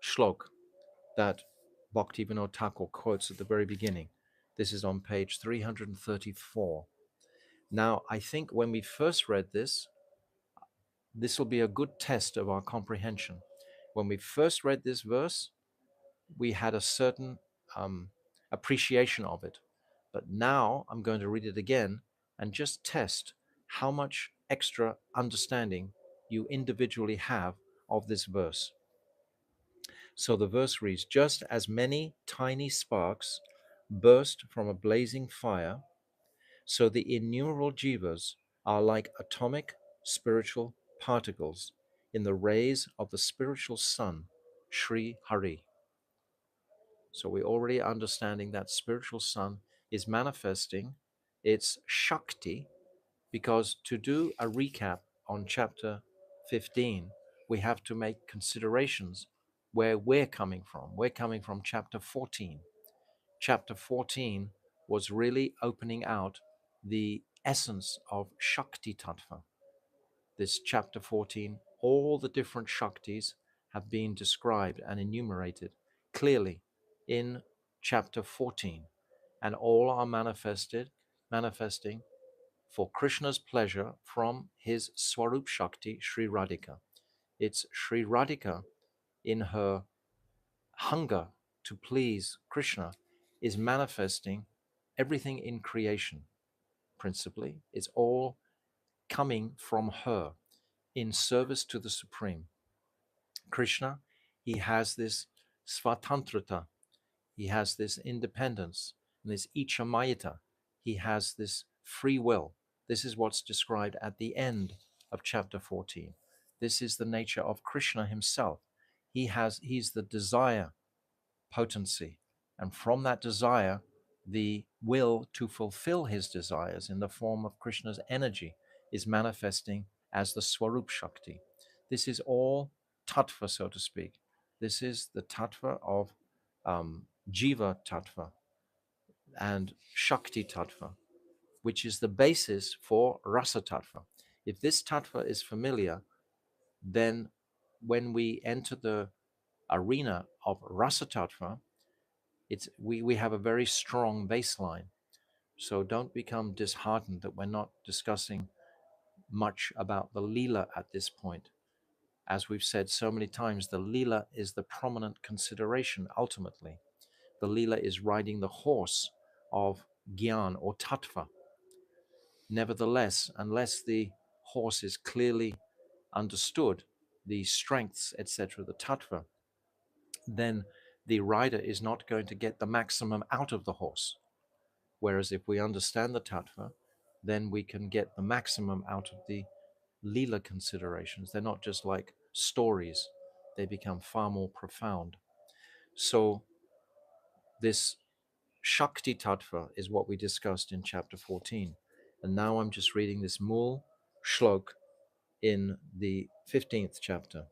Speaker 1: Shlok that Bhaktivinoda Thakur quotes at the very beginning. This is on page 334. Now, I think when we first read this, this will be a good test of our comprehension. When we first read this verse, we had a certain appreciation of it. But now I'm going to read it again and just test how much extra understanding you individually have of this verse. So the verse reads, just as many tiny sparks burst from a blazing fire, so the innumerable jivas are like atomic spiritual particles in the rays of the spiritual sun, Sri Hari. So we're already understanding that spiritual sun is manifesting its Shakti, because to do a recap on chapter 15, we have to make considerations where we're coming from. We're coming from chapter 14. Chapter 14 was really opening out the essence of Shakti Tattva. This chapter 14, all the different Shaktis have been described and enumerated clearly in chapter 14, and all are manifesting for Krishna's pleasure from his Swarup Shakti, Sri Radhika. It's Sri Radhika in her hunger to please Krishna is manifesting everything in creation. Principally, it's all coming from her in service to the Supreme. Krishna, he has this svatantrata, he has this independence, and this ichamayita, he has this free will. This is what's described at the end of chapter 14. This is the nature of Krishna himself. He's the desire potency, And from that desire, the will to fulfill his desires in the form of Krishna's energy is manifesting as the Swarup Shakti. This is all tattva, so to speak. This is the tattva of Jiva tattva and Shakti tattva, which is the basis for Rasa tattva. If this tattva is familiar, then when we enter the arena of Rasa tattva, we have a very strong baseline. So don't become disheartened that we're not discussing much about the Leela at this point. As we've said so many times, the Leela is the prominent consideration ultimately. The Leela is riding the horse of Gyan or Tattva. Nevertheless, unless the horse is clearly understood, the strengths, etc., the Tattva, then the rider is not going to get the maximum out of the horse. Whereas if we understand the tattva, then we can get the maximum out of the lila considerations. They're not just like stories, they become far more profound. So this Shakti tattva is what we discussed in chapter 14. And now I'm just reading this Mool Shlok in the 15th chapter.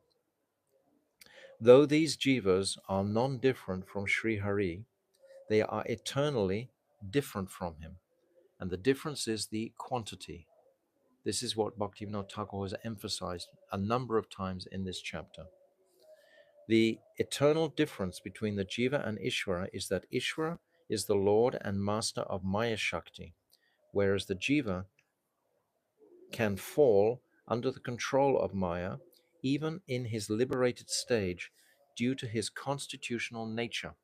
Speaker 1: Though these jivas are non-different from Sri Hari, they are eternally different from him. And the difference is the quantity. This is what Bhaktivinoda Thakur has emphasized a number of times in this chapter. The eternal difference between the Jiva and Ishvara is that Ishvara is the Lord and Master of Maya Shakti, whereas the Jiva can fall under the control of Maya even in his liberated stage due to his constitutional nature.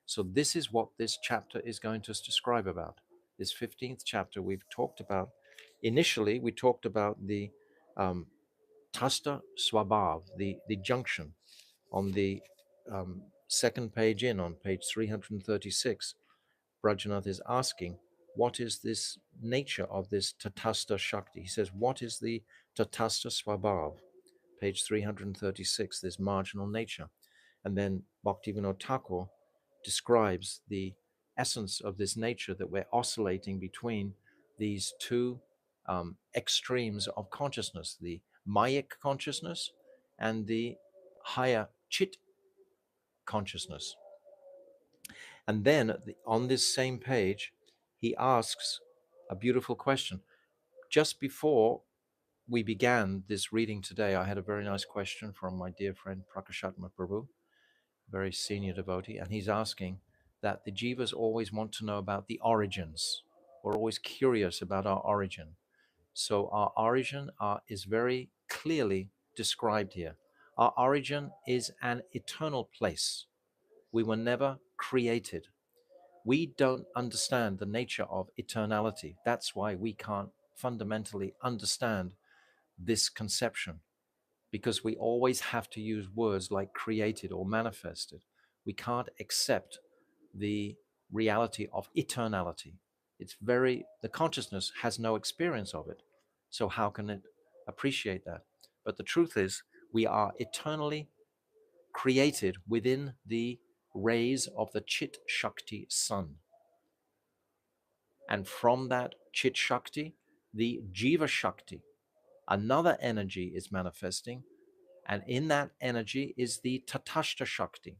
Speaker 1: So this is what this chapter is going to describe about. This 15th chapter we've talked about. Initially, we talked about the Tasta Swabhav, the junction on the second page on page 336. Brajanath is asking, what is this nature of this Tatasta Shakti? He says, what is the Tatasta Swabhav? Page 336, this marginal nature. And then Bhaktivinoda Thakur describes the essence of this nature, that we're oscillating between these two extremes of consciousness, the Mayic consciousness and the higher Chit consciousness. And then on this same page, he asks a beautiful question. Just before we began this reading today, I had a very nice question from my dear friend Prakashatma Prabhu, very senior devotee, and he's asking that the jivas always want to know about the origins. We're always curious about our origin. So our origin is very clearly described here. Our origin is an eternal place. We were never created. We don't understand the nature of eternality. That's why we can't fundamentally understand this conception, because we always have to use words like created or manifested. We can't accept the reality of eternality. The consciousness has no experience of it. So how can it appreciate that? But the truth is, we are eternally created within the rays of the Chit Shakti sun. And from that Chit Shakti, the Jiva Shakti, another energy is manifesting. And in that energy is the Tatastha Shakti.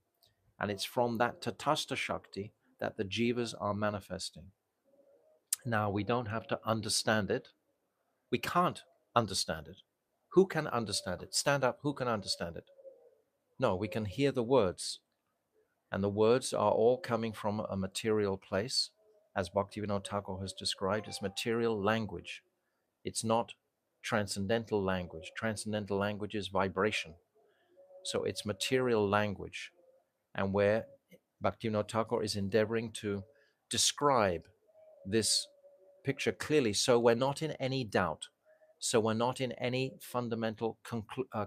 Speaker 1: And it's from that Tatastha Shakti that the Jivas are manifesting. Now, we don't have to understand it. We can't understand it. Who can understand it? Stand up, who can understand it? No, we can hear the words. And the words are all coming from a material place, as Bhaktivinoda Thakur has described as material language. It's not transcendental language. Transcendental language is vibration. So it's material language. And where Bhaktivinoda Thakur is endeavoring to describe this picture clearly, so we're not in any doubt, so we're not in any fundamental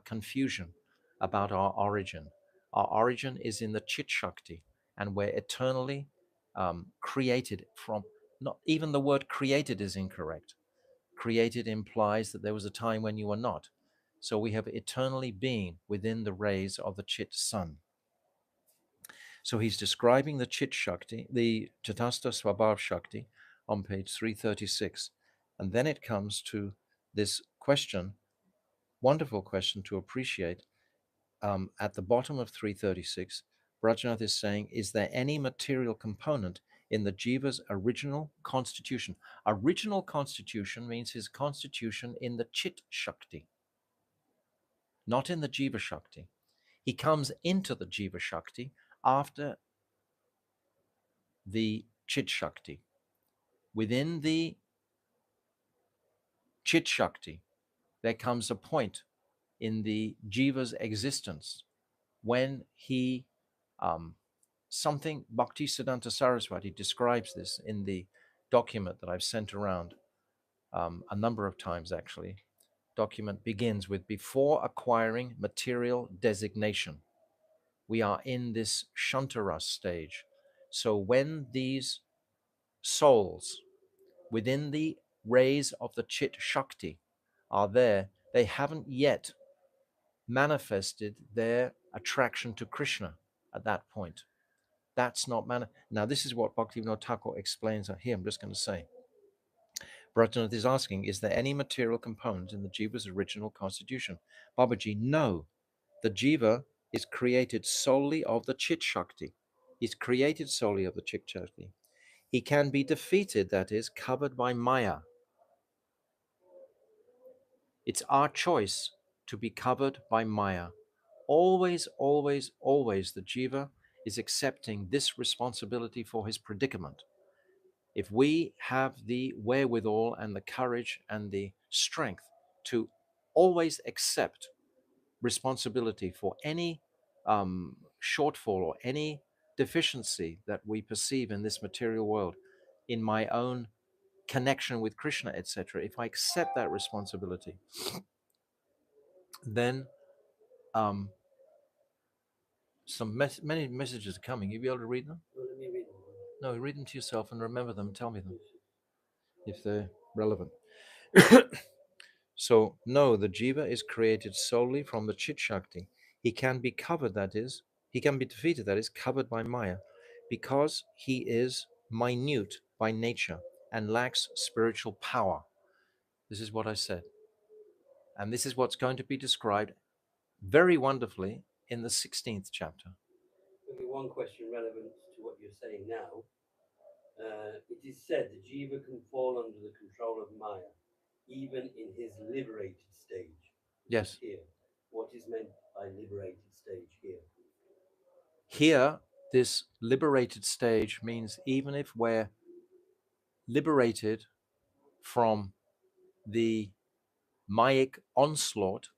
Speaker 1: confusion about our origin. Our origin is in the Chit Shakti, and we're eternally created from, not even the word created is incorrect. Created implies that there was a time when you were not. So we have eternally been within the rays of the Chit sun. So he's describing the Chit Shakti, the Chatasta Swabhav Shakti on page 336. And then it comes to this question, wonderful question to appreciate. At the bottom of 336, Brajanath is saying, is there any material component in the Jiva's original constitution? Original constitution means his constitution in the Chit Shakti, not in the Jiva Shakti. He comes into the Jiva Shakti after the Chit Shakti. Within the Chit Shakti, there comes a point in the Jiva's existence when he, something, Bhaktisiddhanta Saraswati describes this in the document that I've sent around a number of times actually. Document begins with, before acquiring material designation. We are in this Shantaras stage. So when these souls within the rays of the Chit Shakti are there, they haven't yet manifested their attraction to Krishna at that point. That's not Now, this is what Bhaktivinoda Thakur explains here. I'm just going to say. Brajanath is asking, is there any material component in the Jiva's original constitution? Babaji, no. The Jiva is created solely of the Chit Shakti. He's created solely of the Chit Shakti. He can be defeated, that is, covered by Maya. It's our choice to be covered by Maya. Always, always, always the Jiva is accepting this responsibility for his predicament. If we have the wherewithal and the courage and the strength to always accept responsibility for any shortfall or any deficiency that we perceive in this material world, in my own connection with Krishna, etc., if I accept that responsibility, then many messages are coming. You'll be able to read them?
Speaker 2: Well, let me read them.
Speaker 1: No, read them to yourself and remember them. Tell me them if they're relevant. So, no, the Jiva is created solely from the Chit Shakti. He can be covered, that is, he can be defeated, that is, covered by Maya, because he is minute by nature and lacks spiritual power. This is what I said. And this is what's going to be described very wonderfully in the 16th chapter.
Speaker 2: Maybe one question relevant to what you're saying now. It is said the Jiva can fall under the control of Maya, even in his liberated stage.
Speaker 1: Yes.
Speaker 2: Here. What is meant by liberated stage here?
Speaker 1: Here, this liberated stage means even if we're liberated from the Mayic onslaught,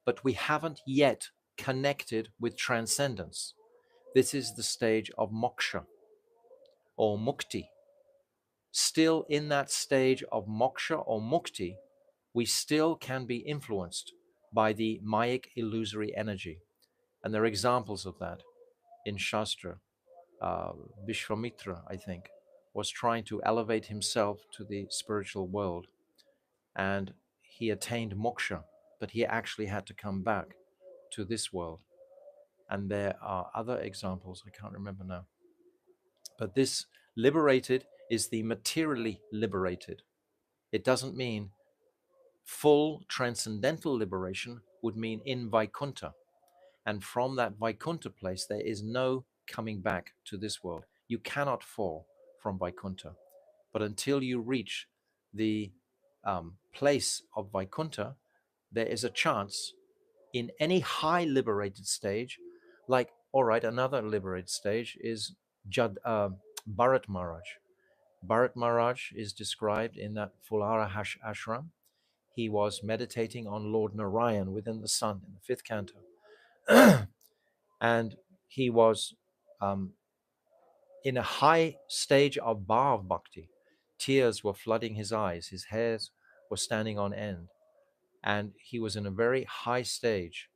Speaker 1: but we haven't yet connected with transcendence. This is the stage of moksha or mukti. Still in that stage of moksha or mukti, we still can be influenced by the Mayic illusory energy. And there are examples of that in Shastra. Vishwamitra, I think, was trying to elevate himself to the spiritual world, and he attained moksha, but he actually had to come back to this world. And there are other examples, I can't remember now. But this liberated is the materially liberated. It doesn't mean full transcendental liberation would mean in Vaikuntha. And from that Vaikuntha place, there is no coming back to this world. You cannot fall from Vaikuntha. But until you reach the place of Vaikuntha, there is a chance in any high liberated stage, like, all right, another liberated stage is Bharat Maharaj. Bharat Maharaj is described in that Fulara ashram. He was meditating on Lord Narayan within the sun in the 5th canto. And he was in a high stage of bhav bhakti. Tears were flooding his eyes. His hairs were standing on end. And he was in a very high stage,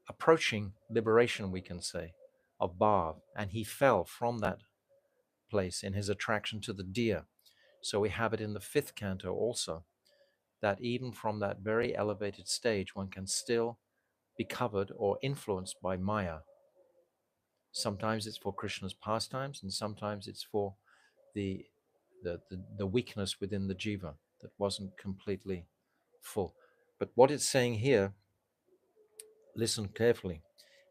Speaker 1: approaching liberation, we can say, of bhav. And he fell from that place in his attraction to the deer. So we have it in the 5th canto also, that even from that very elevated stage, one can still be covered or influenced by Maya. Sometimes it's for Krishna's pastimes, and sometimes it's for the the weakness within the jiva that wasn't completely full. But what it's saying here, listen carefully.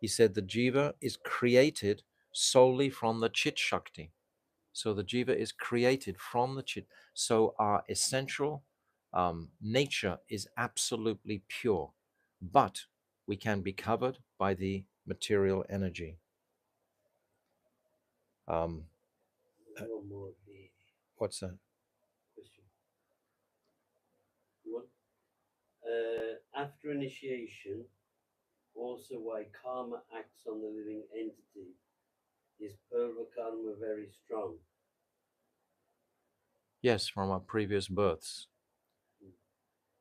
Speaker 1: He said the jiva is created solely from the chit shakti. So the jiva is created from the chit. So our essential nature is absolutely pure, but we can be covered by the material energy. Um,
Speaker 2: One more the
Speaker 1: what's that?
Speaker 2: question. One. After initiation, also why karma acts on the living entity. Is purva karma very strong?
Speaker 1: Yes, from our previous births,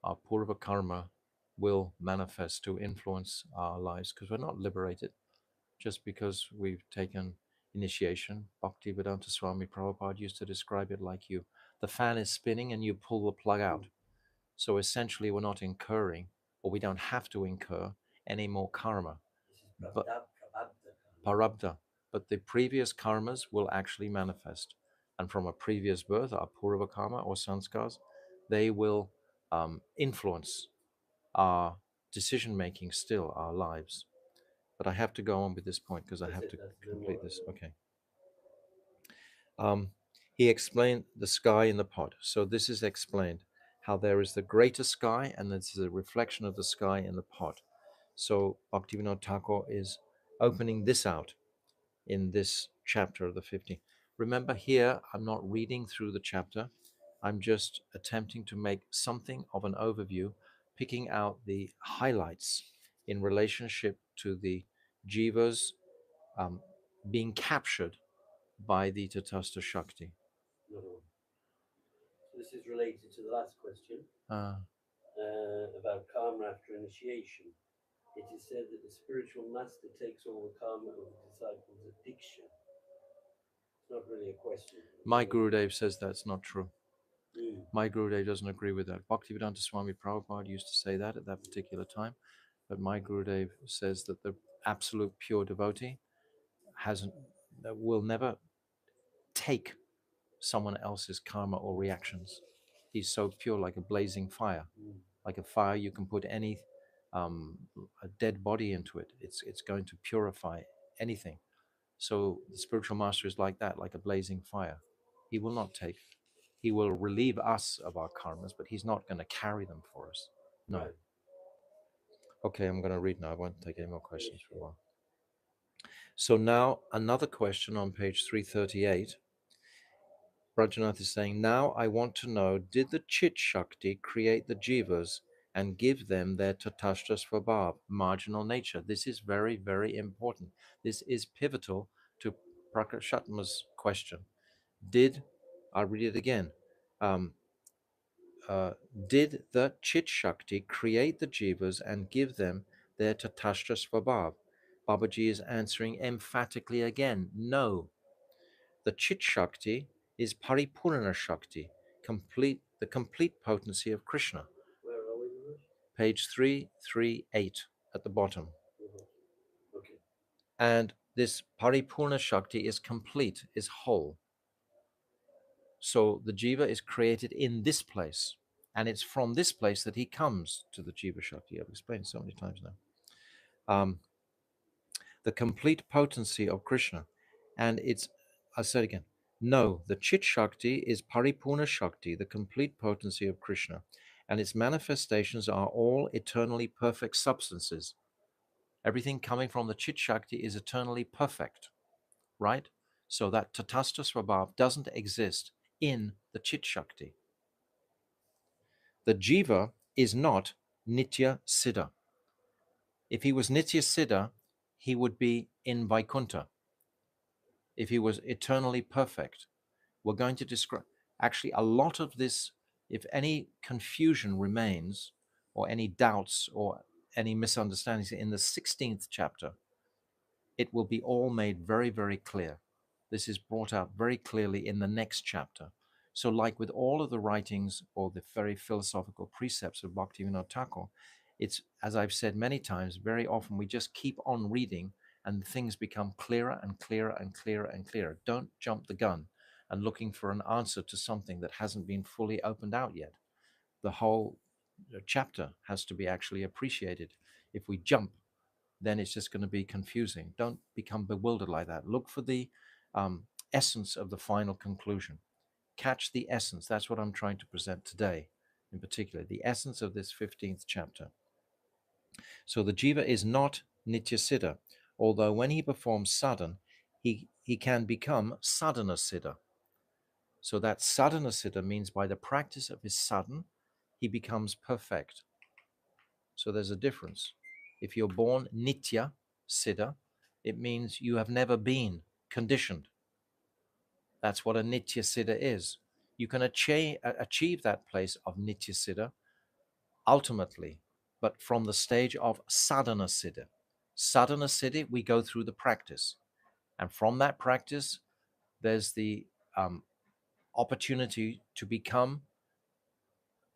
Speaker 1: our purva karma will manifest to influence our lives because we're not liberated just because we've taken initiation. Bhaktivedanta Swami Prabhupada used to describe it like the fan is spinning and you pull the plug out. So essentially, we're not incurring, or we don't have to incur any more karma.
Speaker 2: This is
Speaker 1: But
Speaker 2: prabdha karma.
Speaker 1: parabdha, but the previous karmas will actually manifest. And from a previous birth, our purva karma or sanskars, they will influence our decision making still, our lives. But I have to go on with this point because I
Speaker 2: That's
Speaker 1: have
Speaker 2: it,
Speaker 1: to
Speaker 2: that's no
Speaker 1: complete
Speaker 2: more.
Speaker 1: this. Okay. He explained the sky in the pot. So this is explained how there is the greater sky and this is a reflection of the sky in the pot. So Bhaktivinoda Thakur is opening this out in this chapter of the 15th. Remember here, I'm not reading through the chapter. I'm just attempting to make something of an overview, picking out the highlights in relationship to the jivas being captured by the Tatastha Shakti.
Speaker 2: No. So this is related to the last question about karma after initiation. It is said that the spiritual master takes all the karma of the disciples at Diksha. It's not really a question.
Speaker 1: My Gurudev says that's not true.
Speaker 2: Mm.
Speaker 1: My Gurudev doesn't agree with that. Bhaktivedanta Swami Prabhupada used to say that at that particular time, but my Gurudev says that the absolute pure devotee will never take someone else's karma or reactions. He's so pure, like a blazing fire, like a fire you can put any a dead body into it. It's going to purify anything. So the spiritual master is like that, like a blazing fire. He will not take. He will relieve us of our karmas, but he's not going to carry them for us. No.
Speaker 2: Right.
Speaker 1: Okay, I'm going to read now. I won't take any more questions for a while. So now another question on page 338. Rajanath is saying, now I want to know, did the Chit Shakti create the Jivas and give them their Tatashta Svabhav, marginal nature? This is very, very important. This is pivotal to Prakashatma's question. I'll read it again. Did the Chit Shakti create the Jivas and give them their Tatashta Svabhav? Babaji is answering emphatically again, no. The Chit Shakti is Paripurana Shakti, the complete potency of Krishna.
Speaker 2: Where are we, Maharaj?
Speaker 1: Page 338 at the bottom.
Speaker 2: Okay.
Speaker 1: And this Paripurna Shakti is complete, is whole. So the Jiva is created in this place. And it's from this place that he comes to the Jiva Shakti. I've explained so many times now. The complete potency of Krishna. And I'll say it again. No, the Chit Shakti is Paripurna Shakti, the complete potency of Krishna. And its manifestations are all eternally perfect substances. Everything coming from the Chit Shakti is eternally perfect, right? So that Tatastha Svabhav doesn't exist in the Chit Shakti. The Jiva is not Nitya Siddha. If he was Nitya Siddha, he would be in Vaikuntha. If he was eternally perfect, we're going to describe, actually a lot of this, if any confusion remains or any doubts or any misunderstandings in the 16th chapter, it will be all made very, very clear. This is brought out very clearly in the next chapter. So like with all of the writings or the very philosophical precepts of Bhaktivinoda Thakur, it's, as I've said many times, very often we just keep on reading and things become clearer and clearer and clearer and clearer. Don't jump the gun and looking for an answer to something that hasn't been fully opened out yet. The whole chapter has to be actually appreciated. If we jump, then it's just going to be confusing. Don't become bewildered like that. Look for the essence of the final conclusion. Catch the essence. That's what I'm trying to present today, in particular, the essence of this 15th chapter. So the jiva is not nitya siddha, although when he performs sadhana, he can become sadhana siddha. So that sadhana siddha means by the practice of his sadhana, he becomes perfect. So there's a difference. If you're born nitya siddha, it means you have never been conditioned. That's what a nitya siddha is. You can achieve that place of nitya siddha ultimately, but from the stage of sadhana siddha. Sadhana siddha, we go through the practice. And from that practice, there's the opportunity to become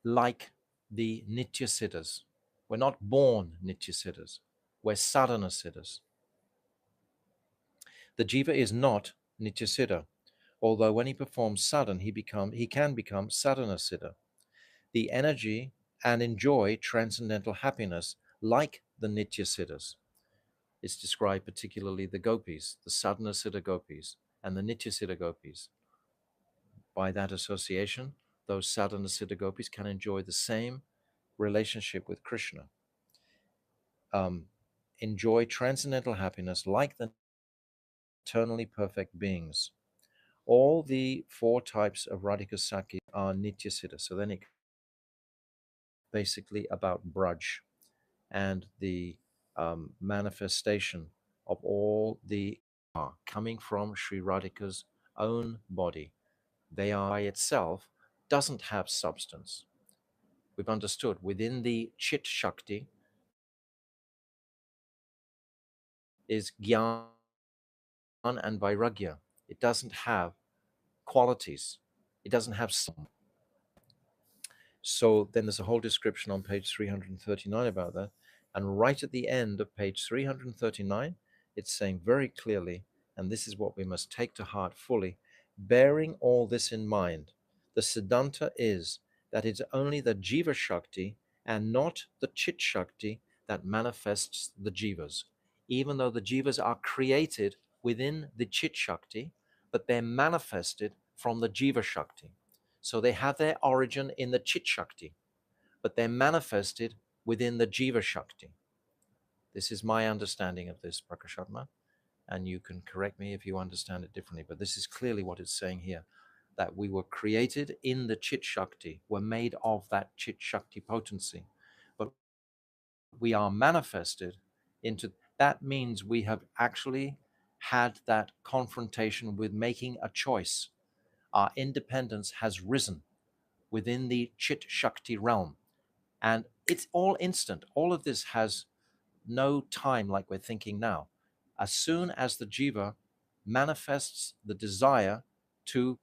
Speaker 1: like the nitya siddhas. We're not born nitya siddhas. We're sadhana siddhas. The jiva is not nitya siddha, although when he performs sadhana, he can become sadhana siddha. The energy and enjoy transcendental happiness like the nitya siddhas. It's described particularly the gopis, the sadhana siddha gopis and the nitya siddha gopis. By that association, those sadhana siddha gopis can enjoy the same relationship with Krishna. Enjoy transcendental happiness like the eternally perfect beings. All the four types of Radhika Sakhi are Nitya Siddha. So then it basically about Braj and the manifestation of all the coming from Sri Radhika's own body. They are by itself doesn't have substance. We've understood within the Chit Shakti is Gyan and Vairagya. It doesn't have qualities. It doesn't have some. So then there's a whole description on page 339 about that. And right at the end of page 339, it's saying very clearly, and this is what we must take to heart fully, bearing all this in mind, the Siddhanta is that it's only the Jiva Shakti and not the Chit Shakti that manifests the Jivas. Even though the Jivas are created within the Chit Shakti, but they're manifested from the Jiva Shakti. So they have their origin in the Chit Shakti, but they're manifested within the Jiva Shakti. This is my understanding of this, Prakashatma, and you can correct me if you understand it differently, but this is clearly what it's saying here, that we were created in the Chit Shakti, were made of that Chit Shakti potency, but we are manifested into, that means we have actually had that confrontation with making a choice. Our independence has risen within the Chit Shakti realm. And it's all instant. All of this has no time like we're thinking now. As soon as the jiva manifests the desire to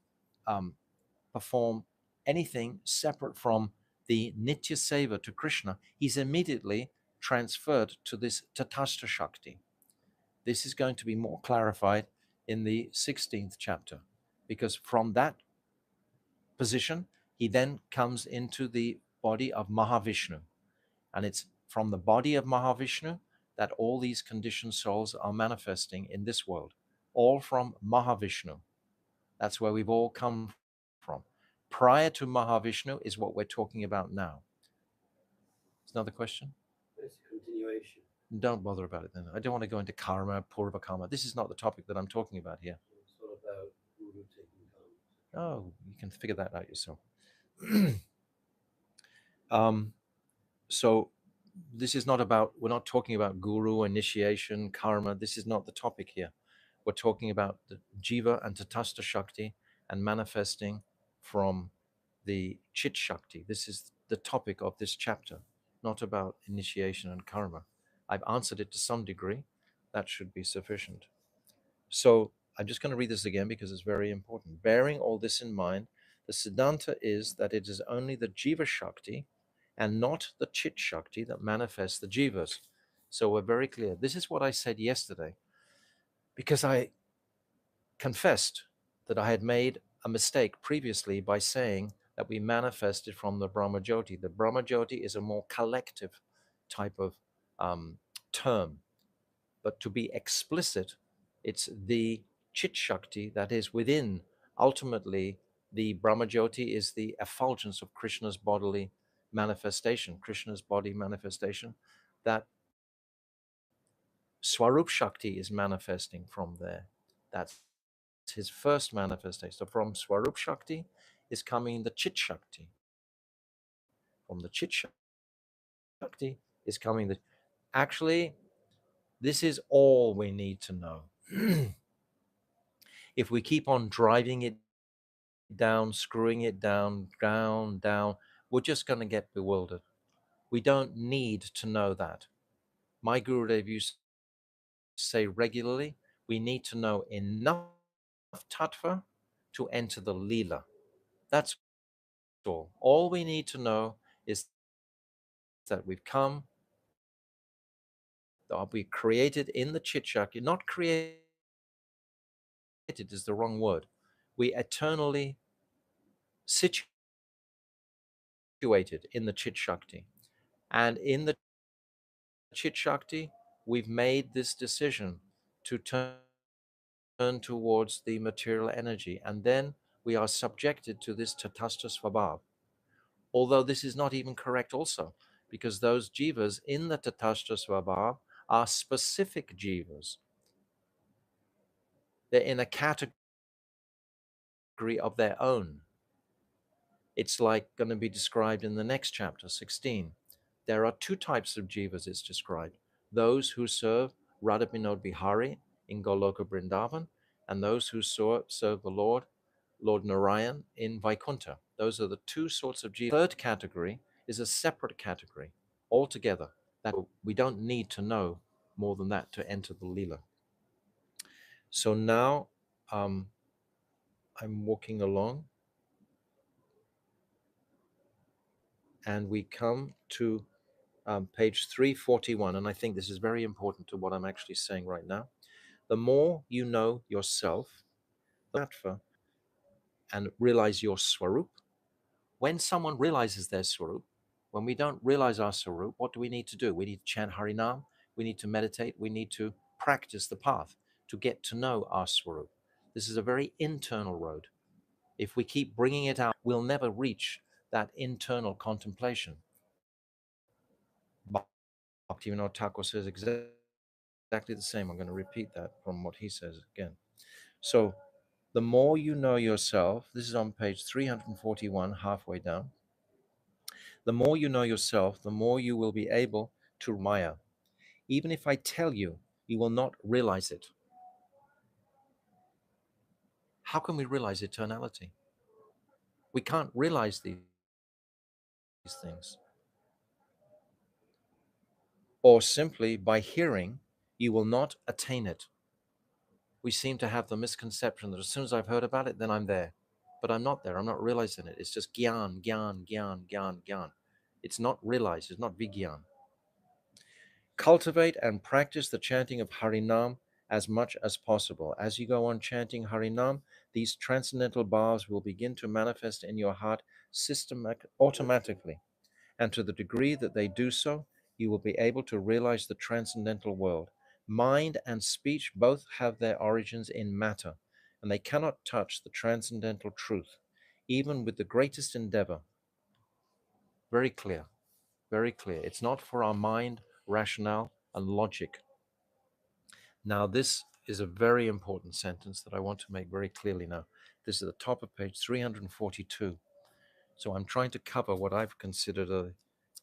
Speaker 1: perform anything separate from the Nitya Seva to Krishna, he's immediately transferred to this Tatastha Shakti. This is going to be more clarified in the 16th chapter, because from that position, he then comes into the body of Mahavishnu. And it's from the body of Mahavishnu that all these conditioned souls are manifesting in this world, all from Mahavishnu. That's where we've all come from. Prior to Mahavishnu is what we're talking about now. There's another question?
Speaker 2: It's a continuation.
Speaker 1: Don't bother about it then. I don't want to go into karma, purva karma. This is not the topic that I'm talking about here.
Speaker 2: It's all about Guru taking karma.
Speaker 1: Oh, you can figure that out yourself. So this is not about, we're not talking about guru, initiation, karma. This is not the topic here. We're talking about the jiva and tatastha shakti and manifesting from the chit shakti. This is the topic of this chapter, not about initiation and karma. I've answered it to some degree. That should be sufficient. So I'm just going to read this again because it's very important. Bearing all this in mind, the Siddhanta is that it is only the jiva shakti and not the Chit Shakti that manifests the jivas. So we're very clear. This is what I said yesterday, because I confessed that I had made a mistake previously by saying that we manifested from the Brahmajyoti. The Brahmajyoti is a more collective type of term, but to be explicit, it's the Chit Shakti that is within. Ultimately, the Brahmajyoti is the effulgence of Krishna's bodily manifestation, Krishna's body manifestation, that Swarup Shakti is manifesting from there. That's his first manifestation. So from Swarup Shakti is coming the Chit Shakti. From the Chit Shakti is coming the. Actually, this is all we need to know. If we keep on driving it down, screwing it down, down, we're just going to get bewildered. We don't need to know that. My Gurudev used to say regularly, we need to know enough tattva to enter the lila. That's all. All we need to know is that we've come, that we created in the Chit Shakti. Not created is the wrong word. We eternally situated in the Chit Shakti. And in the Chit Shakti, we've made this decision to turn towards the material energy. And then we are subjected to this Tatastha Svabhav. Although this is not even correct also, because those jivas in the Tatastha Svabhav are specific jivas. They're in a category of their own. It's like going to be described in the next chapter, 16. There are two types of jivas, it's described. Those who serve Radha Vinod Bihari in Goloka Vrindavan, and those who serve the Lord Narayan in Vaikuntha. Those are the two sorts of jivas. The third category is a separate category altogether that we don't need to know more than that to enter the Leela. So now I'm walking along and we come to page 341, and I think this is very important to what I'm actually saying right now. The more you know yourself, and realize your Swarup, when someone realizes their Swarup, when we don't realize our Swarup, what do we need to do? We need to chant Harinam, we need to meditate, we need to practice the path to get to know our Swarup. This is a very internal road. If we keep bringing it out, we'll never reach that internal contemplation. Bhaktivinoda Thakur says exactly the same. I'm going to repeat that from what he says again. So, the more you know yourself, this is on page 341, halfway down. The more you know yourself, the more you will be able to Maya. Even if I tell you, you will not realize it. How can we realize eternality? We can't realize these things. Or simply by hearing, you will not attain it. We seem to have the misconception that as soon as I've heard about it, then I'm there. But I'm not there. I'm not realizing it. It's just gyan, gyan, gyan, gyan, gyan. It's not realized. It's not vigyan. Cultivate and practice the chanting of Harinam as much as possible. As you go on chanting Harinam, these transcendental bhavs will begin to manifest in your heart automatically. And to the degree that they do so, you will be able to realize the transcendental world. Mind and speech both have their origins in matter, and they cannot touch the transcendental truth, even with the greatest endeavor. Very clear, very clear. It's not for our mind, rationale, and logic. Now, this is a very important sentence that I want to make very clearly now. This is at the top of page 342. So I'm trying to cover what I've considered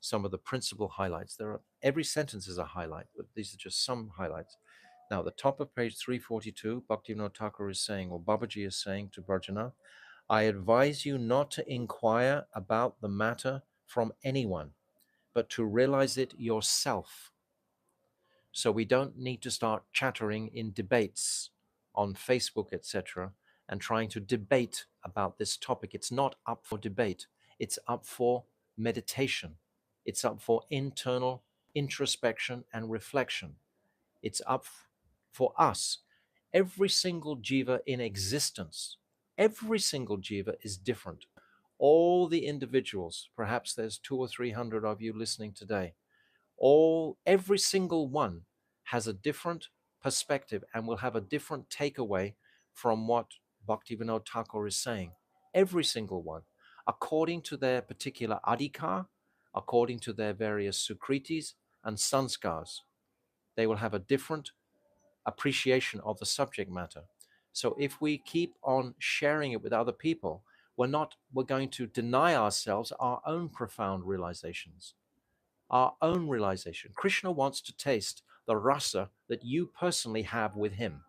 Speaker 1: some of the principal highlights. Every sentence is a highlight, but these are just some highlights. Now, at the top of page 342, Bhaktivinoda Thakur is saying, or Babaji is saying to Bharjana, I advise you not to inquire about the matter from anyone, but to realize it yourself. So we don't need to start chattering in debates on Facebook, etc., and trying to debate about this topic. It's not up for debate. It's up for meditation. It's up for internal introspection and reflection. It's up for us. Every single jiva in existence, every single jiva is different. All the individuals, perhaps there's 200 or 300 of you listening today, every single one has a different perspective and will have a different takeaway from what Bhaktivinoda Thakur is saying. Every single one, according to their particular adhikar, according to their various sukritis and sanskars, they will have a different appreciation of the subject matter. So if we keep on sharing it with other people, we're going to deny ourselves our own profound realizations, our own realization. Krishna wants to taste the rasa that you personally have with him.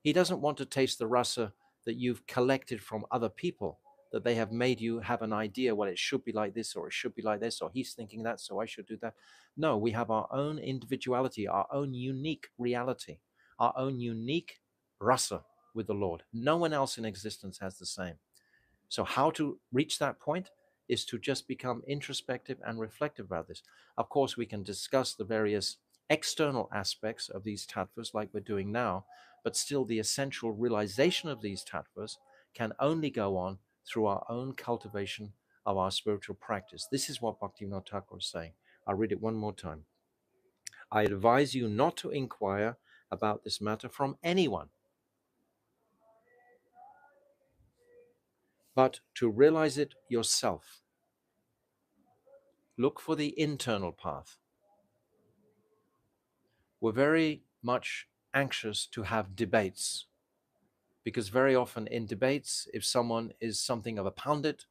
Speaker 1: He doesn't want to taste the rasa that you've collected from other people, that they have made you have an idea, well, it should be like this, or it should be like this, or he's thinking that, so I should do that. No, we have our own individuality, our own unique reality, our own unique rasa with the Lord. No one else in existence has the same. So how to reach that point is to just become introspective and reflective about this. Of course, we can discuss the various external aspects of these tattvas like we're doing now, but still the essential realization of these tattvas can only go on through our own cultivation of our spiritual practice. This is what Bhaktivinoda Thakur is saying. I'll read it one more time. I advise you not to inquire about this matter from anyone, but to realize it yourself. Look for the internal path. We're very much anxious to have debates, because very often in debates, if someone is something of a pundit,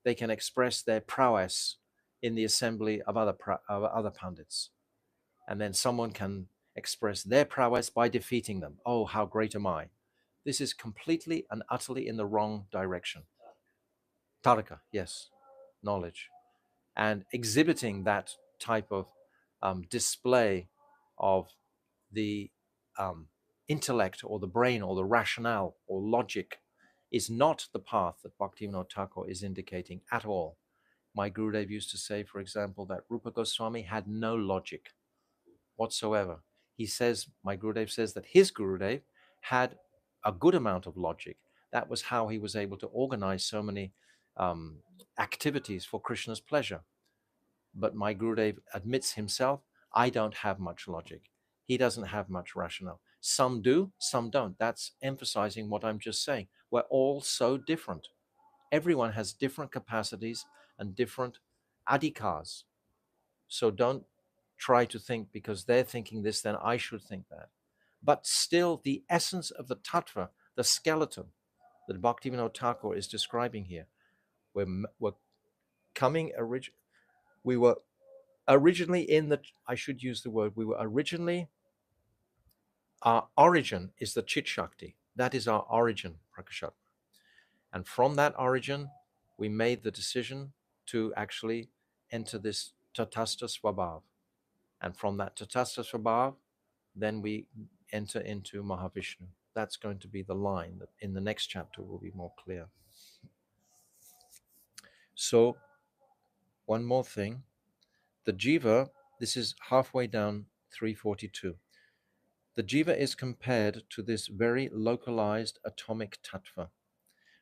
Speaker 1: they can express their prowess in the assembly of other pundits. And then someone can express their prowess by defeating them. Oh, how great am I? This is completely and utterly in the wrong direction. Taraka, yes, knowledge. And exhibiting that type of display of the intellect or the brain or the rationale or logic is not the path that Bhaktivinoda Thakur is indicating at all. My Gurudev used to say, for example, that Rupa Goswami had no logic whatsoever. He says, my Gurudev says that his Gurudev had a good amount of logic. That was how he was able to organize so many activities for Krishna's pleasure. But my Gurudev admits himself, I don't have much logic. He doesn't have much rationale. Some do, some don't. That's emphasizing what I'm just saying. We're all so different. Everyone has different capacities and different adhikars. So don't try to think because they're thinking this, then I should think that. But still, the essence of the tattva, the skeleton that Bhaktivinoda Thakur is describing here, we're coming we were originally in the, I should use the word, we were originally, our origin is the Chit Shakti. That is our origin, Prakashat. And from that origin, we made the decision to actually enter this Tatastha Svabhav. And from that Tatastha Svabhav, then we enter into Mahavishnu. That's going to be the line that in the next chapter will be more clear. So, one more thing. The jiva, this is halfway down 342. The jiva is compared to this very localized atomic tattva.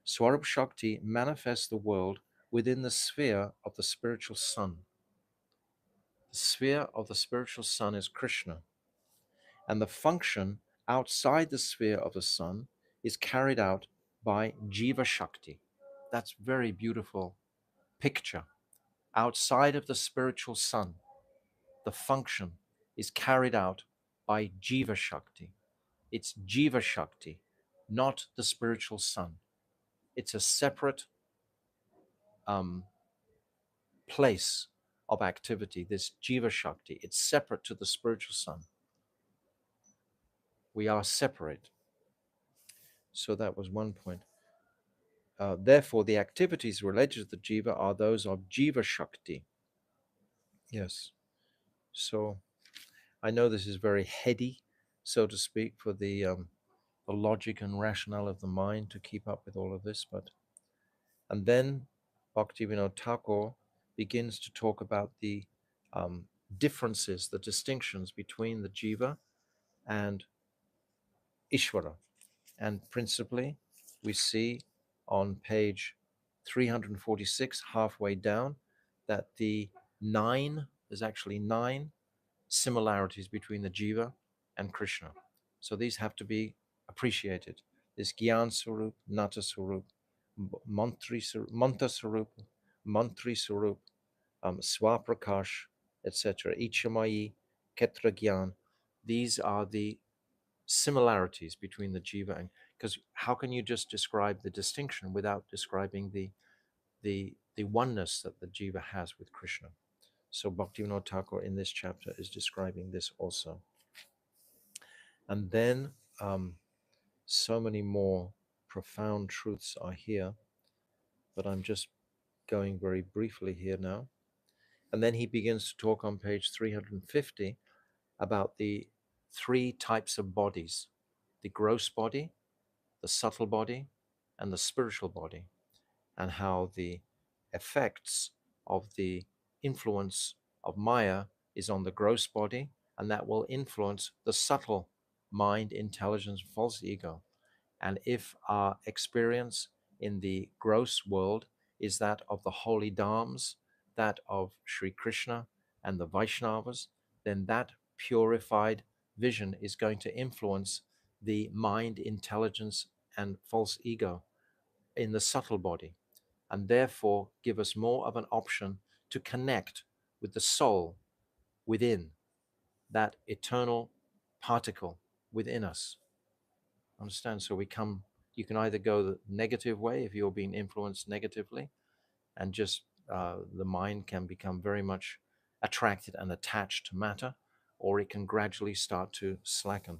Speaker 1: Swarup Shakti manifests the world within the sphere of the spiritual sun. The sphere of the spiritual sun is Krishna, and the function outside the sphere of the sun is carried out by Jiva Shakti. That's very beautiful picture. Outside of the spiritual sun, the function is carried out by Jiva Shakti. It's Jiva Shakti, not the spiritual sun. It's a separate place of activity, this Jiva Shakti. It's separate to the spiritual sun. We are separate. So that was one point. Therefore, the activities related to the Jiva are those of Jiva Shakti. Yes. So I know this is very heady, so to speak, for the logic and rationale of the mind to keep up with all of this. And then Bhaktivinoda Thakur begins to talk about the differences, the distinctions between the Jiva and Ishvara. And principally, we see on page 346, halfway down, that there's actually 9 similarities between the Jiva and Krishna. So these have to be appreciated. This Gyan Swarup, Nata Swarup, Manta Swarup, Mantri Swarup, Swaprakash, etc. Ichamayi, Ketra Gyan. These are the similarities between the Jiva and, because how can you just describe the distinction without describing the oneness that the Jiva has with Krishna? So Bhaktivinoda Thakur in this chapter is describing this also. And then so many more profound truths are here, but I'm just going very briefly here now. And then he begins to talk on page 350 about the 3 types of bodies: the gross body, the subtle body, and the spiritual body, and how the effects of the influence of Maya is on the gross body, and that will influence the subtle mind, intelligence, false ego. And if our experience in the gross world is that of the holy Dhams, that of Sri Krishna and the Vaishnavas, then that purified vision is going to influence the mind, intelligence, and false ego in the subtle body, and therefore give us more of an option to connect with the soul within, that eternal particle within us. Understand? So you can either go the negative way if you're being influenced negatively, and just the mind can become very much attracted and attached to matter, or it can gradually start to slacken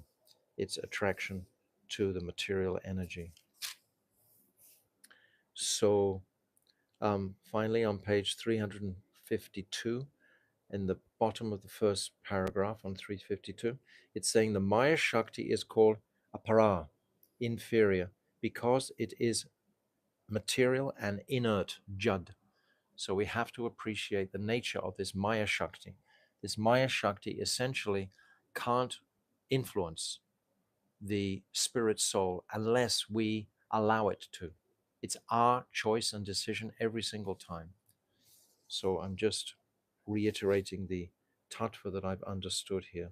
Speaker 1: its attraction to the material energy. So finally, on page 352, in the bottom of the first paragraph on 352, it's saying the Maya Shakti is called apara, inferior, because it is material and inert, jad. So we have to appreciate the nature of this Maya Shakti. This Maya Shakti essentially can't influence the spirit soul unless we allow it to. It's our choice and decision every single time. So I'm just reiterating the tattva that I've understood here.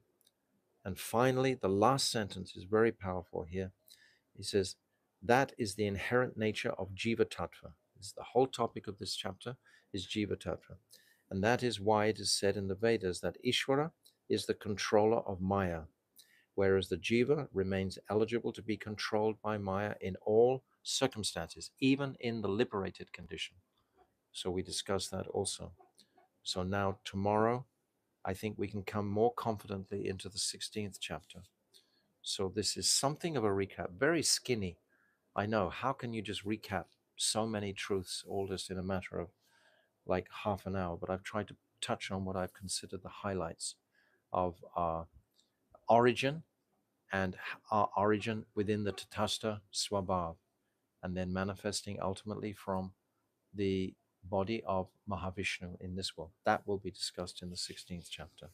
Speaker 1: And finally, the last sentence is very powerful here. He says, that is the inherent nature of Jiva Tattva. This is the whole topic of this chapter is Jiva Tattva. And that is why it is said in the Vedas that Ishvara is the controller of Maya, whereas the Jiva remains eligible to be controlled by Maya in all circumstances, even in the liberated condition. So we discussed that also. So now tomorrow, I think we can come more confidently into the 16th chapter. So this is something of a recap, very skinny. I know, how can you just recap so many truths, all just in a matter of like half an hour? But I've tried to touch on what I've considered the highlights of our origin and our origin within the Tatastha Swabhav, and then manifesting ultimately from the body of Mahavishnu in this world. That will be discussed in the 16th chapter.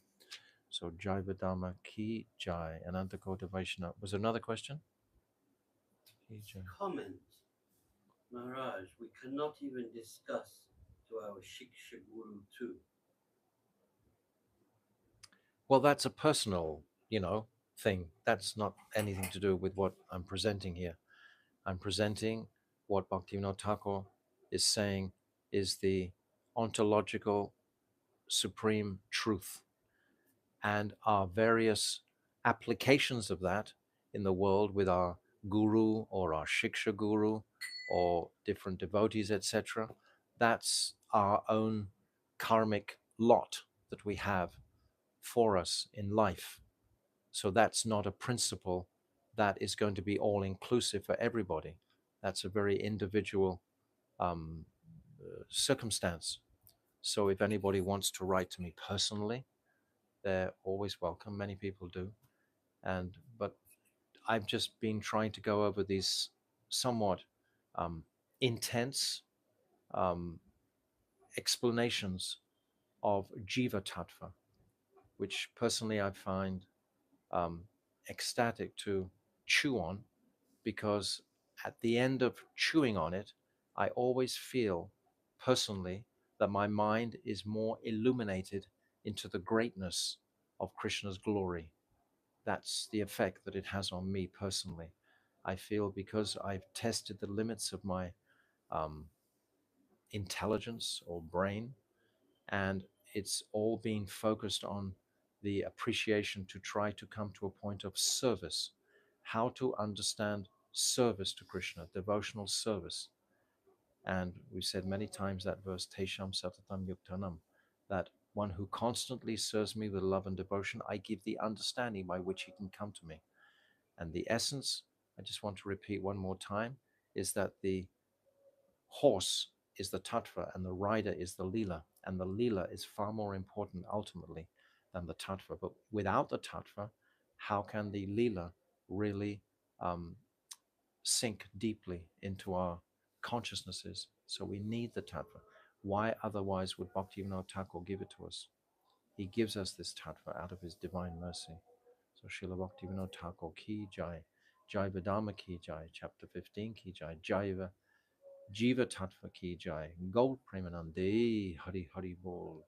Speaker 1: So Jai Vedama Ki Jai, Anantakota Vaishnava. Was there another question? Ki Jai.
Speaker 2: Comment, Maharaj, we cannot even discuss to our Shiksha Guru too.
Speaker 1: Well, that's a personal, thing. That's not anything to do with what I'm presenting here. I'm presenting what Bhaktivinoda Thakur is saying is the ontological supreme truth, and our various applications of that in the world with our guru or our shiksha guru or different devotees, etc. That's our own karmic lot that we have for us in life. So that's not a principle that is going to be all inclusive for everybody. That's a very individual circumstance. So if anybody wants to write to me personally, they're always welcome. Many people do. But I've just been trying to go over these somewhat intense explanations of Jiva Tattva, which personally I find ecstatic to chew on, because at the end of chewing on it, I always feel personally that my mind is more illuminated into the greatness of Krishna's glory. That's the effect that it has on me personally. I feel, because I've tested the limits of my um, intelligence or brain, and it's all been focused on the appreciation to try to come to a point of service, how to understand service to Krishna, devotional service. And we said many times that verse, Tesham Satatam Yuktanam, that one who constantly serves me with love and devotion, I give the understanding by which he can come to me. And the essence, I just want to repeat one more time, is that the horse is the tattva and the rider is the lila, and the lila is far more important ultimately than the tattva. But without the tattva, how can the lila really um, sink deeply into our consciousnesses? So we need the tattva. Why otherwise would Bhaktivinoda Thakur give it to us? He gives us this tattva out of his divine mercy. So Srila Bhaktivinoda Thakur ki jai, Jai Vedama ki jai, chapter 15 ki jai, Jiva Tattva ki jai, Gaur Premanande, Hari Hari Bol.